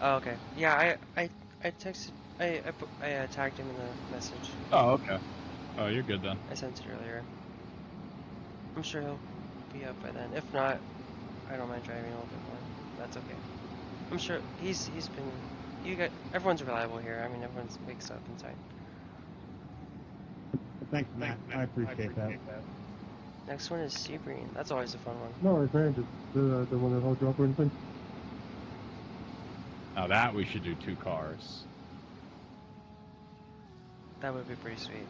Oh, okay. Yeah, I texted... I tagged him in the message. Oh, okay. Oh, you're good then. I sent it earlier. I'm sure he'll be up by then. If not, I don't mind driving a little bit more. That's okay. I'm sure he's been... Everyone's reliable here. I mean, everyone wakes up in time. Thanks, Matt. I appreciate that. Next one is Sebring. That's always a fun one. No, it's fine. Just the one that holds you up or anything. Now that we should do 2 cars. That would be pretty sweet.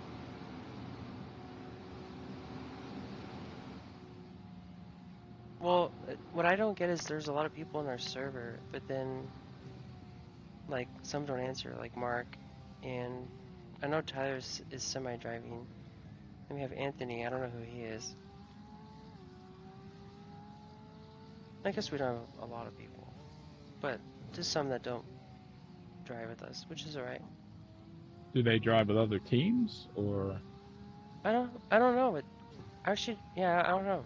Well, what I don't get is there's a lot of people in our server, but then, like, some don't answer, like Mark, and I know Tyler is semi-driving, and we have Anthony, I don't know who he is. I guess we don't have a lot of people, but just some that don't drive with us, which is alright. Do they drive with other teams, or? I don't know, but actually, yeah, I don't know.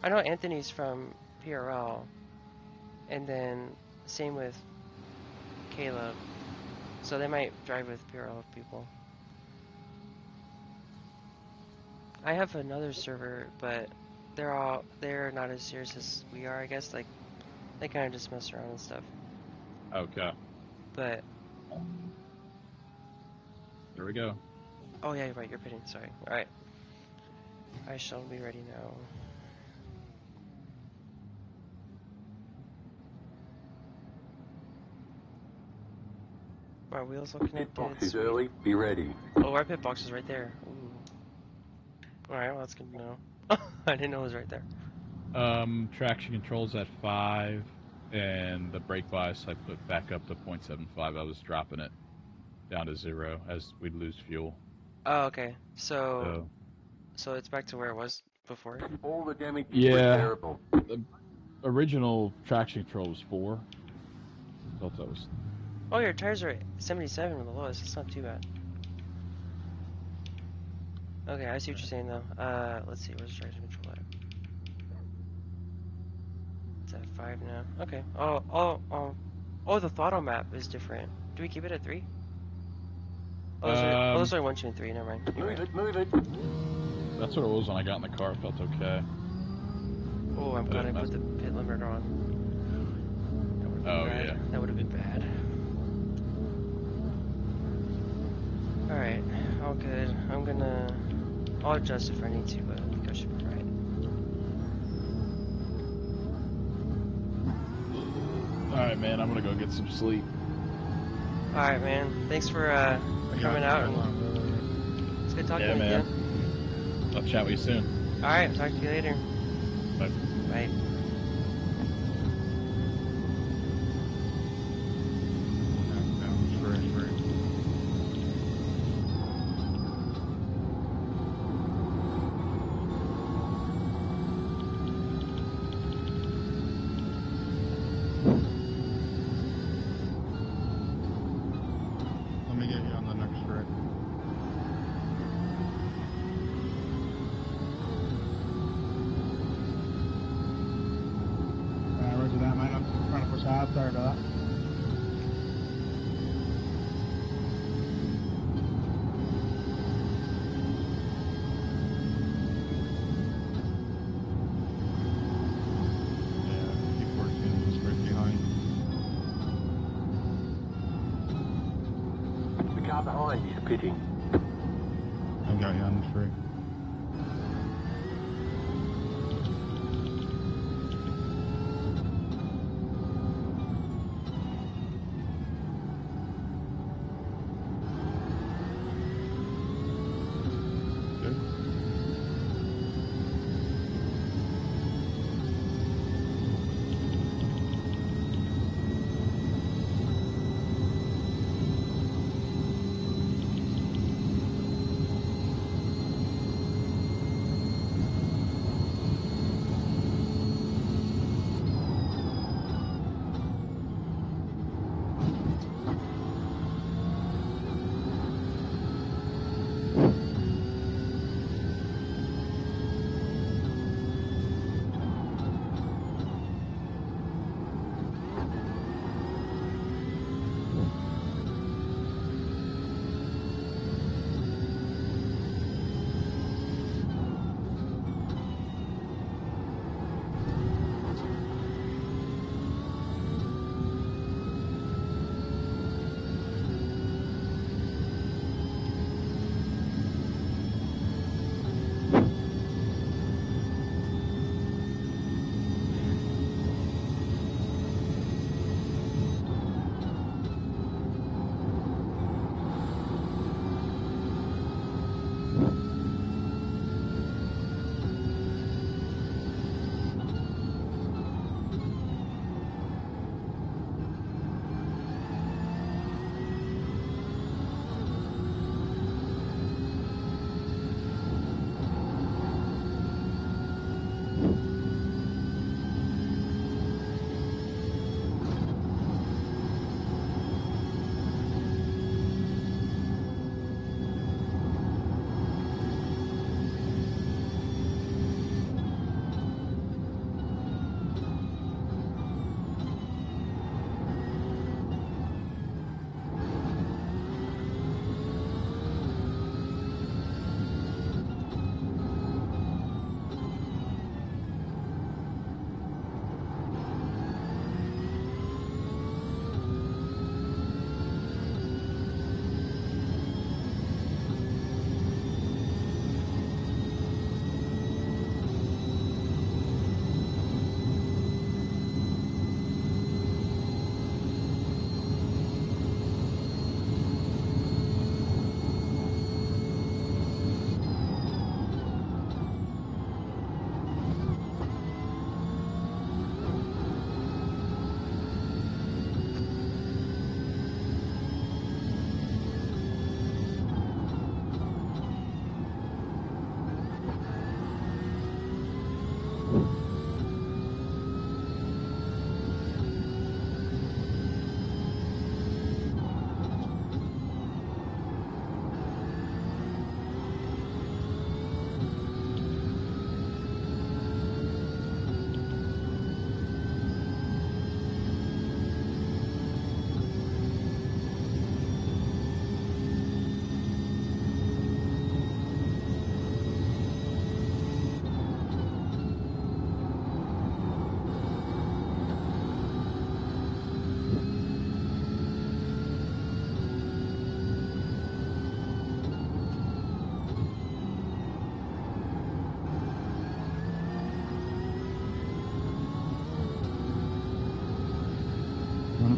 I know Anthony's from PRL, and then same with Caleb, so they might drive with PRL people. I have another server, but they're not as serious as we are, I guess. Like, they kind of just mess around and stuff. Okay. But Here we go. oh yeah, you're right. You're pitting. Sorry. All right. I shall be ready now. Our wheels all connected. Box is Sweet. early. Be ready. Oh, our pit box is right there. Ooh. All right. Well, that's good to know. I didn't know it was right there. Traction controls at 5, and the brake bias I put back up to 0.75. I was dropping it down to 0 as we'd lose fuel. Oh, okay. So it's back to where it was before. All the damage is Yeah. repairable. The original traction control was 4. Thought that was. Oh, your tires are 77 with the lowest. It's not too bad. Okay, I see what you're saying though. Let's see, where's the traction control at? It's at 5 now. Okay. Oh, the throttle map is different. Do we keep it at 3? Oh, those are 1, 2, and 3. Never mind. Move it. That's what it was when I got in the car. It felt okay. Oh, I'm glad I put the pit limiter on. Oh, yeah. That would have been bad. Alright, all good. I'll adjust if I need to, but I think I should be right. Alright, man, I'm gonna go get some sleep. Alright, man. Thanks for coming out. And it's good talking with man. you. I'll chat with you soon. Alright, talk to you later. Bye. Bye. Let me get you on the next track. Roger that, man. I'm trying to push hard. Sorry about that. Yeah, P14 was right behind. pitting. I got you on the free.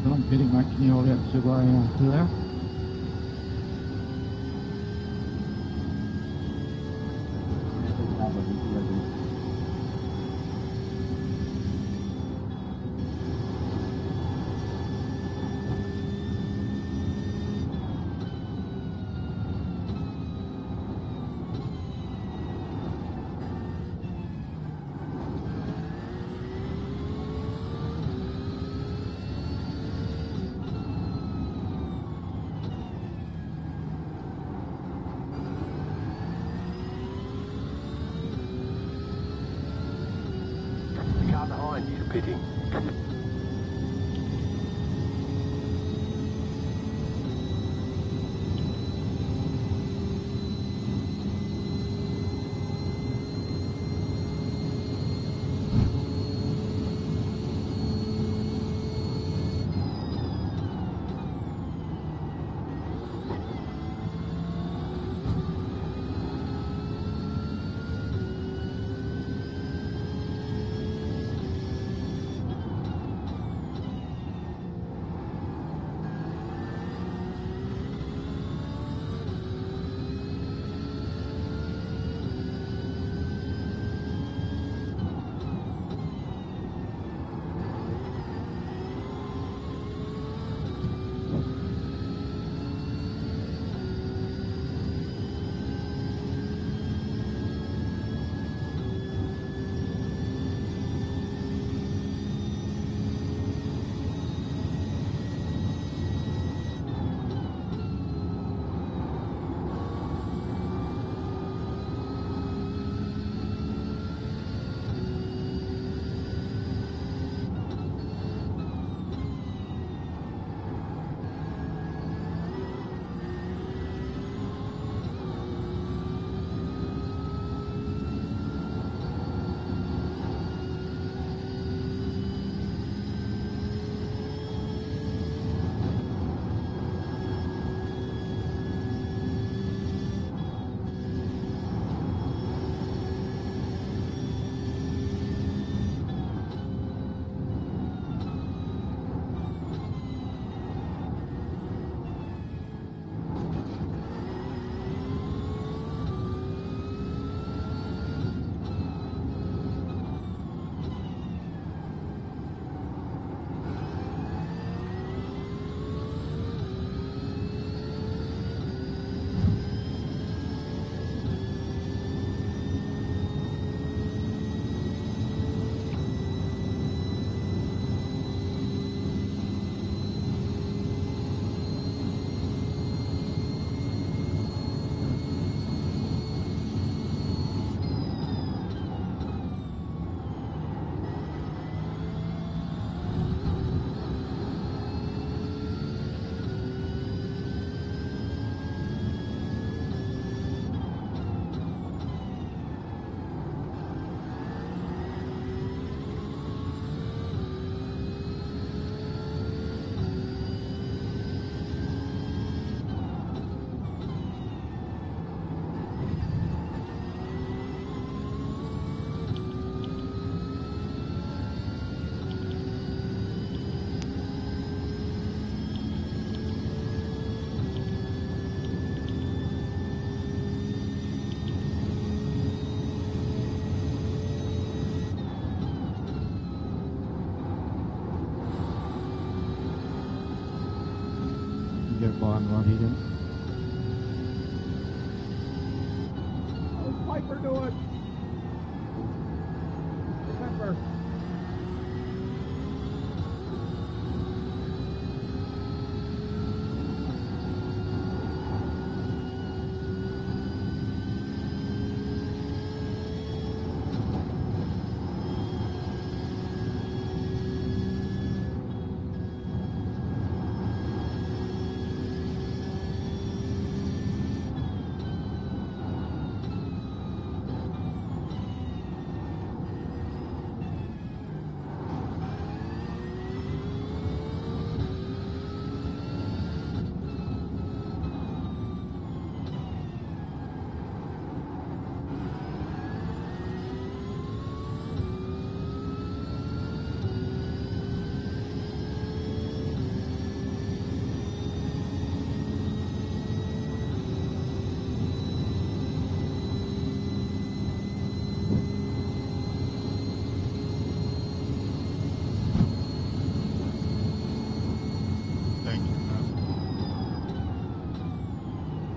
I'm hitting my knee all the way up to where I am. You there? The car behind you is pitting. careful on what he did. How's Piper doing? Remember.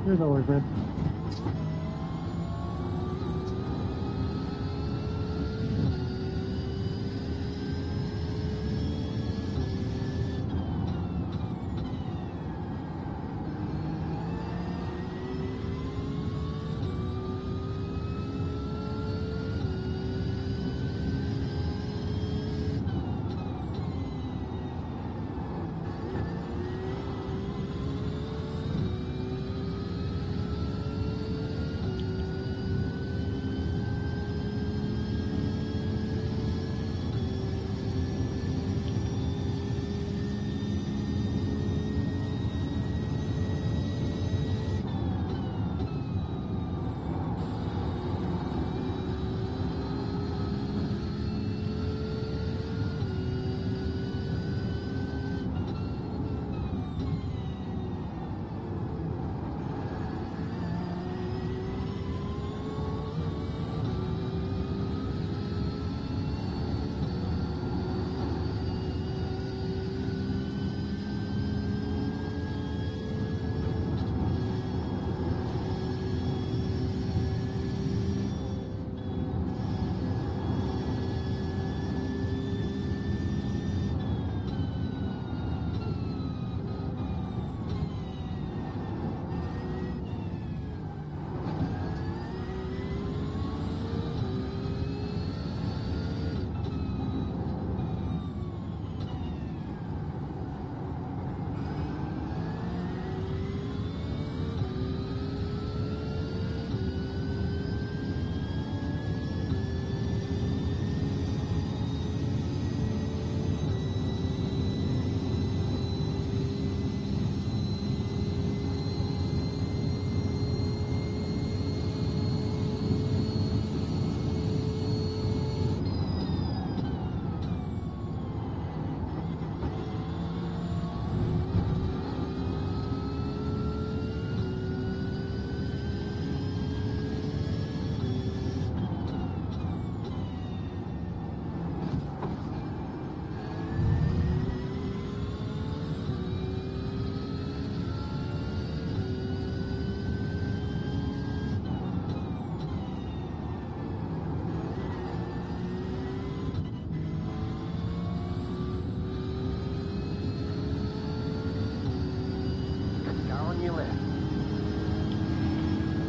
Here's our way, friend.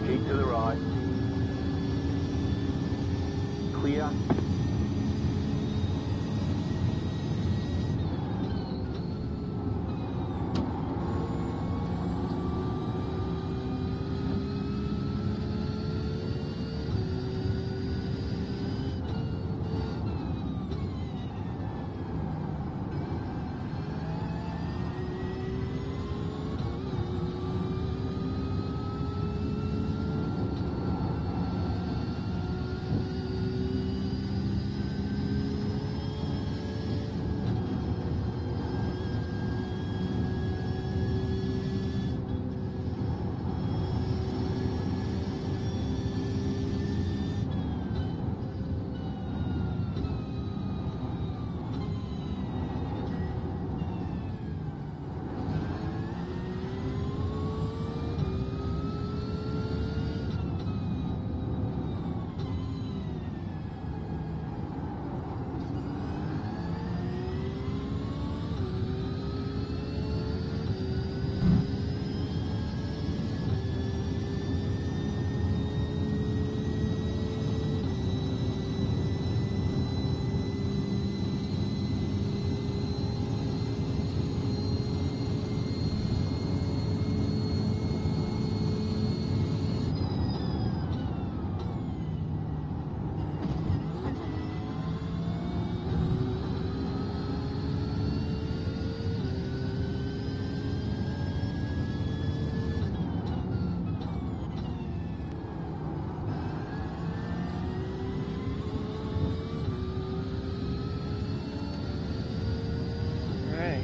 Keep to the right. Clear.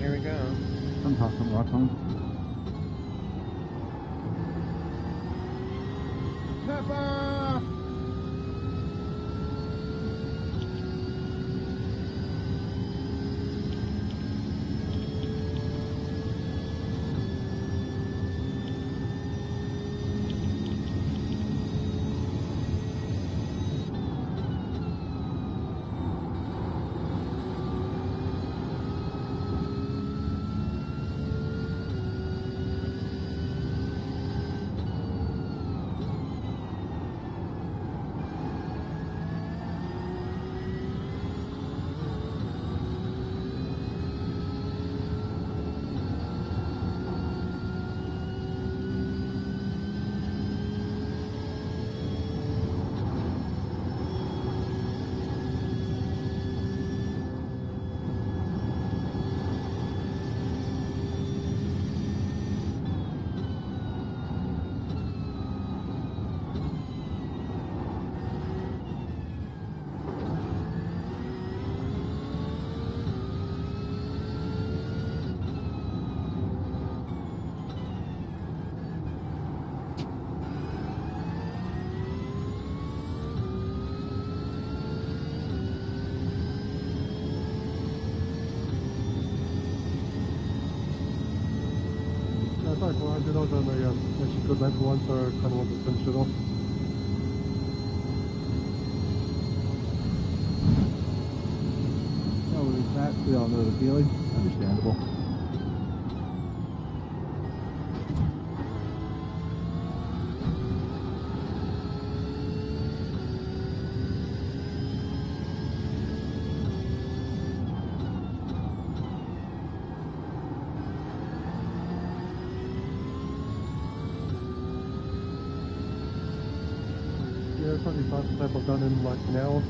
here we go. I'm talking rock on. Pepper! That's all right, well, I did all done. I should go back once, or kind of want to finish it off. Oh, with that, we all know the feeling. Understandable. Yeah, 75 type I've done in like an hour.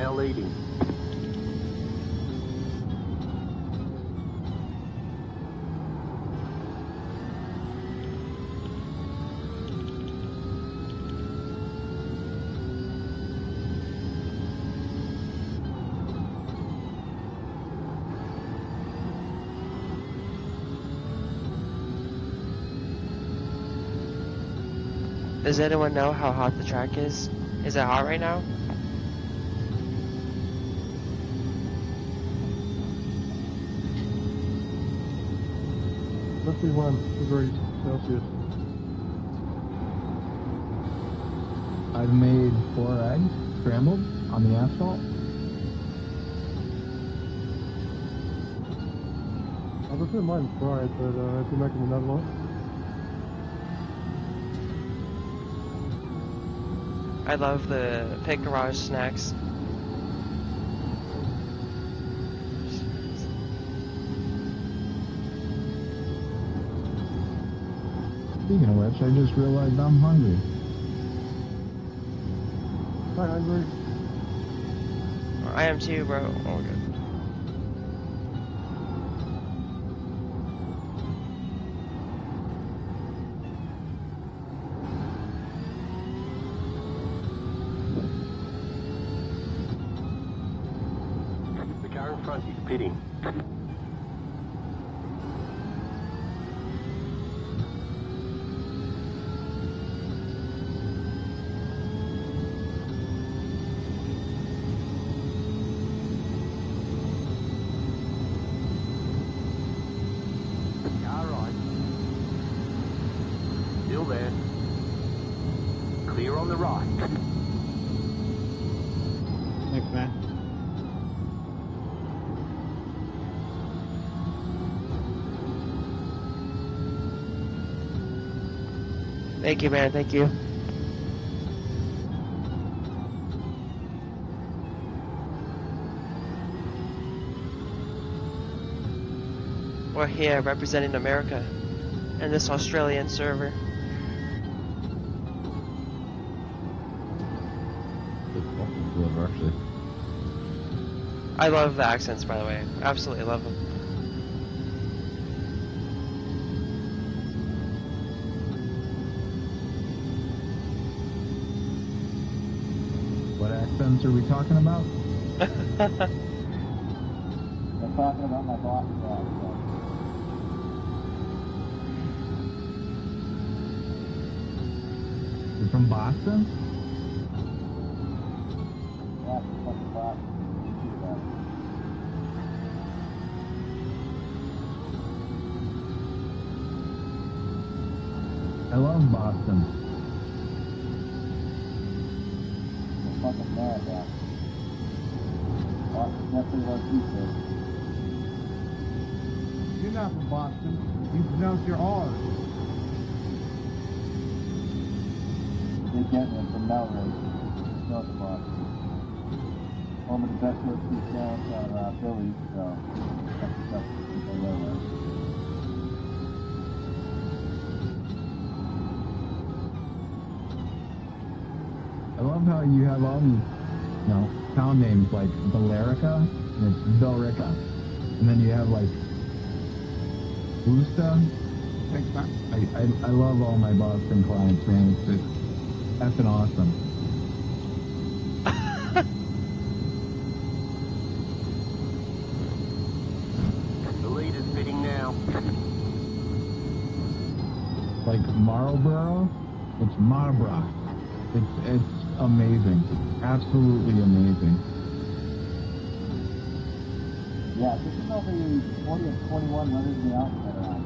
now leading. Does anyone know how hot the track is? Is it hot right now? Let's see 1 degrees Celsius. I've made 4 eggs scrambled on the asphalt. I was in mine fried, but if you're making another one. I love the pit garage snacks. Speaking of which, I just realized I'm hungry. Hi, hungry. I am too, bro. Oh, good. The car in front is pitting. Car right. Still there. Clear on the right. Thanks, man. Thank you, man. Thank you. We're here representing America and this Australian server. Actually. I love the accents, by the way. Absolutely love them. What accents are we talking about? They're talking about my boss's accent. You're from Boston? Yeah, from fucking Boston. I love Boston. They're fucking mad now. Boston's definitely what you said. You're not from Boston. You pronounce your R's. They're getting it from Melrose, north of Boston. Home of the best roasted downtown Philly, so that's the stuff people know. I love how you have all these, town names like Billerica, and it's Billerica. And then you have like Worcester. Thanks, man. I love all my Boston clients, man. It's effing awesome. The lead is pitting now. Like Marlboro, it's Marlboro. It's amazing. Absolutely amazing. Yeah, this is only 20 of 21 runners in the outfit around.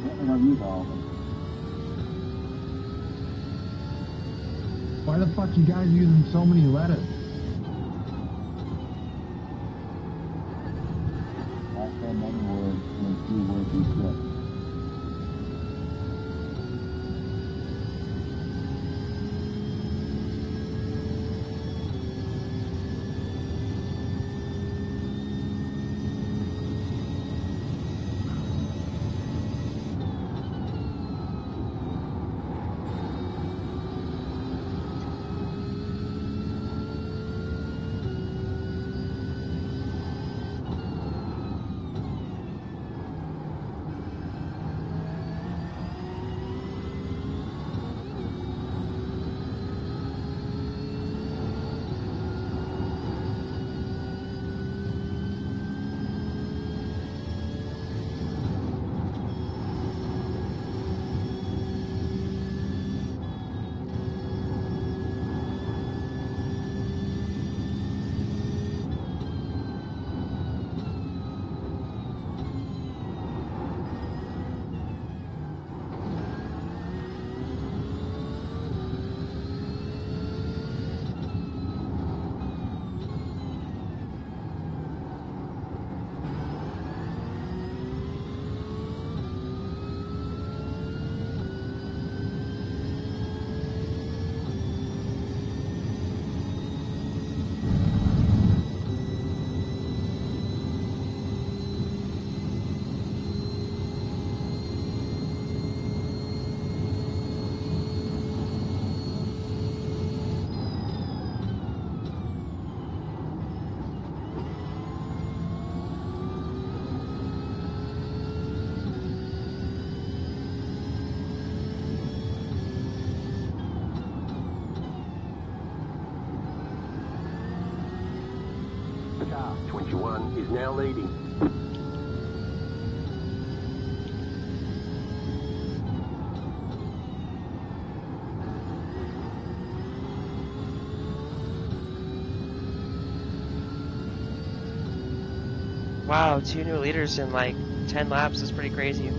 Certainly don't use all of them. Why the fuck you guys using so many lettuce? I say many words when few words you said. Car 21 is now leading. Wow, 2 new leaders in like 10 laps is pretty crazy.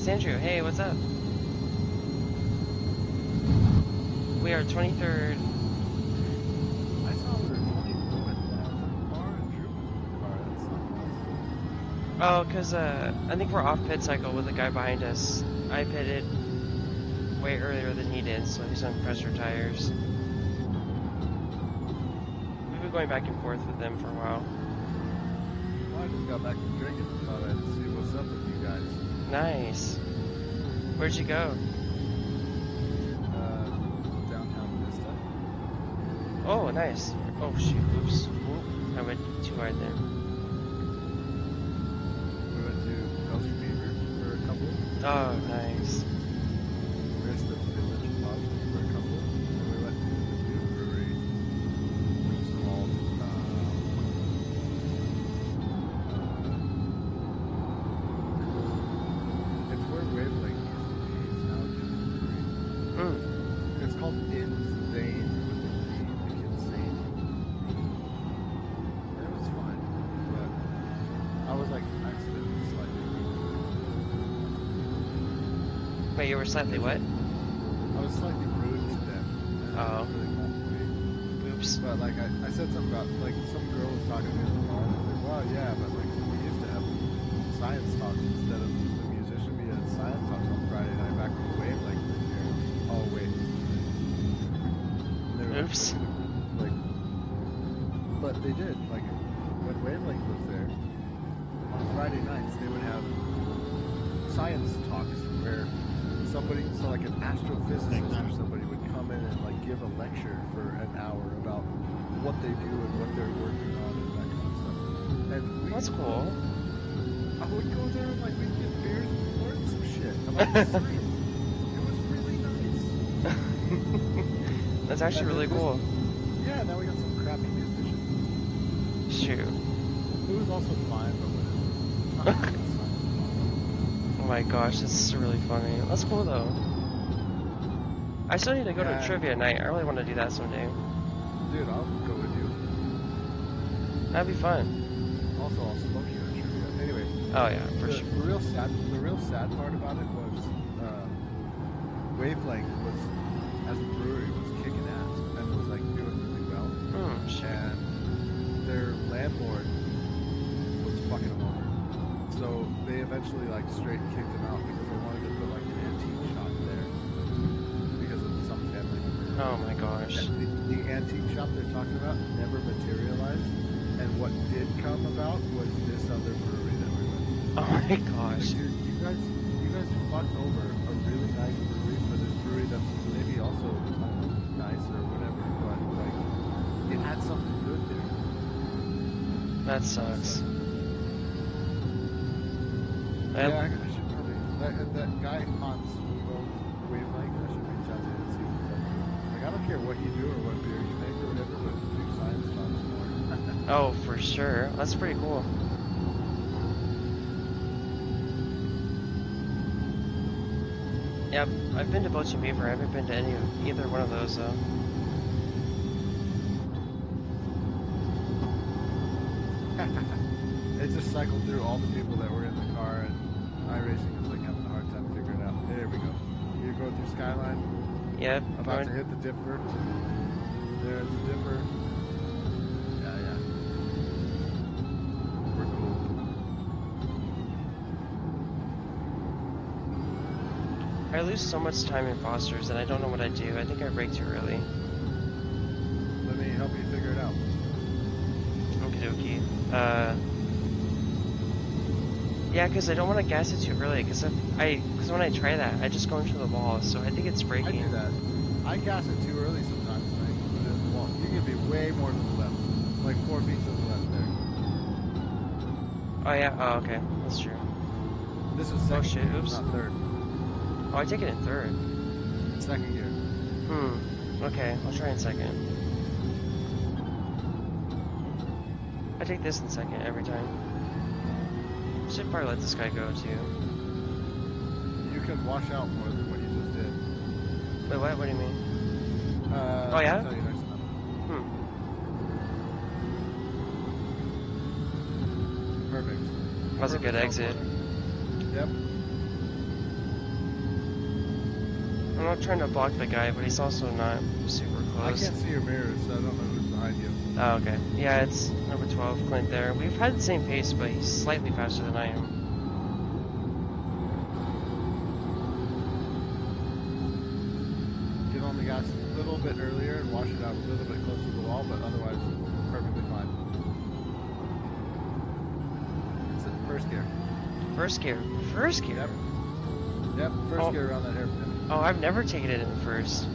it's Andrew. Hey, what's up? We are 23rd. I saw we were 24th when I was at the bar and Drew was in the car. That's something else. Oh, because I think we're off pit cycle with the guy behind us. I pitted way earlier than he did, so he's on pressure tires. We've been going back and forth with them for a while. Well, I just got back from drinking. Thought I'd see what's up with you guys. Nice. Where'd you go? Downtown Vista. Oh, nice. Oh, shoot. Oops. I went too wide there. We went to Ghost Beaver for a couple. Oh, nice. Vista Village Pub for a couple. And we went to the new brewery, which is called it's where Wavelength used to be. It's now a different brewery. It's called Insane with the D, like insane. It was fine, but I was like accidentally slightly rude. Wait, you were slightly what? I was slightly rude to them. And I really wanted to be. Oops. But like I said something about like some girl was talking to me in the bar and I was like, well yeah, but like we used to have science talks instead of the musician. We had science talks on Friday night back when the Wavelength was here. Oh wait. Oops. Like, but they did. Like when Wavelength was there on Friday nights, they would have science talks where somebody, so like an astrophysicist or somebody would come in and like give a lecture for an hour about what they do and what they're working on and that kind of stuff. And that's cool. I would go there and like we'd get beers and learn some shit about science. It was really nice. That's actually really cool. Yeah, now we got some crappy musicians. Shoot. It was also fine, but whatever. Oh my gosh, this is really funny. That's cool though. I still need to go to trivia night. I really want to do that someday. Dude, I'll go with you. That'd be fun. Also, I'll smoke you at trivia. Anyway. Oh yeah, for sure. The real sad part about it was Wavelength was, as a brewery, was kicking ass and was like doing really well. And their landlord was fucking them over. So they eventually like straight kicked him out because they wanted to put like an antique shop there because of some family member. Oh my gosh. And the antique shop they're talking about never materialized, and what did come about was this other brewery that we went to. Oh my gosh. Like, dude, you guys fucked over a really nice brewery for this brewery that's maybe also nice or whatever, but like it had something good there. That sucks. Yeah, I should probably. That guy Hans who owns Wavelength, I should reach out to him and see what's up to. Like, I don't care what you do or what beer you make or whatever, but do science talks more. Oh, for sure. That's pretty cool. Yep, I've been to Boats and Beaver. I haven't been to either one of those though. It just cycled through all the people that were in the car, and iRacing was like having a hard time figuring it out. There we go. You go through Skyline. Yep. About to hit the dipper. There's the dipper. Yeah. We're cool. I lose so much time in Foster's and I don't know what I do. I think I brake too early. Let me help you figure it out. Okie dokie. Yeah, because I don't want to gas it too early. Because when I try that, I just go into the wall. So I think it's braking. I do that. I gas it too early sometimes. And I put it in the wall. You can be way more to the left, like 4 feet to the left there. Oh yeah. Oh okay. That's true. This is second shit. gear, Oops. not third. Oh, I take it in third. Second gear. Okay, I'll try in second. I take this in second every time. Should probably let this guy go too. You can wash out more than what you just did. Wait, what? What do you mean? Oh yeah? I'll tell you next time. Perfect. That was a good exit. Yep. I'm not trying to block the guy, but he's also not super I close. can't see your mirrors, so I don't know who's behind you. Oh, okay. Yeah, it's number 12, Clint there. We've had the same pace, but he's slightly faster than I am. Get on the gas a little bit earlier and wash it out a little bit closer to the wall, but otherwise perfectly fine. It's in first gear. First gear. First gear? Yep. Yep, first gear around that hairpin. Oh, I've never taken it in first.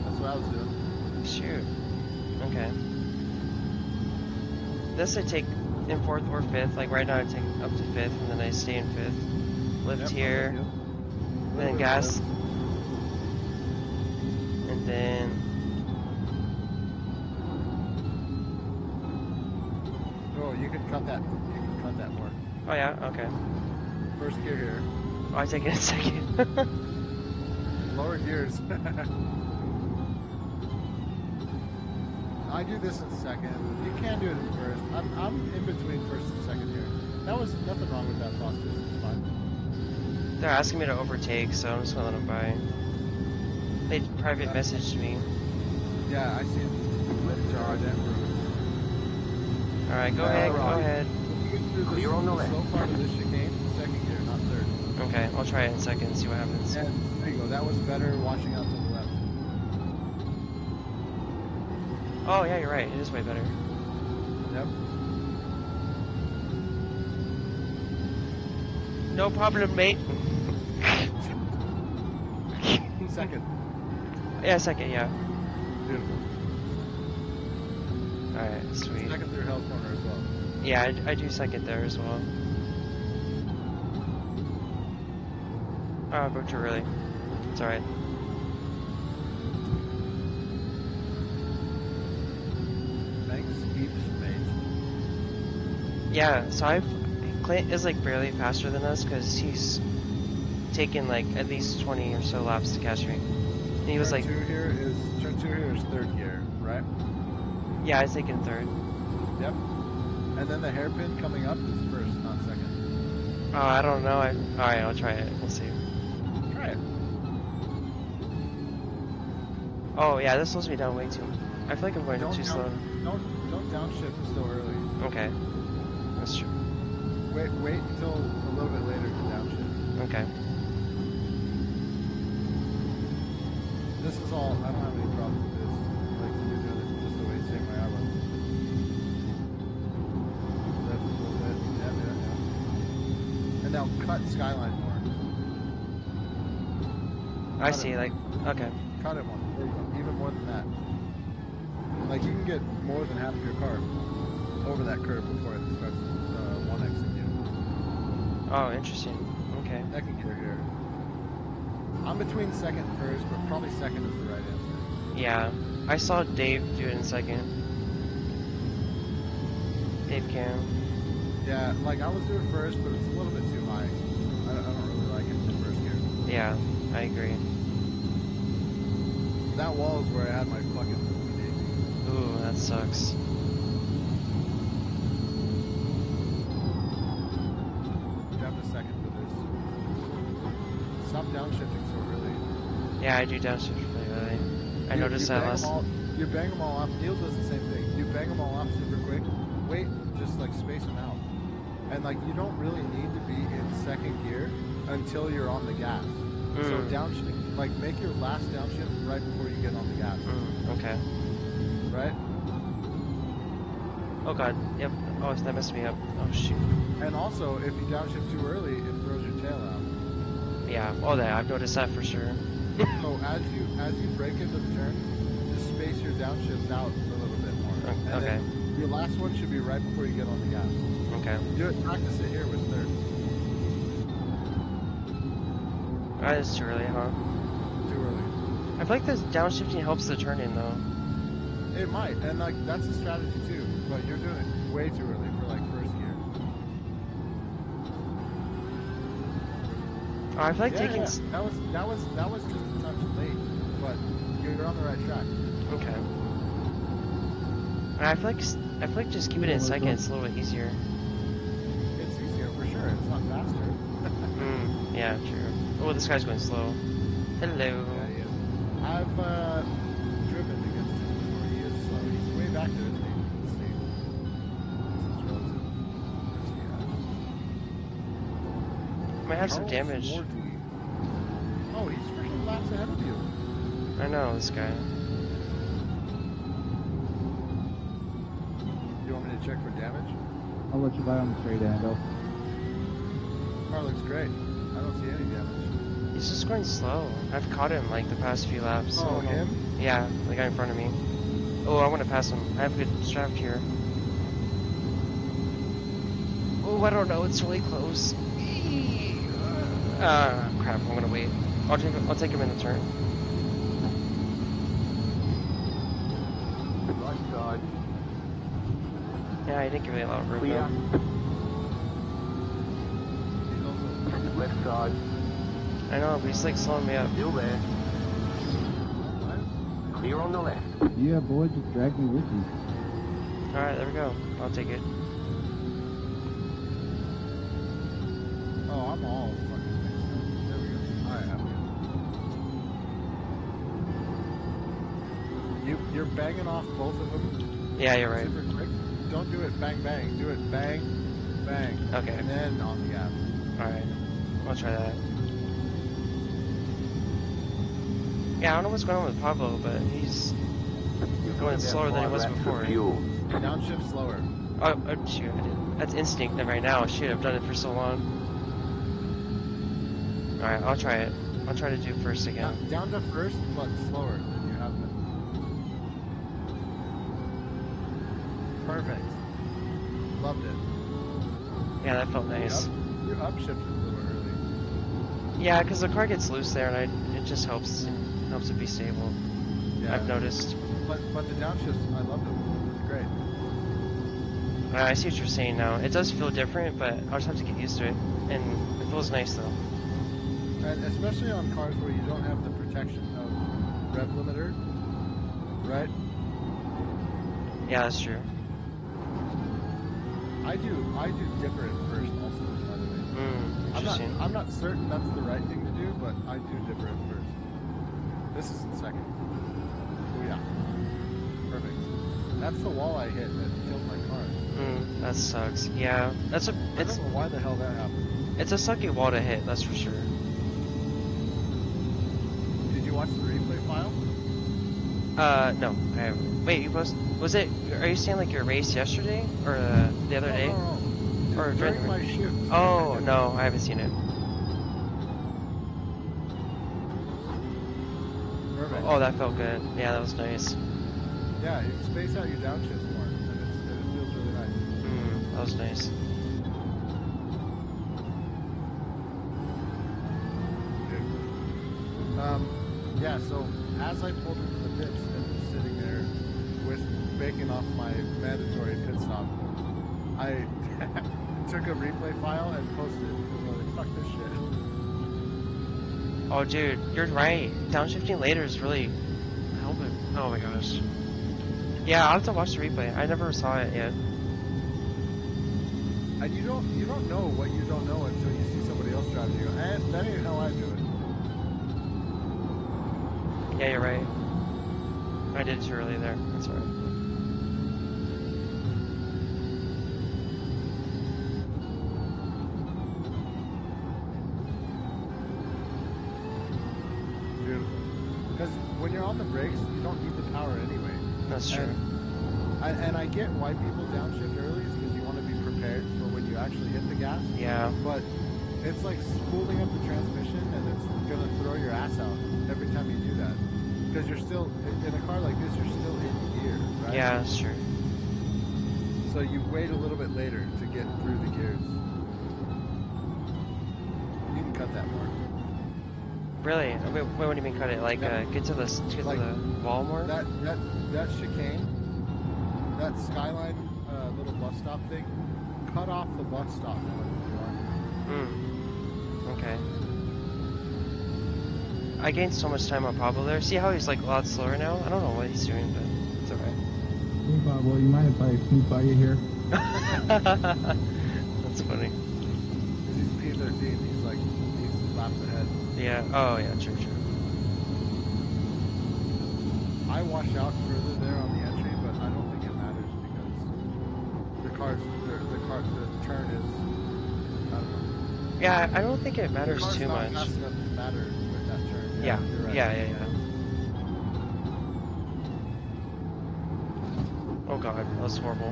That's what I was doing. Shoot. Okay. This I take in fourth or fifth. Like right now I take up to fifth, and then I stay in fifth. Lift here. Then gas. And then... Oh, you can cut that. You can cut that more. Oh yeah, okay. First gear here. Oh, I take it in second. Lower gears. I do this in second. You can do it in first. I'm in between first and second here. That was nothing wrong with that, Foster. It's fine. They're asking me to overtake, so I'm just gonna let them by. They private messaged me. Yeah, I see it. Alright, go ahead, go ahead. Clear on the left. So far to this chicane, second gear, not third. Okay, I'll try it in second and see what happens. And there you go. That was better washing out to the left. Oh yeah, you're right. It is way better. Yep. No problem, mate. Second. Yeah, second, yeah. Beautiful. Alright, sweet. Second through hell corner as well. Yeah, I do second there as well. Oh, I broke too early. It's alright. Thanks, heaps, mate. Yeah, so Clint is like barely faster than us because he's taken like at least 20 or so laps to catch me. And he was turn like... turn 2 here is third gear, right? Yeah, I was taking third. Yep. And then the hairpin coming up is first, not second. Oh, I don't know. Alright, I'll try it. We'll see. Try it. Oh, yeah, this slows me down way too. I feel like I'm going too slow. Don't downshift so early. Okay. That's true. Wait until a little bit later to downshift. Okay. This is all, I don't have any problems with this. Like, you're doing it just the way, same way I was. Left a little bit. Yeah. And now cut skyline more. I see, like, okay. Cut it more. There you go. Even more than that. Like, you can get more than half of your car over that curve before it starts 1Xing you. Oh, interesting. Okay. Second gear here. I'm between second and first, but probably second is the right answer. Yeah. I saw Dave do it in second. Dave can. Yeah, like I was doing first, but it's a little bit too high. I don't really like it for first gear. Yeah, I agree. That wall is where I had my fucking oopsie daisy. Ooh, that sucks. Jump a second for this. Stop downshifting so early. Yeah, I do downshift really early. I noticed that last... You bang them all off. Neil does the same thing. You bang them all off super quick. Wait, just like space them out. And like you don't really need to be in second gear until you're on the gas. So downshift, like make your last downshift right before you get on the gas. Okay. Right? Oh god, yep. Oh, that messed me up. Oh shoot. And also, if you downshift too early, it throws your tail out. Yeah, oh yeah, I've noticed that for sure. So as you break into the turn, just space your downshifts out a little bit more. And okay. then your last one should be right before you get on the gas. Okay. Do it. Practice it here with third. That is too early, huh? Too early. I feel like this downshifting helps the turn in though. It might, and like that's a strategy too. But you're doing it way too early for like first gear. Oh, I feel like taking. Yeah. That was just a touch late, but you're on the right track. Okay. I feel like just keeping it in second. It's a little bit easier. It's easier for sure. It's not faster. Yeah, true. Oh, this guy's going slow. Hello. Yeah, he is. I've driven against him before. He is slow. He's way back there, isn't he? Let's see. This is relative. Where's he at? Might have some Charles damage. Wardley. Oh, he's freaking laps ahead of you. I know this guy. You want me to check for damage? I'll let you buy on the straight Ando. Car looks great. I don't see any damage. He's just going slow. I've caught him like the past few laps. Oh, him? Yeah, the guy in front of me. Oh, I want to pass him. I have a good draft here. Oh, I don't know. It's really close. Crap. I'm gonna wait. I'll take him in the turn. Right side. Yeah, he didn't give me a lot of room. Clear. Though. Left side. I know, but he's like slowing me up. Still there. Clear on the left. Yeah, boy, just drag me with you. Alright, there we go. I'll take it. Oh, I'm all fucking mixed up. There we go. Alright, I'm good. You're banging off both of them. Yeah, you're right. Super quick. Don't do it bang bang. Do it bang bang. Okay. And then on the gas. Alright. I'll try that. Yeah, I don't know what's going on with Pablo, but he's going slower than he was before. Downshift slower. Oh, shoot, I did. That's instinct right now. Shit, I've done it for so long. Alright, I'll try it. I'll try to do first again. Down to first, but slower than you have been. Perfect. Loved it. Yeah, that felt nice. You upshifted a little early. Yeah, because the car gets loose there, and it just helps it be stable. Yeah. I've noticed. But the downshifts, I loved them. It was great. I see what you're saying now. It does feel different, but I'll just have to get used to it. And it feels nice though. And especially on cars where you don't have the protection of rev limiter, right? Yeah, that's true. I do dipper it first also, by the way. Interesting. I'm not certain that's the right thing to do, but I do dipper it first. This is in second. Oh yeah. Perfect. That's the wall I hit that killed my car. That sucks. Yeah, I don't know why the hell that happened. It's a sucky wall to hit, that's for sure. Did you watch the replay file? No, I haven't. Wait, was it, are you saying like your race yesterday? Or the other day? No. Or during my shift. Oh, no, I haven't seen it. Perfect. Oh, that felt good. Yeah, that was nice. Yeah, you space out your downshifts more, and it feels really nice. That was nice. Yeah, so as I pulled into the pits and was sitting there with bacon off my mandatory pit stop, I took a replay file and posted it because I was like, fuck this shit. Oh, dude, you're right. Downshifting later is really helping. Oh my gosh. Yeah, I'll have to watch the replay. I never saw it yet. And you don't know what you don't know until you see somebody else driving. You go, that ain't how I do it. Yeah, you're right. I did it too early there. That's alright. Beautiful. Because when you're on the brakes, you don't need the power anyway. That's true. And I get why people downshift early is because you want to be prepared for when you actually hit the gas. Yeah. But it's like spooling up the transmission, and it's gonna throw your ass out every time you do that. Because you're still in a car like this, you're still in gear, right? Yeah, that's true. So you wait a little bit later to get through the gears. You can cut that more. Really? Wait, what do you mean cut it? Like, get to the wall more? That chicane, that Skyline little bus stop thing, cut off the bus stop. Okay. I gained so much time on Pablo there. See how he's like a lot slower now? I don't know what he's doing, but it's alright. Hey, Pablo, you mind if I sneak by you here? That's funny. He's P13, he's laps ahead. Yeah, oh yeah, true. I wash out further there on the entry, but I don't think it matters because the turn is, I don't know. Yeah, I don't think it The matters car's too not much. fast enough to matter with that turn. Yeah, you're right. yeah. Oh god, that was horrible.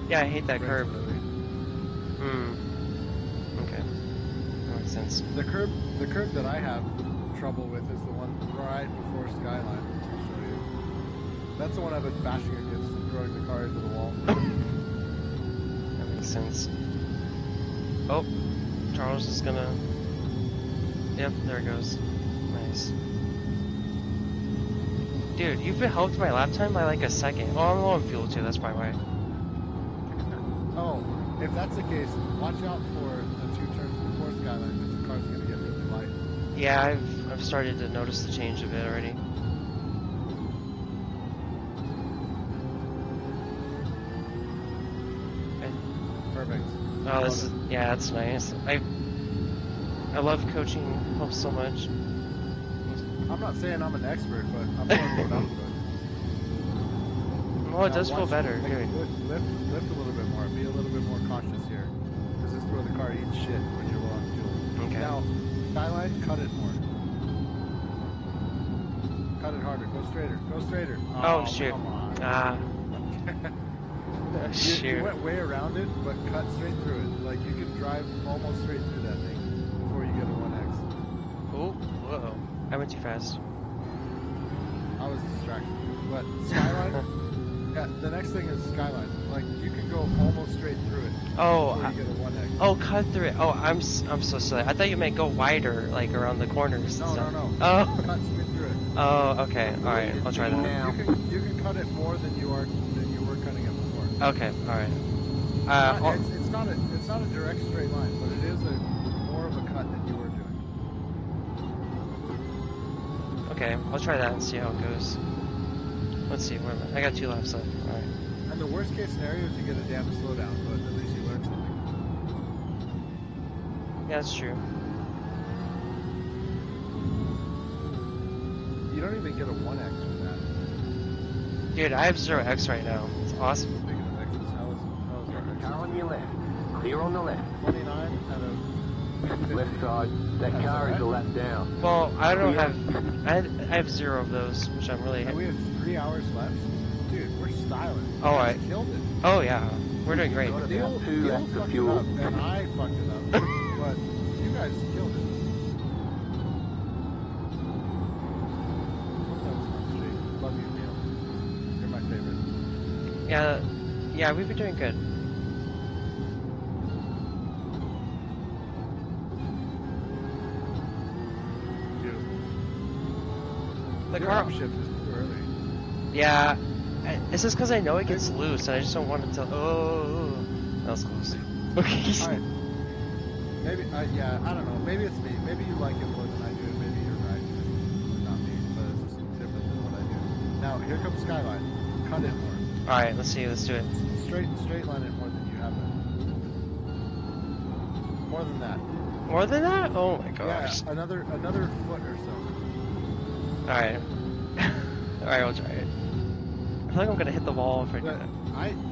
Yeah, I hate that curb. Okay. That makes sense. The curb that I have trouble with is the one right before Skyline. I'll show you. That's the one I've been bashing against and throwing the car into the wall. That makes sense. Oh, Charles is gonna... Yep, there it goes. Nice. Dude, you've helped my lap time by like a second. Oh, I'm low on fuel too, that's probably why. Oh, if that's the case, watch out for the 2 turns before Skyline because the car's gonna get really light. Yeah, I've started to notice the change a bit already. Okay. Perfect. Oh, this is, yeah, that's nice. I love coaching, helps so much. I'm not saying I'm an expert, but I'm learning what I'm doing. Well, it does feel better. Like, Good. lift a little bit more. Be a little bit more cautious here. Because this is where the car eats shit when you're low on fuel. Okay. Now, Skyline, cut it more. Cut it harder. Go straighter. Go straighter. Oh, shoot. Come on. Shoot. You went way around it, but cut straight through it. Like, you can drive almost straight through that thing before you get a 1X. Oh, whoa. I went too fast. I was distracted. But Skyline, yeah, the next thing is Skyline. Like, you can go almost straight through it Oh, before you get a 1X. Oh, cut through it. Oh, I'm so silly. I thought you meant go wider, like around the corners. No. Oh. Cut straight through it. Oh, okay. All right, I'll try that. You can cut it more than you were cutting it before. Okay, all right. It's not a direct straight line, but it is more of a cut than you were doing. Okay, I'll try that and see how it goes. Let's see. Where am I? I got 2 laps left. All right. And the worst case scenario is you get a damn slowdown, but at least you learn something. Yeah, that's true. You don't even get a 1X for that. Dude, I have 0x right now. It's awesome. Speaking of X's, how was our X? Car on your left. Clear on the left. 29 out of 50. Left side. That car is a lap down. Well, I don't have. I have 0 of those, which I'm really. And we have 3 hours left. Dude, we're styling. Oh, I killed it. Oh yeah, we're doing great. Neil fucked it up, and I fucked it up, but you guys killed it. That was my streak. Love you, Neil. You're my favorite. Yeah, we've been doing good. Beautiful. The Your car upshift is too early. Yeah, it's just because I know it gets loose, and I just don't want it to. Oh, that was close. Okay. Alright. Maybe, yeah, I don't know. Maybe it's me. Maybe you like it more than I do. Maybe you're right. It's not me, but it's just different than what I do. Now, here comes Skyline. Cut it more. Alright, let's see. Let's do it. Straight line it more than you have it. More than that. More than that? Oh my gosh. Yeah, another foot or so. Alright. Alright, I'll try it. I feel like I'm gonna hit the wall if I do that.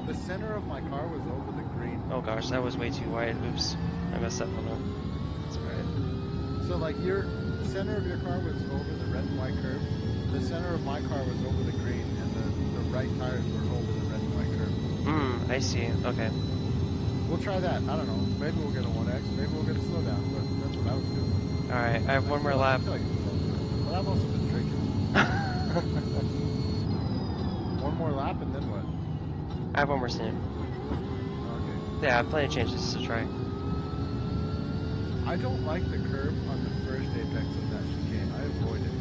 The center of my car was over the green. Oh gosh, that was way too wide. Oops. I messed up on that. That's alright. So like the center of your car was over the red and white curve. The center of my car was over the green, and the right tires were over the red and white curve. I see. Okay. We'll try that. I don't know. Maybe we'll get a 1X. Maybe we'll get a slowdown. But that's what I was doing. Alright, I have one more lap. Well, I've also been drinking. One more lap and then what? I have one more sim. Okay. Yeah, I have plenty of chances to try. I don't like the curb on the first apex of that chicane. I avoid it.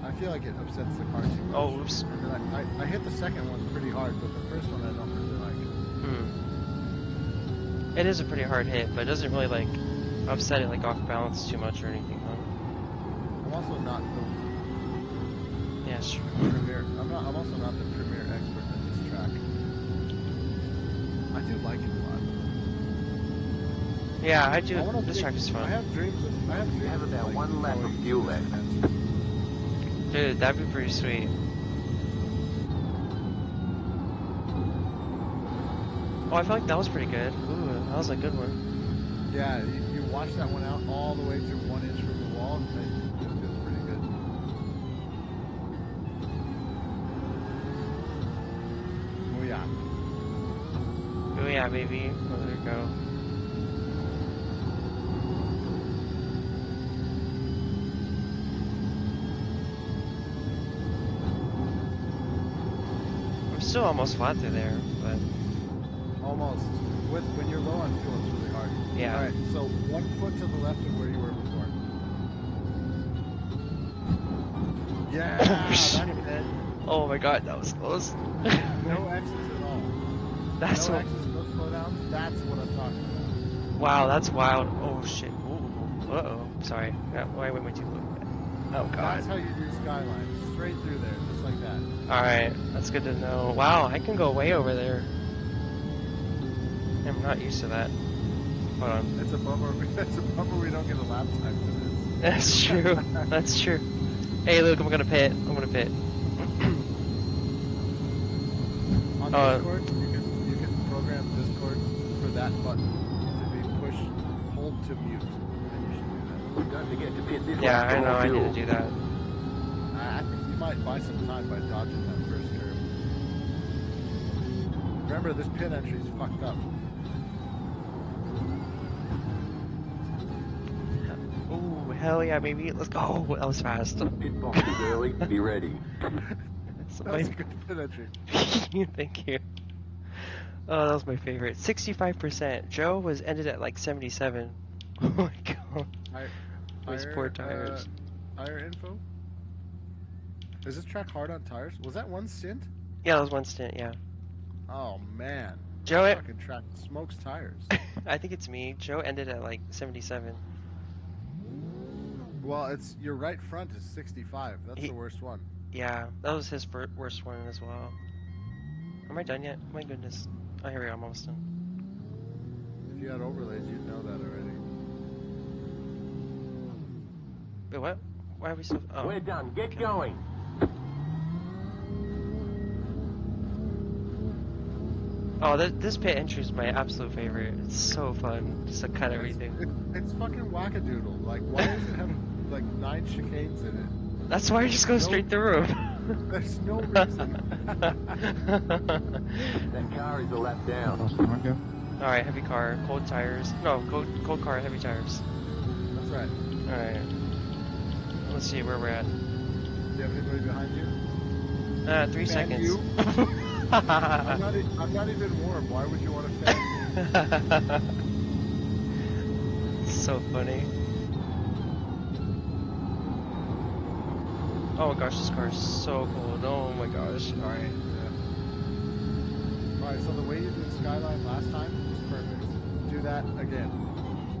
I feel like it upsets the car too much. Oh, oops. And then I hit the second one pretty hard, but the first one I don't really like. It is a pretty hard hit, but it doesn't really like upset it like off balance too much or anything, huh? I'm also not the sure. premier. I'm also not the premier expert at this track. I do like it a lot. Yeah, I do. This track is fun. I have dreams of. You have about 1 lap of fuel left. Dude, that'd be pretty sweet. Oh, I feel like that was pretty good. Ooh, that was a good one. Yeah, you watch that one out all the way to 1 inch from the wall, and it feels pretty good. Oh yeah. Oh yeah, baby. Oh, there you go. I'm still almost flat through there, but Almost. When you're low on fuel, it's really hard. yeah. All right, so 1 foot to the left of where you were before. Yeah, that's it. Oh my god, that was close. No X's at all. That's no what... X's, no slowdowns. That's what I'm talking about. Wow, that's wild. Oh shit. Ooh. Uh-oh. Sorry. I went way too low. Oh god. That's how you do skyline. Straight through there, just like that. Alright, that's good to know. Wow, I can go way over there. I'm not used to that. Hold on. It's a bummer. It's a bummer we don't get a lap time for this. That's true. That's true. Hey Luke, I'm gonna pit. I'm gonna pit. On Discord, you can program Discord for that button to be push, hold to mute, and you should do that. Don't forget to pit this Yeah, lap I for know. more I need fuel. to do that. I think you might buy some time by dodging that first curve. Remember, this pit entry is fucked up. Ooh, hell yeah, baby. Let's go. That was fast. Pit box is early. Be ready. That's a good pit entry. Thank you. Oh, that was my favorite. 65%. Joe was ended at like 77. Oh my god. Those poor tires. Tire info? Is this track hard on tires? Was that one stint? Yeah, that was one stint, yeah. Oh man. Joe, this fucking track smokes tires. I think it's me. Joe ended at like 77. Well, it's your right front is 65. That's the worst one. Yeah, that was his worst one as well. Am I done yet? My goodness. Oh, here we go. I'm almost done. If you had overlays, you'd know that already. Wait, what? Why are we so... Oh. We're done. Get going. Oh, this pit entry is my absolute favorite. It's so fun just to cut everything. It's fucking wackadoodle. Like, why does it have like 9 chicanes in it? That's why you just go straight through. There's no reason. That car is a lap down. Alright, heavy car, cold tires. No, cold car, heavy tires. That's right. Alright. Let's see where we're at. Do you have anybody behind you? 3 Fan seconds. you? I'm not even warm. Why would you want to fan me? So funny. Oh my gosh, this car is so cold. Oh my gosh. Alright. Alright, so the way you did Skyline last time was perfect. Do that again.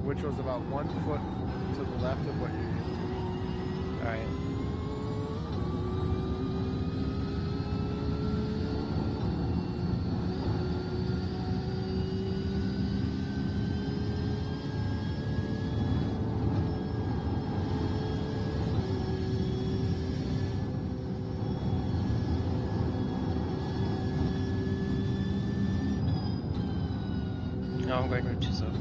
Which was about 1 foot to the left of what you're used to. Alright. No, I'm going to choose up.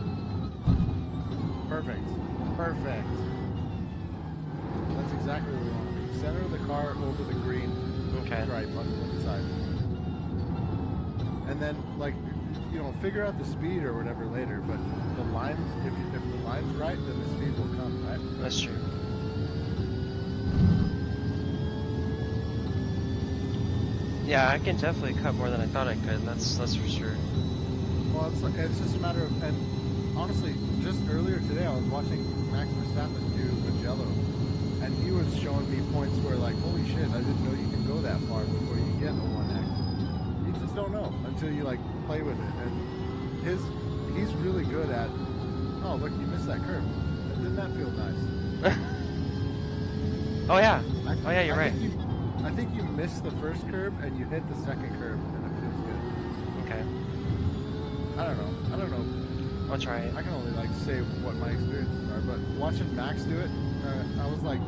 Perfect. Perfect. That's exactly what we want to do. Center of the car over the green stripe on the inside. And then, like, you know, figure out the speed or whatever later, but the lines, if the line's right, then the speed will come, right? That's true. Yeah, I can definitely cut more than I thought I could. That's for sure. Well, it's just a matter of, and honestly, just earlier today I was watching Max Verstappen do Mugello, and he was showing me points where, like, holy shit, I didn't know you could go that far before you get a 1X. You just don't know until you, like, play with it. And he's really good at, oh, look, you missed that curve. Didn't that feel nice? Oh yeah. Oh yeah, you're right. I think you missed the first curve and you hit the second curve, and it feels good. Okay. I don't know. I'll try it. I can only, like, say what my experiences are, but watching Max do it, I was like,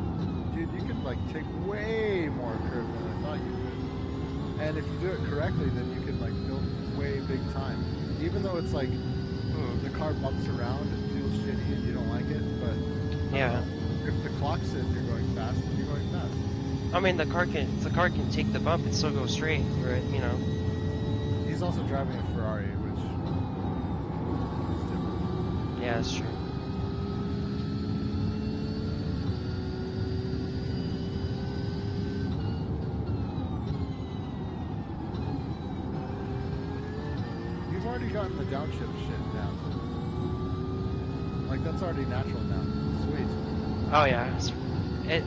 dude, you can like take way more curve than I thought you could. And if you do it correctly, then you can like build way big time. Even though it's like the car bumps around and feels shitty and you don't like it, but Yeah. if the clock says you're going fast, then you're going fast. I mean, the car can take the bump and still go straight, right? You know. He's also driving a Ferrari, which is different. Yeah, that's true. You've already gotten the downshift shit down. Like that's already natural now. Sweet. Oh yeah.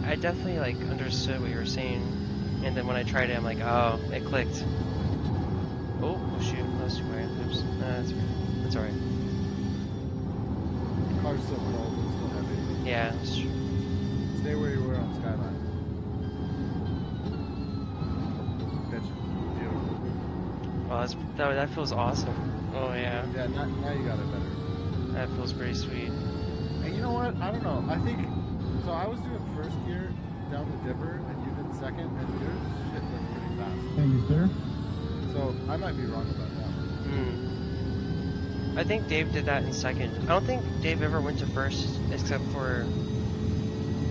I definitely like understood what you were saying, and then when I tried it, I'm like, oh, it clicked. Oh shoot, that was too bright. Oops. That's alright. The car's still cold, it's still heavy. Yeah, that's true. Stay where you were on Skyline. Gotcha. Beautiful. Well, that feels awesome. Oh yeah. Yeah, now you got it better. That feels pretty sweet. And you know what? I don't know. I think so. I was doing first gear down the dipper, and you did second, and yours shit went pretty fast. Thank you, sir. So I might be wrong about that. I think Dave did that in second. I don't think Dave ever went to first, except for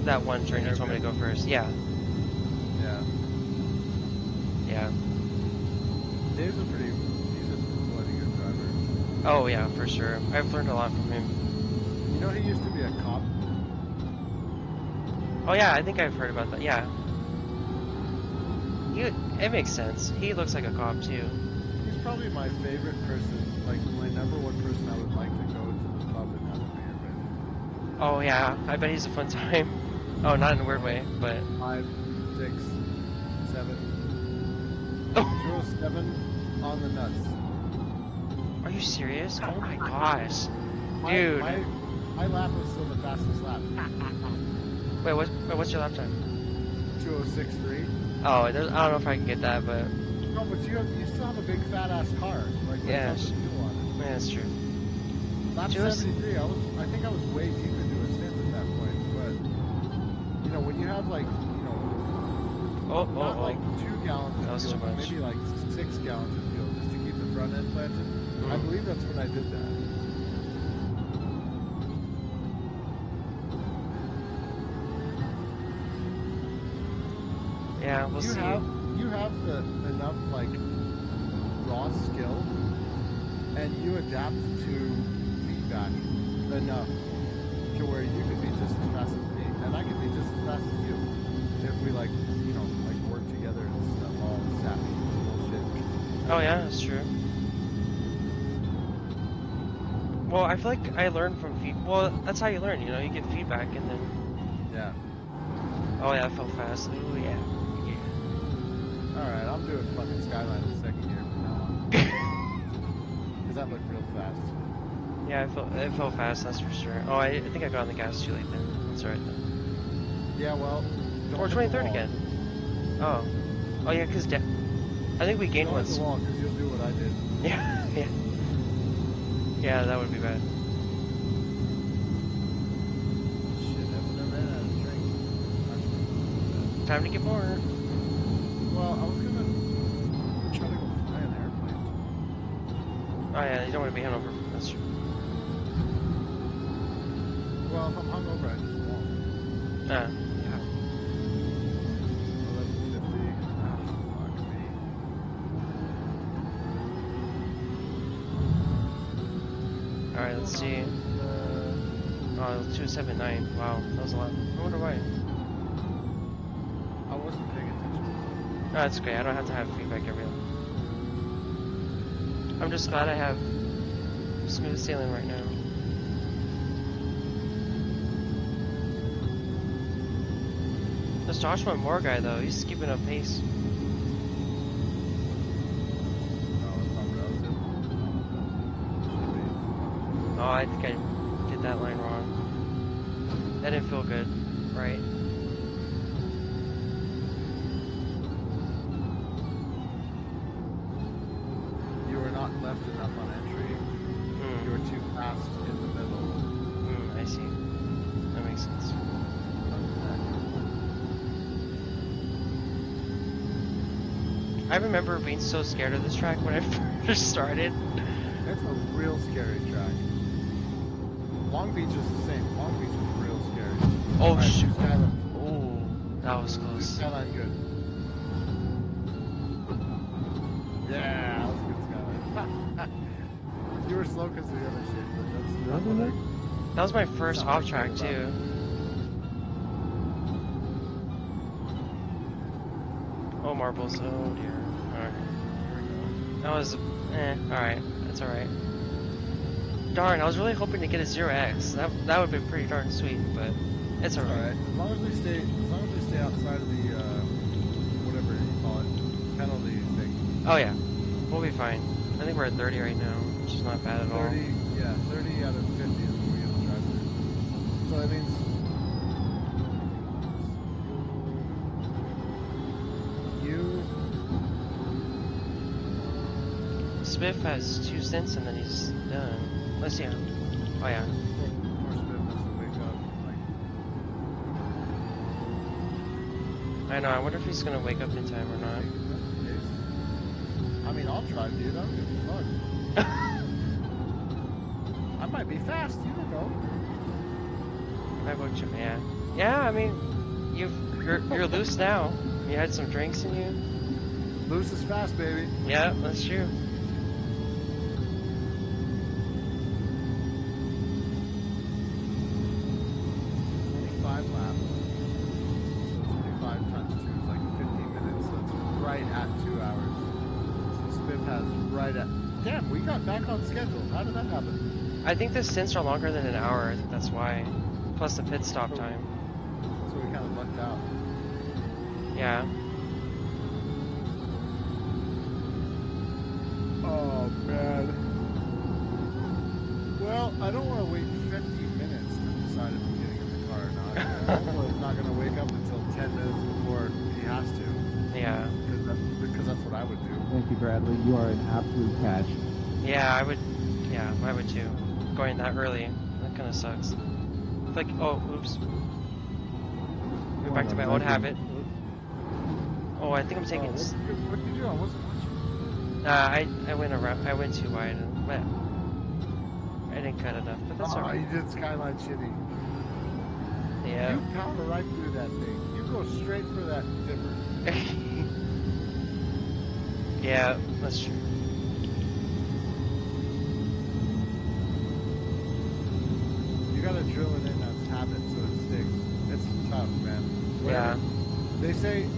that one turn he told me to go first. Yeah. Yeah. Yeah. Dave's a bloody good driver. Oh yeah, for sure. I've learned a lot from him. You know, he used to be a cop. Oh yeah, I think I've heard about that. Yeah. It makes sense. He looks like a cop too. He's probably my favorite person, like my number one person I would like to go to the pub and have a beer with. Oh yeah, I bet he's a fun time. Oh, not in a weird way, but 5, 6, 7. Oh. 7 on the nuts. Are you serious? Oh my gosh, dude. My lap was still the fastest lap. Wait, what's your lap time? 2:06.3. Oh, I don't know if I can get that, but No, but you still have a big fat ass car. Like yeah, tons of fuel on it. yeah, that's true. Lap 73. I think I was way deep into a stint at that point, but you know when you have like not like 2 gallons of fuel, but maybe like 6 gallons of fuel just to keep the front end planted. I believe that's when I did that. Yeah, we'll see. You have enough like raw skill, and you adapt to feedback enough to where you can be just as fast as me, and I can be just as fast as you if we like work together and stuff, all sappy bullshit. Oh yeah, that's true. Well, I feel like I learn from well, that's how you learn, you know, you get feedback and then... Yeah. Oh yeah, I felt fast. Ooh, yeah. Alright, I'm doing fucking Skyline in second gear from now on. Because that looked real fast. Yeah, it felt fast, that's for sure. Oh, I think I got on the gas too late then. That's alright then. Yeah, well... Or 23rd again. Oh. Oh yeah, because I think we gained one. once. Don't because you'll do what I did. Yeah, yeah. Yeah, that would be bad. Time to get more. Well, I was gonna try to go fly an airplane. Oh yeah, you don't want to be hungover. That's true. Well, if I'm hungover, I just won't. Yeah. 11:50. Ah, fuck me. All right, let's see. Oh, 279. Wow, that was a lot. I wonder why. I wasn't paying attention. No, it's okay. I don't have to have feedback every time. I'm just glad I have smooth sailing right now. This Joshua Moore guy, though, he's keeping up pace. Oh, I think I did that line wrong. That didn't feel good, right? You were not left enough on entry. You were too fast in the middle. I see. That makes sense. I remember being so scared of this track when I first started. It's a real scary track. Long Beach is the same. Long Beach is real scary. Oh, right, shoot. Skyline. Oh, that was close. Skyline good. Yeah, that was a good Skyline. You were slow because of the other shit, but that's not what I... That was my first off track too. Oh, marbles. Oh dear. Alright. That was alright. That's alright. Darn, I was really hoping to get a 0x. That would have been pretty darn sweet, but it's alright. As long as we stay outside of the whatever you call it, penalty thing. Oh yeah. We'll be fine. I think we're at 30 right now, which is not bad at all. 30 out of 50 is what we have to drive through. So that means Smith has 2 cents and then he's done. Let's see how. Oh yeah. Poor Smith has to wake up. I know, I wonder if he's gonna wake up in time or not. I mean, I'll try, dude. I don't give a fuck. I might be fast. You don't know. Yeah, I mean, you're loose now. You had some drinks in you. Loose is fast, baby. Yeah, that's true. Damn, we got back on schedule. How did that happen? I think the stints are longer than an hour. I think that's why. Plus the pit stop time. So we kind of lucked out. Yeah. Oh, man. Well, I don't want to wait 50 minutes to decide if I'm getting in the car or not. I'm not going to wake up until 10 minutes before he has to. Yeah. Because that's what I would do. Thank you, Bradley. You are an absolute catch. Yeah, I would. Yeah, I would too. Going that early, that kind of sucks. Like, oh, oops. Go back to my old habit. Oh, I think I'm taking. What did you do? I wasn't watching. I went around. I went too wide, but I didn't cut enough. But that's alright. You did Skyline shitty. Yeah. You power right through that thing. You go straight for that dipper. Yeah, that's true. You gotta drill it in as habit so it sticks. It's tough, man. Yeah. They say in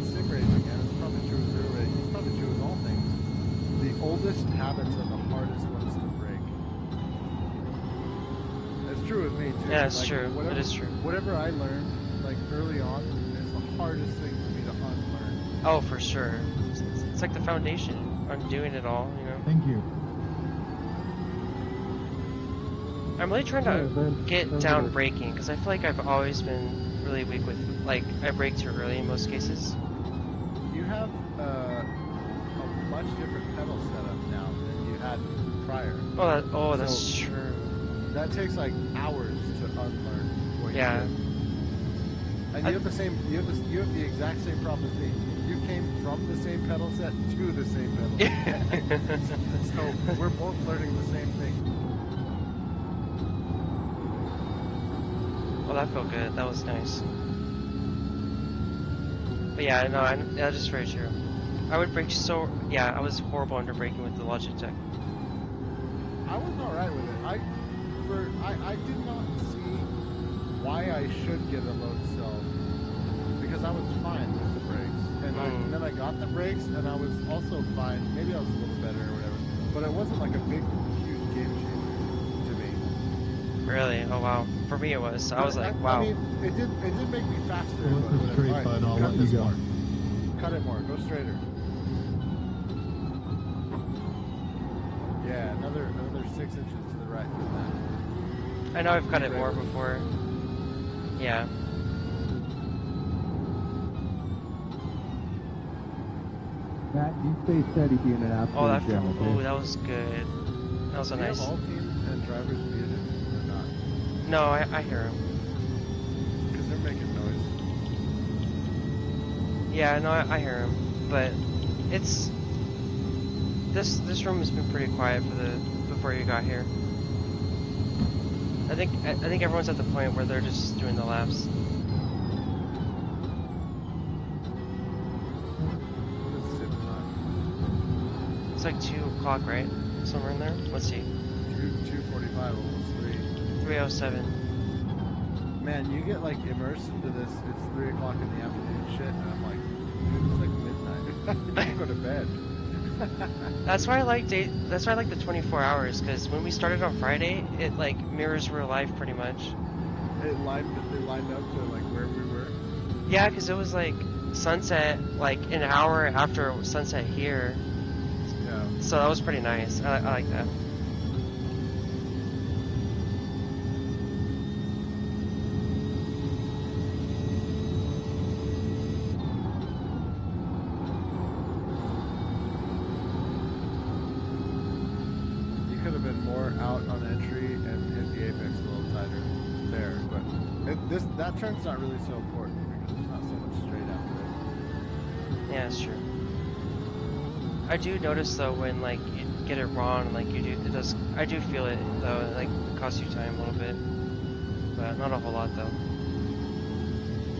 sim racing, and it's probably true with real racing, it's probably true with all things, the oldest habits are the hardest ones to break. It's true with me, too. Yeah, it's like, true. It is true. Whatever I learned, like, early on, is the hardest thing for me to unlearn. Oh, for sure. It's like the foundation. Undoing it all, you know. Thank you. I'm really trying to get down braking because I feel like I've always been really weak with, like, I brake too early in most cases. You have a much different pedal setup now than you had prior. Oh, that's true. That takes like hours to unlearn what you did. And you have the exact same problem as me. You came from the same pedal set to the same pedal set. So we're both learning the same thing. Well, that felt good. That was nice. But yeah, no, that's just very true. I would brake I was horrible under braking with the Logitech. I was alright with it. I did not see why I should get a load cell because I was fine with the brakes. And then I got the brakes and I was also fine. Maybe I was a little better or whatever. But it wasn't like a big, huge game changer to me. Really? Oh wow. For me it was. I was like, wow. I mean, it did make me faster. Well, it's a straight button. I'll let you go. More. Cut it more. Go straighter. Yeah, another 6 inches to the right than that. I know I've cut it more before. Yeah. Matt, you stay steady being an absolute gem, okay? Oh, that was good. That was a nice. Do you have all teams and drivers muted or not? No, I hear them. Because they're making noise. Yeah, no, I hear them, but It's this room has been pretty quiet for before you got here. I think everyone's at the point where they're just doing the laps. What is sip time? It's like 2 o'clock, right? Somewhere in there. Let's see. 2:45, almost 3. 3:07. Man, you get like immersed into this. It's 3 o'clock in the afternoon shit, and I'm like, dude, it's like midnight. I need to go to bed. That's why I like That's why I like the 24 hours, because when we started on Friday, it like mirrors real life pretty much. It lined up to like where we were. Yeah, because it was like sunset like an hour after sunset here. Yeah. So that was pretty nice. I like that. Could have been more out on entry and hit the apex a little tighter there, but that turn's not really so important because there's not so much straight after it. Yeah, it's true. I do notice though when like you get it wrong, like you do, it does. I do feel it though. It like costs you time a little bit, but not a whole lot though.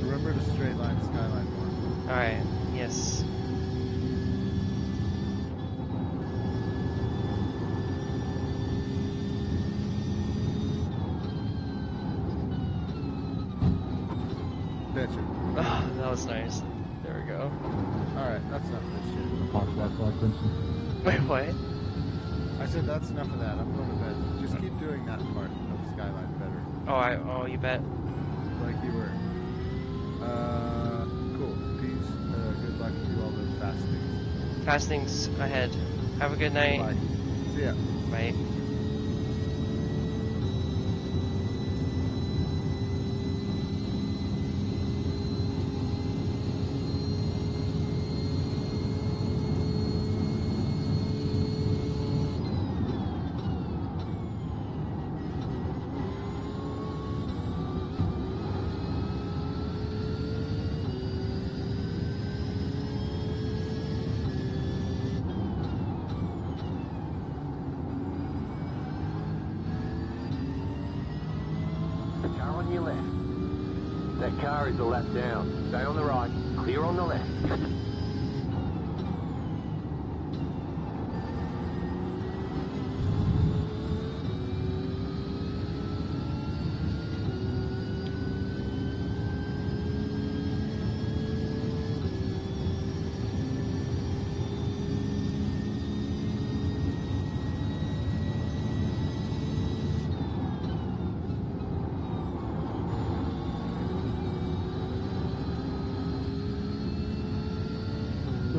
Remember to straight line skyline more. All right. Yes. Oh, that was nice. There we go. Alright, that's enough of this shit. Wait, what? I said that's enough of that. I'm going to bed. Just keep doing that part of Skyline better. Oh, you bet. Like you were. Cool. Peace. Good luck to all the fastings. Fastings ahead. Have a good night. Bye. See ya. Bye. That car is a lap down. Stay on the right, clear on the left.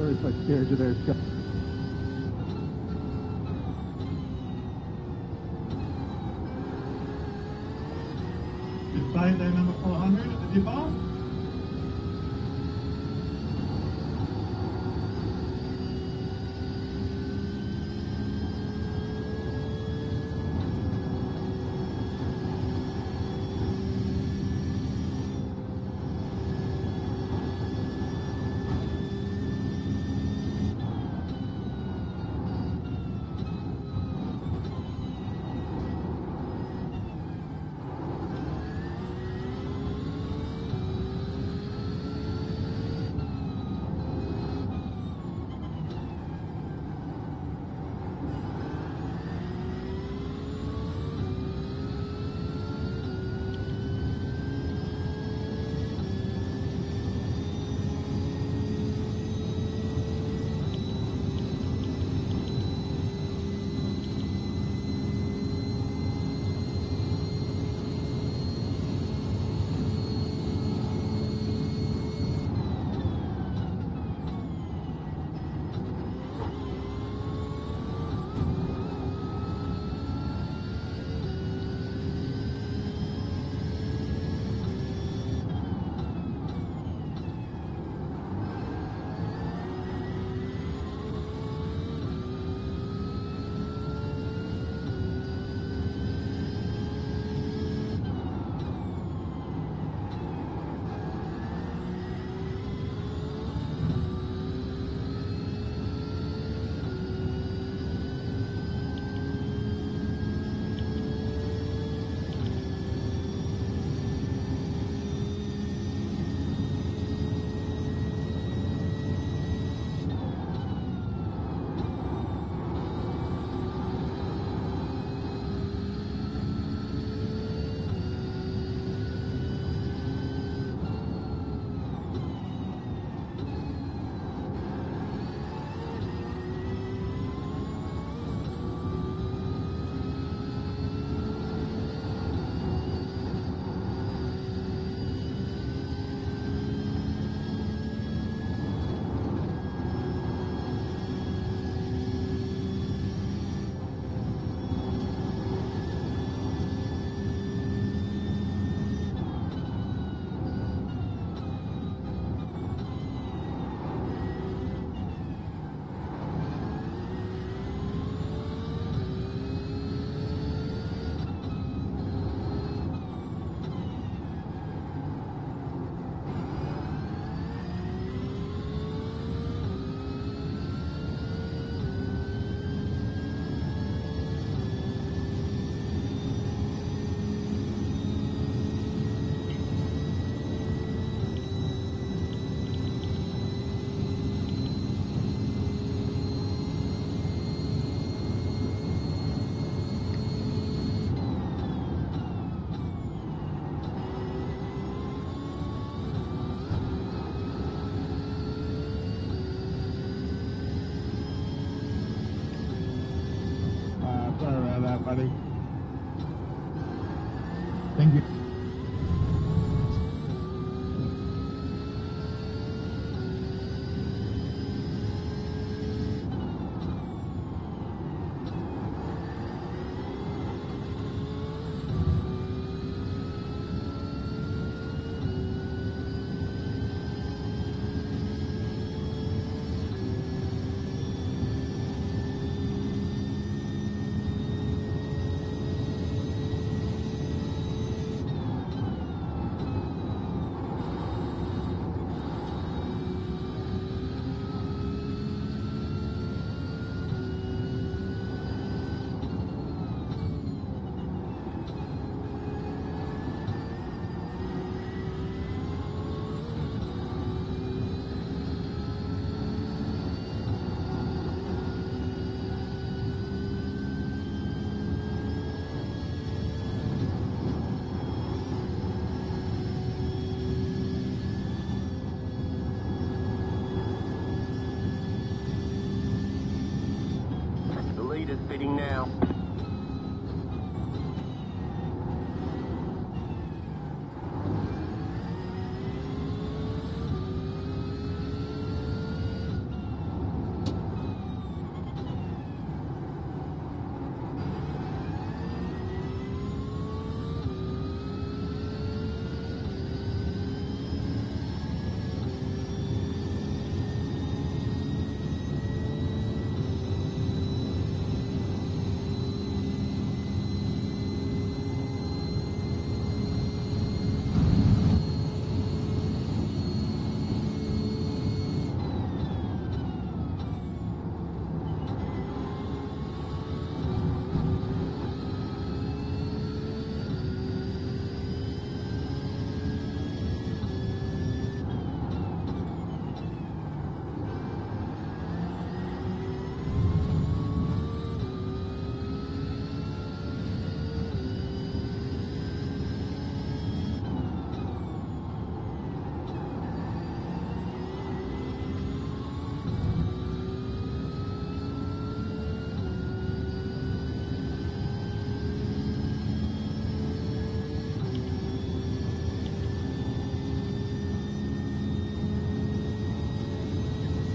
It's like scared you there, Scott. Inside there, number 400 at the depot. Accelerating now.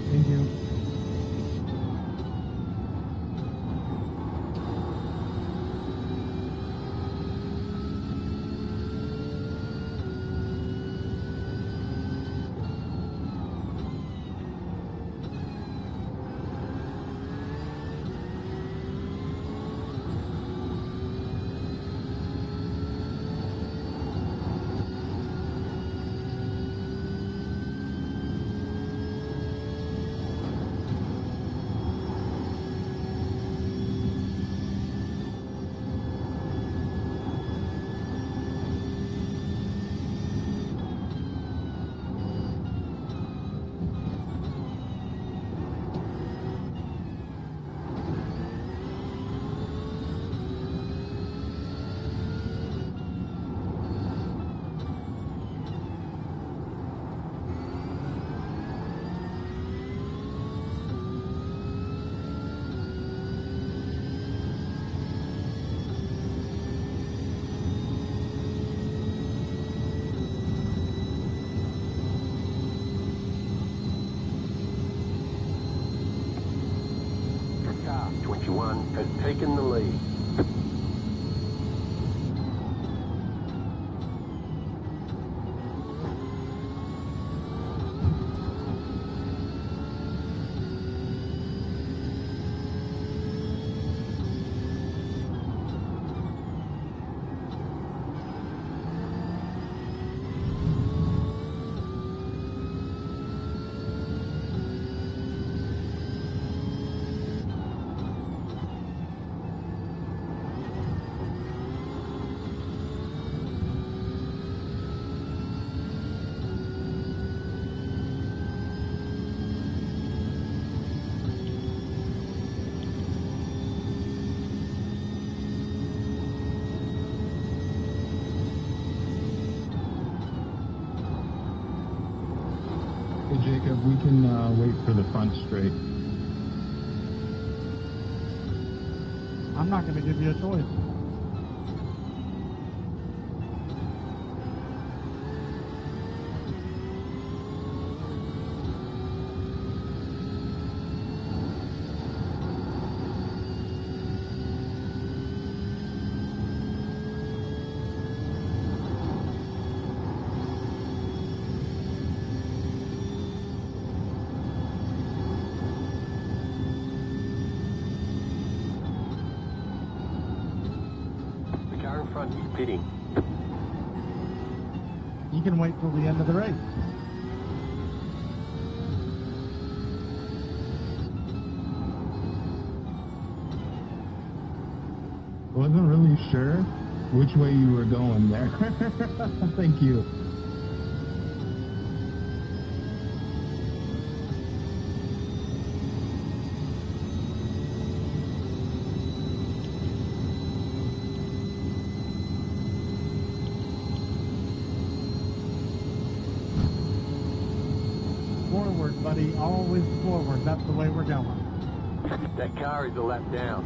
Thank you. Car 21 has taken the lead. Hey, Jacob, we can wait for the front straight. I'm not going to give you a choice. The car in front is pitting. You can wait till the end of the race. Wasn't really sure which way you were going there. Thank you. Forward, buddy. Always forward. That's the way we're going. That car is a lap down.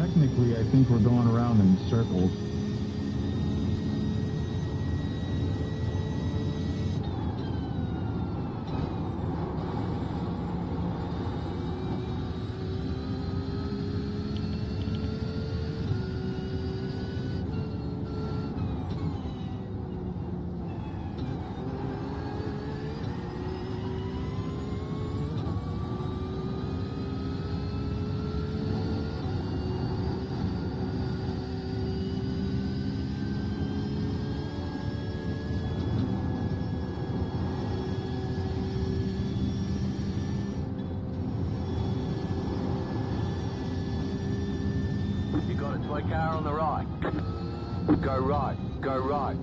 technically, I think we're going around in circles. You got a toy car on the right. Go right. Go right.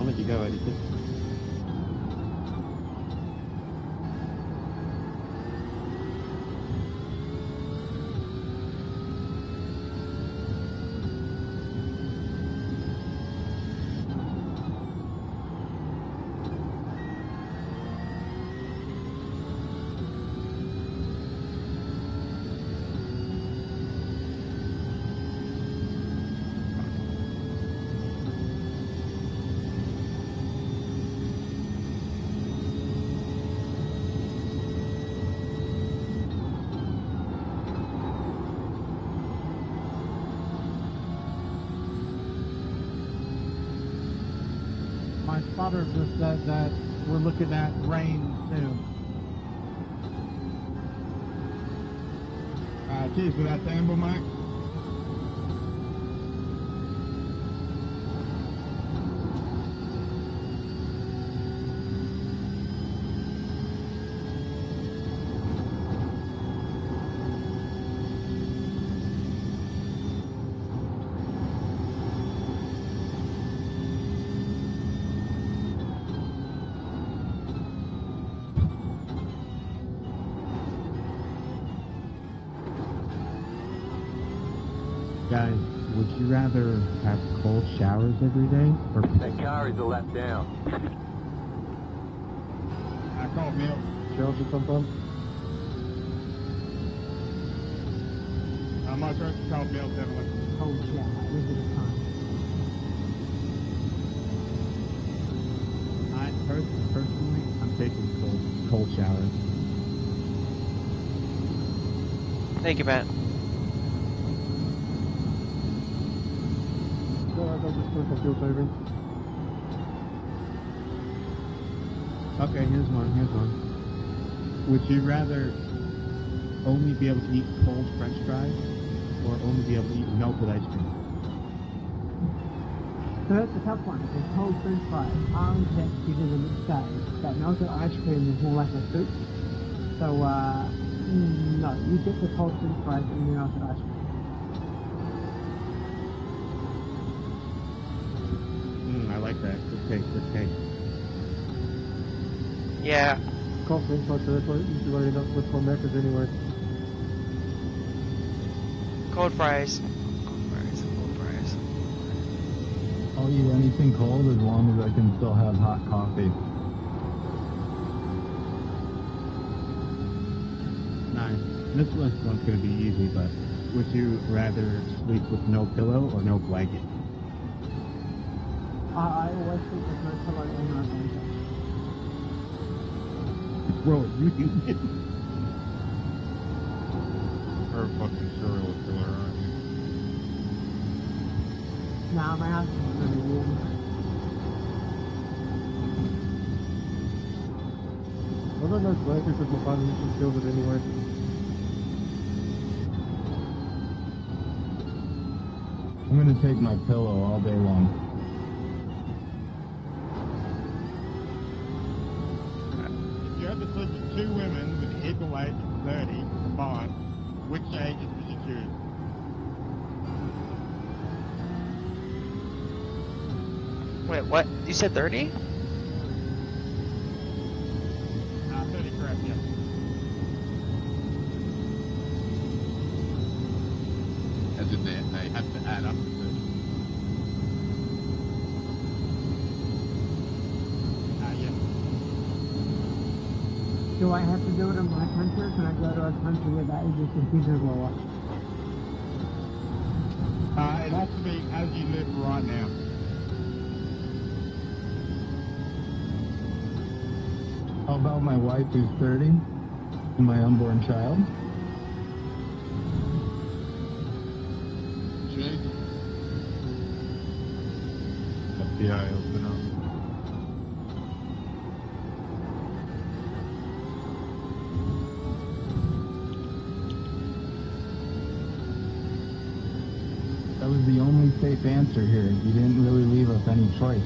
I'll let you go, Eddie. My spotter just said that we're looking at rain soon. Cheers for that sample, Mike. Guys, would you rather have cold showers every day or That car is a lap down. I call milk? Shells or something? I'm not sure it's called milk, definitely. Cold shower every bit of time. Personally, I'm taking cold showers. Thank you, Matt. I'll just put some fuel saving. Okay, here's one. Would you rather only be able to eat cold French fries or only be able to eat melted ice cream? So that's a tough one, because cold french fries are effective in the day, but melted ice cream is more like a soup. So, no, you get the cold french fries and the melted ice cream. I like that. Good take. Yeah. Cold french fries, so that's what you end up with for Mecca's anyway. Cold fries. I'll eat anything cold as long as I can still have hot coffee. Nice. This one's going to be easy, but would you rather sleep with no pillow or no blanket? I always sleep with no pillow and no blanket. Bro, you Or fucking serial killer, aren't you? Nah, my house is really warm. What got no slack because my partner just kills it anyway. I'm gonna take my pillow all day long. If you had to sleep with two women with equal age of 30 combined, which ages would you choose? Wait, what? You said 30? 30, correct, yeah. As in they have to add up to 30. Yeah. Do I have to do it in my country, or can I go to a country where the age is considered lower? It has to be as you live right now. How about my wife who's 30 and my unborn child? FBI open up. That was the only safe answer here. You didn't really leave us any choice.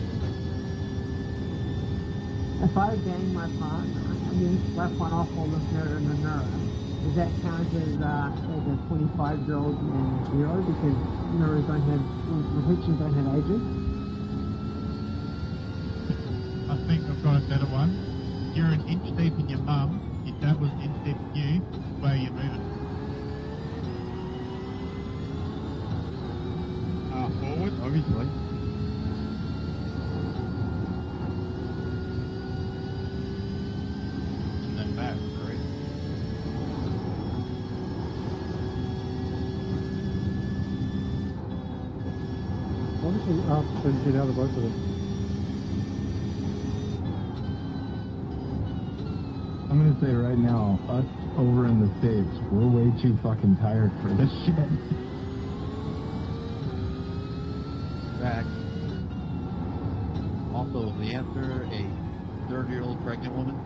If I bang my partner and then slap one off while looking at her in the mirror, does that count as a 25-year-old hero because mirrors don't have, reflections don't have ages? I think I've got a better one. You're an inch deep in your mum, your dad was an inch deep in you, where are you moving? Forward, obviously. And then back, right? Obviously up and get out of both of them. I'm gonna say right now, us over in the States, we're way too fucking tired for this shit. Back. Also, the answer, a 30-year-old pregnant woman.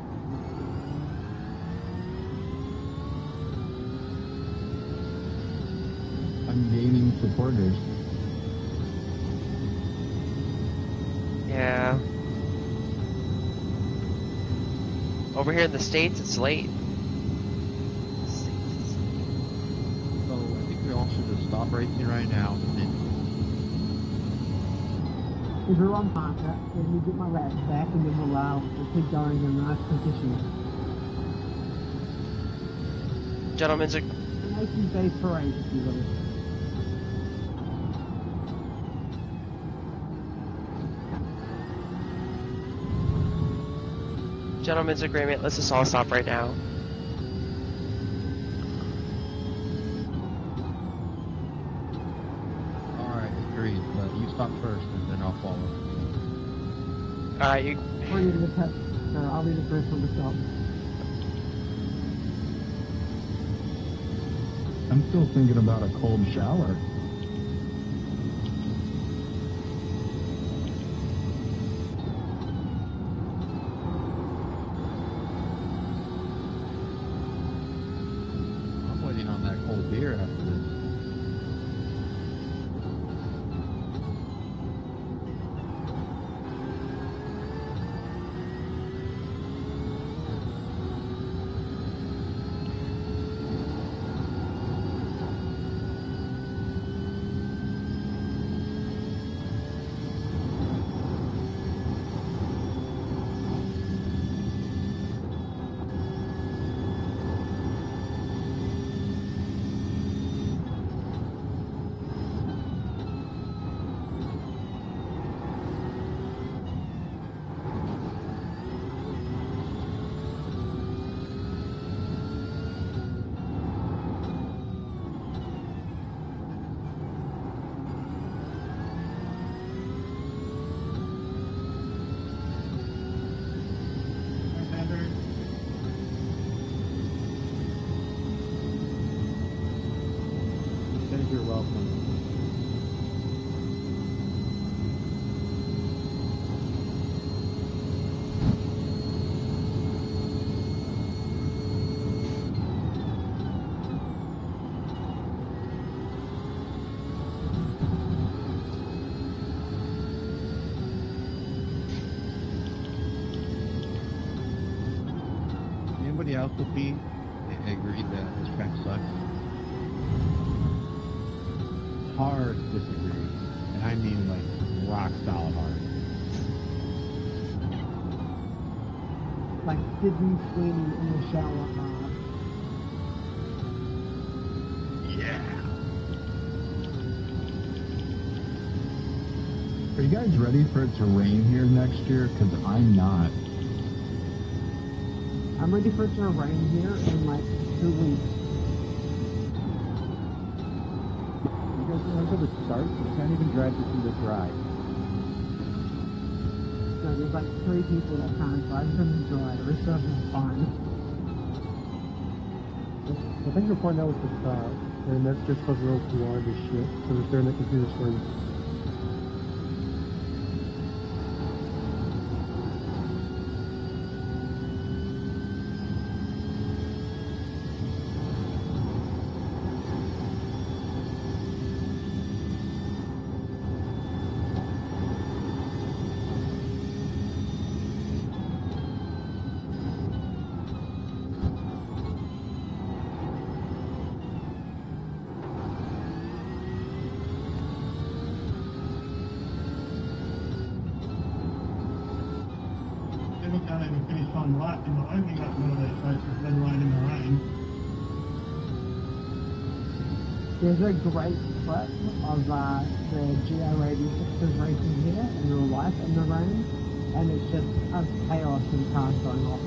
I'm gaining supporters. Yeah. Over here in the States, it's late. So I think we all should just stop racing right now. And If we're on marker, then we get my laps back and then we'll keep going in nice positions. Gentlemen's a Nation's Day parade, if you will. gentlemen's agreement. Let's just all stop right now. Alright, agreed. But you stop first and then I'll follow. Alright, you. I'll be the first one to stop. I'm still thinking about a cold shower. I'm waiting on that cold beer after this. You're welcome. also be agreed that this track sucks. Hard disagree, and I mean like rock solid hard. Like Sydney Sweeney in the shower hard. Yeah. Are you guys ready for it to rain here next year? Because I'm not. I'm ready for it to rain here in like 2 weeks. You guys remember the start? You can't even drive this in the dry. So there's like 3 people that can't drive from the dry. The rest of them are fine. I think the point out was the start, and that's just because we're all too hard as shit, so we're staring at computer screens. People can't even finish one lap in the opening up one of these races, let alone in the rain. There's a great clip of the GR86s racing here in real life in the rain, and it's just a chaos and cars going off.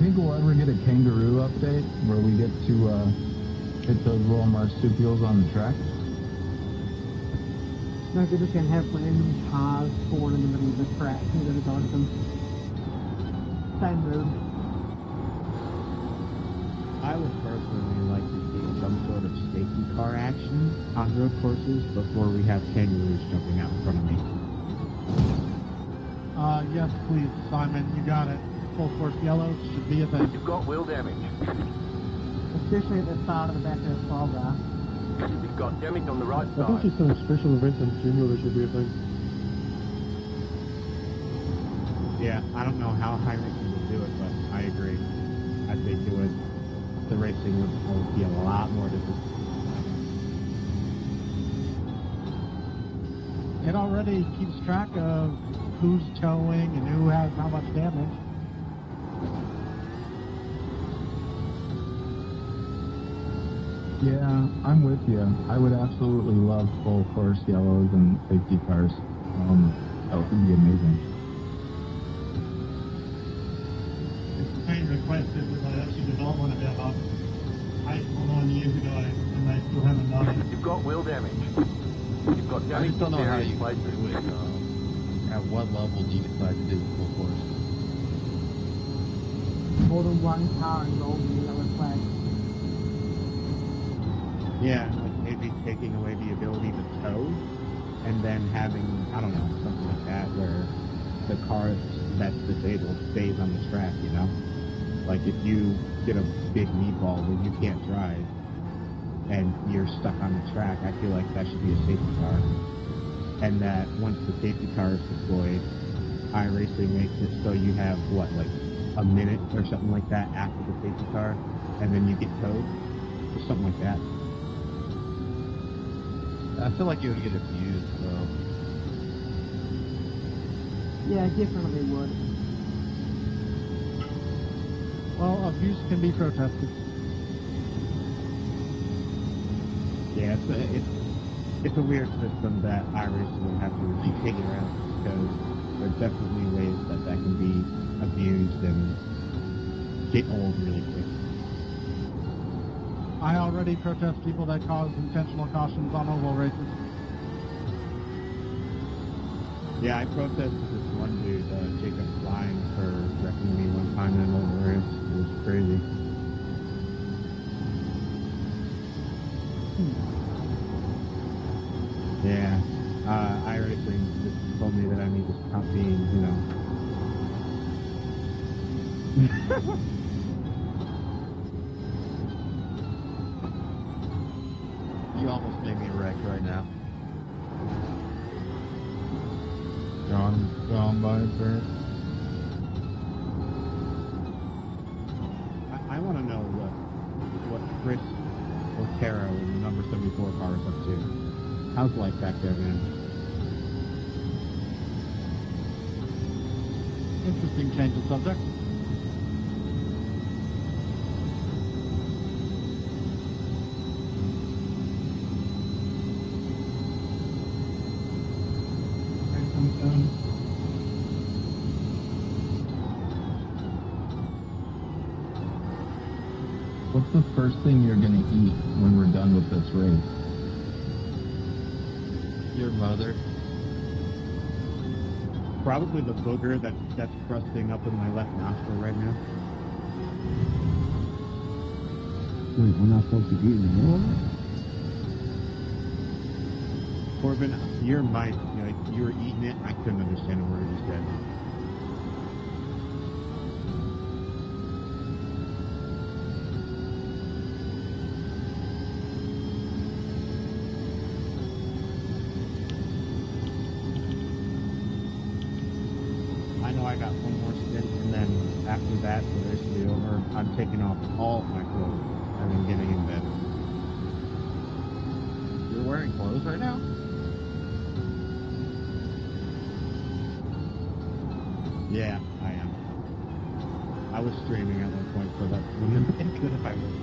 Think we'll ever get a kangaroo update where we get to hit those little marsupials on the track? No, they're just gonna have random cars spawn in the middle of the track and you're gonna dodge them. Same move. I would personally like to see some sort of safety car action on road courses before we have kangaroos jumping out in front of me. Yes, please, Simon, you got it. Full force yellow should be a thing. You've got wheel damage. Especially at the start of the back of the 12 hour. You've got damage on the right I think side. just some special events in general should be a thing. Yeah, I don't know how iRacing would do it, but I agree. I think it would. The racing would be a lot more difficult. It already keeps track of who's towing and who has how much damage. Yeah, I'm with you. I would absolutely love full course yellows and safety cars. That would be amazing. It's been requested that they actually develop one about 8 or 9 years ago, and they still haven't done it. You've got wheel damage. You've got I damage just don't in know how various you places. do it. At what level do you decide to do the full course? More than one car involved in the yellow flag. Yeah, like maybe taking away the ability to tow, and then having, I don't know, something like that where the car that's disabled stays on the track, you know? Like if you get a big meatball where you can't drive, and you're stuck on the track, I feel like that should be a safety car. And that once the safety car is deployed, iRacing makes it so you have, what, like a minute or something like that after the safety car, and then you get towed, or something like that. I feel like you would get abused, though. Yeah, definitely would. Well, abuse can be protested. Yeah, it's a weird system that iRacing will have to really figure out, because there's definitely ways that can be abused and get old really quick. I already protest people that cause intentional cautions on oval races. Yeah, I protested this one dude, Jacob Flying, for wrecking me one time in an oval race. It was crazy. Yeah, iRacing just told me that I need to stop being, you know. You almost made me wreck right now. Gone by Bert. I want to know what Chris Otero in the number 74 car is up to. How's life back there, man? Interesting change of subject. What's the first thing you're gonna eat when we're done with this race? Your mother. Probably the booger that's crusting up in my left nostril right now. Wait, we're not supposed to eat in the middle of it? Corbin, your mic, you were eating it. I couldn't understand a word you said. I know I got one more stint, and then after that, the race will be over. I'm taking off all of my clothes and then getting in bed. You're wearing clothes right now? Yeah, I am. I was streaming at one point, so that wouldn't have been good if I was.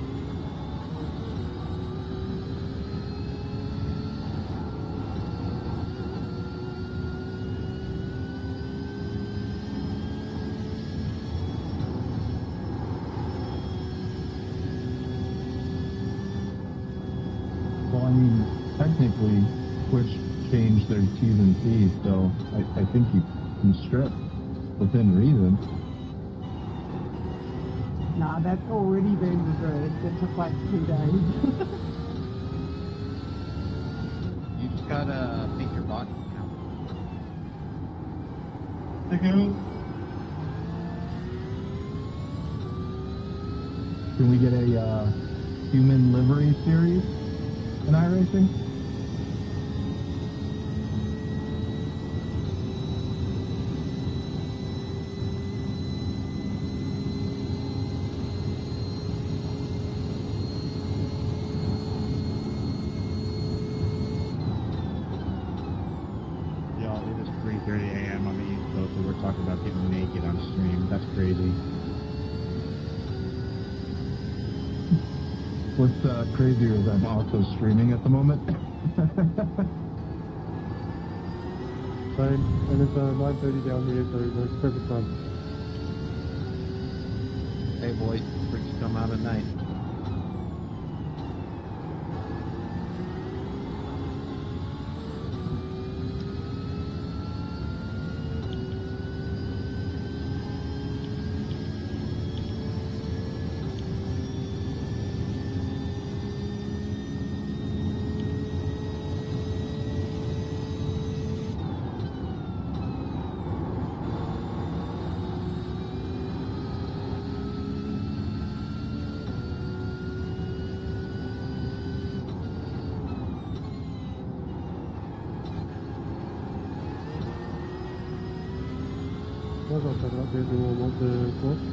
Well, I mean, technically, Twitch changed their T's and C's, so I think you can strip within reason. Nah, that's already been reversed. It took like 2 days. You just gotta make your body count. Okay. Can we get a human livery series in iRacing? Y'all, it is 3:30 a.m. on the East Coast, and we're talking about getting naked on stream. That's crazy. What's crazier is I'm also streaming at the moment. Same, and it's 9:30 down here, so it's perfect time. Hey boys, freaks come out at night. Moi, j'en ferai dès le moment de course.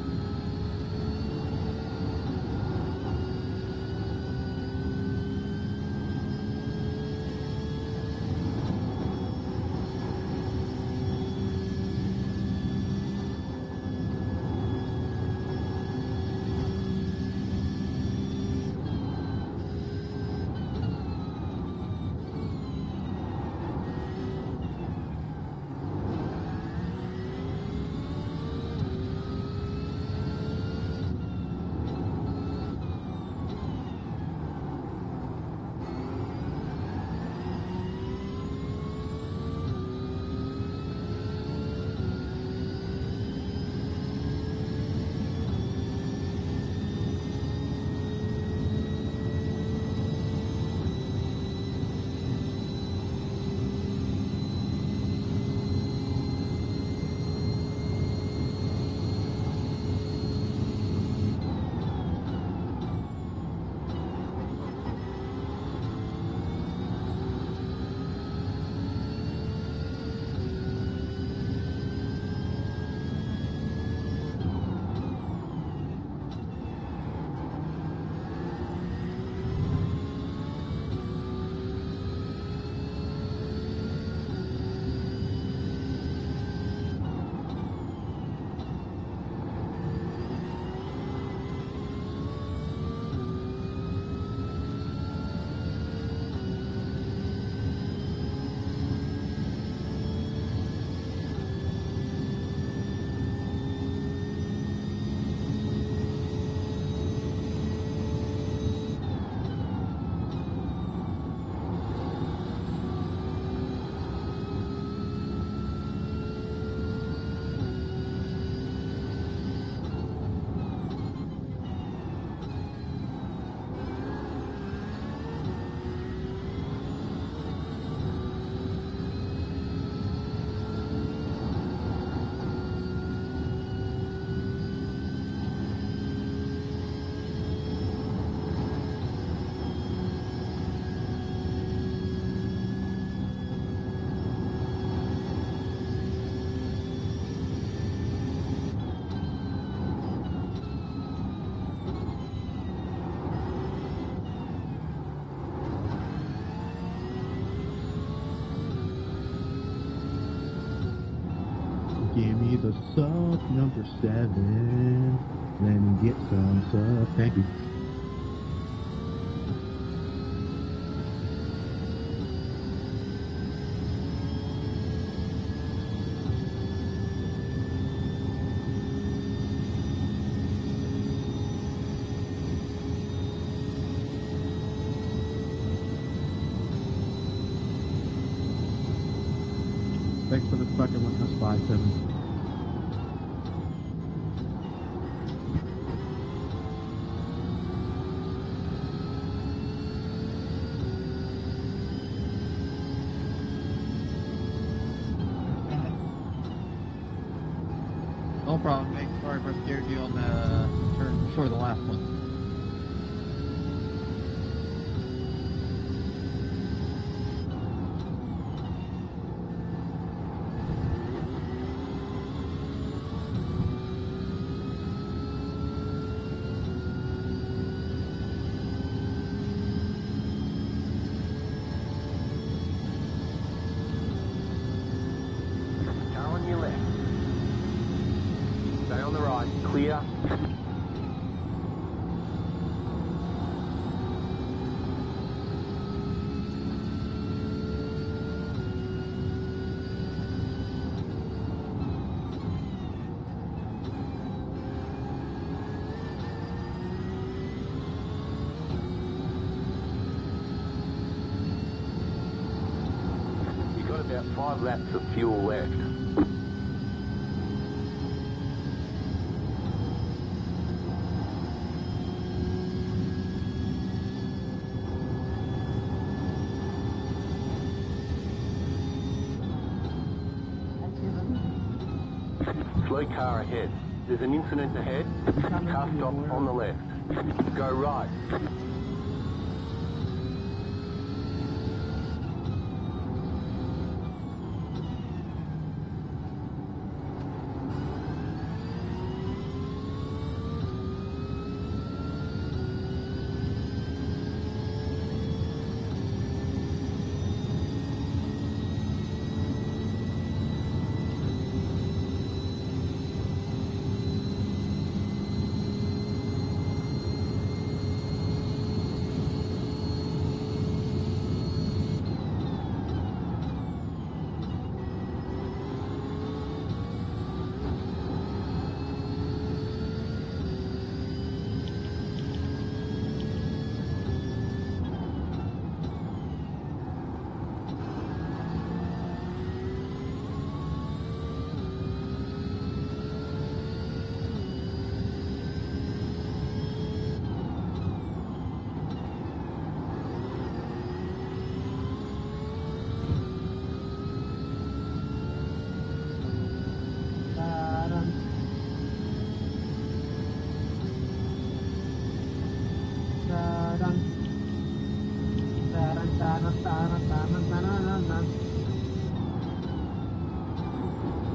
Give me the sub number 7. Let me get some sub. Thank you. Thanks for the second one. That's 5-7. No problem, mate. Sorry if I scared you on the turn before the last one. Car on your left. Stay on the right. Clear. You've got about 5 laps of fuel left. Slow car ahead. There's an incident ahead. Car stop on the left. Go right.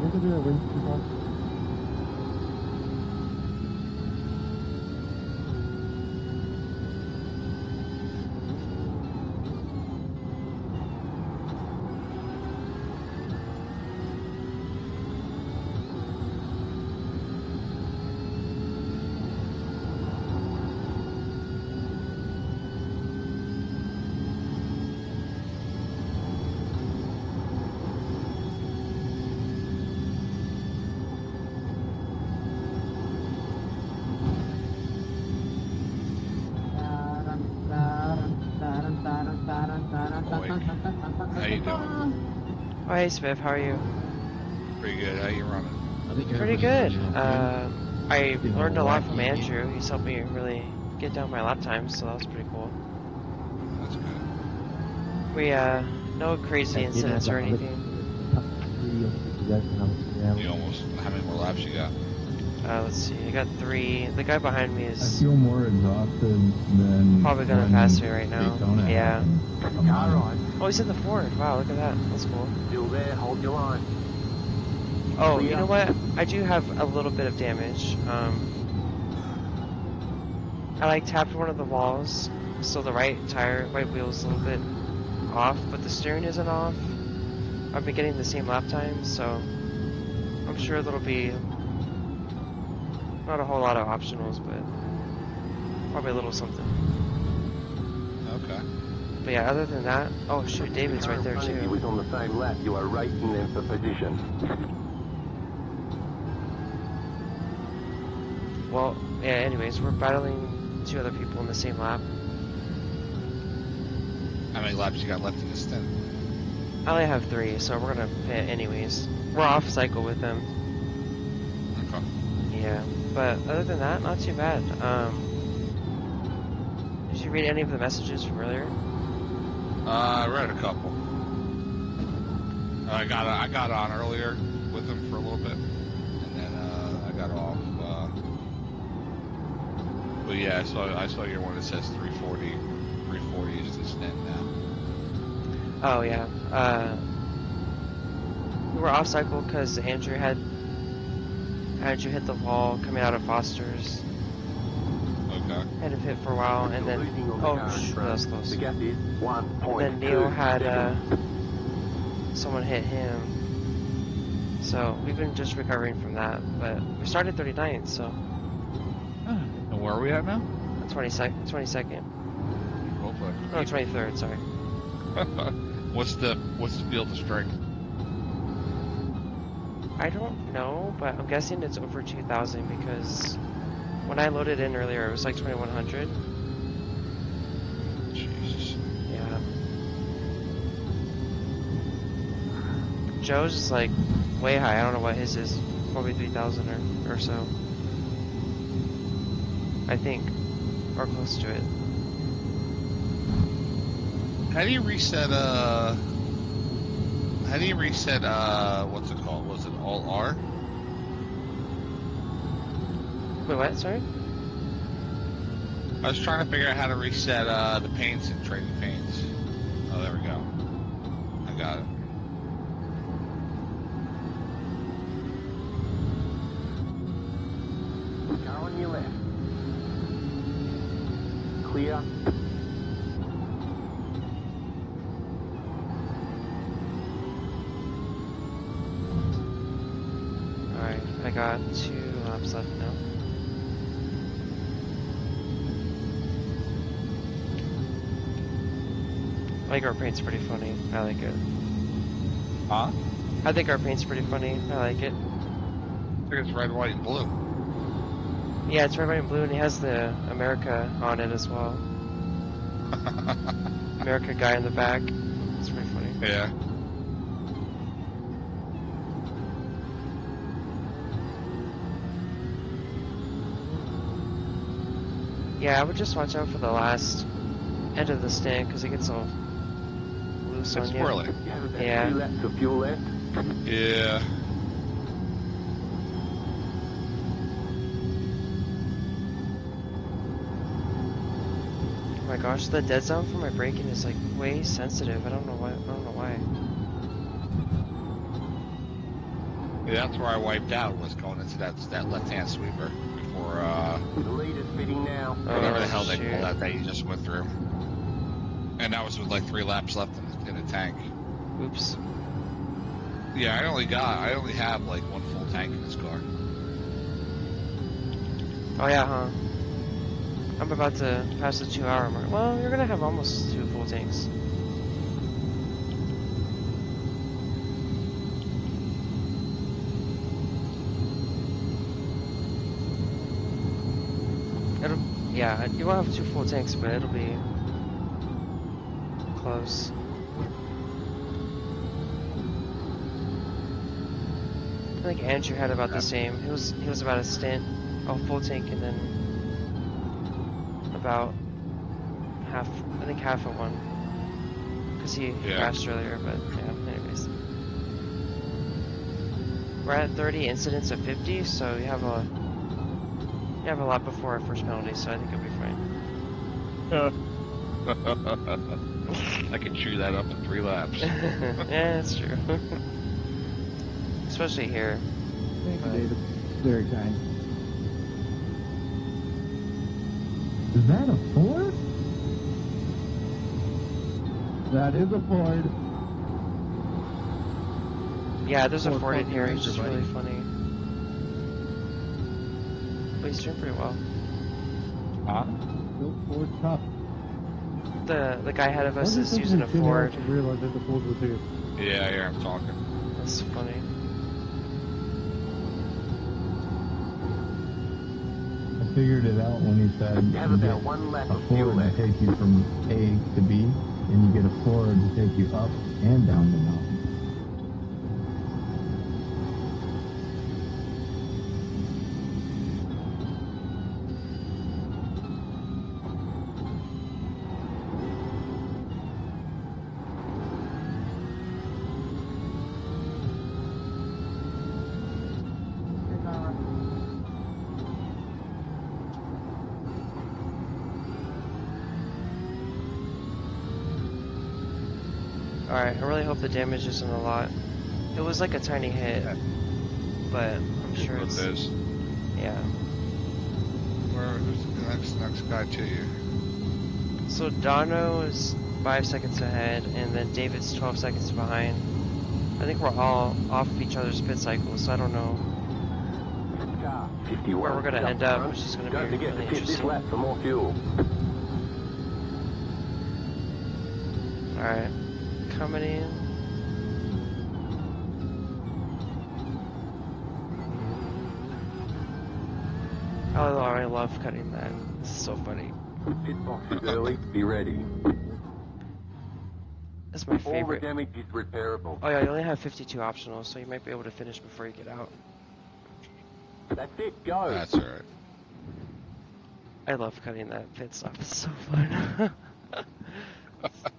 Look at the wind turbine. How you doing? Oh, hey, Smith, how are you? Pretty good. How you running? I think Pretty good. I You know, learned a lot from wacky. Andrew. He's helped me really get down my lap times, so that was pretty cool. That's good. We, no crazy incidents or anything. You almost. How many more laps you got? Let's see, I got 3. The guy behind me I is feel more exhausted than probably gonna when pass me right now. Daytona Yeah. happened. A month. Oh, he's in the 4. Wow, look at that. That's cool. Still there. Hold your line. Oh, you know what? I do have a little bit of damage. I like tapped one of the walls, so the right wheel is a little bit off, but the steering isn't off. I've been getting the same lap time, so I'm sure there'll be not a whole lot of optionals, but probably a little something. Okay. But yeah, other than that, oh shoot, David's right there If you too. was on the same lap, you are racing them for position. Well, yeah, anyways, we're battling 2 other people in the same lap. How many laps you got left in the stint? I only have 3, so we're gonna pit anyways. We're off cycle with them. Okay. Yeah, but other than that, not too bad. Did you read any of the messages from earlier? I read a couple. I got on earlier with him for a little bit, and then I got off. But yeah, I saw your one that says 340. 340 is the stint now. Oh yeah. We were off cycle because Andrew hit the wall coming out of Foster's. Okay. Had him hit for a while, and then that was close. The gap is 1.2. Then Neil had someone hit him. So we've been just recovering from that, but we started 39th, so. And where are we at now? 22nd. Hopefully. No, 23rd. Sorry. What's the field of strength? I don't know, but I'm guessing it's over 2,000 because when I loaded in earlier, it was like 2,100. Jesus. Yeah. Joe's is like way high. I don't know what his is. Probably 3,000 or so. I think. Or close to it. How do you reset what's it called? Was it all R? Wait, what? Sorry? I was trying to figure out how to reset the paints and trading paints. Oh, there we go. I got it. Car on your left. Clear. Alright, I got 2 laps left now. I think our paint's pretty funny. I like it. Huh? I think our paint's pretty funny. I like it. I think it's red, white, and blue. Yeah, it's red, white, and blue, and he has the America on it as well. America guy in the back. It's pretty funny. Yeah. Yeah, I would just watch out for the last end of the stint because it gets all loose on you. Swirly. Yeah. 2 laps of fuel left. Yeah. Oh my gosh, the dead zone for my braking is like way sensitive. I don't know why. Yeah, that's where I wiped out, was going into that left-hand sweeper before The lead is fitting now. whatever the hell they call that you just went through. And that was with like 3 laps left in the tank. Oops. Yeah, I only have like 1 full tank in this car. Oh yeah, huh? I'm about to pass the 2-hour mark. Well, you're gonna have almost 2 full tanks. Yeah, you won't have 2 full tanks, but it'll be close. I think Andrew had about the same. He was about a stint, a full tank, and then about half. I think half of one, because he crashed earlier. But yeah, anyways, we're at 30 incidents of 50, so you have a lot before our first penalty, so I think it'll be fine. I can chew that up in 3 laps. Yeah, that's true. Especially here. Thank you, David. Very kind. Is that a Ford? That is a Ford. Yeah, there's a Ford Ford in Focus here. He's Ranger, just buddy. really funny. But he's doing pretty well. Built Ford tough. The guy ahead of us Why is does it using a take 10 hours Ford. to realize that the Ford was here? Yeah, I hear him talking. That's funny. I figured it out when he said You have you about get one lap a of fuel Ford to left. take you from A to B, and you get a Ford to take you up and down the mountain. Alright, I really hope the damage isn't a lot. It was like a tiny hit, but I'm sure What it's... it is. Yeah. Who's the next guy to you? So Dono is 5 seconds ahead, and then David's 12 seconds behind. I think we're all off of each other's pit cycles, so I don't know where we're gonna end up, which is gonna Don't be forget really to pit this interesting. lap for more fuel. Alright, coming in. Oh, I love cutting that. This is so funny. Pit box is early. Be ready. That's my All the favorite. damage is repairable. Oh yeah, you only have 52 optionals, so you might be able to finish before you get out. That's it. Go. That's alright. I love cutting that pit stop. It's so fun.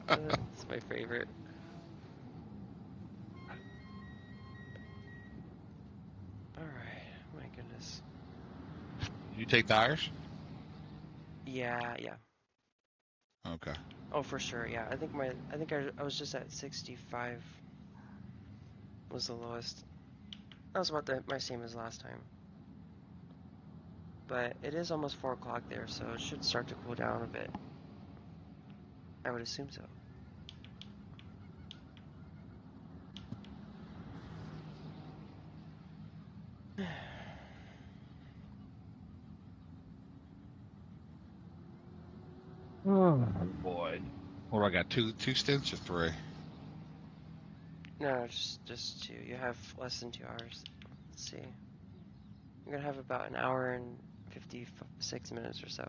It's my favorite. Alright, my goodness. You take tires? Yeah. Okay. Oh, for sure, yeah. I think I was just at 65 was the lowest. That was about my same as last time. But it is almost 4 o'clock there, so it should start to cool down a bit. I would assume so. Oh boy. What do I got? Two stints or 3? No, just 2. You have less than 2 hours. Let's see. You're gonna have about an hour and 56 minutes or so.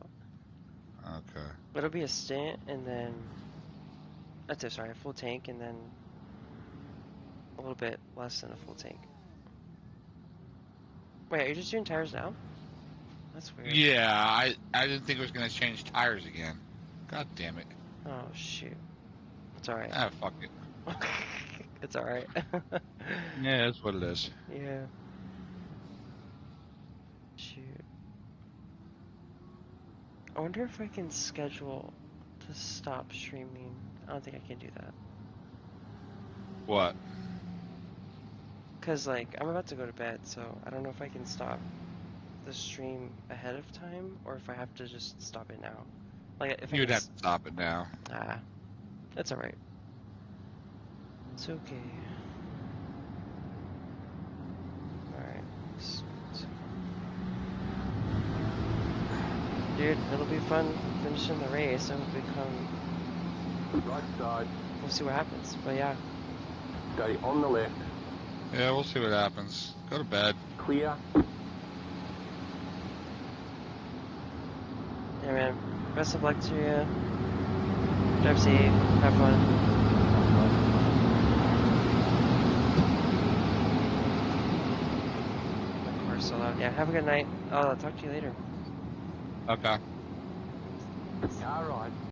Okay. It'll be a stint, and then that's it. Sorry, a full tank, and then a little bit less than a full tank. Wait, are you just doing tires now? That's weird. Yeah, I didn't think it was gonna change tires again. God damn it. Oh shoot. It's alright. Ah, fuck it. It's alright. Yeah, that's what it is. Yeah. Shoot. I wonder if I can schedule to stop streaming. I don't think I can do that. What? Cause like, I'm about to go to bed, so I don't know if I can stop the stream ahead of time, or if I have to just stop it now. Like, if You'd I have to stop it now. Ah. That's alright. It's okay. Alright. Dude, it'll be fun finishing the race. It'll become... Right side. We'll see what happens, but yeah. Stay on the left. Yeah, we'll see what happens. Go to bed. Clear. Yeah, man. Best of luck to you. Drive safe. Have fun. My car's so loud. Yeah, have a good night. I'll talk to you later. Okay. Car ride.